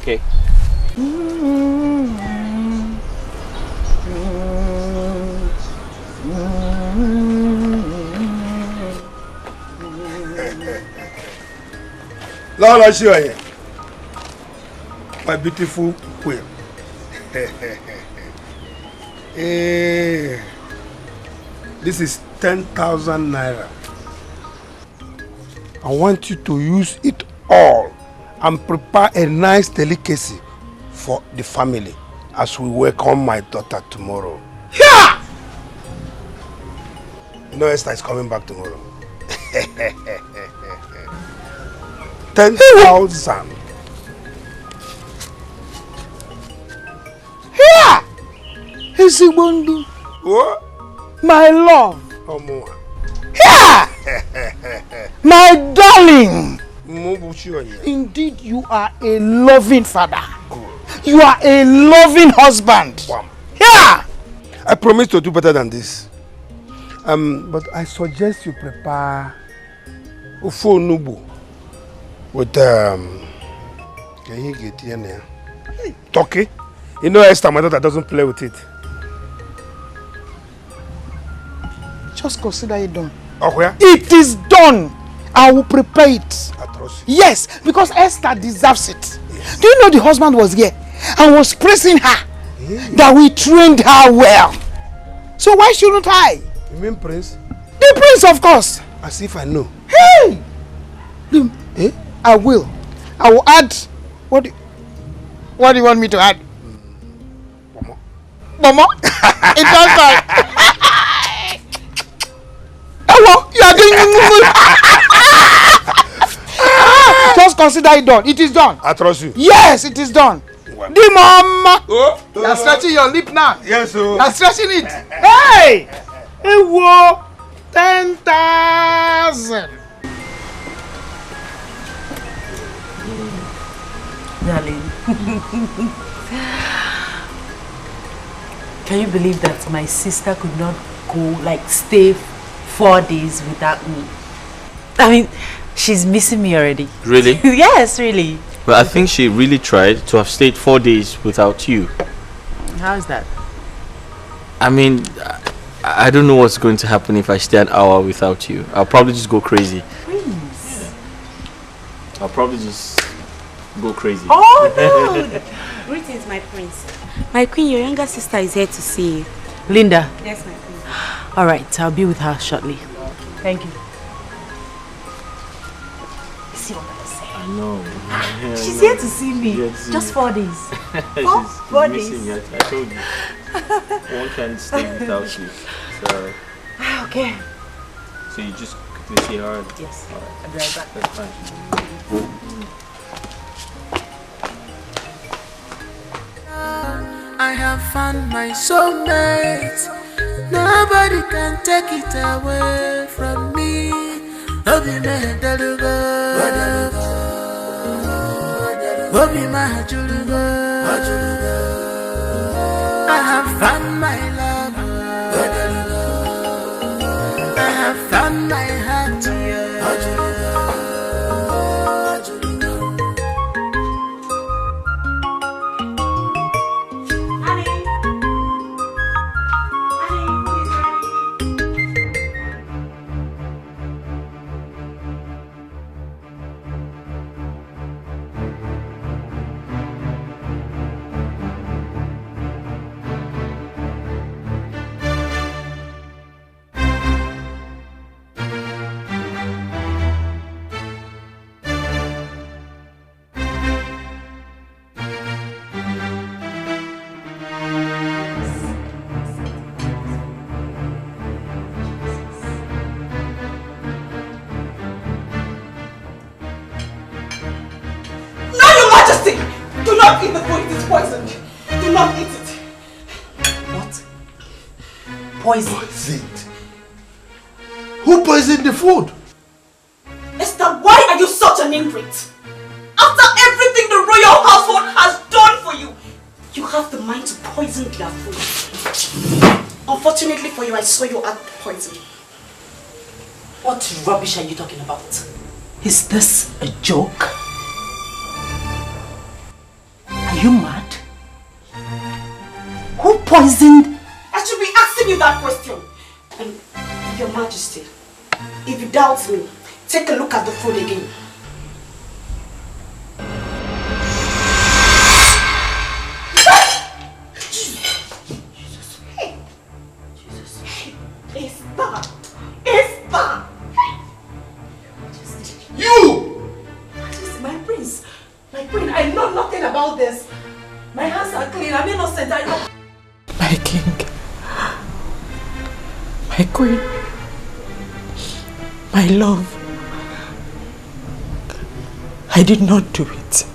Okay. Lord, show you, my beautiful queen. This is 10,000 naira. I want you to use it all and prepare a nice delicacy for the family as we welcome my daughter tomorrow. Yeah! You know Esther is coming back tomorrow. 10,000. Here! Hezibundu. What? My love. Here! My darling. Indeed, you are a loving father. You are a loving husband. Here! I promise to do better than this. But I suggest you prepare Ufo Nubu with can you get in there? Turkey. You know Esther, my daughter, doesn't play with it. Just consider it done. Oh, where? It is done. I will prepare it. Yes, because Esther deserves it. Yes. Do you know the husband was here and was praising her that we trained her well? So why shouldn't I? You mean Prince? The Prince, of course. As if I know. Hey! I will. I will add. What do you want me to add? Momo. It does that. consider it done. It is done. I trust you. Yes, it is done. Well. The mama. You are stretching your lip now. Yes, sir. You are stretching it. Hey! Hey, whoa! 10,000. Darling. Can you believe that my sister could not go, like, stay 4 days without me? I mean, she's missing me already. Really? Yes, really. Well, I think she really tried to have stayed 4 days without you. How is that? I mean, I don't know what's going to happen if I stay an hour without you. I'll probably just go crazy. Prince. I'll probably just go crazy. Oh no! Greetings, my prince. My queen, your younger sister is here to see you. Linda. Yes, my queen. All right, I'll be with her shortly. Thank you. See what I say? I know. She's here to see me. Just 4 days. Four days. Missing you. I told you. One can't stay without you. So. Okay. So you just quickly see her. Yes. All right. I'll be right back. That's fine. I have found my soulmate. Nobody can take it away from me. Obi me delugo, Obi my julugo. I have found my love. I have found my heart. Do not eat the food, it is poisoned. Do not eat it. What? Poison. Poisoned? Who poisoned the food? Esther, why are you such an ingrate? After everything the royal household has done for you, you have the mind to poison their food. Unfortunately for you, I saw you add poison. What rubbish are you talking about? Is this a joke? Are you mad? Who poisoned? I should be asking you that question. And Your Majesty, if you doubt me, take a look at the food again. This. My hands are clean. I'm innocent. I know. My king. My queen. My love. I did not do it.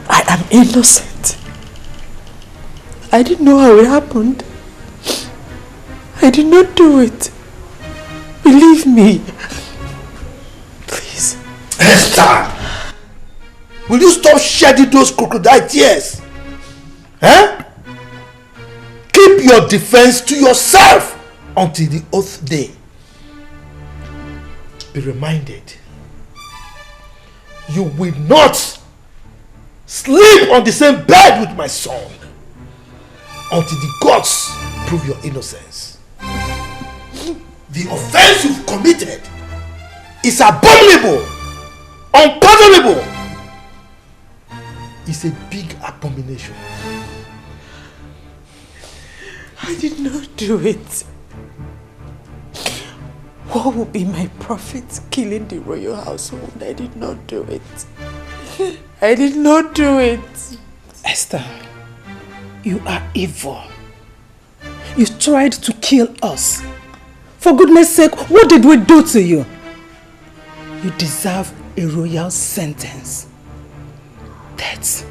I am innocent. I didn't know how it happened. I did not do it. Believe me. Please. Esther! Will you stop shedding those crocodile tears? Eh? Keep your defense to yourself until the oath day. Be reminded, you will not sleep on the same bed with my son until the gods prove your innocence. The offense you've committed is abominable, unpardonable. It's a big abomination. I did not do it. What will be my profit killing the royal household? I did not do it. I did not do it. Esther, you are evil. You tried to kill us. For goodness sake, what did we do to you? You deserve a royal sentence. Death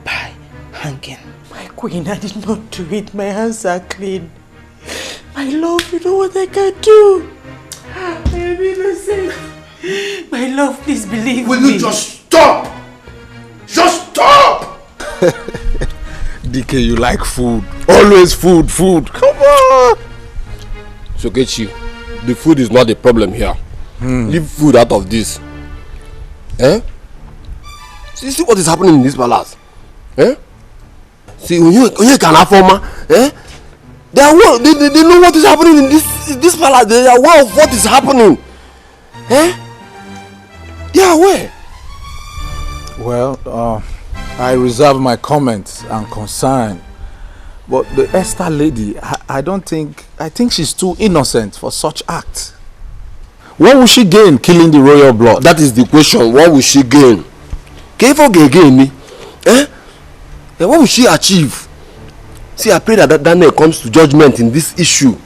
by hanging. My queen, I did not do it. My hands are clean. My love, you know what I can do. I am innocent. My love, please believe me. Will you just stop? Just stop! DK, you like food. Always food. Come on! Sokechi, the food is not the problem here. Leave food out of this. Eh? See what is happening in this palace? Eh? See, when you can affirm, eh? They know what is happening in this palace. They are aware of what is happening. Eh? They are aware. Well, I reserve my comments and concern. But the Esther lady, I think she's too innocent for such acts. What will she gain killing the royal blood? That is the question. What will she gain? Gain? Eh? What will she achieve? See, I pray that Daniel comes to judgment in this issue.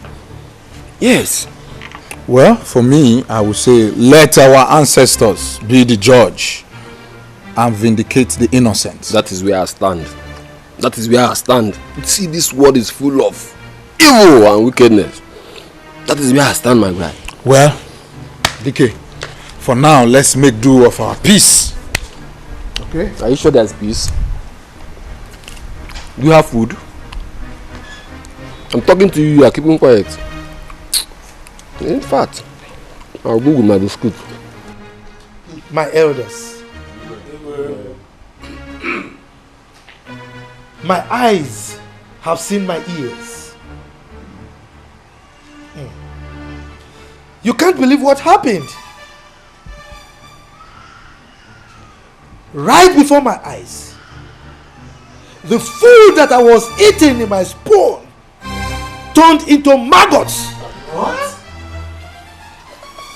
Yes. Well, for me, I would say let our ancestors be the judge and vindicate the innocent. That is where I stand. See, this world is full of evil and wickedness. That is where I stand, my guy. Well, DK, for now, let's make do of our peace. Okay? Are you sure there's peace? Do you have food? I'm talking to you, you are keeping quiet. In fact, I'll go with my biscuit. My elders, my eyes have seen my ears. You can't believe what happened. Right before my eyes, the food that I was eating in my spoon turned into maggots. What?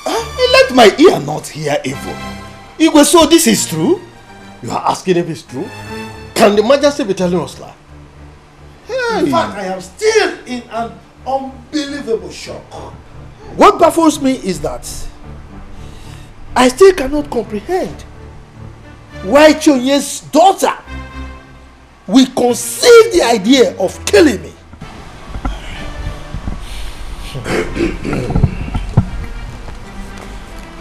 Let my ear not hear evil. Igwe, so this is true? You are asking if it's true? Can the Majesty be telling us that? In fact, I am still in an unbelievable shock. What baffles me is that I still cannot comprehend why Chonye's daughter will conceive the idea of killing me.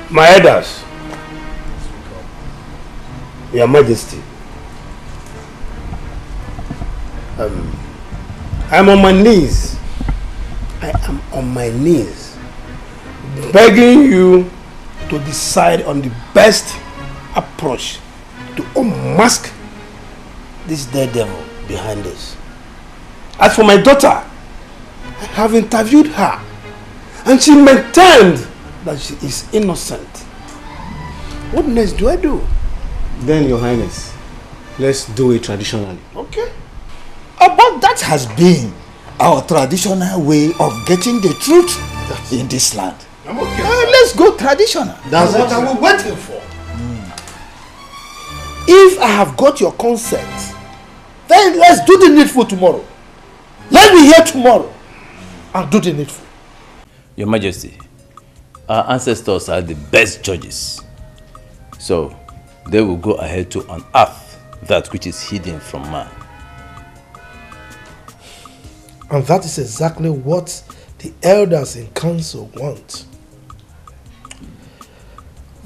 My elders, Your Majesty, I'm on my knees. I am on my knees, begging you to decide on the best approach to unmask this dead devil behind us. As for my daughter, I have interviewed her, and she maintained that she is innocent. What next do I do? Then, Your Highness, let's do it traditionally. Okay. But that has been our traditional way of getting the truth in this land. I'm okay. Let's go traditional. That's what I was waiting for. If I have got your consent, then let's do the needful tomorrow. Let me hear tomorrow and do the needful. Your Majesty, our ancestors are the best judges. So, they will go ahead to unearth that which is hidden from man. And that is exactly what the elders in council want.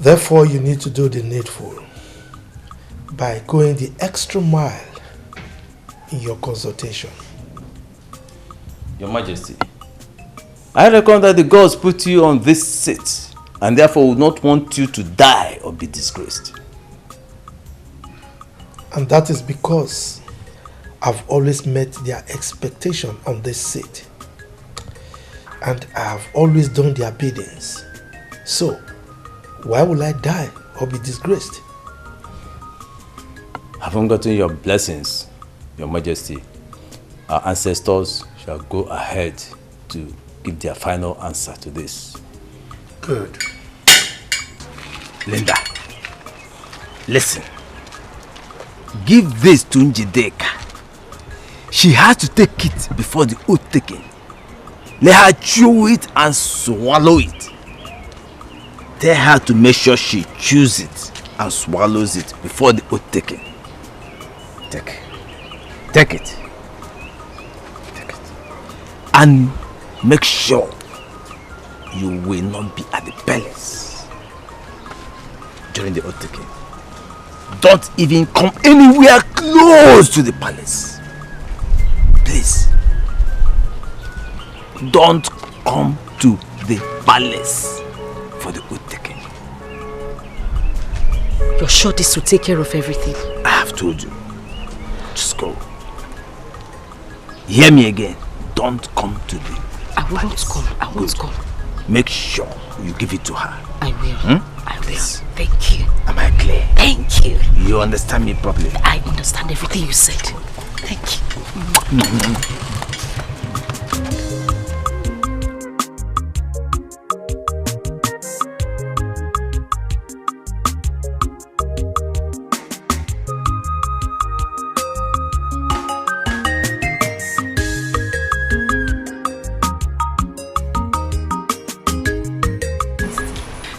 Therefore, you need to do the needful by going the extra mile in your consultation. Your Majesty, I reckon that the gods put you on this seat and therefore would not want you to die or be disgraced. And that is because I've always met their expectation on this seat. And I have always done their biddings. So, why will I die or be disgraced? Having gotten your blessings, Your Majesty, our ancestors shall go ahead to give their final answer to this. Good. Linda, listen. Give this to Njideka. She has to take it before the oath taken. Let her chew it and swallow it. Tell her to make sure she chews it and swallows it before the oath taking. Take it. Take it. And make sure you will not be at the palace during the oath taking. Don't even come anywhere close to the palace. Please. Don't come to the palace for the oath taking. You're sure this will take care of everything? I have told you. Just go. Hear me again. Don't come to the won't come. I won't come. Make sure you give it to her. I will. I will. Thank you. Am I clear? Thank you. You understand me properly? I understand everything you said. Thank you.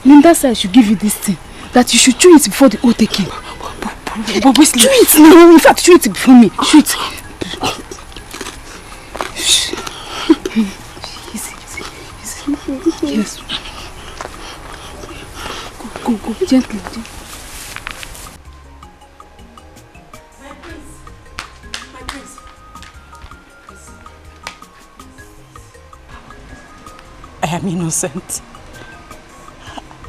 Linda said I should give you this thing. That you should chew it before the oath taking. But chew it. No, in fact, chew it before me. Chew it. Yes. Go, gently. I am innocent.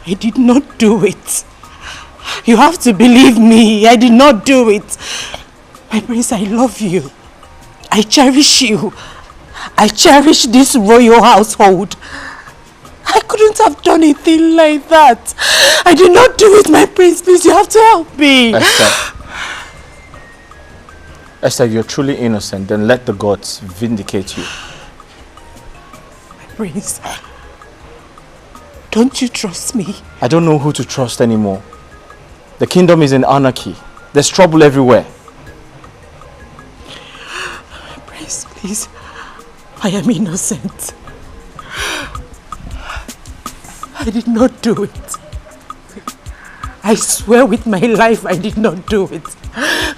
I did not do it. You have to believe me. I did not do it. My prince, I love you. I cherish you. I cherish this royal household. I couldn't have done a thing like that. I did not do it, my prince. Please, you have to help me. Esther, you're truly innocent. Then let the gods vindicate you. My prince, don't you trust me? I don't know who to trust anymore. The kingdom is in anarchy. There's trouble everywhere. Prince, please. I am innocent. I did not do it. I swear with my life I did not do it.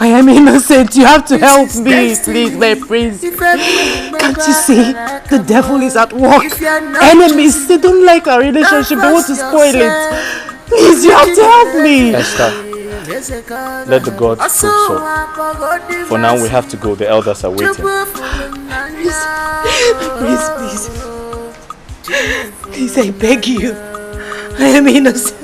I am innocent. You have to help me, please, my prince. Can't you see? The devil is at work. Enemies, they don't like our relationship. They want to spoil it. Please, you have to help me. Esther, let the gods prove so. For now, we have to go. The elders are waiting. Please, I beg you. I am innocent.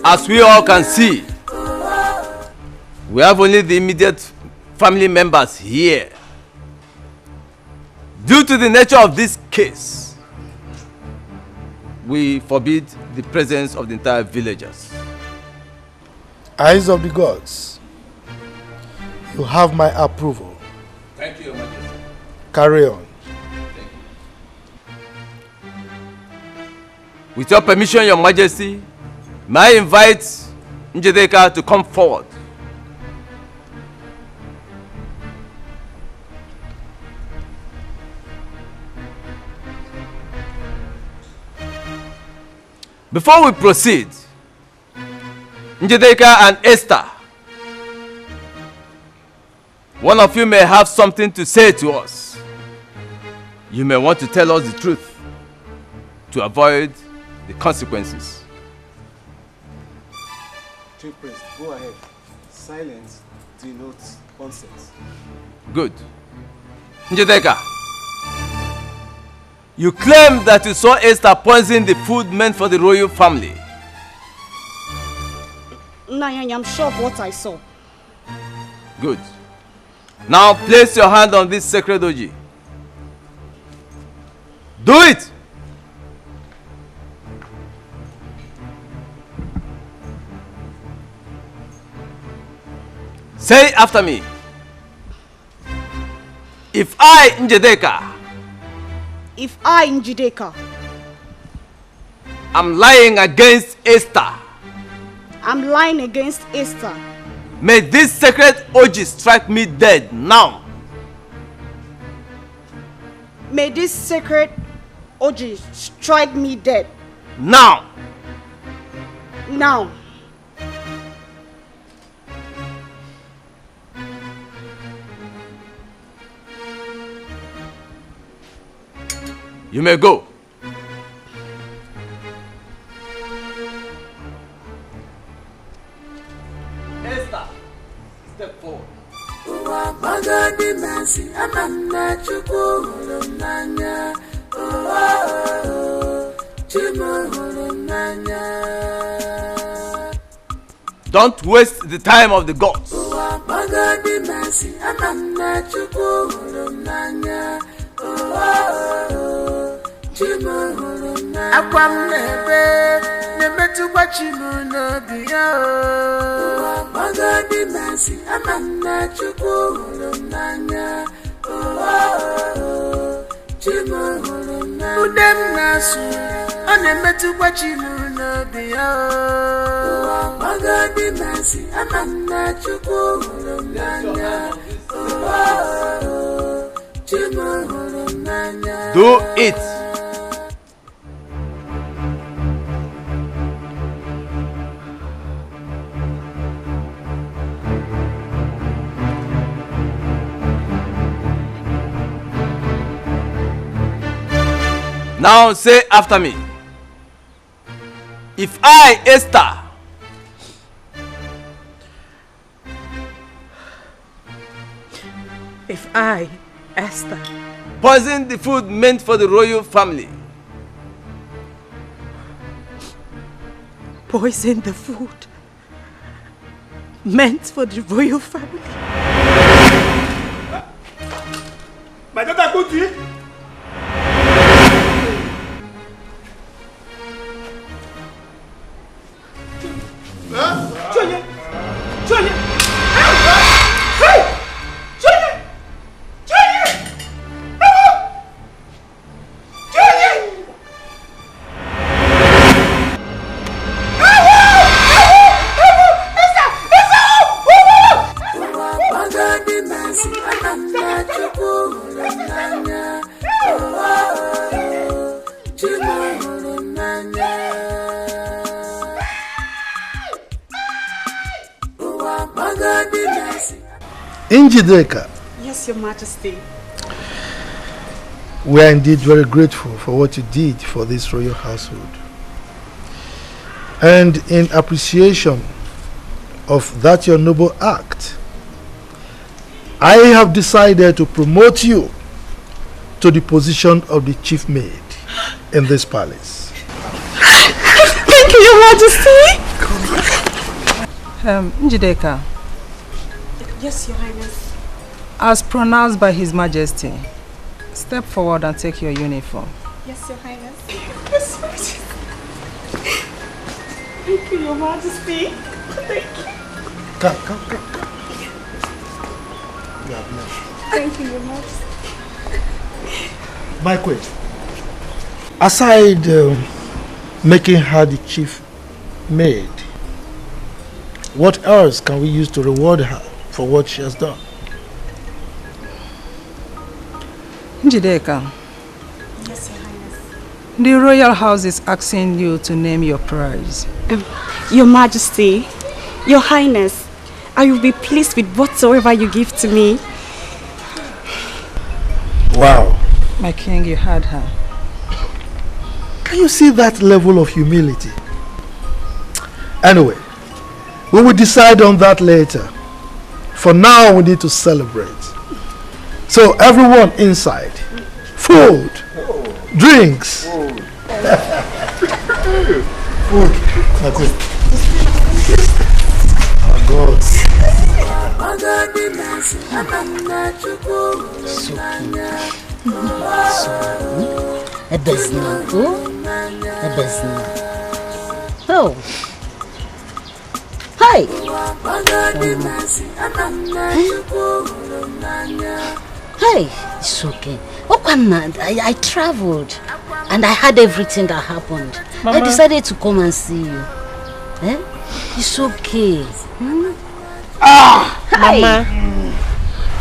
As we all can see, we have only the immediate family members here. Due to the nature of this case, we forbid the presence of the entire villagers. Eyes of the gods, you have my approval. Thank you, Your Majesty. Carry on. With your permission, Your Majesty, may I invite Njedeka to come forward. Before we proceed, Njedeka and Esther, one of you may have something to say to us. You may want to tell us the truth to avoid the consequences. Chief Priest, go ahead. Silence denotes consent. Good. Njedeka, you claim that you saw Esther poison the food meant for the royal family. Nanyanya, I'm sure of what I saw. Good. Now place your hand on this sacred oji. Do it! Say after me. If I, Njideka, I'm lying against Esther, may this sacred orgy strike me dead now. May this sacred orgy strike me dead. Now. Now. You may go. Esther, step forward. Don't waste the time of the gods. Do it. Now say after me. If I, Esther, poison the food meant for the royal family, Poison the food meant for the royal family. My daughter, go to you. Njideka, Yes, Your Majesty. we are indeed very grateful for what you did for this royal household. And in appreciation of that your noble act, I have decided to promote you to the position of the chief maid in this palace. Thank you, Your Majesty. Njideka, Yes, Your Highness. as pronounced by His Majesty, step forward and take your uniform. Yes, Your Highness. Yes, Your Majesty. Thank you, Your Majesty. Thank you. Come. Thank you, Your Majesty. My queen, aside making her the chief maid, what else can we use to reward her for what she has done? Njideka, Yes, Your Highness. the royal house is asking you to name your prize. Your Majesty, Your Highness, I will be pleased with whatsoever you give to me. Wow. My king, you had her. Can you see that level of humility? Anyway, we will decide on that later. For now, we need to celebrate. So everyone inside, food, drinks. Food. My queen. Oh God. Oh. Hi. Hey, it's okay. I traveled and I heard everything that happened. Mama. I decided to come and see you. Eh? It's okay. Mama.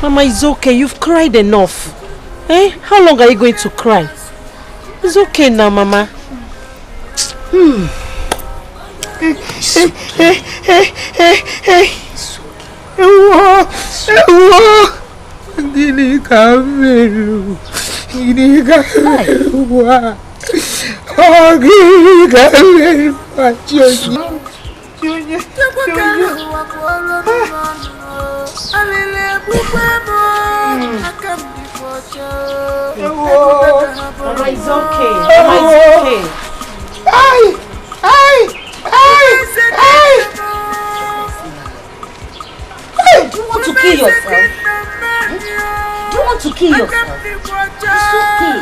Mama, it's okay. You've cried enough. Eh? How long are you going to cry? It's okay now, Mama. Mama, it's okay. Mama, it's okay. Do you want to kill yourself? Do you want to kill yourself? It's okay.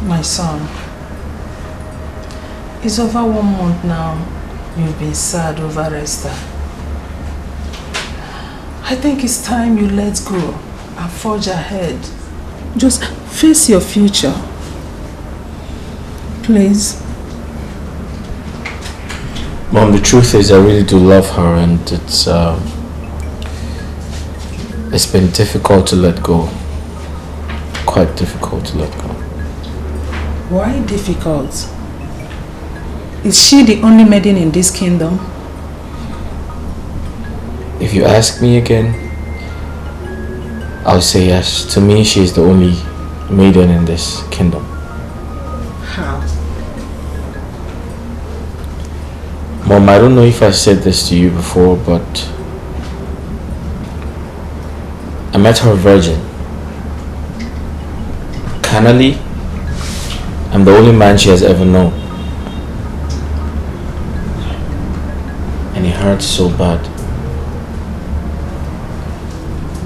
My son, it's over 1 month now. You've been sad over Esther. I think it's time you let go and forge ahead. Just face your future. Please. Mom, the truth is I really do love her, and it's been difficult to let go. Quite difficult to let go. Why difficult? Is she the only maiden in this kingdom? If you ask me again, I'll say yes. To me, she's the only maiden in this kingdom. How? Mom, I don't know if I said this to you before, but I met her virgin. Carnally, I'm the only man she has ever known. And it hurts so bad.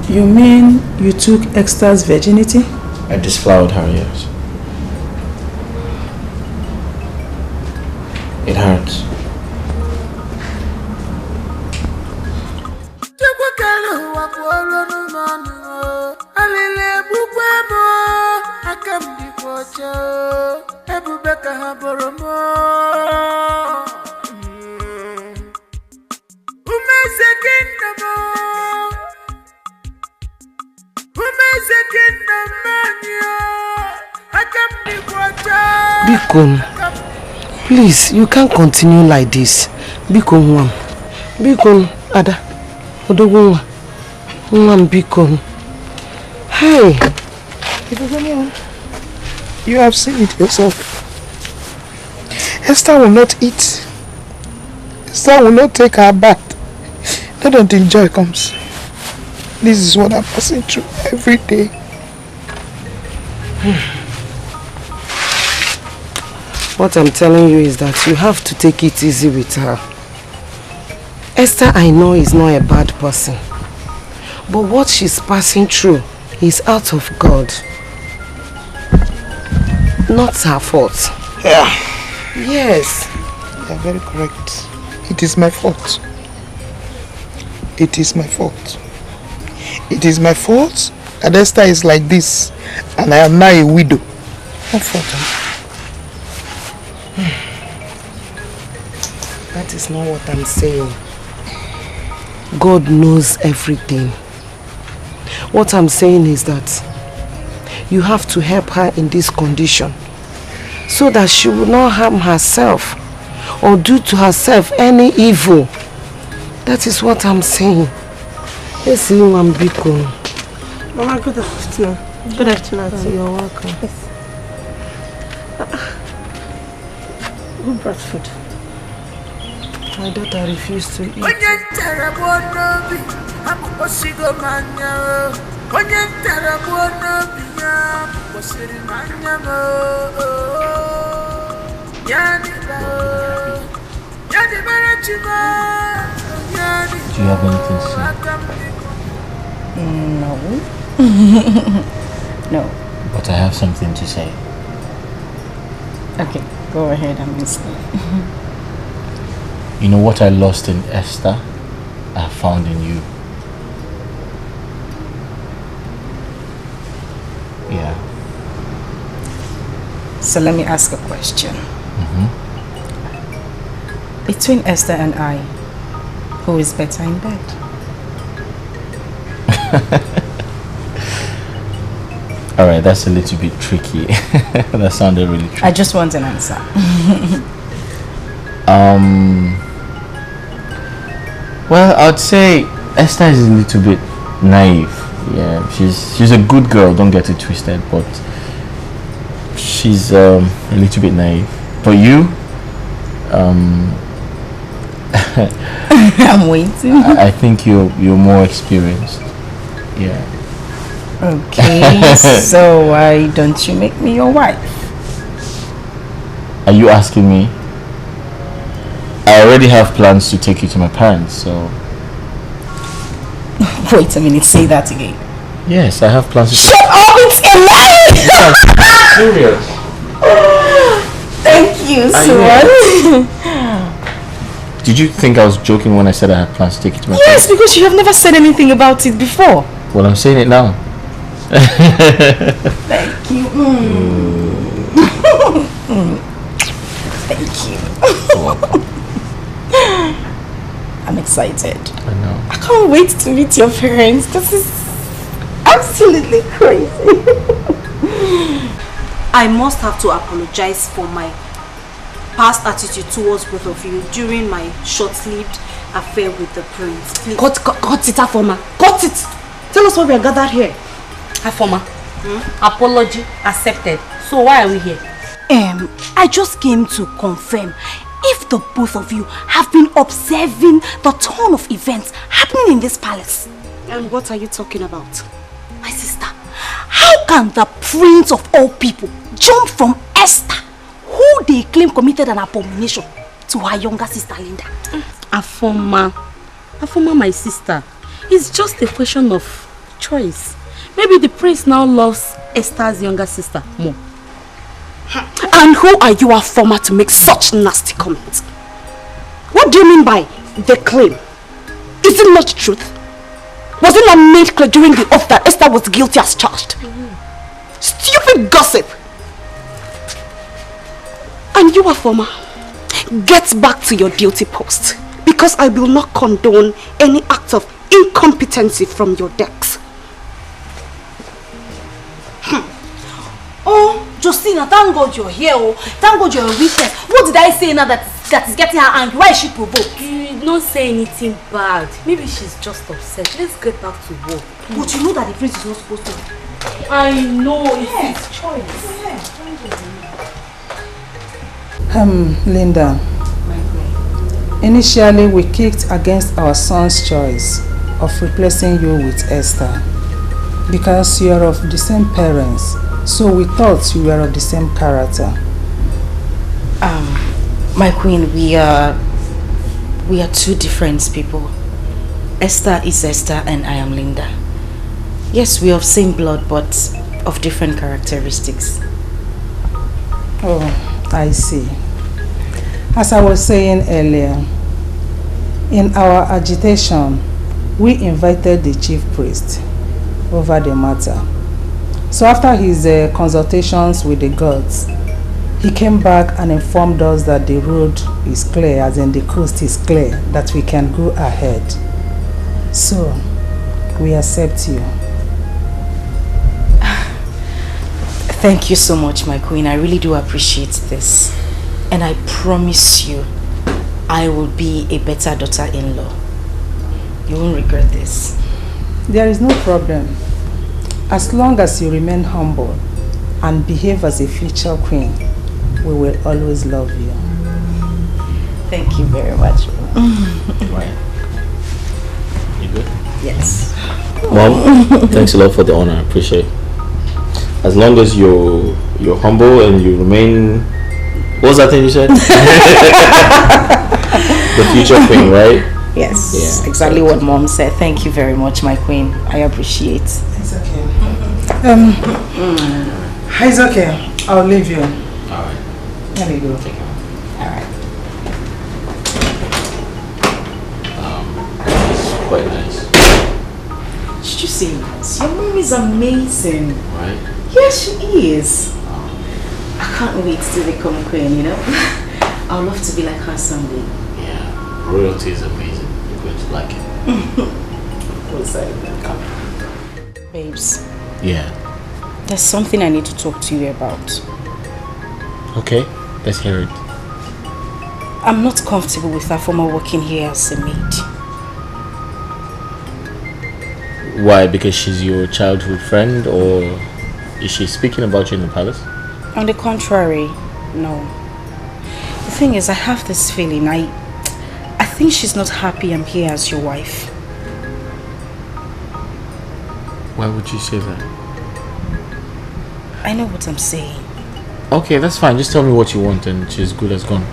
You mean you took Esther's virginity? I disflowered her, yes. It hurts. Bikon, please, you can't continue like this. Bikon, Bikon, Ada, Odogunwa, Bikon. Hey, you have seen it yourself. Esther will not eat. Esther will not take her bath. Not until joy comes. This is what I'm passing through every day. What I'm telling you is that you have to take it easy with her. Esther, I know, is not a bad person. But what she's passing through is out of God. Not her fault. Yeah. Yes. You are very correct. It is my fault. It is my fault. It is my fault that Esther is like this and I am now a widow. My fault. That is not what I'm saying. God knows everything. What I'm saying is that you have to help her in this condition so that she will not harm herself or do to herself any evil. That is what I'm saying. Let's see you, Biko. Mama, good afternoon. Good afternoon. You're welcome. Yes. Who brought food? My daughter refused to eat. Do you have anything to say? No. No. But I have something to say. Okay, go ahead, I'm listening. You know what I lost in Esther, I found in you. Yeah. So let me ask a question. Between Esther and I, who is better in bed? Alright, that's a little bit tricky. That sounded really tricky. I just want an answer. Well, I'd say Esther is a little bit naive. Yeah, she's a good girl, don't get it twisted, but she's a little bit naive. But you, I'm waiting. I think you're more experienced. Yeah. Okay, so why don't you make me your wife? Are you asking me? I already have plans to take you to my parents, so... Wait a minute, say that again. Yes, I have plans to... Shut up, it's a lie! Yes, serious. Thank you so much. Did you think I was joking when I said I had plans to take you to my parents? Yes, because you have never said anything about it before. Well, I'm saying it now. Thank you. Thank you. You're welcome. I'm excited. I know. I can't wait to meet your parents. This is absolutely crazy. I must have to apologize for my past attitude towards both of you during my short-lived affair with the prince. Please. Cut it, Afoma. Cut it. Tell us why we are gathered here. Afoma, apology accepted. So why are we here? I just came to confirm if the both of you have been observing the turn of events happening in this palace. And what are you talking about? My sister, how can the prince of all people jump from Esther, who they claim committed an abomination, to her younger sister Linda? Afoma, my sister, it's just a question of choice. Maybe the prince now loves Esther's younger sister more. And who are you, Afoma, to make such nasty comments? What do you mean by the claim? Is it not the truth? Was it not made clear during the oath that Esther was guilty as charged? Stupid gossip! And you, Afoma, get back to your duty post, because I will not condone any act of incompetency from your decks. Oh, Justina, thank God you're here. Oh, thank God you're a witness. What did I say now that is getting her angry? Why is she provoked? You did not say anything bad. Maybe she's just upset. Let's get back to work. But you know that the prince is not supposed to. I know, it's his choice. Linda. Initially, we kicked against our son's choice of replacing you with Esther because you are of the same parents. So we thought you were of the same character. My queen, we are two different people. Esther is Esther and I am Linda. Yes, we are of same blood but of different characteristics. Oh, I see. As I was saying earlier, in our agitation, we invited the chief priest over the matter. So after his consultations with the gods, he came back and informed us that the road is clear, as in the coast is clear, that we can go ahead. So, we accept you. Thank you so much, my queen. I really do appreciate this. And I promise you, I will be a better daughter-in-law. You won't regret this. There is no problem. As long as you remain humble and behave as a future queen, we will always love you. Thank you very much. Right. You good? Yes. Mom, thanks a lot for the honor. I appreciate it. As long as you're humble and you remain... What was that thing you said? The future queen, right? Yes, Yeah, exactly what Mom said. Thank you very much, my queen. I appreciate. It's okay. It's okay. I'll leave you. Alright. Let me go. Alright. It's quite nice. Should you say this? Your mom is amazing. Right? Yes, she is. I can't wait to become queen, you know? I'd love to be like her someday. Yeah. Royalty is amazing. You're going to like it. What's that? Babes. Yeah. There's something I need to talk to you about. Okay, let's hear it. I'm not comfortable with her former working here as a maid. Why? Because she's your childhood friend, or is she speaking about you in the palace? On the contrary, no. The thing is, I have this feeling. I think she's not happy I'm here as your wife. Why would you say that? I know what I'm saying. Okay, that's fine. Just tell me what you want and she's good as gone.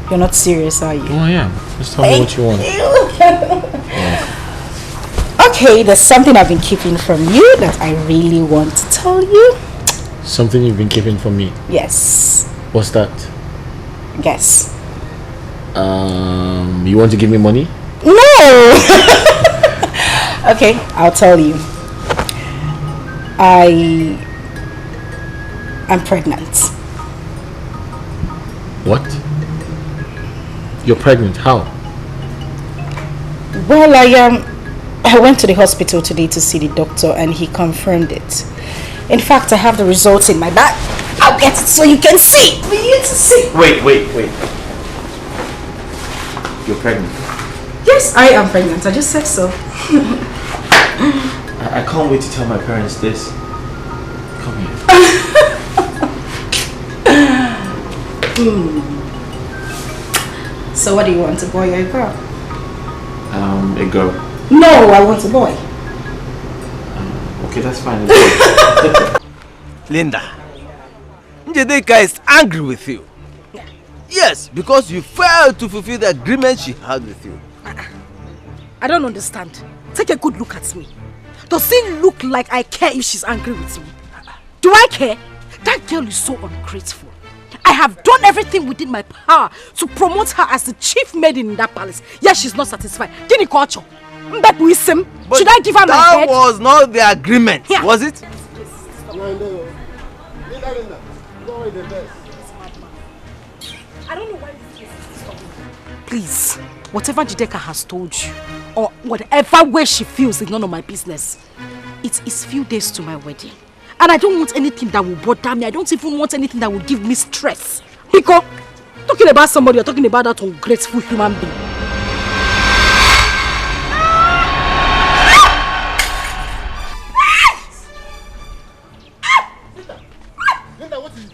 You're not serious, are you? Oh, I am. Just tell me what you want. Yeah. Okay, there's something I've been keeping from you that I really want to tell you. Something you've been keeping from me? Yes. What's that? Guess. You want to give me money? No! Okay, I'll tell you. I'm pregnant. What? You're pregnant? How? Well, I went to the hospital today to see the doctor and he confirmed it. In fact, I have the results in my bag. I'll get it so you can see. For you to see. Wait. You're pregnant? Yes, I am pregnant. I just said so. I can't wait to tell my parents this. Come here. So what do you want, a boy or a girl? A girl. No, I want a boy. Okay, that's fine. Linda, Njedeka is angry with you. Yes, because you failed to fulfill the agreement she had with you. I don't understand. Take a good look at me. Does it look like I care if she's angry with me? Do I care? That girl is so ungrateful. I have done everything within my power to promote her as the chief maiden in that palace. Yet she's not satisfied. Should I give her my head? That was not the agreement, was it? I don't know why this is stopping. Please, whatever Jideka has told you, or whatever way she feels is none of my business. It is few days to my wedding. And I don't want anything that will bother me. I don't even want anything that will give me stress. Because talking about somebody, you're talking about that ungrateful human being. Linda, what is it?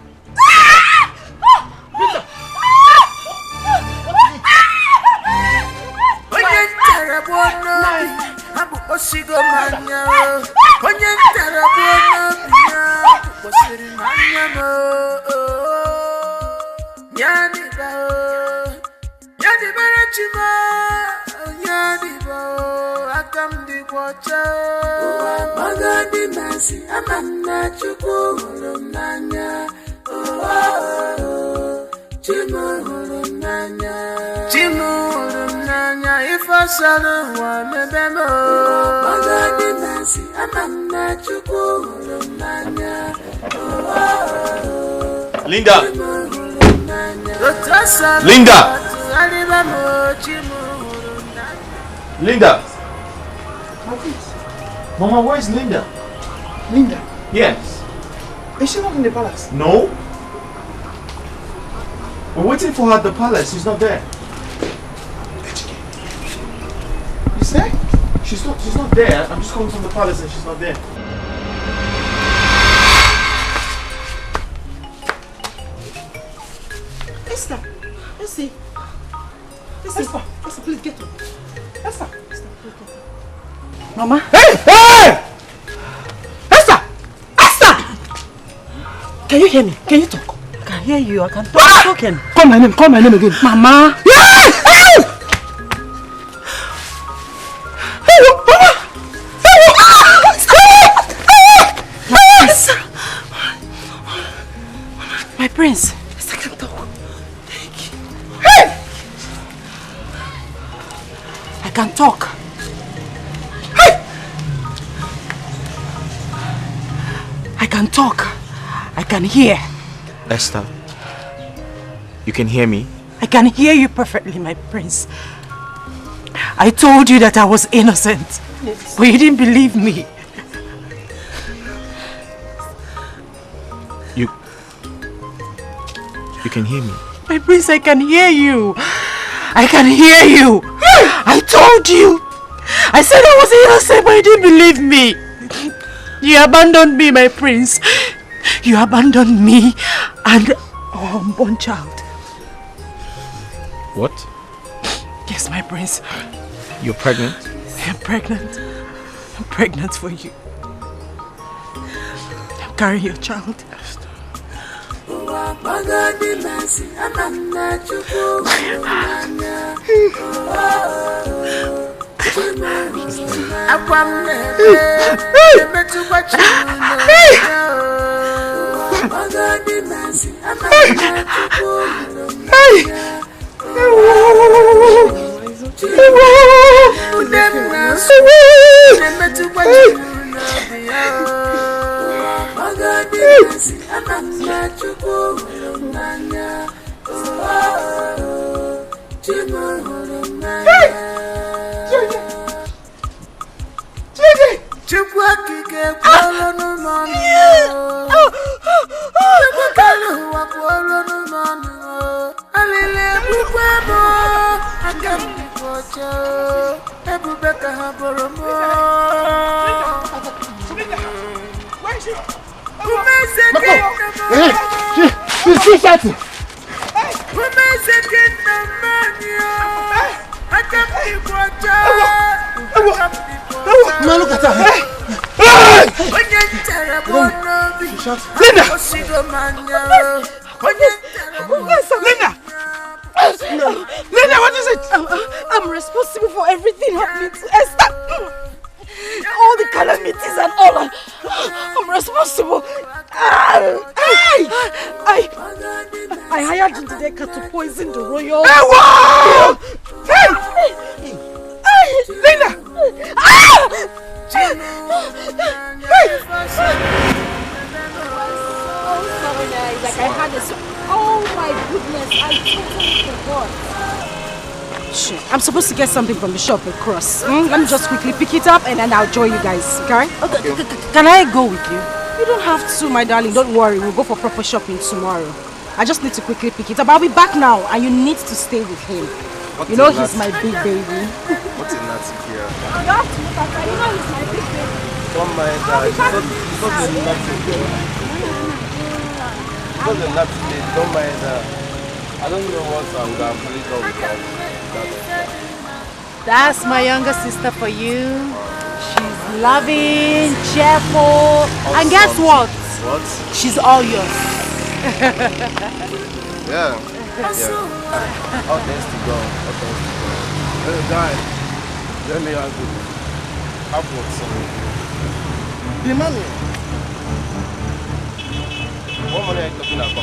Linda! Linda! Linda! Mama, where is Linda? Linda? Yes. Is she not in the palace? No? We're waiting for her at the palace. She's not there. Is there? She's not there. I'm just coming from the palace and she's not there. Esther, let's see. Esther, please get up. Esther, please get up. Mama. Hey! Esther! Esther! Can you hear me? Can you talk? I can hear you. I can talk. Talking. Call my name again. Mama. Yeah! Hey! prince. Yes, I can talk. Thank you. Hey! I can talk. Hey! I can talk. I can hear. Esther, you can hear me? I can hear you perfectly, my prince. I told you that I was innocent, but you didn't believe me. You can hear me? My prince, I can hear you. I can hear you. I told you. I said I was innocent, but you didn't believe me. You abandoned me, my prince. You abandoned me and our unborn child. What? Yes, my prince. You're pregnant? I'm pregnant. I'm pregnant for you. I'm carrying your child. Man, look at her. Linda, what is it? I'm responsible for everything happening to Esther. All the calamities and all. I'm responsible. I hired Ndeka to poison the royal. Linda! Oh my goodness, I totally forgot. Sure. I'm supposed to get something from the shop across. Let me just quickly pick it up and then I'll join you guys, okay? Can I go with you? You don't have to, my darling. Don't worry. We'll go for proper shopping tomorrow. I just need to quickly pick it up. I'll be back now and you need to stay with him. What's you know he's my big baby. What's in that here? You have to look at her. You know he's my big baby. Don't mind that. It's not a nothing girl. It's not a nothing lady. Don't mind that. I don't know what I'm going to play with that. That's my younger sister for you. She's loving, cheerful, and guess what? What? She's all yours. Yeah. All thanks to God. All thanks to God. Hey, guy. Let me ask you. How about some? The money. What money are you talking about?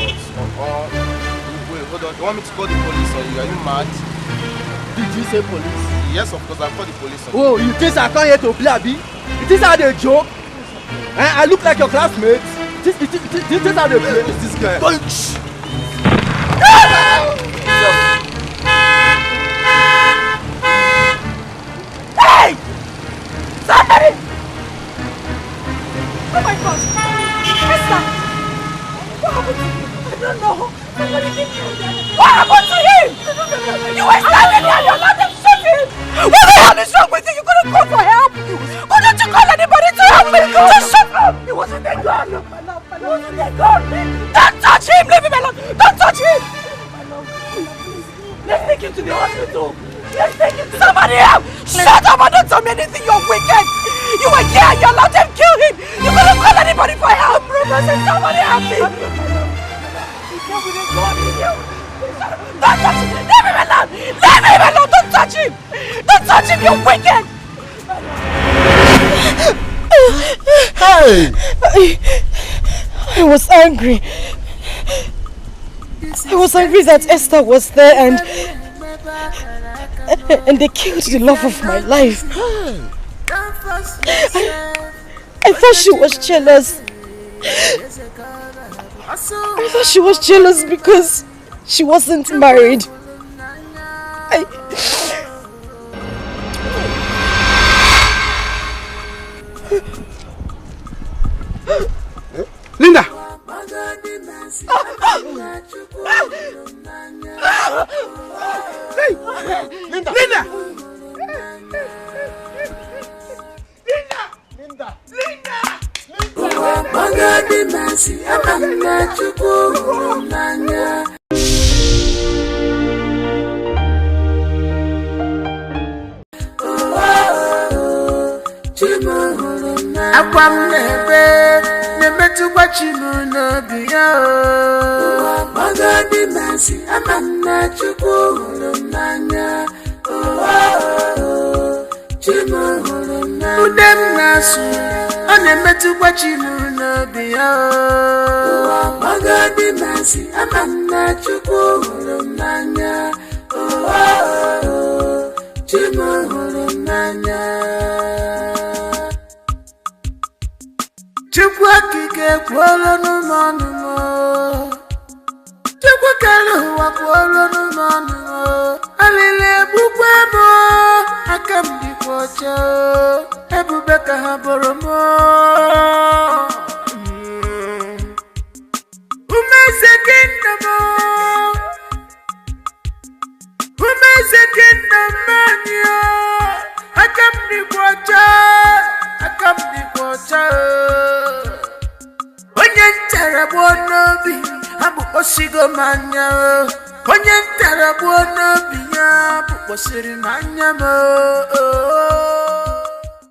Wait, hold on. You want me to call the police on you? Are you mad? Did you say police? Yes, of course. I'll call the police on you. Oh, you think I come here to play, Abi? You think I dey joke? I look like your classmates. This how they play. Who's this guy? Don't. Hey! Somebody! Oh my God! Esther! What happened to him? I don't know. Somebody did what happened to him? You were standing there and you're not shooting! What the hell is wrong with you? You couldn't call for help! Couldn't you call anybody to help me? Just shut up! He wasn't a gun! He wasn't a gun! Don't touch him! Leave him alone! Don't touch him! Let's take him to the hospital! Let's take him to somebody else! Shut up and don't tell me anything! You're wicked! You were here! You allowed them to kill him! You couldn't call anybody for help! Somebody help me! Don't touch him! Leave him alone! Leave him alone! Don't touch him! Don't touch him! You're wicked! Hey! I was angry. I was angry that Esther was there and they killed the love of my life. I thought she was jealous. I thought she was jealous because she wasn't married. Linda! Hey! Linda! Linda! Akwam nebe nemetukwa chimu n'obiya o magadi masi amanna chukwu hụrụ n'anya chimu hụrụ n'anya udem nasu ọ na-emetụkwa chimu n'obiya o magadi masi amanna chukwu hụrụ n'anya chimu hụrụ n'anya Chukwu akike kwolo n'ụmọnụ mo Chukwu kere ụwa kwolo n'ụmọnụ mo Alile egbukwe mo aka m dịkwa ọcha ebube ka ha bụrụ mo Umeze kingdom Umeze kingdom manyo aka m dịkwa ọcha aka m dịkwa ọcha onye ntara gbuo n'obi abụkpọsigo m anya onye ntara gbuo n'obi ya abụkpọsiri m anya m